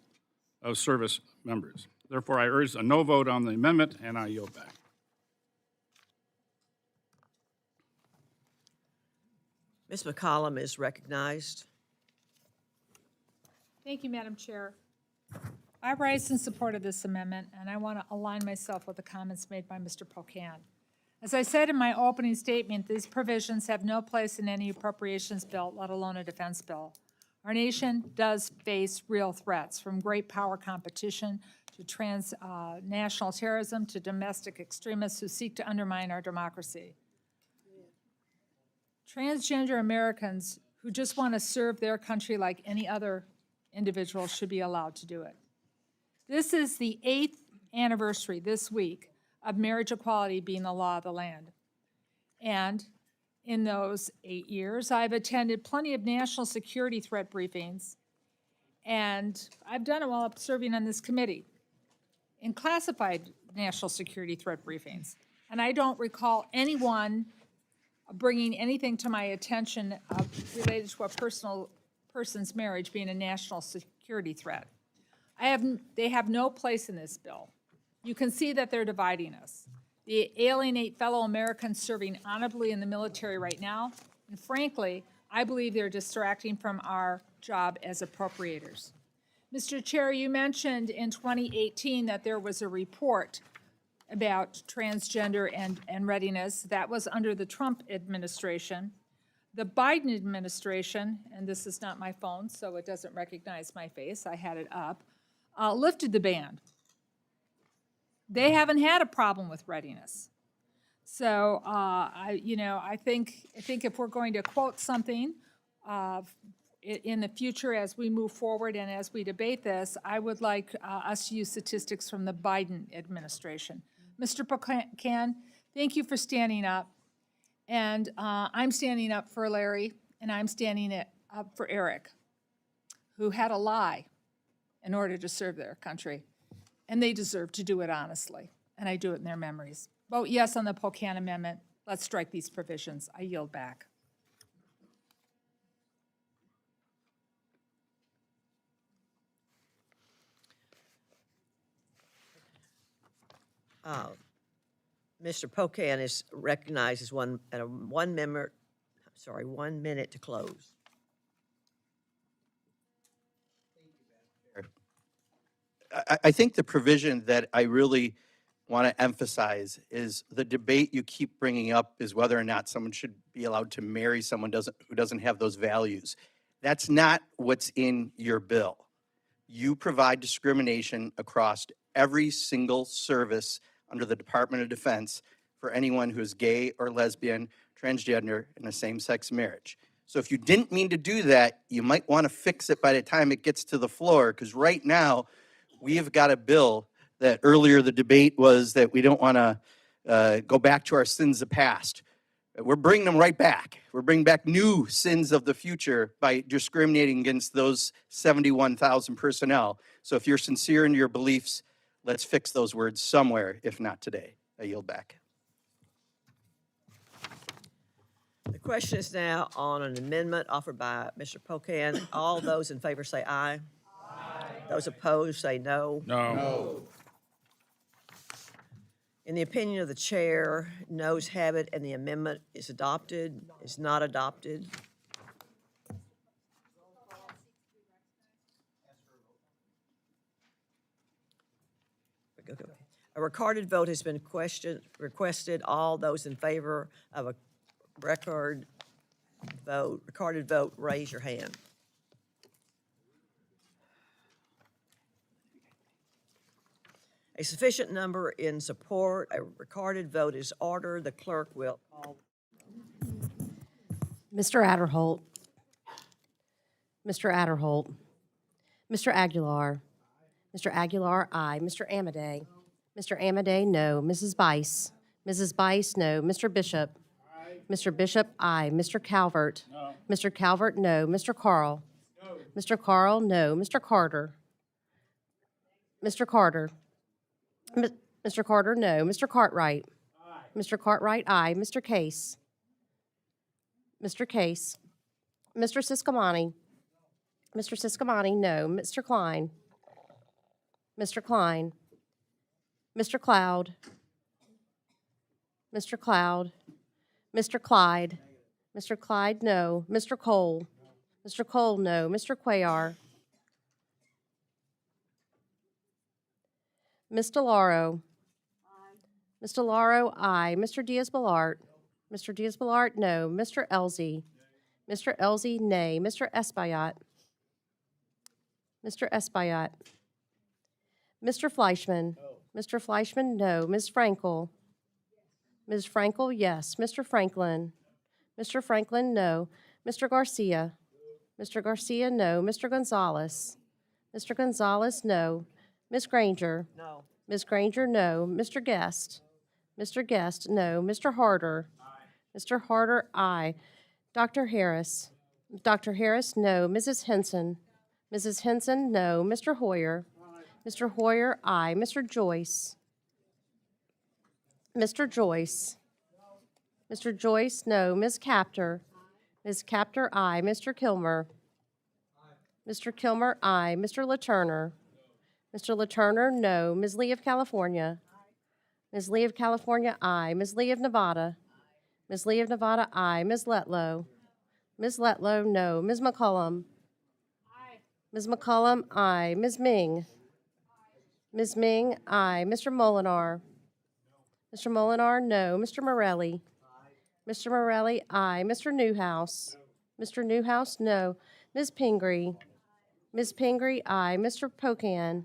of service members. Therefore, I urge a no vote on the amendment, and I yield back. Ms. McCollum is recognized. Thank you, Madam Chair. I rise in support of this amendment, and I want to align myself with the comments made by Mr. Pocan. As I said in my opening statement, these provisions have no place in any appropriations bill, let alone a defense bill. Our nation does face real threats, from great power competition to transnational terrorism to domestic extremists who seek to undermine our democracy. Transgender Americans who just want to serve their country like any other individual should be allowed to do it. This is the 8th anniversary this week of marriage equality being the law of the land. And in those 8 years, I've attended plenty of national security threat briefings, and I've done it while serving on this committee in classified national security threat briefings. And I don't recall anyone bringing anything to my attention related to a person's marriage being a national security threat. They have no place in this bill. You can see that they're dividing us. They alienate fellow Americans serving honorably in the military right now, and frankly, I believe they're distracting from our job as appropriators. Mr. Chair, you mentioned in 2018 that there was a report about transgender and readiness. That was under the Trump administration. The Biden administration, and this is not my phone, so it doesn't recognize my face, I had it up, lifted the ban. They haven't had a problem with readiness. So, I think if we're going to quote something in the future as we move forward and as we debate this, I would like us to use statistics from the Biden administration. Mr. Pocan, thank you for standing up. And I'm standing up for Larry, and I'm standing up for Eric, who had a lie in order to serve their country. And they deserve to do it honestly, and I do it in their memories. Vote yes on the Pocan Amendment. Let's strike these provisions. I yield back. Mr. Pocan is recognized as one minute to close. I think the provision that I really want to emphasize is the debate you keep bringing up is whether or not someone should be allowed to marry someone who doesn't have those values. That's not what's in your bill. You provide discrimination across every single service under the Department of Defense for anyone who's gay or lesbian, transgender, in a same-sex marriage. So if you didn't mean to do that, you might want to fix it by the time it gets to the floor, because right now, we have got a bill that earlier the debate was that we don't want to go back to our sins of past. We're bringing them right back. We're bringing back new sins of the future by discriminating against those 71,000 personnel. So if you're sincere in your beliefs, let's fix those words somewhere, if not today. I yield back. The question is now on an amendment offered by Mr. Pocan. All those in favor say aye. Aye. Those opposed say no. No. In the opinion of the chair, noes have it, and the amendment is not adopted. A recorded vote has been requested. All those in favor of a recorded vote, raise your hand. A sufficient number in support, a recorded vote is ordered. The clerk will call. Mr. Adderholt. Mr. Adderholt. Mr. Aguilar. Mr. Aguilar, aye. Mr. Amadei. Mr. Amadei, no. Mrs. Bice. Mrs. Bice, no. Mr. Bishop. Aye. Mr. Bishop, aye. Mr. Calvert. No. Mr. Calvert, no. Mr. Carl. No. Mr. Carl, no. Mr. Carter. Mr. Carter. Mr. Carter, no. Mr. Cartwright. Aye. Mr. Cartwright, aye. Mr. Case. Mr. Case. Mr. Siscomani. Mr. Siscomani, no. Mr. Klein. Mr. Klein. Mr. Cloud. Mr. Cloud. Mr. Clyde. Mr. Clyde, no. Mr. Cole. Mr. Cole, no. Mr. Cuellar. Ms. DeLauro. Aye. Ms. DeLauro, aye. Mr. Diaz-Balart. Mr. Diaz-Balart, no. Mr. Elzey. Mr. Elzey, nay. Mr. Espaillat. Mr. Espaillat. Mr. Fleischman. No. Mr. Fleischman, no. Ms. Frankel. Ms. Frankel, yes. Mr. Franklin. Mr. Franklin, no. Mr. Garcia. Mr. Garcia, no. Mr. Gonzalez. Mr. Gonzalez, no. Ms. Granger. No. Ms. Granger, no. Mr. Guest. Mr. Guest, no. Mr. Harder. Aye. Mr. Harder, aye. Dr. Harris. Dr. Harris, no. Mrs. Henson. Mrs. Henson, no. Mr. Hoyer. Aye. Mr. Hoyer, aye. Mr. Joyce. Mr. Joyce. Mr. Joyce, no. Ms. Capter? Ms. Capter, aye. Mr. Kilmer? Mr. Kilmer, aye. Mr. LaTurner? Mr. LaTurner, no. Ms. Lee of California? Ms. Lee of California, aye. Ms. Lee of Nevada? Ms. Lee of Nevada, aye. Ms. Letlow? Ms. Letlow, no. Ms. McCollum? Ms. McCollum, aye. Ms. Ming? Ms. Ming, aye. Mr. Molinar? Mr. Molinar, no. Mr. Morelli? Mr. Morelli, aye. Mr. Newhouse? Mr. Newhouse, no. Ms. Pingree? Ms. Pingree, aye. Mr. Pocan?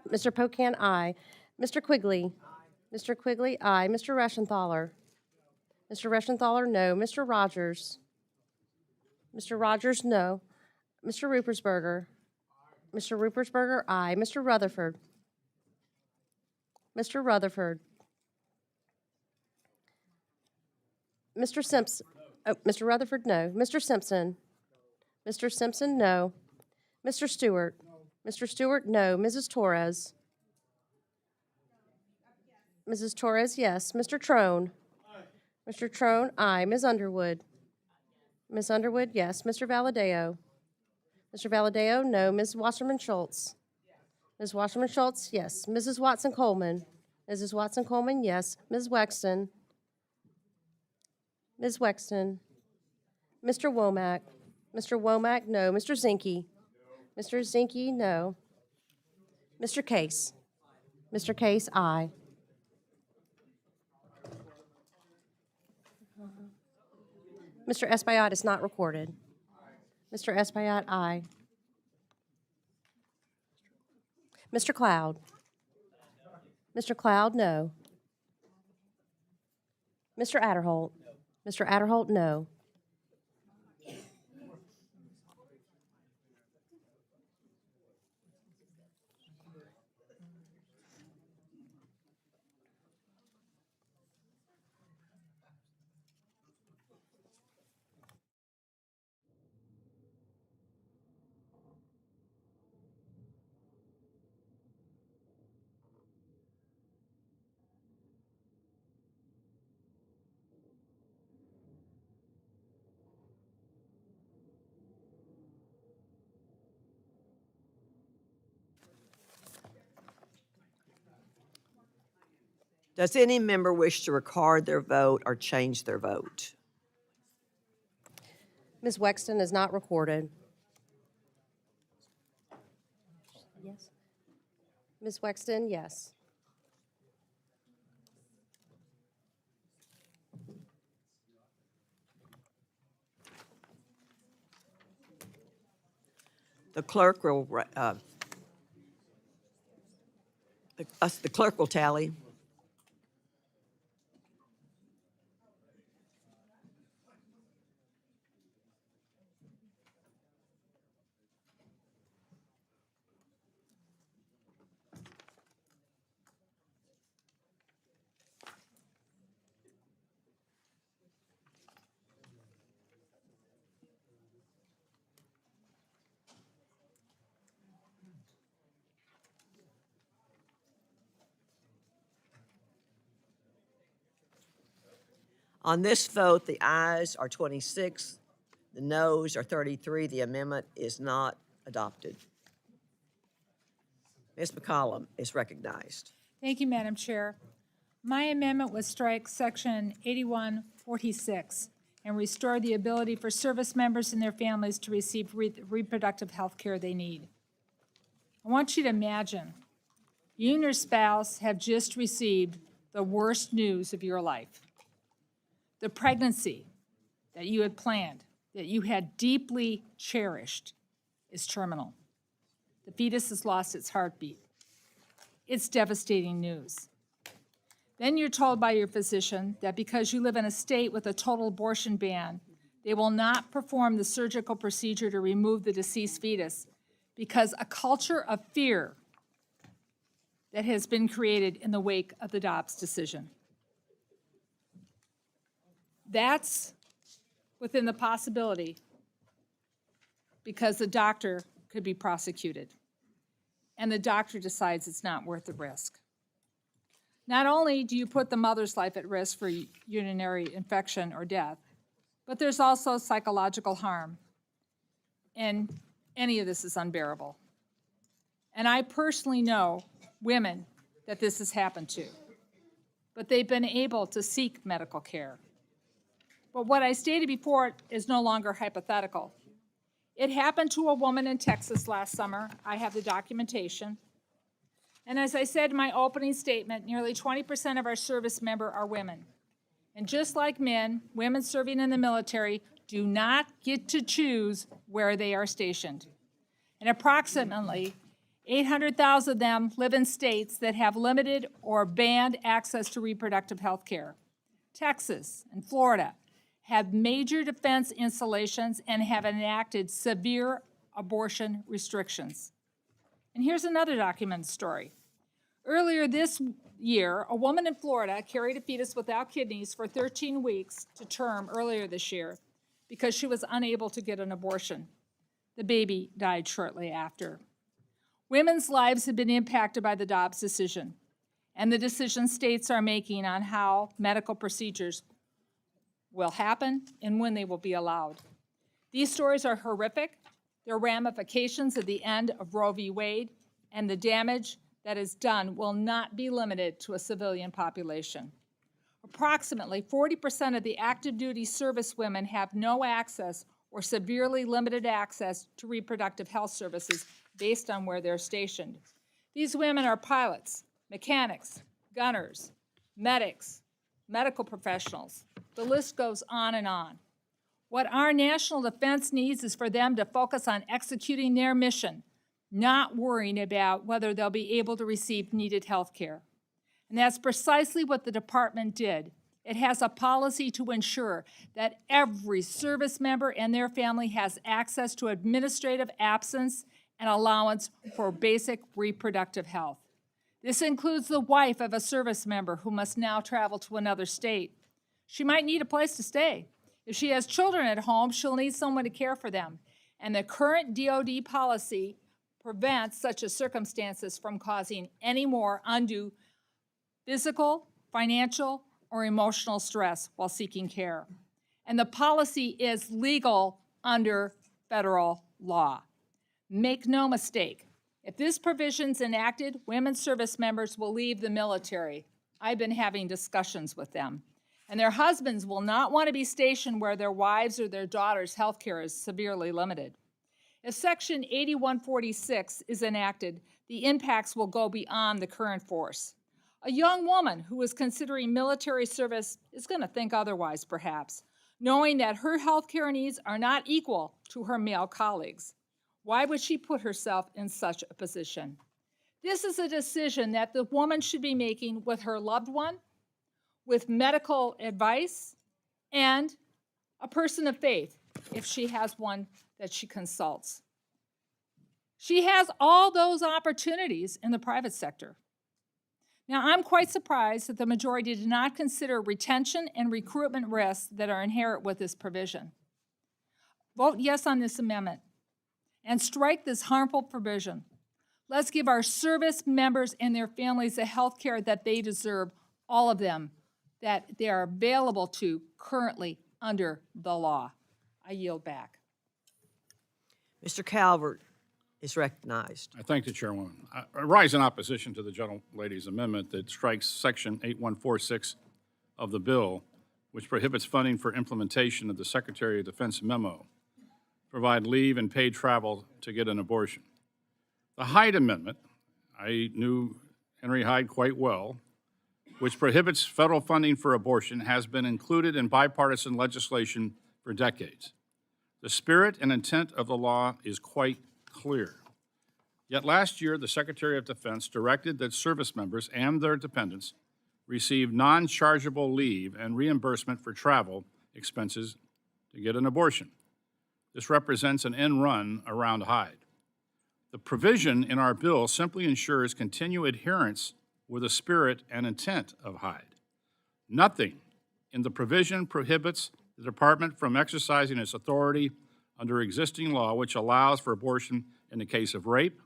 Mr. Pocan, aye. Mr. Quigley? Mr. Quigley, aye. Mr. Reschenthaler? Mr. Reschenthaler, no. Mr. Rogers? Mr. Rogers, no. Mr. Rupersberger? Mr. Rupersberger, aye. Mr. Rutherford? Mr. Rutherford? Mr. Simpson? Oh, Mr. Rutherford, no. Mr. Simpson? Mr. Simpson, no. Mr. Stewart? Mr. Stewart, no. Mrs. Torres? Mrs. Torres, yes. Mr. Trone? Mr. Trone, aye. Ms. Underwood? Ms. Underwood, yes. Mr. Valadeo? Mr. Valadeo, no. Ms. Wasserman Schultz? Ms. Wasserman Schultz, yes. Mrs. Watson Coleman? Mrs. Watson Coleman, yes. Ms. Wexton? Ms. Wexton? Mr. Womack? Mr. Womack, no. Mr. Zinke? Mr. Zinke, no. Mr. Case? Mr. Case, aye. Mr. Espaillat is not recorded. Mr. Espaillat, aye. Mr. Cloud? Mr. Cloud, no. Mr. Adderholt? Mr. Adderholt, no. Does any member wish to record their vote or change their vote? Ms. Wexton is not recorded. Yes. Ms. Wexton, yes. The clerk will, the clerk will tally. On this vote, the ayes are 26, the noes are 33. The amendment is not adopted. Ms. McCollum is recognized. Thank you, Madam Chair. My amendment would strike Section 8146 and restore the ability for service members and their families to receive reproductive health care they need. I want you to imagine you and your spouse have just received the worst news of your life. The pregnancy that you had planned, that you had deeply cherished, is terminal. The fetus has lost its heartbeat. It's devastating news. Then you're told by your physician that because you live in a state with a total abortion ban, they will not perform the surgical procedure to remove the deceased fetus because a culture of fear that has been created in the wake of the Dobbs decision. That's within the possibility because the doctor could be prosecuted and the doctor decides it's not worth the risk. Not only do you put the mother's life at risk for urinary infection or death, but there's also psychological harm. And any of this is unbearable. And I personally know women that this has happened to, but they've been able to seek medical care. But what I stated before is no longer hypothetical. It happened to a woman in Texas last summer. I have the documentation. And as I said in my opening statement, nearly 20% of our service members are women. And just like men, women serving in the military do not get to choose where they are stationed. And approximately 800,000 of them live in states that have limited or banned access to reproductive health care. Texas and Florida have major defense installations and have enacted severe abortion restrictions. And here's another documented story. Earlier this year, a woman in Florida carried a fetus without kidneys for 13 weeks to term earlier this year because she was unable to get an abortion. The baby died shortly after. Women's lives have been impacted by the Dobbs decision and the decision states are making on how medical procedures will happen and when they will be allowed. These stories are horrific. They're ramifications at the end of Roe v. Wade, and the damage that is done will not be limited to a civilian population. Approximately 40% of the active duty service women have no access or severely limited access to reproductive health services based on where they're stationed. These women are pilots, mechanics, gunners, medics, medical professionals. The list goes on and on. What our national defense needs is for them to focus on executing their mission, not worrying about whether they'll be able to receive needed health care. And that's precisely what the department did. It has a policy to ensure that every service member and their family has access to administrative absence and allowance for basic reproductive health. This includes the wife of a service member who must now travel to another state. She might need a place to stay. If she has children at home, she'll need someone to care for them. And the current DoD policy prevents such a circumstances from causing any more undue physical, financial, or emotional stress while seeking care. And the policy is legal under federal law. Make no mistake, if this provision's enacted, women service members will leave the military. I've been having discussions with them. And their husbands will not want to be stationed where their wives or their daughters' health care is severely limited. If Section 8146 is enacted, the impacts will go beyond the current force. A young woman who is considering military service is going to think otherwise, perhaps, knowing that her health care needs are not equal to her male colleagues. Why would she put herself in such a position? This is a decision that the woman should be making with her loved one, with medical advice, and a person of faith, if she has one that she consults. She has all those opportunities in the private sector. Now, I'm quite surprised that the majority did not consider retention and recruitment risks that are inherent with this provision. Vote yes on this amendment and strike this harmful provision. Let's give our service members and their families the health care that they deserve, all of them, that they are available to currently under the law. I yield back. Mr. Calvert is recognized. I thank the Chairwoman. I rise in opposition to the gentlelady's amendment that strikes Section 8146 of the bill, which prohibits funding for implementation of the Secretary of Defense memo, provide leave and paid travel to get an abortion. The Hyde Amendment, I knew Henry Hyde quite well, which prohibits federal funding for abortion, has been included in bipartisan legislation for decades. The spirit and intent of the law is quite clear. Yet last year, the Secretary of Defense directed that service members and their dependents receive non-chargeable leave and reimbursement for travel expenses to get an abortion. This represents an end run around Hyde. The provision in our bill simply ensures continued adherence with the spirit and intent of Hyde. Nothing in the provision prohibits the Department from exercising its authority under existing law, which allows for abortion in the case of rape,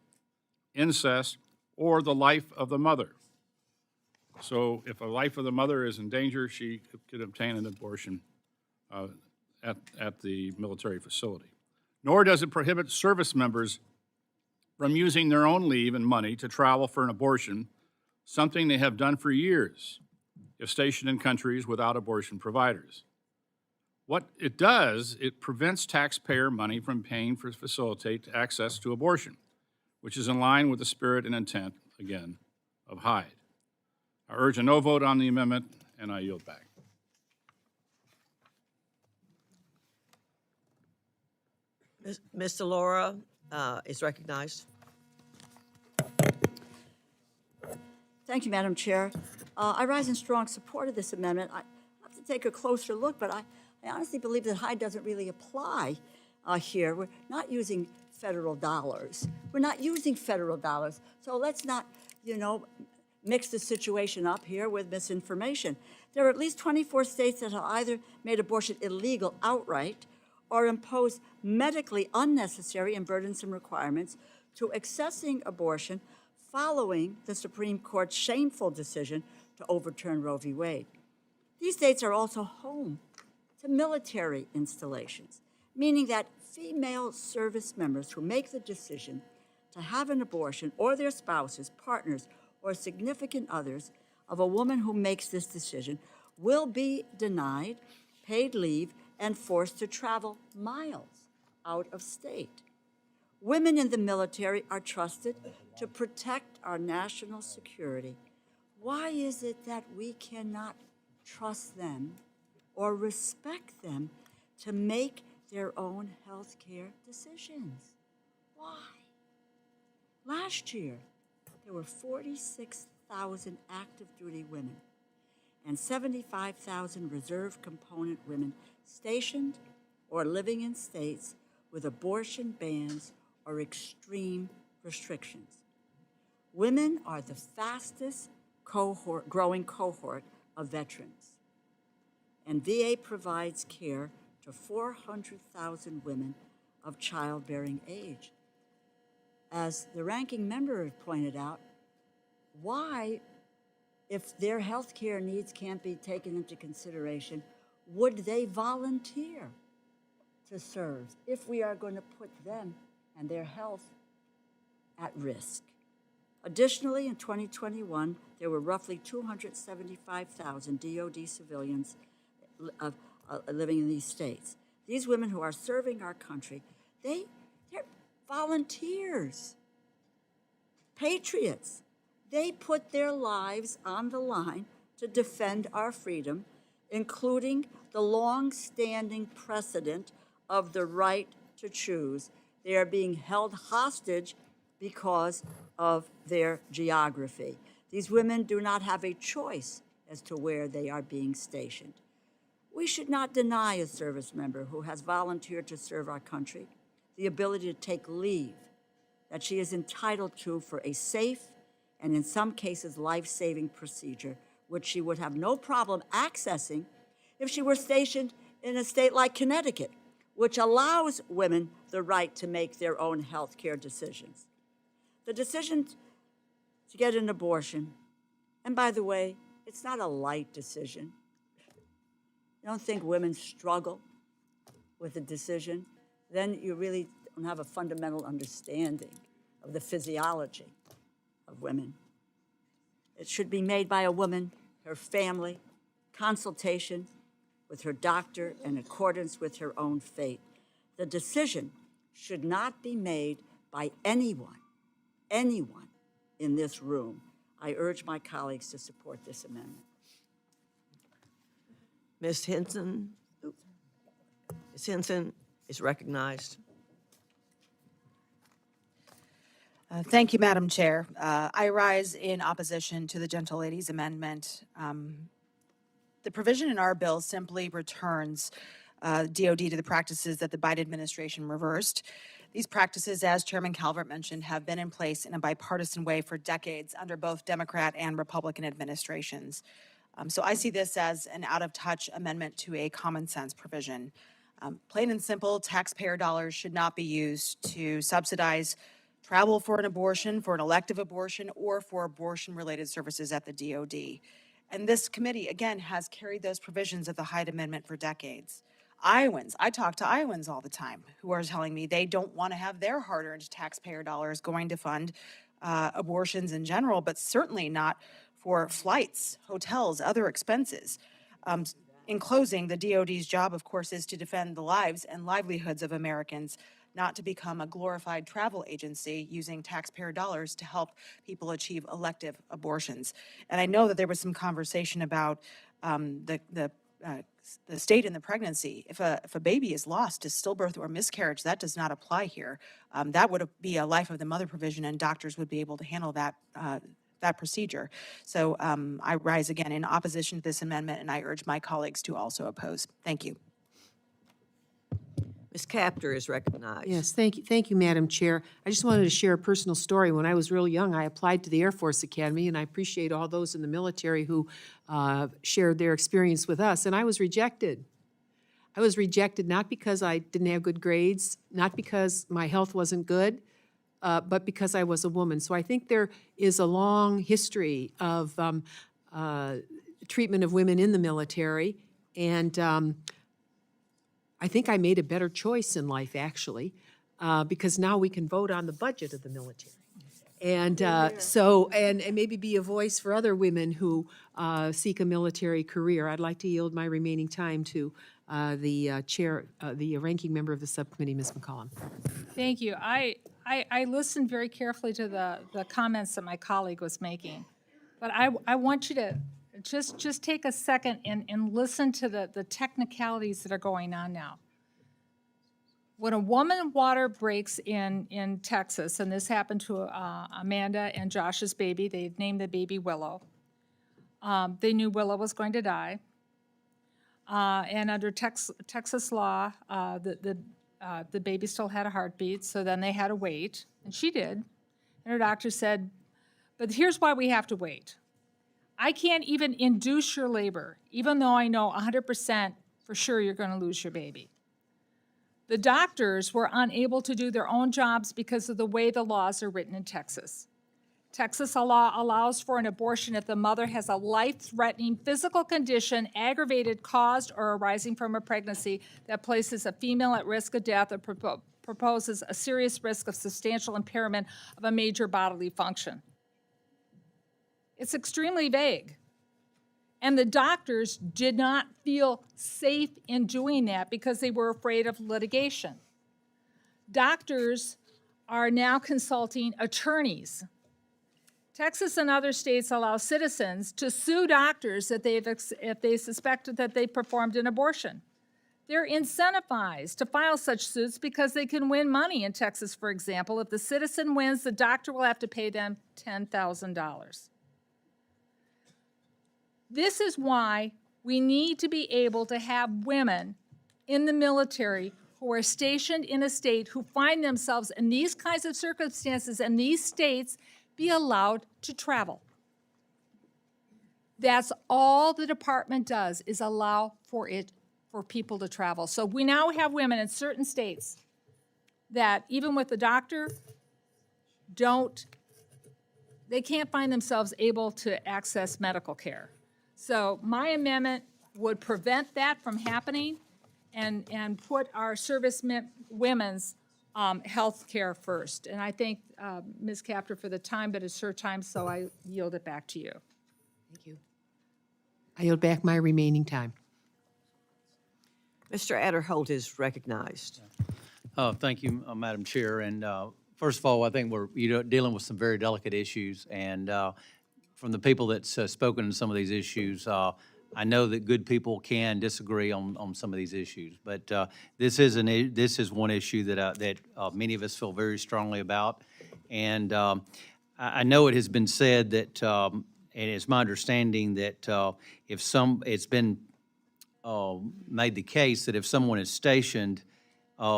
incest, or the life of the mother. So if a life of the mother is in danger, she could obtain an abortion at the military facility. Nor does it prohibit service members from using their own leave and money to travel for an abortion, something they have done for years if stationed in countries without abortion providers. What it does, it prevents taxpayer money from paying for facilitate access to abortion, which is in line with the spirit and intent, again, of Hyde. I urge a no vote on the amendment, and I yield back. Ms. Delora is recognized. Thank you, Madam Chair. I rise in strong support of this amendment. I have to take a closer look, but I honestly believe that Hyde doesn't really apply here. We're not using federal dollars. We're not using federal dollars. So let's not, mix the situation up here with misinformation. There are at least 24 states that have either made abortion illegal outright or imposed medically unnecessary and burdensome requirements to accessing abortion following the Supreme Court's shameful decision to overturn Roe v. Wade. These states are also home to military installations, meaning that female service members who make the decision to have an abortion, or their spouses, partners, or significant others of a woman who makes this decision, will be denied paid leave and forced to travel miles out of state. Women in the military are trusted to protect our national security. Why is it that we cannot trust them or respect them to make their own health care decisions? Why? Last year, there were 46,000 active duty women and 75,000 reserve component women stationed or living in states with abortion bans or extreme restrictions. Women are the fastest growing cohort of veterans, and VA provides care to 400,000 women of childbearing age. As the ranking member pointed out, why, if their health care needs can't be taken into consideration, would they volunteer to serve if we are going to put them and their health at risk? Additionally, in 2021, there were roughly 275,000 DoD civilians living in these states. These women who are serving our country, they're volunteers, patriots. They put their lives on the line to defend our freedom, including the long-standing precedent of the right to choose. They are being held hostage because of their geography. These women do not have a choice as to where they are being stationed. We should not deny a service member who has volunteered to serve our country the ability to take leave that she is entitled to for a safe and, in some cases, life-saving procedure, which she would have no problem accessing if she were stationed in a state like Connecticut, which allows women the right to make their own health care decisions. The decision to get an abortion, and by the way, it's not a light decision. You don't think women struggle with the decision, then you really don't have a fundamental understanding of the physiology of women. It should be made by a woman, her family, consultation with her doctor in accordance with her own fate. The decision should not be made by anyone in this room. I urge my colleagues to support this amendment. Ms. Henson? Ms. Henson is recognized. Thank you, Madam Chair. I rise in opposition to the Gentlelady's amendment. The provision in our bill simply returns DoD to the practices that the Biden administration reversed. These practices, as Chairman Calvert mentioned, have been in place in a bipartisan way for decades under both Democrat and Republican administrations. So I see this as an out-of-touch amendment to a common-sense provision. Plain and simple, taxpayer dollars should not be used to subsidize travel for an abortion, for an elective abortion, or for abortion-related services at the DOD. And this committee, again, has carried those provisions of the Hyde Amendment for decades. Iowans, I talk to Iowans all the time who are telling me they don't want to have their hard-earned taxpayer dollars going to fund abortions in general, but certainly not for flights, hotels, other expenses. In closing, the DOD's job, of course, is to defend the lives and livelihoods of Americans, not to become a glorified travel agency using taxpayer dollars to help people achieve elective abortions. And I know that there was some conversation about the state in the pregnancy. If a baby is lost to stillbirth or miscarriage, that does not apply here. That would be a life of the mother provision, and doctors would be able to handle that that procedure. So I rise again in opposition to this amendment, and I urge my colleagues to also oppose. Thank you. Ms. Capter is recognized. Yes, thank you, Madam Chair. I just wanted to share a personal story. When I was real young, I applied to the Air Force Academy, and I appreciate all those in the military who shared their experience with us, and I was rejected. I was rejected not because I didn't have good grades, not because my health wasn't good, but because I was a woman. So I think there is a long history of treatment of women in the military, and I think I made a better choice in life, actually, because now we can vote on the budget of the military. And and maybe be a voice for other women who seek a military career. I'd like to yield my remaining time to the chair, the ranking member of the subcommittee, Ms. McCollum. Thank you. I listened very carefully to the comments that my colleague was making, but I want you to just take a second and listen to the technicalities that are going on now. When a woman water breaks in Texas, and this happened to Amanda and Josh's baby, they named the baby Willow. They knew Willow was going to die. And under Texas law, the baby still had a heartbeat, so then they had to wait, and she did. And her doctor said, but here's why we have to wait. I can't even induce your labor, even though I know 100% for sure you're going to lose your baby. The doctors were unable to do their own jobs because of the way the laws are written in Texas. Texas law allows for an abortion if the mother has a life-threatening physical condition aggravated, caused, or arising from a pregnancy that places a female at risk of death or proposes a serious risk of substantial impairment of a major bodily function. It's extremely vague. And the doctors did not feel safe in doing that because they were afraid of litigation. Doctors are now consulting attorneys. Texas and other states allow citizens to sue doctors if they suspect that they performed an abortion. They're incentivized to file such suits because they can win money in Texas, for example. If the citizen wins, the doctor will have to pay them $10,000. This is why we need to be able to have women in the military who are stationed in a state who find themselves in these kinds of circumstances and these states be allowed to travel. That's all the department does, is allow for people to travel. So we now have women in certain states that even with the doctor, they can't find themselves able to access medical care. So my amendment would prevent that from happening and put our service women's health care first. And I thank Ms. Capter for the time, but it's her time, so I yield it back to you. Thank you. I yield back my remaining time. Mr. Adderholt is recognized. Thank you, Madam Chair. And first of all, I think we're dealing with some very delicate issues. And from the people that's spoken on some of these issues, I know that good people can disagree on some of these issues. But this is one issue that many of us feel very strongly about. And I know it has been said that, and it's my understanding that it's been made the case that if someone is stationed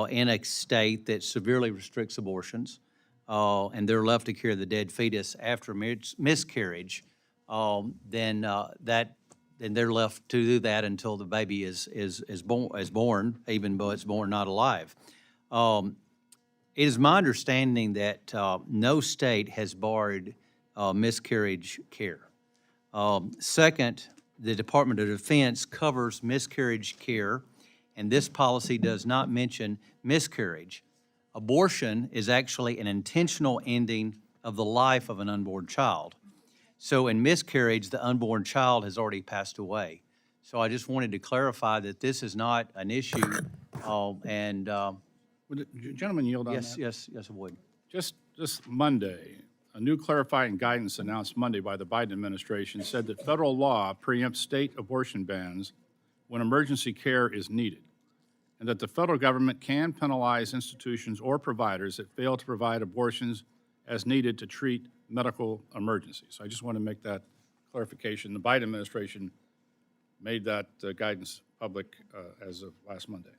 in a state that severely restricts abortions, and they're left to carry the dead fetus after miscarriage, then they're left to do that until the baby is born, even though it's born not alive. It is my understanding that no state has barred miscarriage care. Second, the Department of Defense covers miscarriage care, and this policy does not mention miscarriage. Abortion is actually an intentional ending of the life of an unborn child. So in miscarriage, the unborn child has already passed away. So I just wanted to clarify that this is not an issue, and Would the gentleman yield on that? yes, I would. Just Monday, a new clarifying guidance announced Monday by the Biden administration said that federal law preempts state abortion bans when emergency care is needed, and that the federal government can penalize institutions or providers that fail to provide abortions as needed to treat medical emergencies. So I just want to make that clarification. The Biden administration made that guidance public as of last Monday.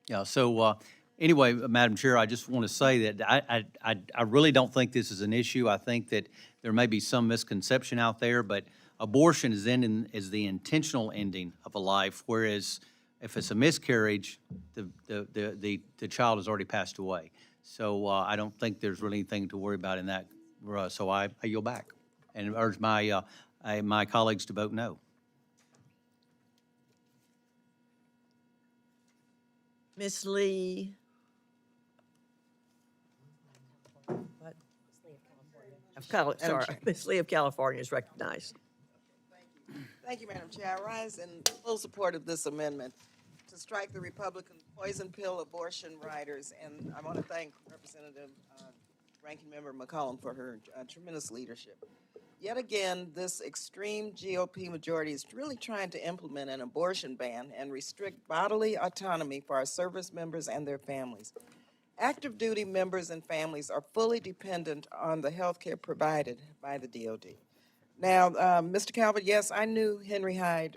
Yeah, so anyway, Madam Chair, I just want to say that I really don't think this is an issue. I think that there may be some misconception out there, but abortion is the intentional ending of a life, whereas if it's a miscarriage, the child has already passed away. So I don't think there's really anything to worry about in that. So I yield back and urge my colleagues to vote no. Ms. Lee. What? Sorry, Ms. Lee of California is recognized. Thank you, Madam Chair. I rise in full support of this amendment to strike the Republican poison pill abortion riders, and I want to thank Representative Ranking Member McCollum for her tremendous leadership. Yet again, this extreme GOP majority is really trying to implement an abortion ban and restrict bodily autonomy for our service members and their families. Active duty members and families are fully dependent on the health care provided by the DOD. Now, Mr. Calvert, yes, I knew Henry Hyde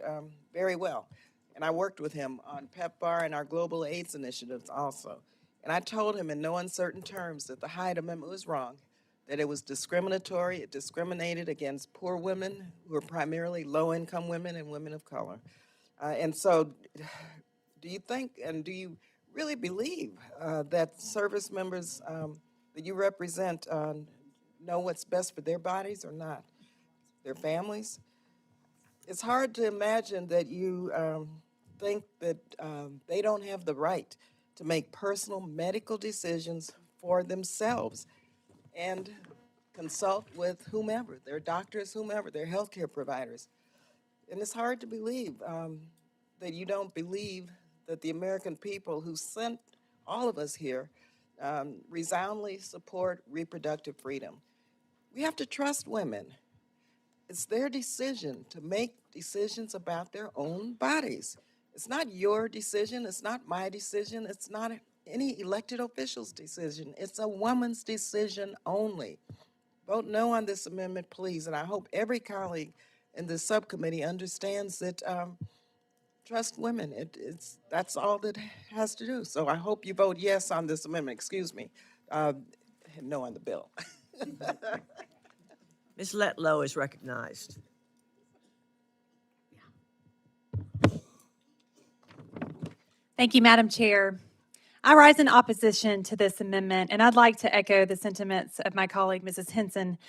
very well, and I worked with him on PEPFAR and our global AIDS initiatives also. And I told him in no uncertain terms that the Hyde Amendment was wrong, that it was discriminatory, it discriminated against poor women who are primarily low-income women and women of color. And so do you think, and do you really believe that service members that you represent know what's best for their bodies or not, their families? It's hard to imagine that you think that they don't have the right to make personal medical decisions for themselves and consult with whomever, their doctors, whomever, their healthcare providers. And it's hard to believe that you don't believe that the American people who sent all of us here resoundingly support reproductive freedom. We have to trust women. It's their decision to make decisions about their own bodies. It's not your decision, it's not my decision, it's not any elected official's decision. It's a woman's decision only. Vote no on this amendment, please, and I hope every colleague in this subcommittee understands that trust women. That's all that has to do. So I hope you vote yes on this amendment, excuse me, no on the bill. Ms. Letlow is recognized. Thank you, Madam Chair. I rise in opposition to this amendment, and I'd like to echo the sentiments of my colleague, Mrs. Henson,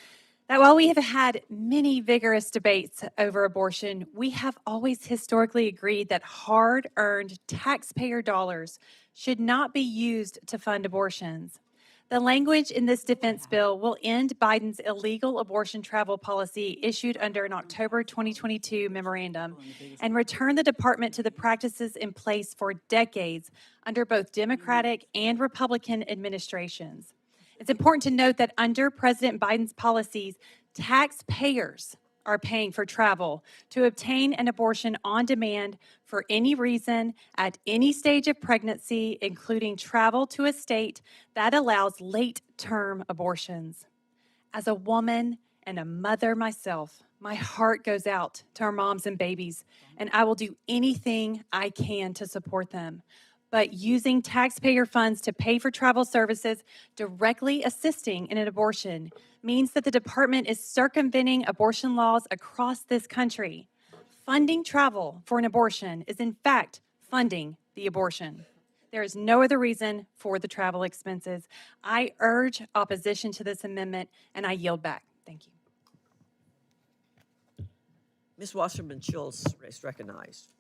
that while we have had many vigorous debates over abortion, we have always historically agreed that hard-earned taxpayer dollars should not be used to fund abortions. The language in this defense bill will end Biden's illegal abortion travel policy issued under an October 2022 memorandum and return the department to the practices in place for decades under both Democratic and Republican administrations. It's important to note that under President Biden's policies, taxpayers are paying for travel to obtain an abortion on demand for any reason at any stage of pregnancy, including travel to a state that allows late-term abortions. As a woman and a mother myself, my heart goes out to our moms and babies, and I will do anything I can to support them. But using taxpayer funds to pay for travel services directly assisting in an abortion means that the department is circumventing abortion laws across this country. Funding travel for an abortion is in fact funding the abortion. There is no other reason for the travel expenses. I urge opposition to this amendment, and I yield back. Thank you. Ms. Wasserman Schultz is recognized.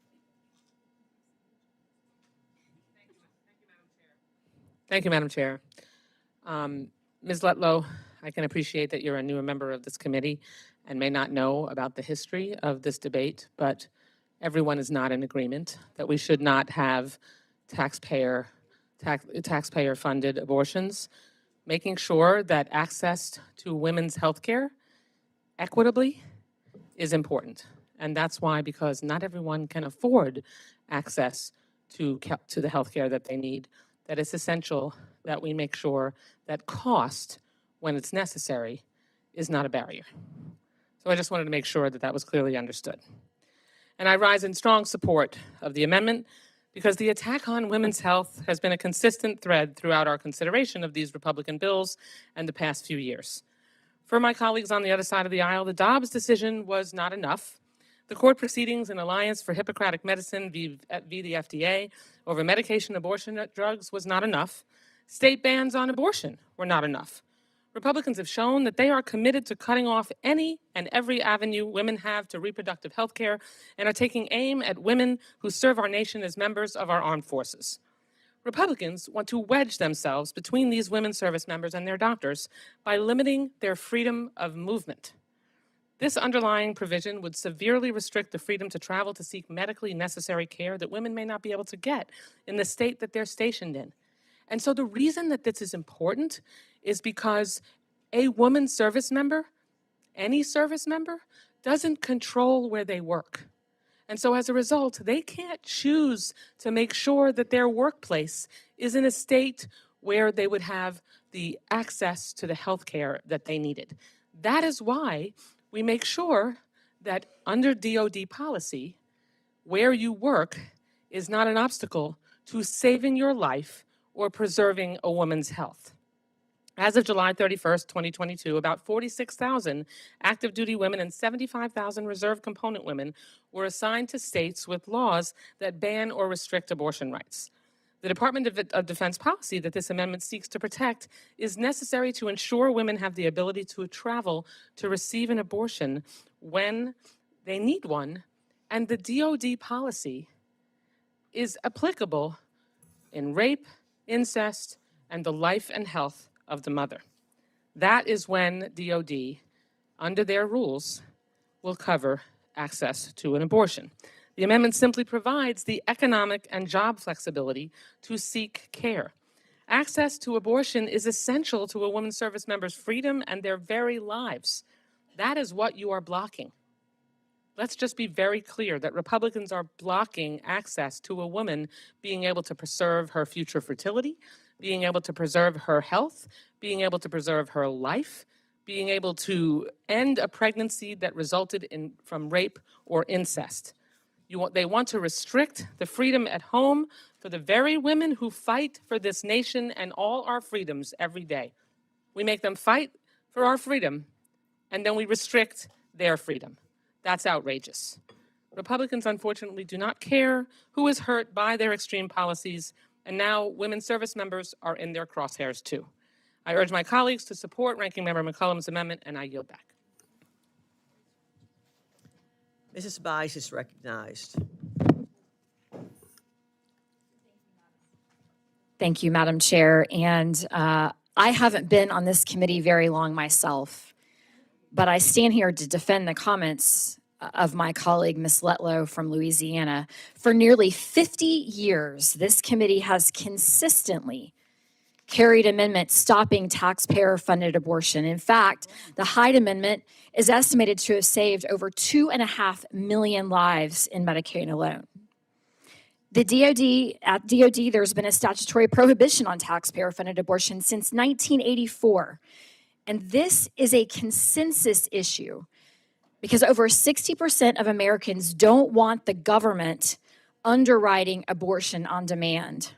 Thank you, Madam Chair. Ms. Letlow, I can appreciate that you're a newer member of this committee and may not know about the history of this debate, but everyone is not in agreement that we should not have taxpayer-funded abortions. Making sure that access to women's health care equitably is important. And that's why, because not everyone can afford access to the health care that they need, that it's essential that we make sure that cost, when it's necessary, is not a barrier. So I just wanted to make sure that that was clearly understood. And I rise in strong support of the amendment because the attack on women's health has been a consistent thread throughout our consideration of these Republican bills and the past few years. For my colleagues on the other side of the aisle, the Dobbs decision was not enough. The court proceedings in Alliance for Hippocratic Medicine v. the FDA over medication abortion drugs was not enough. State bans on abortion were not enough. Republicans have shown that they are committed to cutting off any and every avenue women have to reproductive health care and are taking aim at women who serve our nation as members of our armed forces. Republicans want to wedge themselves between these women service members and their doctors by limiting their freedom of movement. This underlying provision would severely restrict the freedom to travel to seek medically necessary care that women may not be able to get in the state that they're stationed in. And so the reason that this is important is because a woman service member, any service member, doesn't control where they work. And so as a result, they can't choose to make sure that their workplace is in a state where they would have the access to the health care that they needed. That is why we make sure that under DOD policy, where you work is not an obstacle to saving your life or preserving a woman's health. As of July 31st, 2022, about 46,000 active duty women and 75,000 reserve component women were assigned to states with laws that ban or restrict abortion rights. The Department of Defense policy that this amendment seeks to protect is necessary to ensure women have the ability to travel to receive an abortion when they need one, and the DOD policy is applicable in rape, incest, and the life and health of the mother. That is when DOD, under their rules, will cover access to an abortion. The amendment simply provides the economic and job flexibility to seek care. Access to abortion is essential to a woman's service member's freedom and their very lives. That is what you are blocking. Let's just be very clear that Republicans are blocking access to a woman being able to preserve her future fertility, being able to preserve her health, being able to preserve her life, being able to end a pregnancy that resulted from rape or incest. They want to restrict the freedom at home for the very women who fight for this nation and all our freedoms every day. We make them fight for our freedom, and then we restrict their freedom. That's outrageous. Republicans, unfortunately, do not care who is hurt by their extreme policies, and now women service members are in their crosshairs too. I urge my colleagues to support Ranking Member McCollum's amendment, and I yield back. Mrs. Bice is recognized. Thank you, Madam Chair. And I haven't been on this committee very long myself, but I stand here to defend the comments of my colleague, Ms. Letlow from Louisiana. For nearly 50 years, this committee has consistently carried amendments stopping taxpayer-funded abortion. In fact, the Hyde Amendment is estimated to have saved over 2.5 million lives in Medicaid alone. At DOD, there's been a statutory prohibition on taxpayer-funded abortion since 1984. And this is a consensus issue because over 60% of Americans don't want the government underwriting abortion on demand.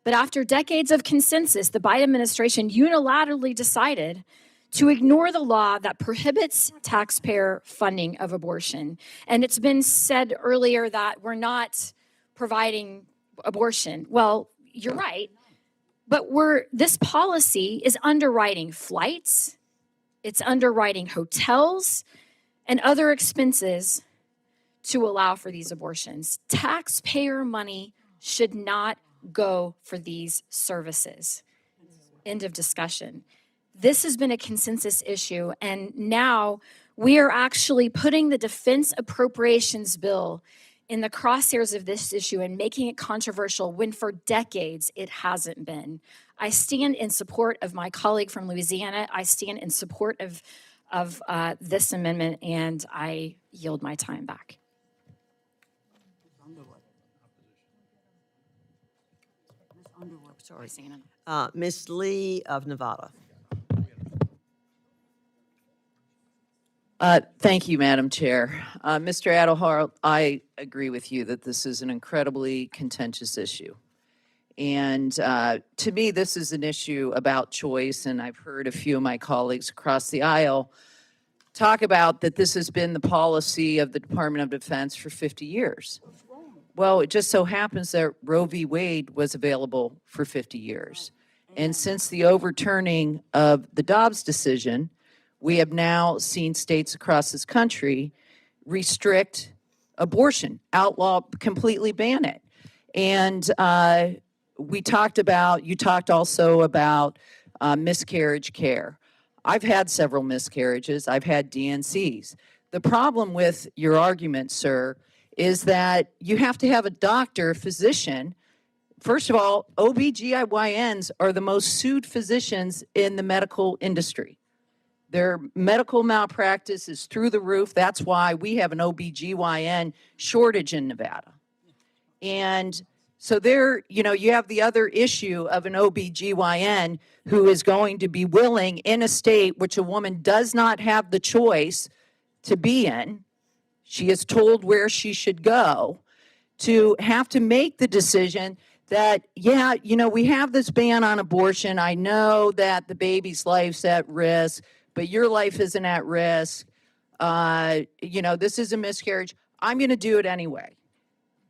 But after decades of consensus, the Biden administration unilaterally decided to ignore the law that prohibits taxpayer funding of abortion. And it's been said earlier that we're not providing abortion. Well, you're right. But this policy is underwriting flights, it's underwriting hotels and other expenses to allow for these abortions. Taxpayer money should not go for these services. End of discussion. This has been a consensus issue, and now we are actually putting the Defense Appropriations Bill in the crosshairs of this issue and making it controversial when for decades it hasn't been. I stand in support of my colleague from Louisiana. I stand in support of this amendment, and I yield my time back. Sorry. Ms. Lee of Nevada. Thank you, Madam Chair. Mr. Adelhart, I agree with you that this is an incredibly contentious issue. And to me, this is an issue about choice, and I've heard a few of my colleagues across the aisle talk about that this has been the policy of the Department of Defense for 50 years. Well, it just so happens that Roe v. Wade was available for 50 years. And since the overturning of the Dobbs decision, we have now seen states across this country restrict abortion, outlaw, completely ban it. And you talked also about miscarriage care. I've had several miscarriages. I've had DNCs. The problem with your argument, sir, is that you have to have a doctor, physician. First of all, OBGYNs are the most sued physicians in the medical industry. Their medical malpractice is through the roof. That's why we have an OBGYN shortage in Nevada. And so you have the other issue of an OBGYN who is going to be willing in a state which a woman does not have the choice to be in. She is told where she should go, to have to make the decision that, yeah, we have this ban on abortion. I know that the baby's life's at risk, but your life isn't at risk. This is a miscarriage. I'm going to do it anyway.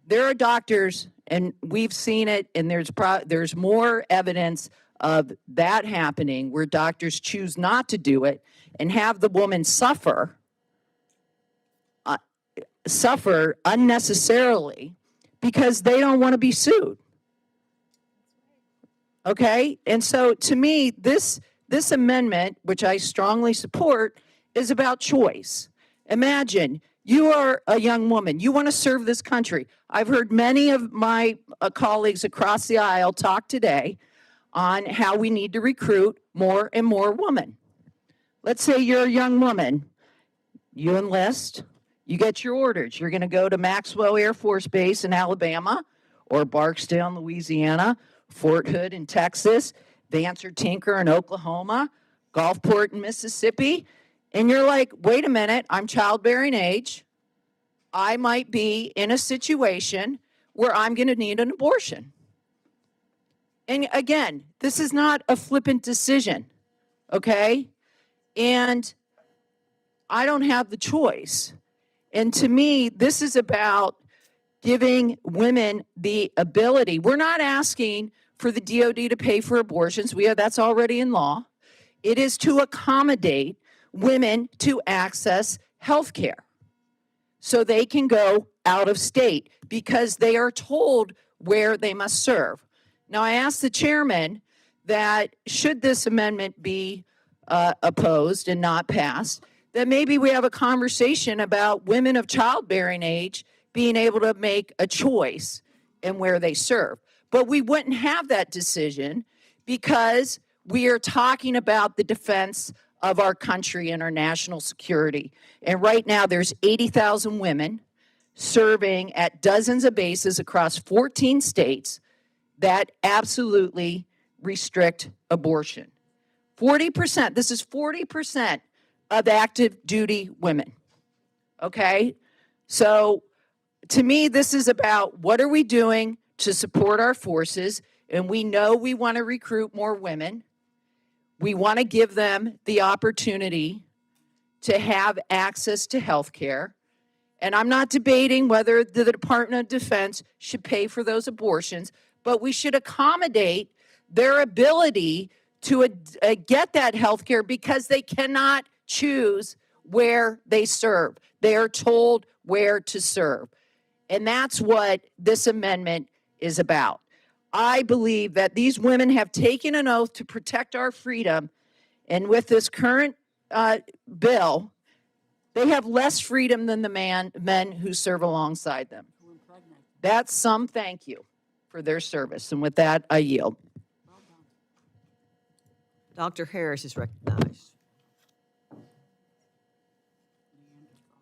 There are doctors, and we've seen it, and there's more evidence of that happening where doctors choose not to do it and have the woman suffer unnecessarily because they don't want to be sued. Okay? And so to me, this amendment, which I strongly support, is about choice. Imagine you are a young woman. You want to serve this country. I've heard many of my colleagues across the aisle talk today on how we need to recruit more and more women. Let's say you're a young woman. You enlist. You get your orders. You're going to go to Maxwell Air Force Base in Alabama or Barksdale, Louisiana, Fort Hood in Texas, Vance or Tinker in Oklahoma, Gulfport in Mississippi. And you're like, wait a minute, I'm childbearing age. I might be in a situation where I'm going to need an abortion. And again, this is not a flippant decision, okay? And I don't have the choice. And to me, this is about giving women the ability. We're not asking for the DOD to pay for abortions. That's already in law. It is to accommodate women to access health care so they can go out of state because they are told where they must serve. Now, I asked the chairman that should this amendment be opposed and not passed, that maybe we have a conversation about women of childbearing age being able to make a choice in where they serve. But we wouldn't have that decision because we are talking about the defense of our country and our national security. And right now there's 80,000 women serving at dozens of bases across 14 states that absolutely restrict abortion. 40%, this is 40% of active duty women, okay? So to me, this is about what are we doing to support our forces, and we know we want to recruit more women. We want to give them the opportunity to have access to health care. And I'm not debating whether the Department of Defense should pay for those abortions, but we should accommodate their ability to get that health care because they cannot choose where they serve. They are told where to serve. And that's what this amendment is about. I believe that these women have taken an oath to protect our freedom, and with this current bill, they have less freedom than the men who serve alongside them. That's some thank you for their service. And with that, I yield. Dr. Harris is recognized.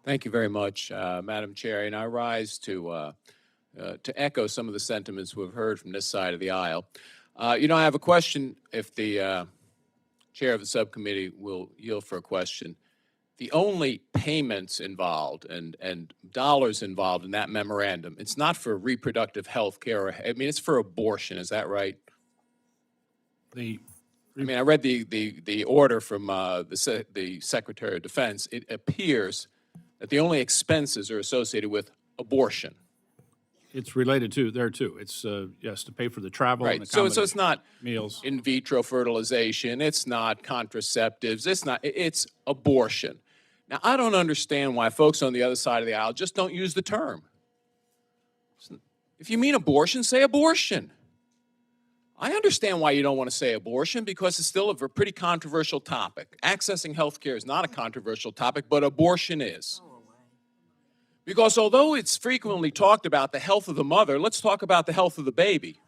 Thank you very much, Madam Chair. And I rise to echo some of the sentiments we've heard from this side of the aisle. I have a question, if the chair of the subcommittee will yield for a question. The only payments involved and dollars involved in that memorandum, it's not for reproductive health care. It's for abortion. Is that right? I read the order from the Secretary of Defense. It appears that the only expenses are associated with abortion. It's related to there too. It's, yes, to pay for the travel and Right. So it's accommodation, not meals. in vitro fertilization. It's not contraceptives. It's abortion. Now, I don't understand why folks on the other side of the aisle just don't use the term. If you mean abortion, say abortion. I understand why you don't want to say abortion because it's still a pretty controversial topic. Accessing health care is not a controversial topic, but abortion is. Because although it's frequently talked about the health of the mother, let's talk about the health of the baby.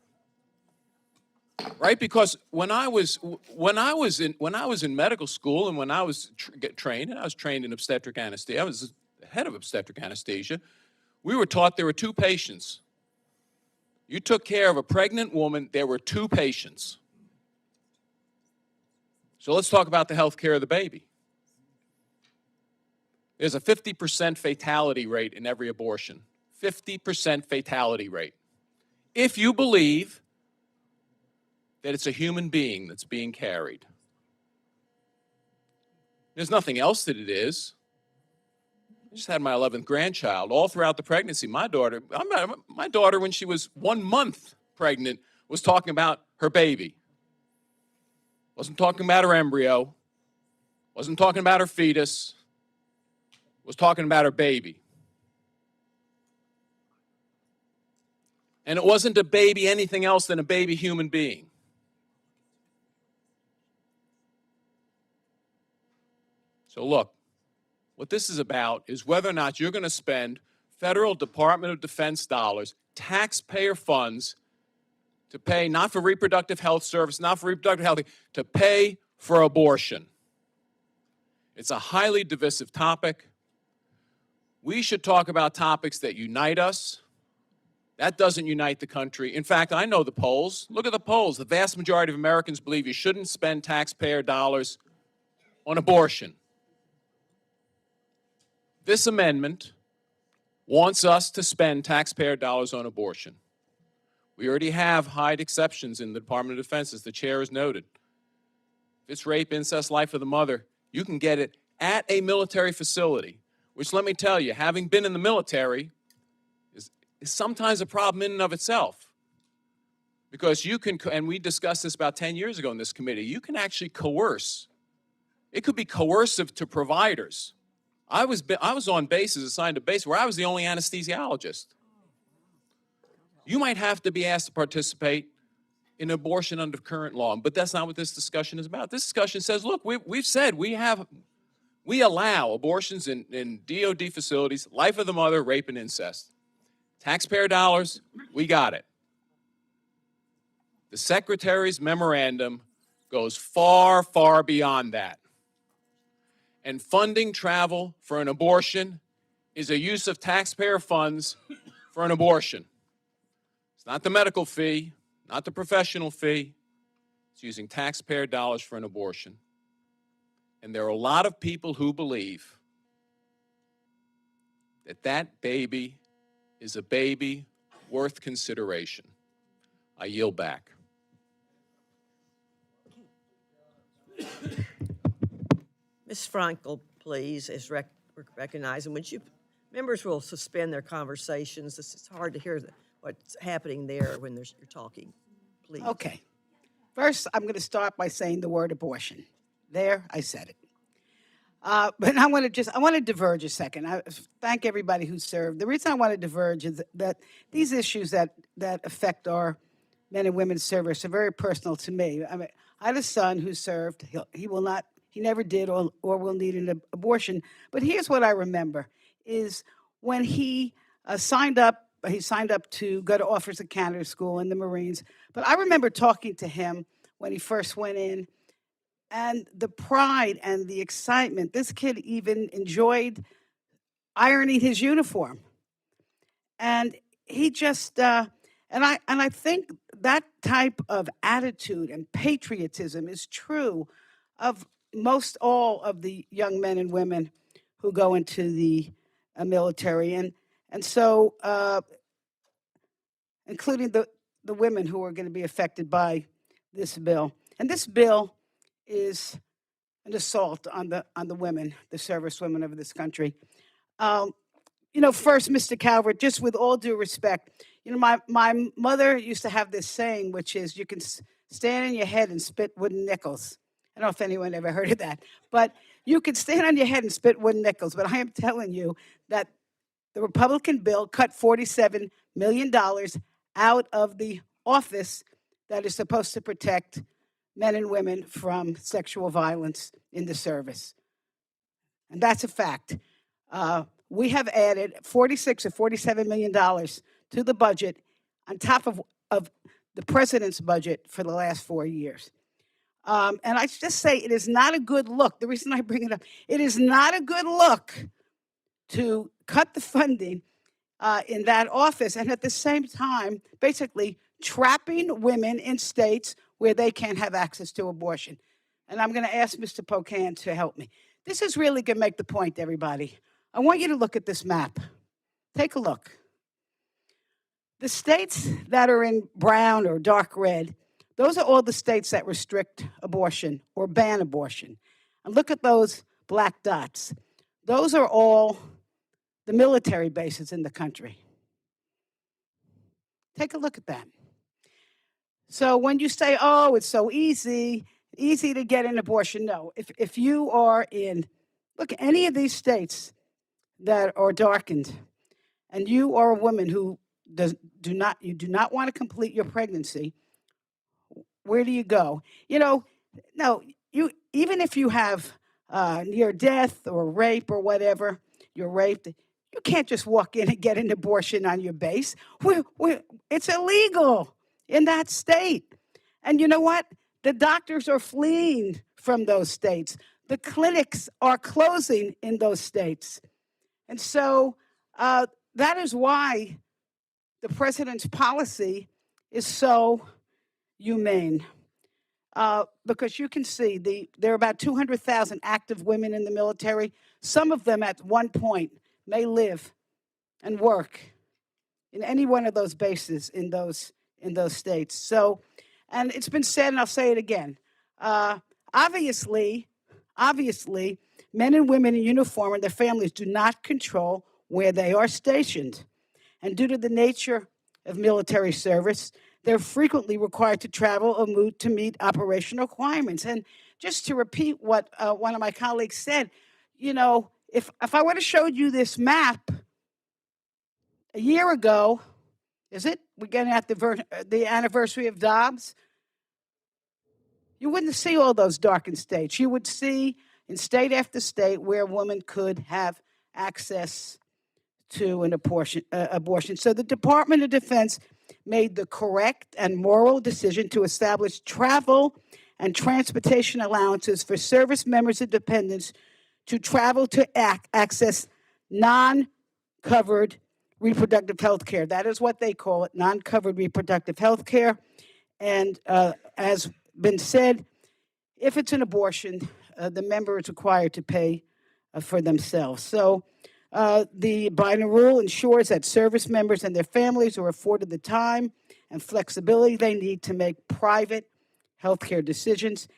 Right? Because when I was in medical school and when I was trained, and I was trained in obstetric anesthesia, I was the head of obstetric anesthesia, we were taught there were two patients. You took care of a pregnant woman, there were two patients. So let's talk about the health care of the baby. There's a 50% fatality rate in every abortion. 50% fatality rate. If you believe that it's a human being that's being carried. There's nothing else that it is. I just had my 11th grandchild. All throughout the pregnancy, my daughter, when she was 1 month pregnant, was talking about her baby. Wasn't talking about her embryo. Wasn't talking about her fetus. Was talking about her baby. And it wasn't a baby anything else than a baby human being. So look, what this is about is whether or not you're going to spend federal Department of Defense dollars, taxpayer funds, to pay not for reproductive health service, not for reproductive health, to pay for abortion. It's a highly divisive topic. We should talk about topics that unite us. That doesn't unite the country. In fact, I know the polls. Look at the polls. The vast majority of Americans believe you shouldn't spend taxpayer dollars on abortion. This amendment wants us to spend taxpayer dollars on abortion. We already have hide exceptions in the Department of Defense, as the chair has noted. If it's rape, incest, life of the mother, you can get it at a military facility, which, let me tell you, having been in the military is sometimes a problem in and of itself. Because you can, and we discussed this about 10 years ago in this committee, you can actually coerce. It could be coercive to providers. I was on bases, assigned to base, where I was the only anesthesiologist. You might have to be asked to participate in abortion under current law, but that's not what this discussion is about. This discussion says, look, we've said we allow abortions in DOD facilities, life of the mother, rape, and incest. Taxpayer dollars, we got it. The Secretary's memorandum goes far, far beyond that. And funding travel for an abortion is a use of taxpayer funds for an abortion. It's not the medical fee, not the professional fee. It's using taxpayer dollars for an abortion. And there are a lot of people who believe that that baby is a baby worth consideration. I yield back. Ms. Frankel, please, is recognized. And would you, members will suspend their conversations. It's hard to hear what's happening there when you're talking, please. Okay. First, I'm going to start by saying the word abortion. There, I said it. But I want to diverge a second. I thank everybody who served. The reason I want to diverge is that these issues that affect our men and women service are very personal to me. I mean, I had a son who served. He never did or will need an abortion. But here's what I remember is when he signed up to go to Officers of Canada School in the Marines. But I remember talking to him when he first went in, and the pride and the excitement. This kid even enjoyed ironing his uniform. And he just, and I think that type of attitude and patriotism is true of most all of the young men and women who go into the military. And so, including the women who are going to be affected by this bill. And this bill is an assault on the women, the service women of this country. First, Mr. Calvert, just with all due respect, my mother used to have this saying, which is, you can stand on your head and spit wooden nickels. I don't know if anyone ever heard of that, but you can stand on your head and spit wooden nickels. But I am telling you that the Republican bill cut $47 million out of the office that is supposed to protect men and women from sexual violence in the service. And that's a fact. We have added $46 or $47 million to the budget on top of the president's budget for the last 4 years. And I just say it is not a good look. The reason I bring it up, it is not a good look to cut the funding in that office and at the same time basically trapping women in states where they can't have access to abortion. And I'm going to ask Mr. Pocan to help me. This is really going to make the point, everybody. I want you to look at this map. Take a look. The states that are in brown or dark red, those are all the states that restrict abortion or ban abortion. And look at those black dots. Those are all the military bases in the country. Take a look at that. So when you say, oh, it's so easy to get an abortion, no. If you are in, look, any of these states that are darkened, and you are a woman who do not want to complete your pregnancy, where do you go? No, even if you have near death or rape or whatever, you're raped, you can't just walk in and get an abortion on your base. It's illegal in that state. And you know what? The doctors are fleeing from those states. The clinics are closing in those states. And so that is why the president's policy is so humane. Because you can see there are about 200,000 active women in the military. Some of them at one point may live and work in any one of those bases in those states. So, and it's been said, and I'll say it again. Obviously, men and women in uniform and their families do not control where they are stationed. And due to the nature of military service, they're frequently required to travel or move to meet operational requirements. And just to repeat what one of my colleagues said, if I would have showed you this map a year ago, we're getting at the anniversary of Dobbs, you wouldn't see all those darkened states. You would see in state after state where a woman could have access to an abortion. So the Department of Defense made the correct and moral decision to establish travel and transportation allowances for service members and dependents to travel to access non-covered reproductive health care. That is what they call it, non-covered reproductive health care. And as been said, if it's an abortion, the member is required to pay for themselves. So the Biden rule ensures that service members and their families are afforded the time and flexibility they need to make private healthcare decisions,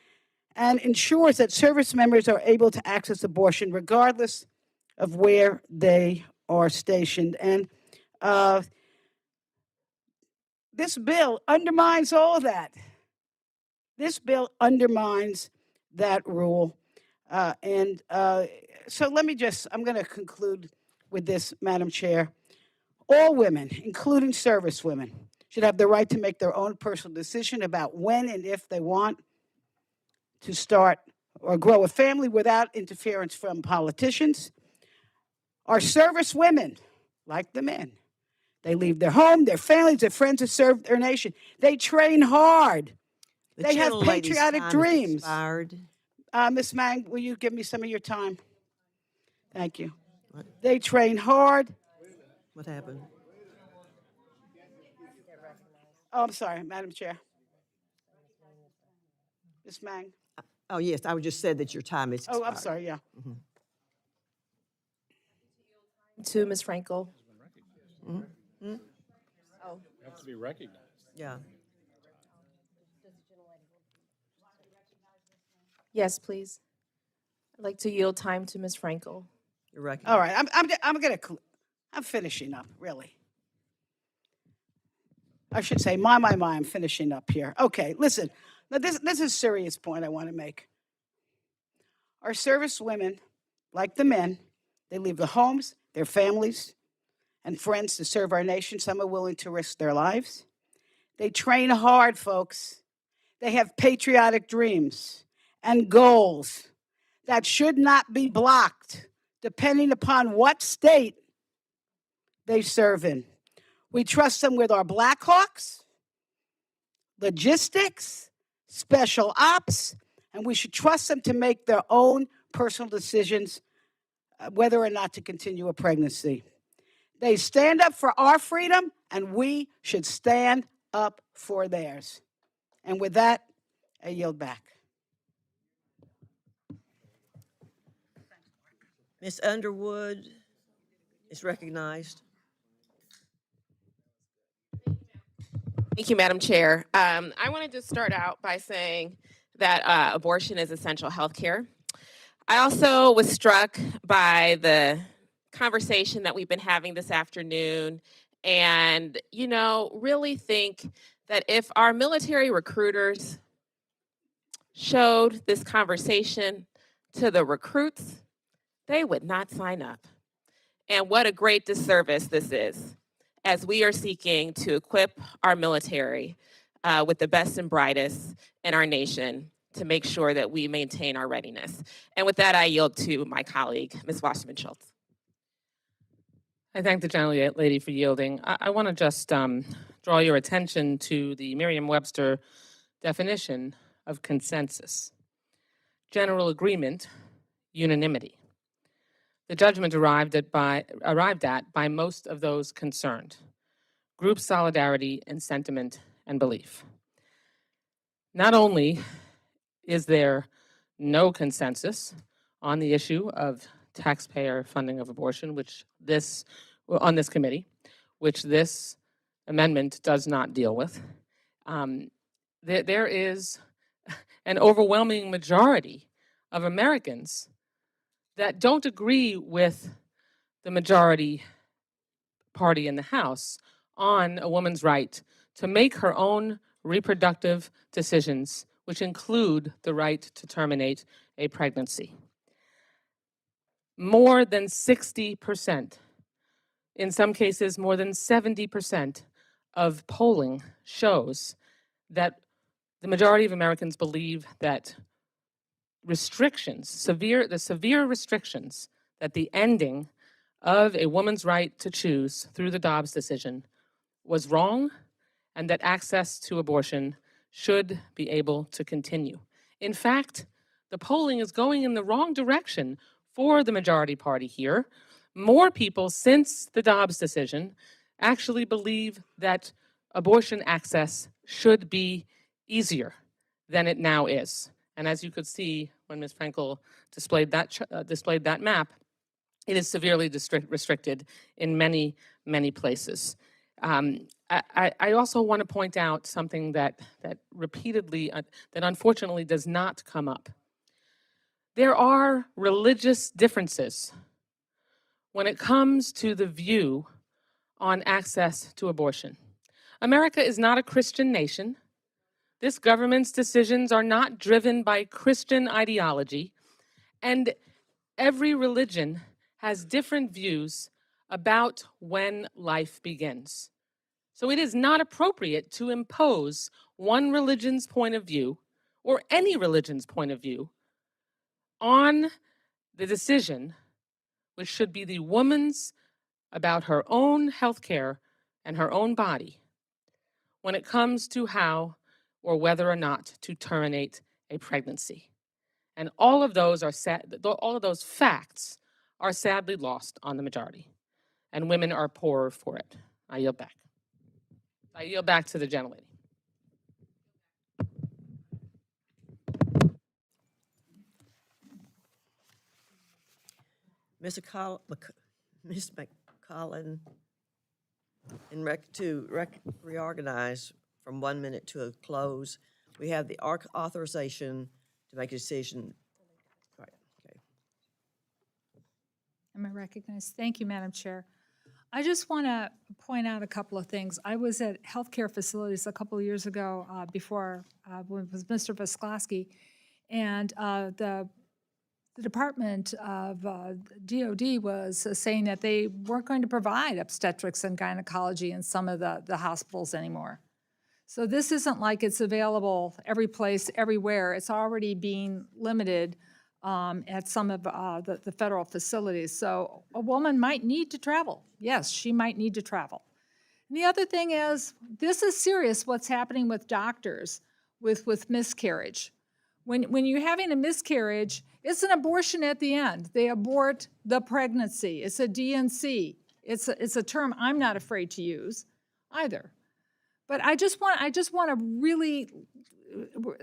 and ensures that service members are able to access abortion regardless of where they are stationed. And this bill undermines all that. This bill undermines that rule. So let me I'm going to conclude with this, Madam Chair. All women, including service women, should have the right to make their own personal decision about when and if they want to start or grow a family without interference from politicians. Our service women, like the men, they leave their home, their families, their friends to serve their nation. They train hard. They have patriotic dreams. Ms. Mang, will you give me some of your time? Thank you. What? They train hard. What happened? Oh, I'm sorry, Madam Chair. Ms. Mang. Oh, yes, I would just said that your time is expired. Oh, I'm sorry, yeah. Mhm. To Ms. Frankel. Mhm. Mhm. Oh. You have to be recognized. Yeah. Yes, please. I'd like to yield time to Ms. Frankel. You're right. All right, I'm finishing up, really. I should say, I'm finishing up here. Okay, listen, now this is a serious point I want to make. Our service women, like the men, they leave their homes, their families, and friends to serve our nation. Some are willing to risk their lives. They train hard, folks. They have patriotic dreams and goals that should not be blocked, depending upon what state they serve in. We trust them with our Black Hawks, logistics, special ops, and we should trust them to make their own personal decisions whether or not to continue a pregnancy. They stand up for our freedom, and we should stand up for theirs. And with that, I yield back. Ms. Underwood is recognized. Thank you, Madam Chair. I wanted to start out by saying that abortion is essential health care. I also was struck by the conversation that we've been having this afternoon and, really think that if our military recruiters showed this conversation to the recruits, they would not sign up. And what a great disservice this is, as we are seeking to equip our military with the best and brightest in our nation to make sure that we maintain our readiness. And with that, I yield to my colleague, Ms. Wasserman-Schultz. I thank the gentlelady for yielding. I want to just draw your attention to the Merriam-Webster definition of consensus. General agreement, unanimity. The judgment arrived at by most of those concerned. Group solidarity and sentiment and belief. Not only is there no consensus on the issue of taxpayer funding of abortion, on this committee, which this amendment does not deal with, there is an overwhelming majority of Americans that don't agree with the majority party in the House on a woman's right to make her own reproductive decisions, which include the right to terminate a pregnancy. More than 60%, in some cases more than 70% of polling shows that the majority of Americans believe that the severe restrictions that the ending of a woman's right to choose through the Dobbs decision was wrong, and that access to abortion should be able to continue. In fact, the polling is going in the wrong direction for the majority party here. More people since the Dobbs decision actually believe that abortion access should be easier than it now is. And as you could see when Ms. Frankel displayed that map, it is severely restricted in many, many places. I also want to point out something that repeatedly, that unfortunately does not come up. There are religious differences when it comes to the view on access to abortion. America is not a Christian nation. This government's decisions are not driven by Christian ideology, and every religion has different views about when life begins. So it is not appropriate to impose one religion's point of view or any religion's point of view on the decision, which should be the woman's about her own health care and her own body when it comes to how or whether or not to terminate a pregnancy. And all of those facts are sadly lost on the majority, and women are poorer for it. I yield back. I yield back to the gentlelady. Ms. McCollin, reorganize from 1 minute to a close, we have the authorization to make a decision. Right, okay. Am I recognized? Thank you, Madam Chair. I just want to point out a couple of things. I was at healthcare facilities a couple of years ago before with Mr. Visklowski, and the Department of DOD was saying that they weren't going to provide obstetrics and gynecology in some of the hospitals anymore. So this isn't like it's available every place, everywhere. It's already being limited at some of the federal facilities. So a woman might need to travel. Yes, she might need to travel. And the other thing is, this is serious what's happening with doctors with miscarriage. When you're having a miscarriage, it's an abortion at the end. They abort the pregnancy. It's a DNC. It's a term I'm not afraid to use either. But I just want to really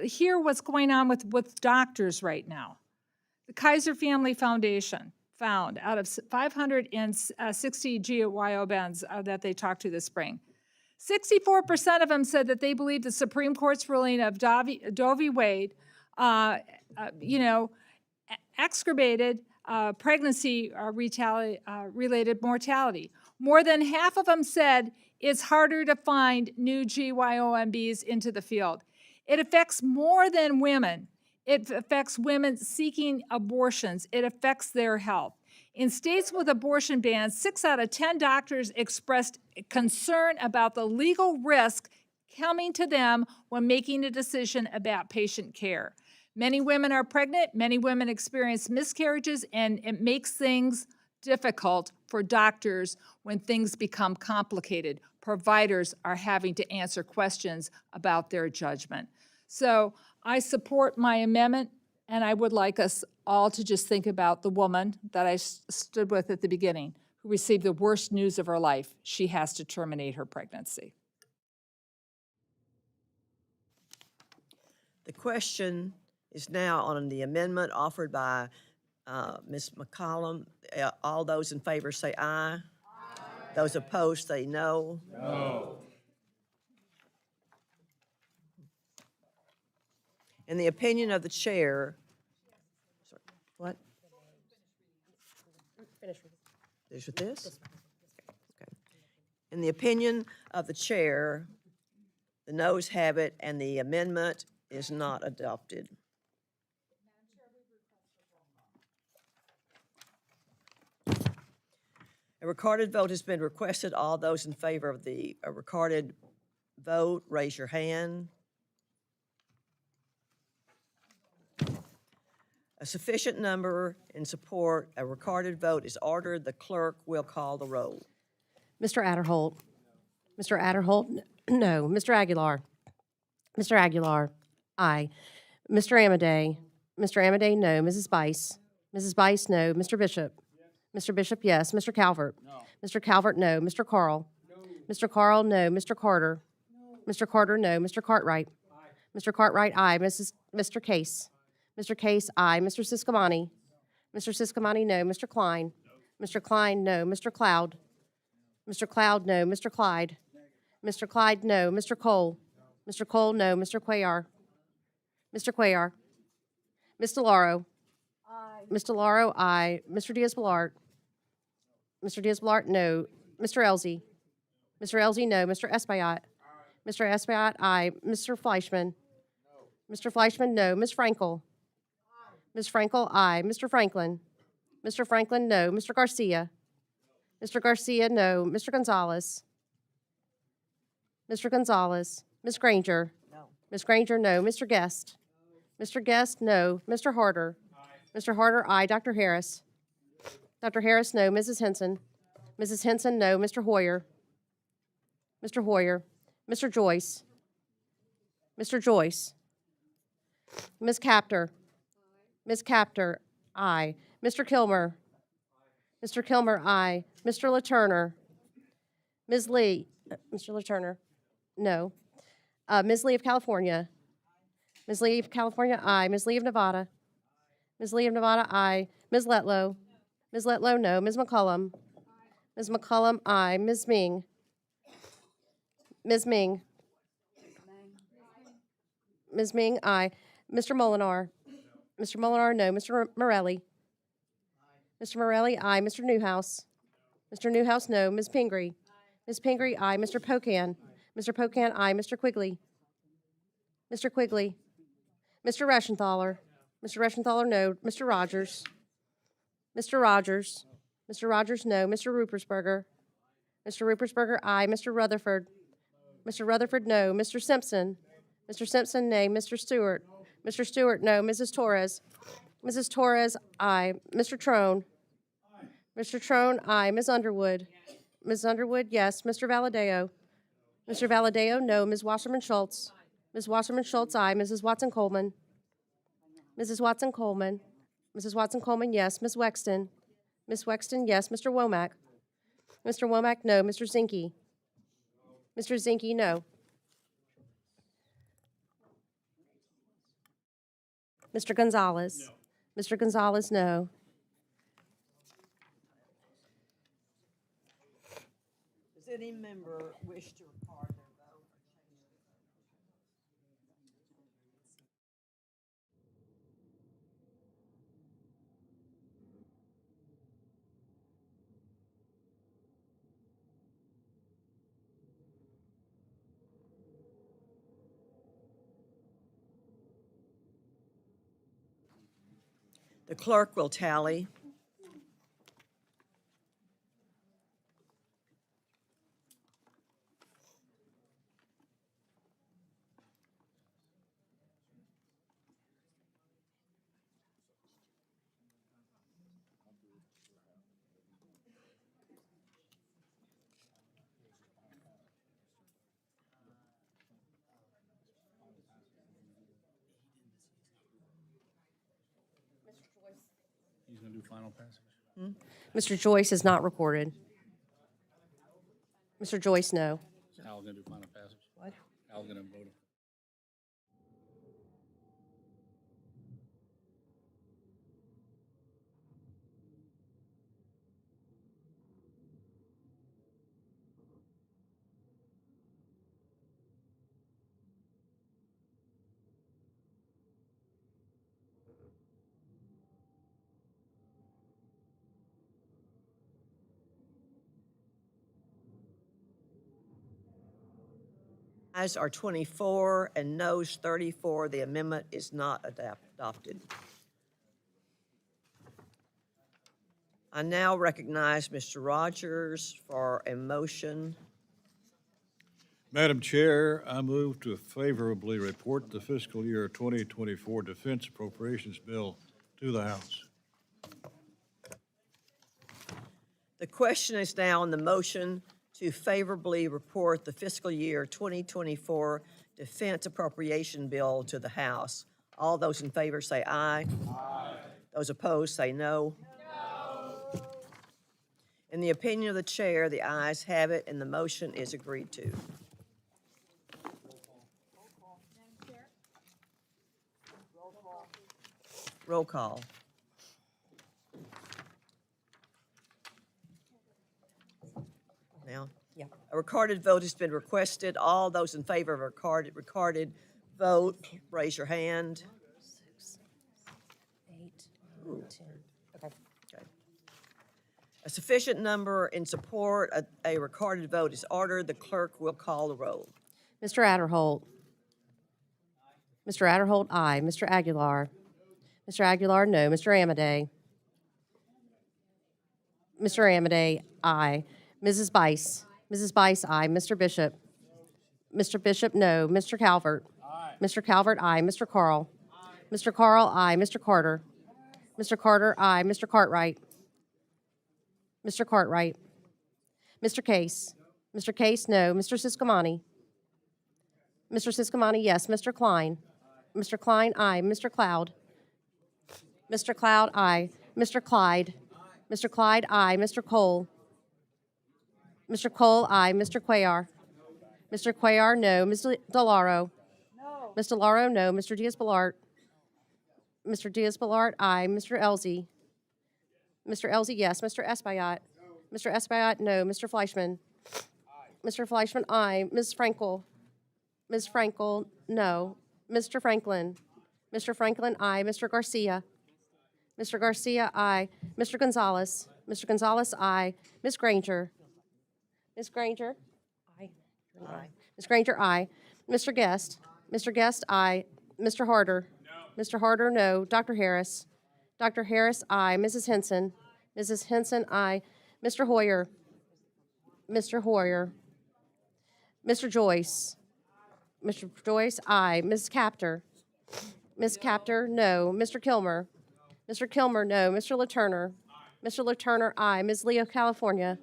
hear what's going on with doctors right now. The Kaiser Family Foundation found out of 560 GYOBNs that they talked to this spring, 64% of them said that they believe the Supreme Court's ruling of Doe v. Wade, excavated pregnancy-related mortality. More than half of them said it's harder to find new GYOMBs into the field. It affects more than women. It affects women seeking abortions. It affects their health. In states with abortion bans, 6 out of 10 doctors expressed concern about the legal risk coming to them when making a decision about patient care. Many women are pregnant, many women experience miscarriages, and it makes things difficult for doctors when things become complicated. Providers are having to answer questions about their judgment. So I support my amendment, and I would like us all to just think about the woman that I stood with at the beginning, who received the worst news of her life. She has to terminate her pregnancy. The question is now on the amendment offered by Ms. McCollum. All those in favor say aye. Aye. Those opposed say no. No. In the opinion of the chair, sorry, what? Finish with this? Okay. In the opinion of the chair, the noes have it, and the amendment is not adopted. A recorded vote has been requested. All those in favor of the recorded vote, raise your hand. A sufficient number in support, a recorded vote is ordered. The clerk will call the roll. Mr. Adderholt. Mr. Adderholt, no. Mr. Aguilar. Mr. Aguilar, aye. Mr. Amaday. Mr. Amaday, no. Mrs. Bice. Mrs. Bice, no. Mr. Bishop. Mr. Bishop, yes. Mr. Calvert. No. Mr. Calvert, no. Mr. Carl. No. Mr. Carl, no. Mr. Carter. No. Mr. Carter, no. Mr. Cartwright. Aye. Mr. Cartwright, aye. Mr. Case. Mr. Case, aye. Mr. Siscomani. Mr. Siscomani, no. Mr. Klein. No. Mr. Klein, no. Mr. Cloud. Mr. Cloud, no. Mr. Clyde. Mr. Clyde, no. Mr. Cole. Mr. Cole, no. Mr. Cuellar. Mr. Cuellar. Ms. DeLauro. Aye. Ms. DeLauro, aye. Mr. Diaz-Balart. Mr. Diaz-Balart, no. Mr. Elzey. Mr. Elzey, no. Mr. Espaillat. Aye. Mr. Espaillat, aye. Mr. Fleischman? Mr. Fleischman, no. Ms. Frankel? Ms. Frankel, aye. Mr. Franklin? Mr. Franklin, no. Mr. Garcia? Mr. Garcia, no. Mr. Gonzalez? Mr. Gonzalez? Ms. Granger? No. Ms. Granger, no. Mr. Guest? Mr. Guest, no. Mr. Harder? Mr. Harder, aye. Dr. Harris? Dr. Harris, no. Mrs. Henson? Mrs. Henson, no. Mr. Hoyer? Mr. Hoyer? Mr. Joyce? Mr. Joyce? Ms. Capter? Ms. Capter, aye. Mr. Kilmer? Mr. Kilmer, aye. Mr. LaTurner? Ms. Lee? Mr. LaTurner? No. Ms. Lee of California? Ms. Lee of California, aye. Ms. Lee of Nevada? Ms. Lee of Nevada, aye. Ms. Letlow? Ms. Letlow, no. Ms. McCullum? Ms. McCullum, aye. Ms. Ming? Ms. Ming? Ms. Ming, aye. Mr. Molinar? Mr. Molinar, no. Mr. Morelli? Mr. Morelli, aye. Mr. Newhouse? Mr. Newhouse, no. Ms. Pingree? Ms. Pingree, aye. Mr. Pocan? Mr. Pocan, aye. Mr. Quigley? Mr. Quigley? Mr. Reschenthaler? Mr. Reschenthaler, no. Mr. Rogers? Mr. Rogers? Mr. Rogers, no. Mr. Rupersberger? Mr. Rupersberger, aye. Mr. Rutherford? Mr. Rutherford, no. Mr. Simpson? Mr. Simpson, nay. Mr. Stewart? Mr. Stewart, no. Mrs. Torres? Mrs. Torres, aye. Mr. Trone? Mr. Trone, aye. Ms. Underwood? Ms. Underwood, yes. Mr. Valadeo? Mr. Valadeo, no. Ms. Wasserman Schultz? Ms. Wasserman Schultz, aye. Mrs. Watson Coleman? Mrs. Watson Coleman? Mrs. Watson Coleman, yes. Ms. Wexton? Ms. Wexton, yes. Mr. Womack? Mr. Womack, no. Mr. Zinke? Mr. Zinke, no. Mr. Gonzalez? No. Mr. Gonzalez, no. Does any member wish to record their vote? The clerk will tally. He's going to do final passage. Mr. Joyce is not recorded. Mr. Joyce, no. Al's going to do final passage. What? Al's going to vote. Ayes are 24 and noes 34. The amendment is not adopted. I now recognize Mr. Rogers for a motion. Madam Chair, I move to favorably report the fiscal year 2024 Defense Appropriations Bill to the House. The question is now on the motion to favorably report the fiscal year 2024 Defense Appropriation Bill to the House. All those in favor say aye. Aye. Those opposed say no. No. In the opinion of the chair, the ayes have it and the motion is agreed to. Roll call. Now, Yeah. a recorded vote has been requested. All those in favor of a recorded vote, raise your hand. 6, 8, 9, 10. Okay. Okay. A sufficient number in support, a recorded vote is ordered. The clerk will call the roll. Mr. Adderholt. Mr. Adderholt, aye. Mr. Aguilar. Mr. Aguilar, no. Mr. Amadei. Mr. Amadei, aye. Mrs. Bice. Mrs. Bice, aye. Mr. Bishop. Mr. Bishop, no. Mr. Calvert. Mr. Calvert, aye. Mr. Carl. Mr. Carl, aye. Mr. Carter. Mr. Carter, aye. Mr. Cartwright. Mr. Cartwright. Mr. Case. Mr. Case, no. Mr. Siscomani. Mr. Siscomani, yes. Mr. Klein. Mr. Klein, aye. Mr. Cloud. Mr. Cloud, aye. Mr. Clyde. Mr. Clyde, aye. Mr. Cole. Mr. Cole, aye. Mr. Cuellar. Mr. Cuellar, no. Ms. DeLauro. No. Ms. DeLauro, no. Mr. Diaz-Balart. Mr. Diaz-Balart, aye. Mr. Elzey. Mr. Elzey, yes. Mr. Espaillat. Mr. Espaillat, no. Mr. Fleischman. Mr. Fleischman, aye. Ms. Frankel. Ms. Frankel, no. Mr. Franklin. Mr. Franklin, aye. Mr. Garcia. Mr. Garcia, aye. Mr. Gonzalez. Mr. Gonzalez, aye. Ms. Granger. Ms. Granger? Aye. Aye. Ms. Granger, aye. Mr. Guest. Mr. Guest, aye. Mr. Harder. No. Mr. Harder, no. Dr. Harris. Dr. Harris, aye. Mrs. Henson. Mrs. Henson, aye. Mr. Hoyer. Mr. Hoyer. Mr. Joyce. Mr. Joyce, aye. Ms. Capter. Ms. Capter, no. Mr. Kilmer. Mr. Kilmer, no. Mr. LaTurner. Mr. LaTurner, aye. Ms. Lee of California.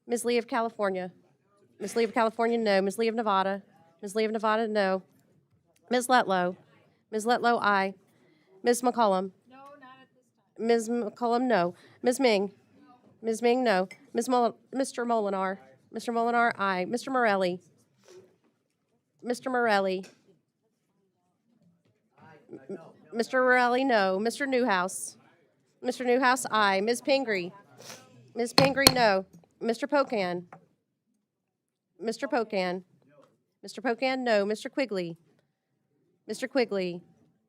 Ms. Lee of California. Ms. Lee of California, no. Ms. Lee of Nevada. Ms. Lee of Nevada, no. Ms. Letlow. Ms. Letlow, aye. Ms. McCollum. No, not at this time. Ms. McCollum, no. Ms. Ming. Ms. Ming, no. Mr. Molinar. Mr. Molinar, aye. Mr. Morelli. Mr. Morelli. Mr. Morelli, no. Mr. Newhouse. Mr. Newhouse, aye. Ms. Pingree. Ms. Pingree, no. Mr. Pocan. Mr. Pocan. Mr. Pocan, no. Mr. Quigley. Mr. Quigley.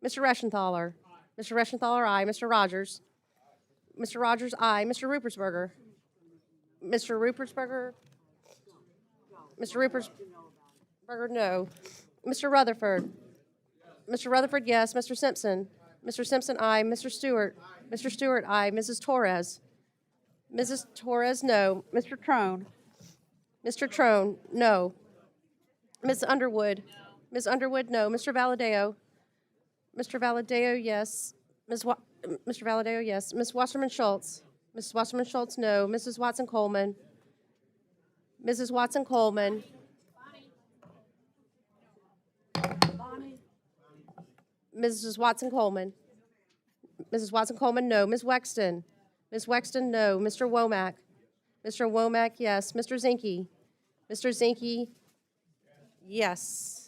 Mr. Reschenthaler. Mr. Reschenthaler, aye. Mr. Rogers. Mr. Rogers, aye. Mr. Rupersberger. Mr. Rupersberger. Mr. Rupersberger, no. Mr. Rutherford. Mr. Rutherford, yes. Mr. Simpson. Mr. Simpson, aye. Mr. Stewart. Mr. Stewart, aye. Mrs. Torres. Mrs. Torres, no. Mr. Trone. Mr. Trone, no. Ms. Underwood. Ms. Underwood, no. Mr. Valadeo. Mr. Valadeo, yes. Mr. Valadeo, yes. Ms. Wasserman Schultz. Mrs. Wasserman Schultz, no. Mrs. Watson Coleman. Mrs. Watson Coleman. Mrs. Watson Coleman. Mrs. Watson Coleman, no. Ms. Wexton. Ms. Wexton, no. Mr. Womack. Mr. Womack, yes. Mr. Zinke. Mr. Zinke, yes.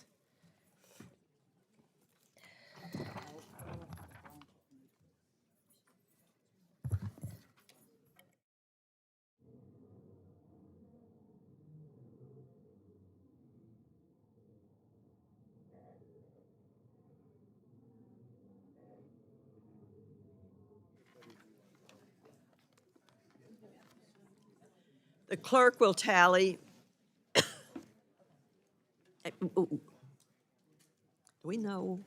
The clerk will tally. Do we know?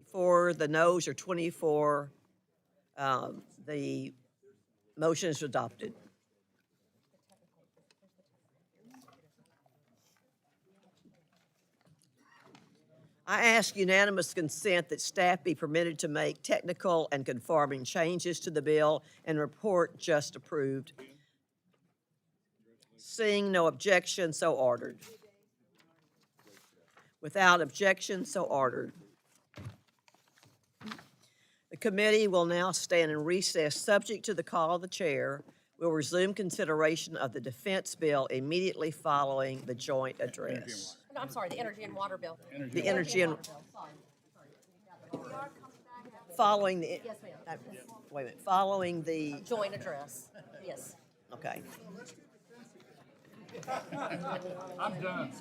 For the noes are 24. The motion is adopted. I ask unanimous consent that staff be permitted to make technical and conforming changes to the bill and report just approved. Seeing no objection, so ordered. Without objection, so ordered. The committee will now stand in recess, subject to the call of the chair. We'll resume consideration of the defense bill immediately following the joint address. No, I'm sorry, the energy and water bill. The energy and, following the, wait a minute, following the, Joint address, yes. okay. I'm done.